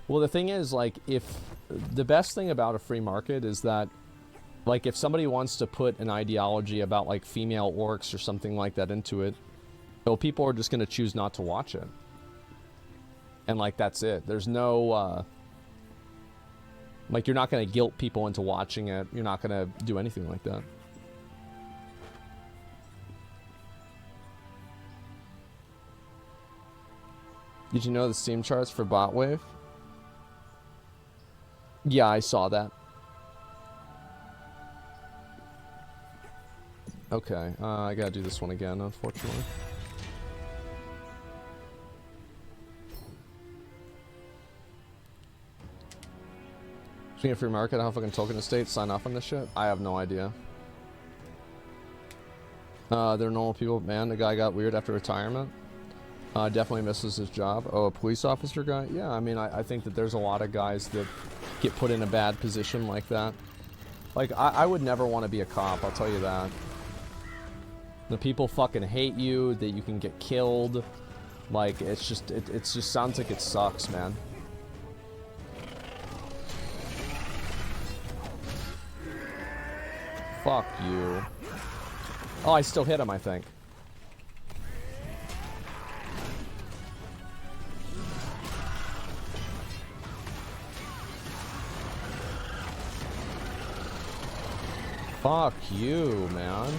Well, the thing is, like, if the best thing about a free market is that, like, if somebody wants to put an ideology about like female orcs or something like that into it, well, people are just gonna choose not to watch it. And like that's it. There's no like, you're not gonna guilt people into watching it. You're not gonna do anything like that. Did you know the Steam charts for Botwave? Yeah, I saw that. Okay, I gotta do this one again, unfortunately. Speaking of free market, how fucking token estate sign off on this shit? I have no idea. They're normal people, man. The guy got weird after retirement. Definitely misses his job. Oh, a police officer guy? Yeah, I mean, I think that there's a lot of guys that get put in a bad position like that. Like, I would never want to be a cop, I'll tell you that. The people fucking hate you, that you can get killed. Like, it's just, it just sounds like it sucks, man. Fuck you. Oh, I still hit him, I think. Fuck you, man.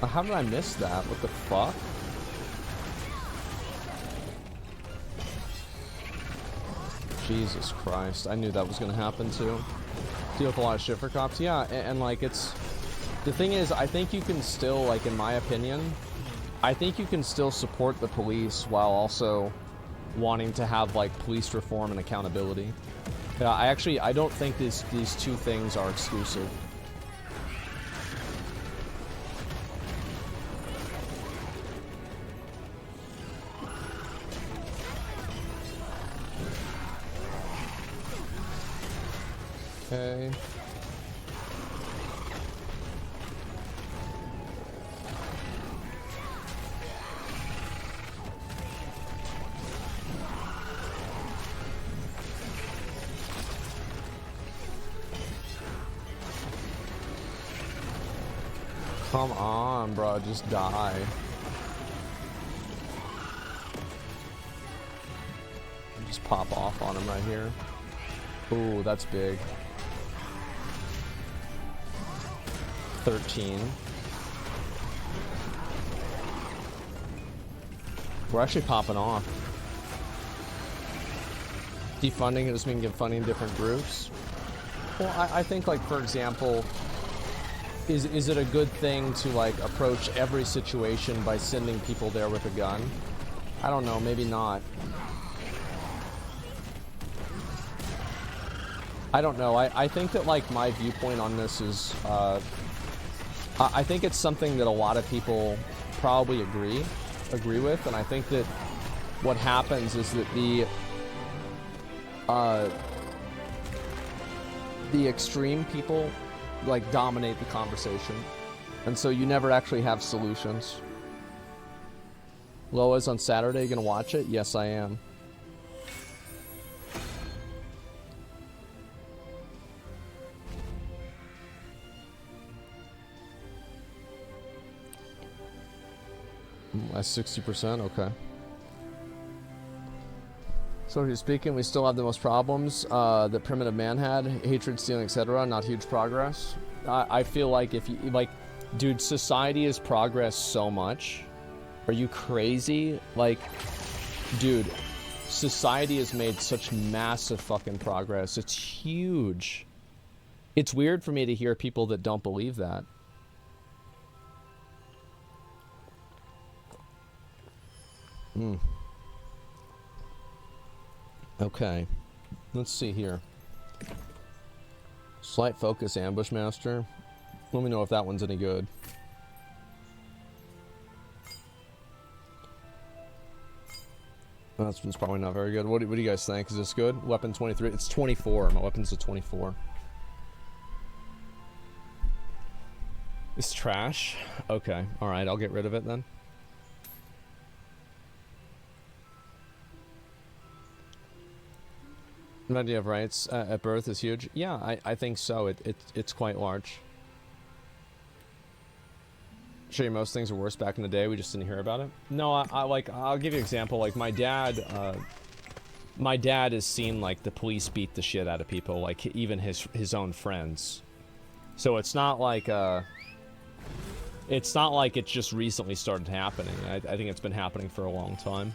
How did I miss that? What the fuck? Jesus Christ. I knew that was gonna happen too. Deal with a lot of shit for cops. Yeah, and like it's... The thing is, I think you can still, like, in my opinion, I think you can still support the police while also wanting to have, like, police reform and accountability. Yeah, I don't think these two things are exclusive. Okay. Come on, bro, just die. Just pop off on him right here. Ooh, that's big. 13. We're actually popping off. Defunding doesn't mean give funding different groups. Well, I think, like, for example, is it a good thing to, like, approach every situation by sending people there with a gun? I don't know, maybe not. I don't know. I think that, like, my viewpoint on this is, I think it's something that a lot of people probably agree with, and I think that what happens is that the extreme people, like, dominate the conversation, and so you never actually have solutions. Loa's on Saturday, you gonna watch it? Yes, I am. That's 60%, okay. So if you're speaking, we still have the most problems that primitive man had, hatred, stealing, etc. Not huge progress. I feel like if you, like, dude, society has progressed so much. Are you crazy? Like, dude, society has made such massive fucking progress. It's huge. It's weird for me to hear people that don't believe that. Okay. Let's see here. Slight focus ambush master. Let me know if that one's any good. That one's probably not very good. What do you guys think? Is this good? Weapon 23. It's 24. My weapon's a 24. It's trash? Okay. Alright, I'll get rid of it then. The idea of rights at birth is huge. Yeah, I think so. It's quite large. Sure, most things were worse back in the day. We just didn't hear about it. No, I'll give you an example. Like my dad has seen like the police beat the shit out of people, like even his own friends. So it's not like it just recently started happening. I think it's been happening for a long time.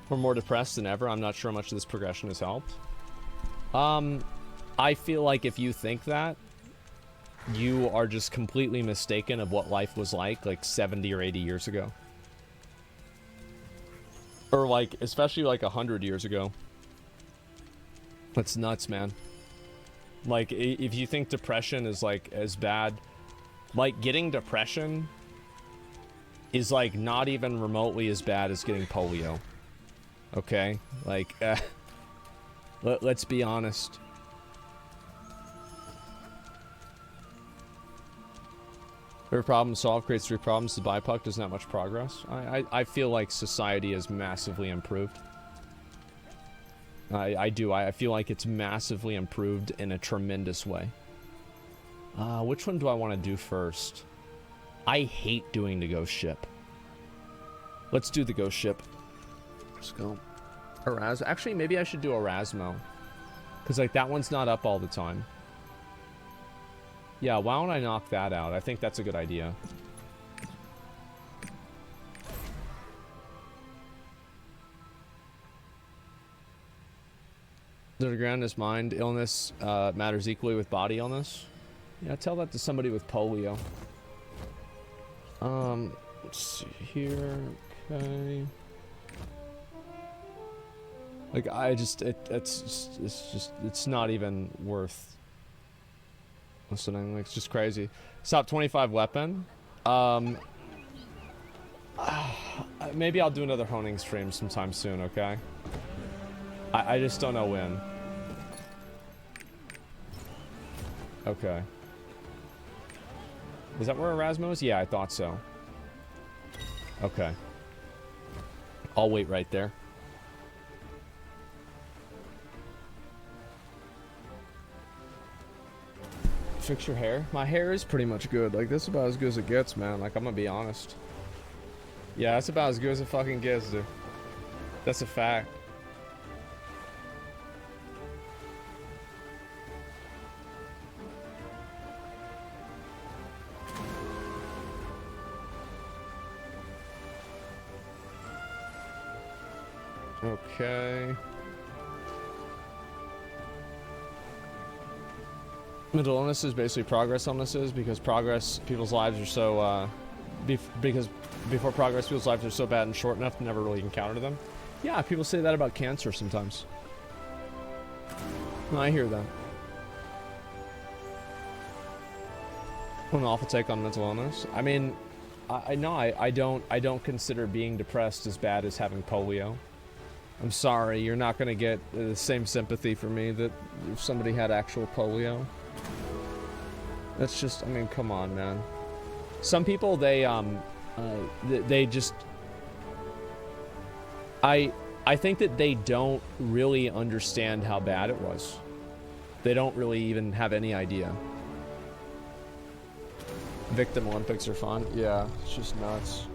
We're more depressed than ever. I'm not sure how much this progression has helped. I feel like if you think that, you are just completely mistaken of what life was like 70 or 80 years ago. Or like, especially like 100 years ago. That's nuts, man. Like, if you think depression is like as bad, like getting depression is like not even remotely as bad as getting polio. Okay? Like, let's be honest. Every problem solved creates 3 problems. The BIPOC doesn't have much progress. I feel like society has massively improved. I do. I feel like it's massively improved in a tremendous way. Which one do I want to do first? I hate doing the ghost ship. Let's do the ghost ship. Let's go. Actually, maybe I should do Erasmo. Because, like, that one's not up all the time. Yeah, why don't I knock that out? I think that's a good idea. The grandest mind illness matters equally with body illness. Yeah, tell that to somebody with polio. Let's see here. Okay. Like, it's not even worth listening. Like, it's just crazy. Stop 25 weapon. Maybe I'll do another honing stream sometime soon, okay? I just don't know when. Okay. Is that where Erasmo is? Yeah, I thought so. Okay. I'll wait right there. Fix your hair? My hair is pretty much good. Like, this is about as good as it gets, man. Like, I'm gonna be honest. Yeah, that's about as good as it fucking gets, dude. That's a fact. Okay. Mental illness is basically progress illnesses because people's lives are so, because before progress, people's lives are so bad and short enough to never really encounter them. Yeah, people say that about cancer sometimes. No, I hear that. What an awful take on mental illness. I mean, I don't consider being depressed as bad as having polio. I'm sorry, you're not gonna get the same sympathy for me that if somebody had actual polio. That's just, I mean, come on, man. Some people, they just... I think that they don't really understand how bad it was. They don't really even have any idea. Victim Olympics are fun. Yeah, it's just nuts.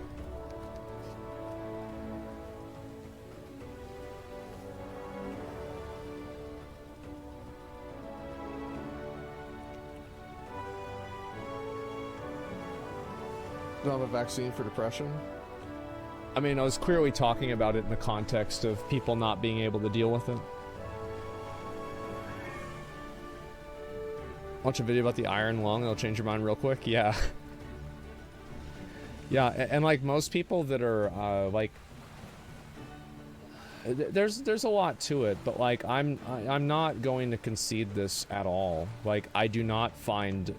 Don't have a vaccine for depression? I mean, I was clearly talking about it in the context of people not being able to deal with it. Watch a video about the iron lung, it'll change your mind real quick. Yeah. Yeah, and like most people that are like, there's a lot to it, but like I'm not going to concede this at all. Like I do not find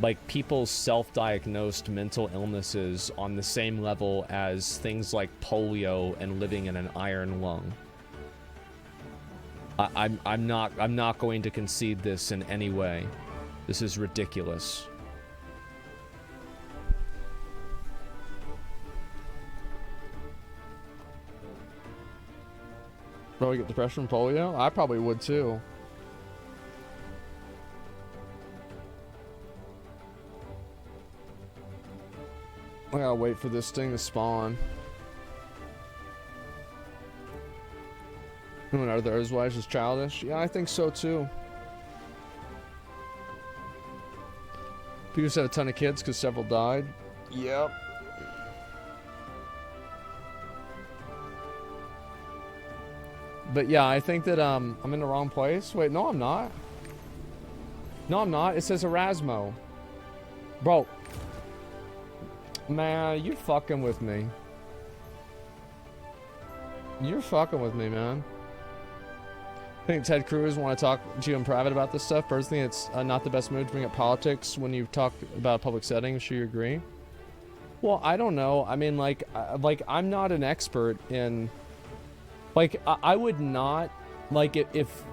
like people's self-diagnosed mental illnesses on the same level as things like polio and living in an iron lung. I'm not going to concede this in any way. This is ridiculous. Probably get depression from polio? I probably would too. I gotta wait for this thing to spawn. And are those wives just childish? Yeah, I think so too. People just had a ton of kids because several died. Yep. But yeah, I think that I'm in the wrong place. Wait, no I'm not. No I'm not. It says Erasmo. Bro. Man, you fucking with me. You're fucking with me, man. I think Ted Cruz want to talk to you in private about this stuff. Personally, it's not the best move to bring up politics when you talk about a public setting. Sure you agree? Well, I don't know. I mean, like I'm not an expert in... Like, I would not... Like, if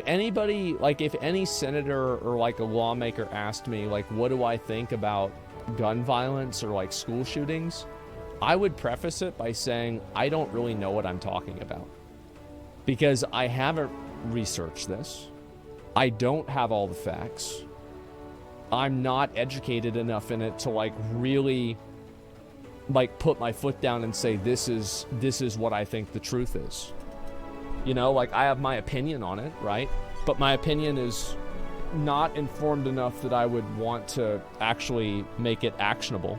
anybody... Like, if any senator or, like, a lawmaker asked me, like, what do I think about gun violence or, like, school shootings, I would preface it by saying, I don't really know what I'm talking about. Because I haven't researched this. I don't have all the facts. I'm not educated enough in it to, like, really... like put my foot down and say this is what I think the truth is. You know, like I have my opinion on it, right? But my opinion is not informed enough that I would want to actually make it actionable.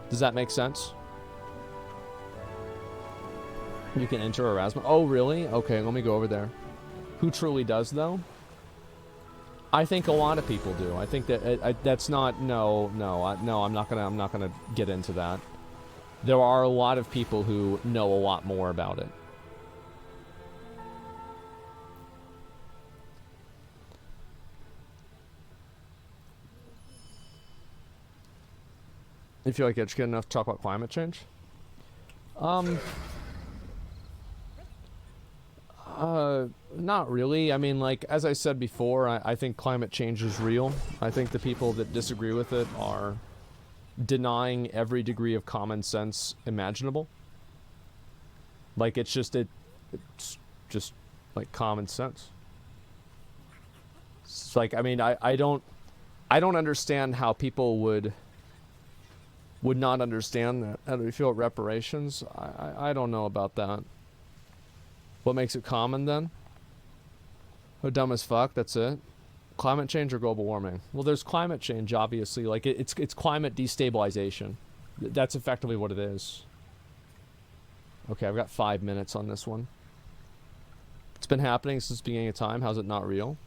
Does that make sense? You can enter Erasmus. Oh, really? Okay, let me go over there. Who truly does, though? I think a lot of people do. I think that that's not... No, I'm not gonna get into that. There are a lot of people who know a lot more about it. You feel like educated enough to talk about climate change? Not really. I mean, like, as I said before, I think climate change is real. I think the people that disagree with it are denying every degree of common sense imaginable. Like, it's just like common sense. It's like, I mean, I don't understand how people would not understand that. How do you feel about reparations? I don't know about that. What makes it common then? Oh, dumb as fuck, that's it. Climate change or global warming? Well, there's climate change, obviously. Like, it's climate destabilization. That's effectively what it is. Okay, I've got 5 minutes on this one. It's been happening since the beginning of time. How's it not real?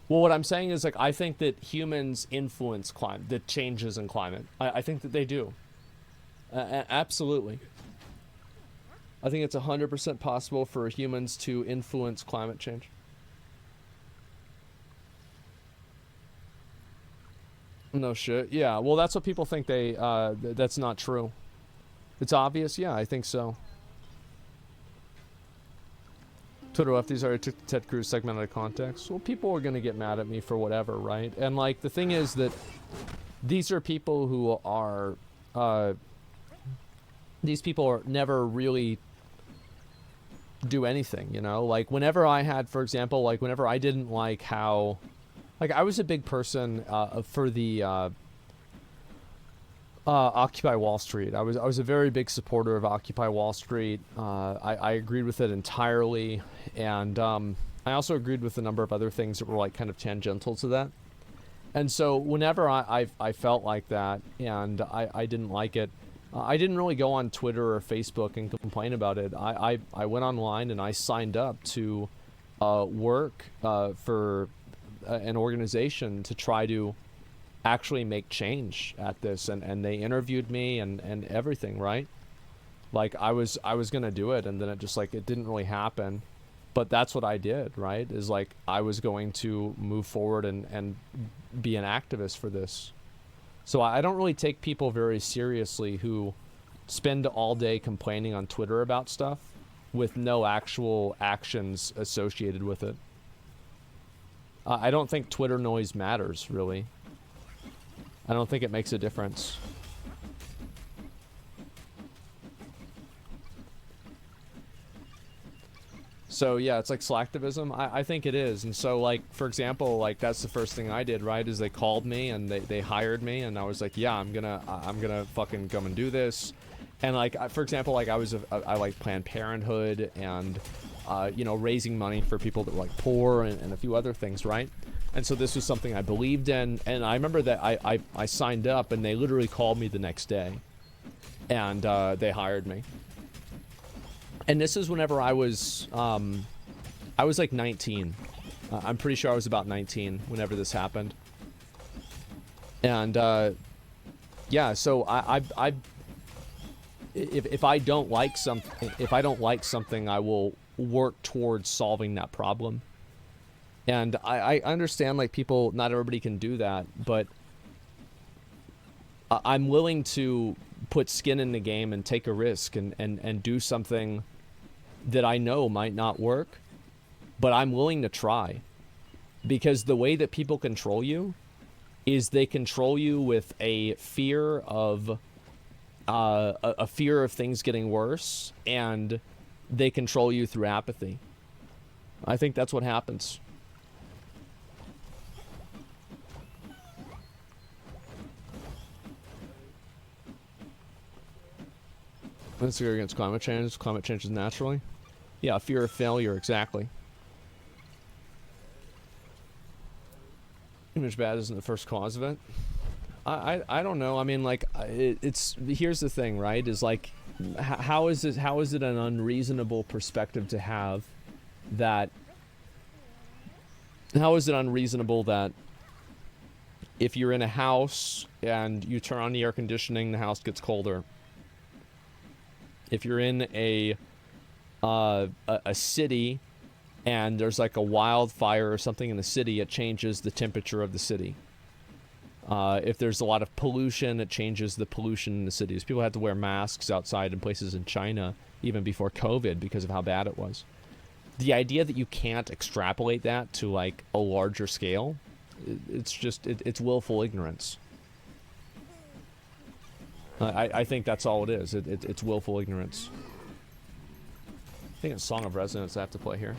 Well, what I'm saying is, like, I think that humans influence the changes in climate. I think that they do. Absolutely. I think it's 100% possible for humans to influence climate change. No shit. Yeah, well, that's what people think that's not true. It's obvious? Yeah, I think so. Twitter lefties already took the Ted Cruz segment out of context. Well, people are going to get mad at me for whatever, right? And, like, the thing is that these are people who are... these people are never really... do anything, you know? Like, whenever I had, for example, like, whenever I didn't like how... Like, I was a big person for the Occupy Wall Street. I was a very big supporter of Occupy Wall Street. I agreed with it entirely, and I also agreed with a number of other things that were, like, kind of tangential to that. And so whenever I felt like that, and I didn't like it, I didn't really go on Twitter or Facebook and complain about it. I went online and I signed up to work for an organization to try to actually make change at this, and they interviewed me and everything, right? Like I was gonna do it, and then it just like it didn't really happen. But that's what I did, right? Is like I was going to move forward and be an activist for this. So I don't really take people very seriously who spend all day complaining on Twitter about stuff with no actual actions associated with it. I don't think Twitter noise matters, really. I don't think it makes a difference. So yeah, it's like slacktivism. I think it is. And so like, for example, like that's the first thing I did, right? Is they called me and they hired me, and I was like, yeah, I'm gonna fucking come and do this. And like, for example, like I like Planned Parenthood and, you know, raising money for people that were like poor and a few other things, right? And so this was something I believed in. And I remember that I signed up, and they literally called me the next day, and they hired me. And this is whenever I was like 19. I'm pretty sure I was about 19 whenever this happened. And yeah, so if I don't like something, I will work towards solving that problem. And I understand like people, not everybody can do that, but I'm willing to put skin in the game and take a risk and do something that I know might not work, but I'm willing to try. Because the way that people control you is they control you with a fear of things getting worse, and they control you through apathy. I think that's what happens. Let's go against climate change. Climate change is naturally. Yeah, fear of failure, exactly. Image bad isn't the first cause of it. I don't know. I mean, like, it's here's the thing, right? Is like, how is it an unreasonable perspective to have that? How is it unreasonable that if you're in a house and you turn on the air conditioning, the house gets colder? If you're in a city and there's like a wildfire or something in the city, it changes the temperature of the city. If there's a lot of pollution, it changes the pollution in the cities. People had to wear masks outside in places in China even before COVID because of how bad it was. The idea that you can't extrapolate that to like a larger scale, it's willful ignorance. I think that's all it is. It's willful ignorance. I think it's Song of Resonance I have to play here.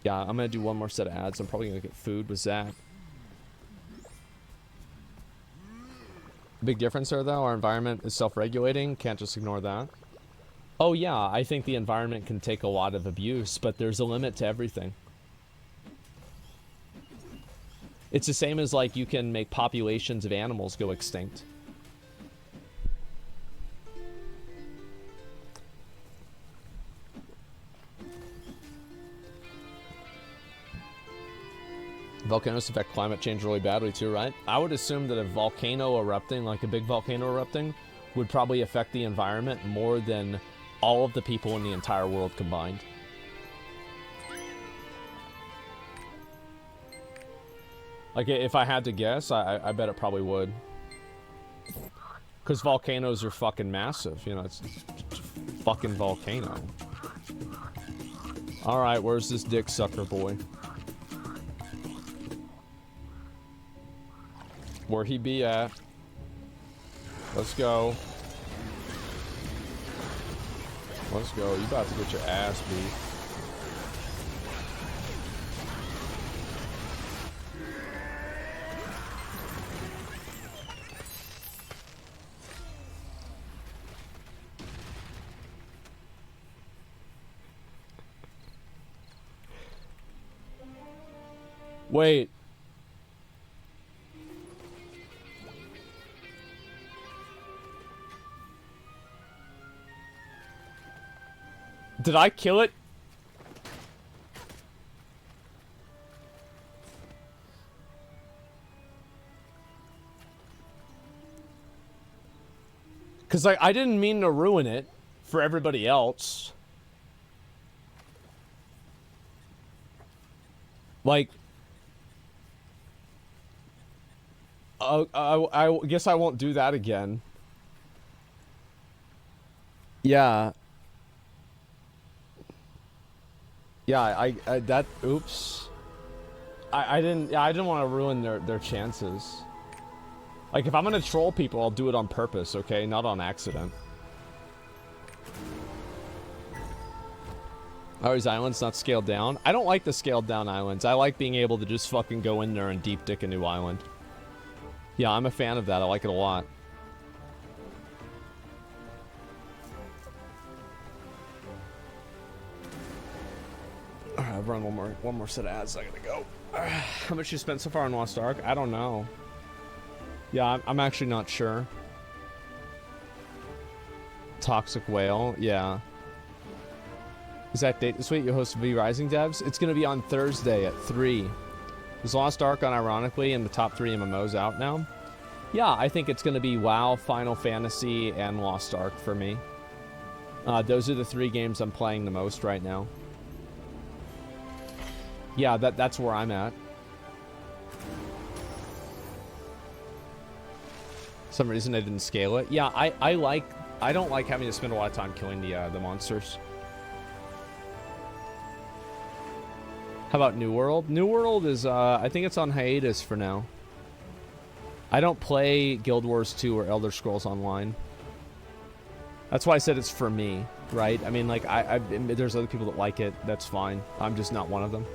Yeah, I'm going to do one more set of ads. I'm probably going to get food with Zach. Big difference there, though. Our environment is self-regulating. Can't just ignore that. Oh, yeah, I think the environment can take a lot of abuse, but there's a limit to everything. It's the same as, like, you can make populations of animals go extinct. Volcanoes affect climate change really badly too, right? I would assume that a volcano erupting, like a big volcano erupting, would probably affect the environment more than all of the people in the entire world combined. Like, if I had to guess, I bet it probably would. Because volcanoes are fucking massive, you know, it's a fucking volcano. Alright, where's this dick sucker boy? Where he be at? Let's go. Let's go. You about to get your ass beat. Wait. Did I kill it? Because, like, I didn't mean to ruin it for everybody else. Like, I guess I won't do that again. Yeah. Yeah, that, oops. I didn't want to ruin their chances. Like, if I'm gonna troll people, I'll do it on purpose, okay? Not on accident. Oh, these islands not scaled down? I don't like the scaled down islands. I like being able to just fucking go in there and deep dick a new island. Yeah, I'm a fan of that. I like it a lot. Alright, I've run one more set of ads. I gotta go. How much you spent so far on Lost Ark? I don't know. Yeah, I'm actually not sure. Toxic Whale, yeah. Is that date this week? You host V Rising devs? It's gonna be on Thursday at 3. Is Lost Ark on ironically in the top 3 MMOs out now? Yeah, I think it's gonna be WoW, Final Fantasy, and Lost Ark for me. Those are the 3 games I'm playing the most right now. Yeah, that's where I'm at. Some reason I didn't scale it. Yeah, I don't like having to spend a lot of time killing the monsters. How about New World? New World is I think it's on hiatus for now. I don't play Guild Wars 2 or Elder Scrolls Online. That's why I said it's for me, right? I mean, like there's other people that like it. That's fine. I'm just not one of them.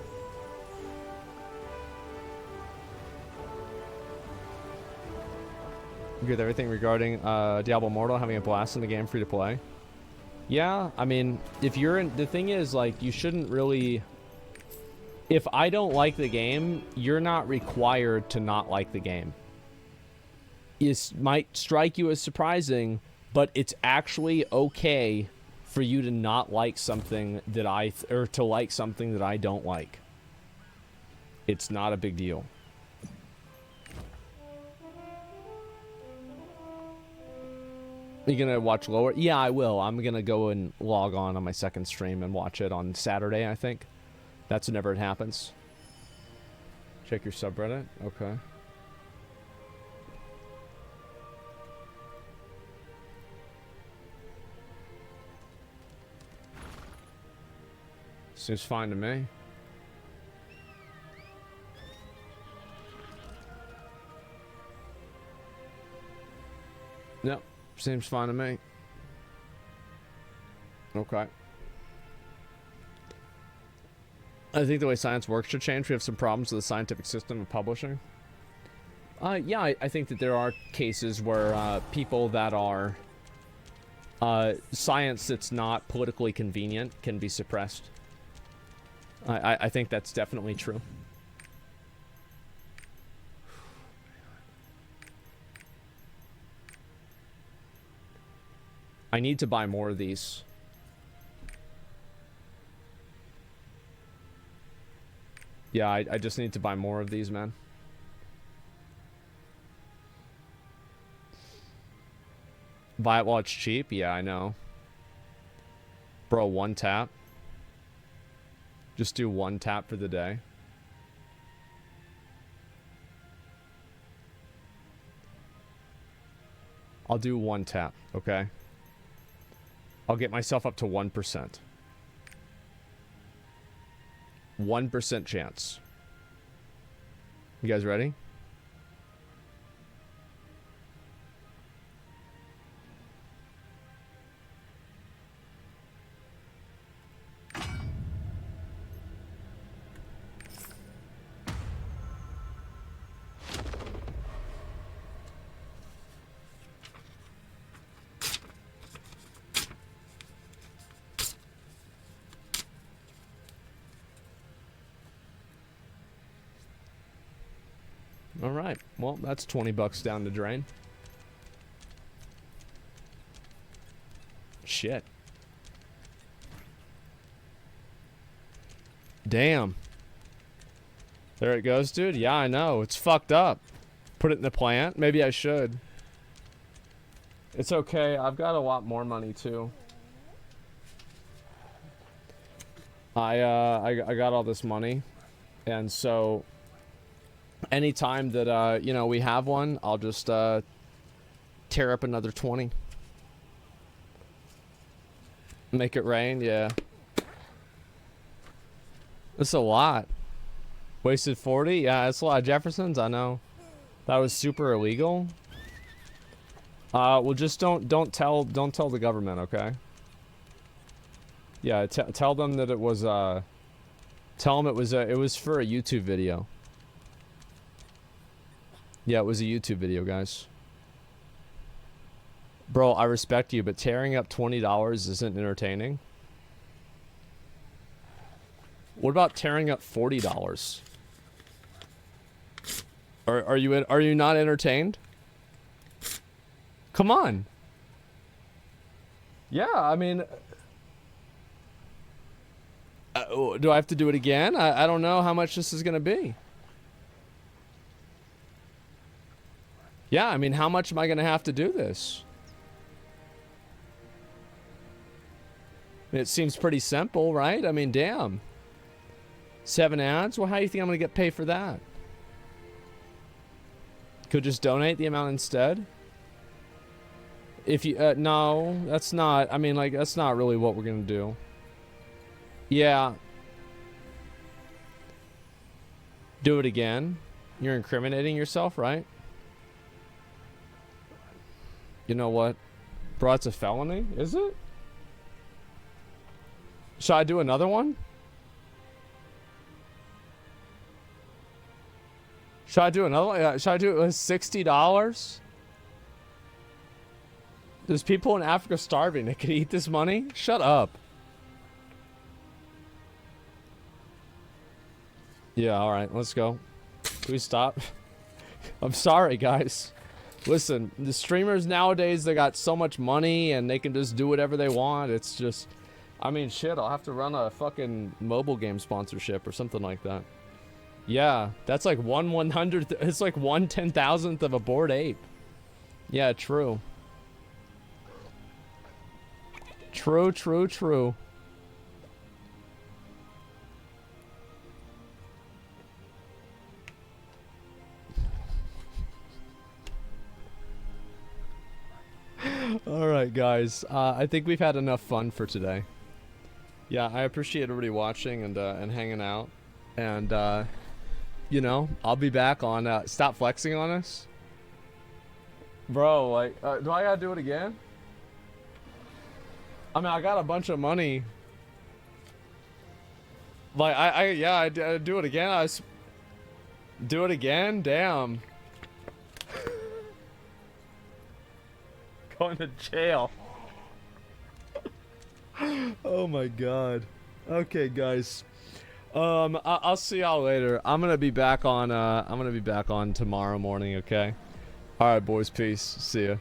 With everything regarding Diablo Immortal, having a blast in the game, free to play. Yeah, I mean, if you're in, the thing is, like, you shouldn't really, if I don't like the game, you're not required to not like the game. It might strike you as surprising, but it's actually okay for you to not like something that or to like something that I don't like. It's not a big deal. You gonna watch lower? Yeah, I will. I'm gonna go and log on my second stream and watch it on Saturday, I think. That's whenever it happens. Check your subreddit. Okay. Seems fine to me. Yep. Seems fine to me. Okay. I think the way science works should change. We have some problems with the scientific system of publishing. Yeah, I think that there are cases where people that are science that's not politically convenient can be suppressed. I think that's definitely true. I need to buy more of these. Yeah, I just need to buy more of these, man. Buy it while it's cheap? Yeah, I know. Bro, one tap. Just do one tap for the day. I'll do one tap, okay? I'll get myself up to 1%. 1% chance. You guys ready? All right. Well, that's 20 bucks down the drain. Shit. Damn. There it goes, dude. Yeah, I know. It's fucked up. Put it in the plant. Maybe I should. It's okay. I've got a lot more money too. I got all this money, and so anytime that you know, we have one, I'll just tear up another 20. Make it rain, yeah. That's a lot. Wasted 40? Yeah, that's a lot of Jeffersons, I know. That was super illegal. Well, just don't tell the government, okay? Yeah, tell them that it was tell them it was for a YouTube video. Yeah, it was a YouTube video, guys. Bro, I respect you, but tearing up $20 isn't entertaining. What about tearing up $40? Are you not entertained? Come on. Yeah, I mean, do I have to do it again? I don't know how much this is gonna be. Yeah, I mean, how much am I gonna have to do this? It seems pretty simple, right? I mean, damn. 7 ads? Well, how do you think I'm gonna get paid for that? Could just donate the amount instead? If you, no, that's not, I mean, like, that's not really what we're gonna do. Yeah. Do it again. You're incriminating yourself, right? You know what? Bro, it's a felony? Is it? Should I do another one? Should I do another one? Should I do it with $60? There's people in Africa starving that could eat this money? Shut up. Yeah, alright, let's go. Can we stop? I'm sorry, guys. Listen, the streamers nowadays, they got so much money and they can just do whatever they want. It's just, I mean, shit, I'll have to run a fucking mobile game sponsorship or something like that. Yeah, that's like 1/100th, it's like 1/10,000th of a Bored Ape. Yeah, true. True, true, true. Alright, guys. I think we've had enough fun for today. Yeah, I appreciate everybody watching and hanging out. And, you know, I'll be back on, stop flexing on us. Bro, like, do I gotta do it again? I mean, I got a bunch of money. Like, I do it again. Do it again? Damn. Going to jail. Oh my god. Okay, guys. I'll see y'all later. I'm gonna be back on tomorrow morning, okay? Alright, boys, peace. See ya.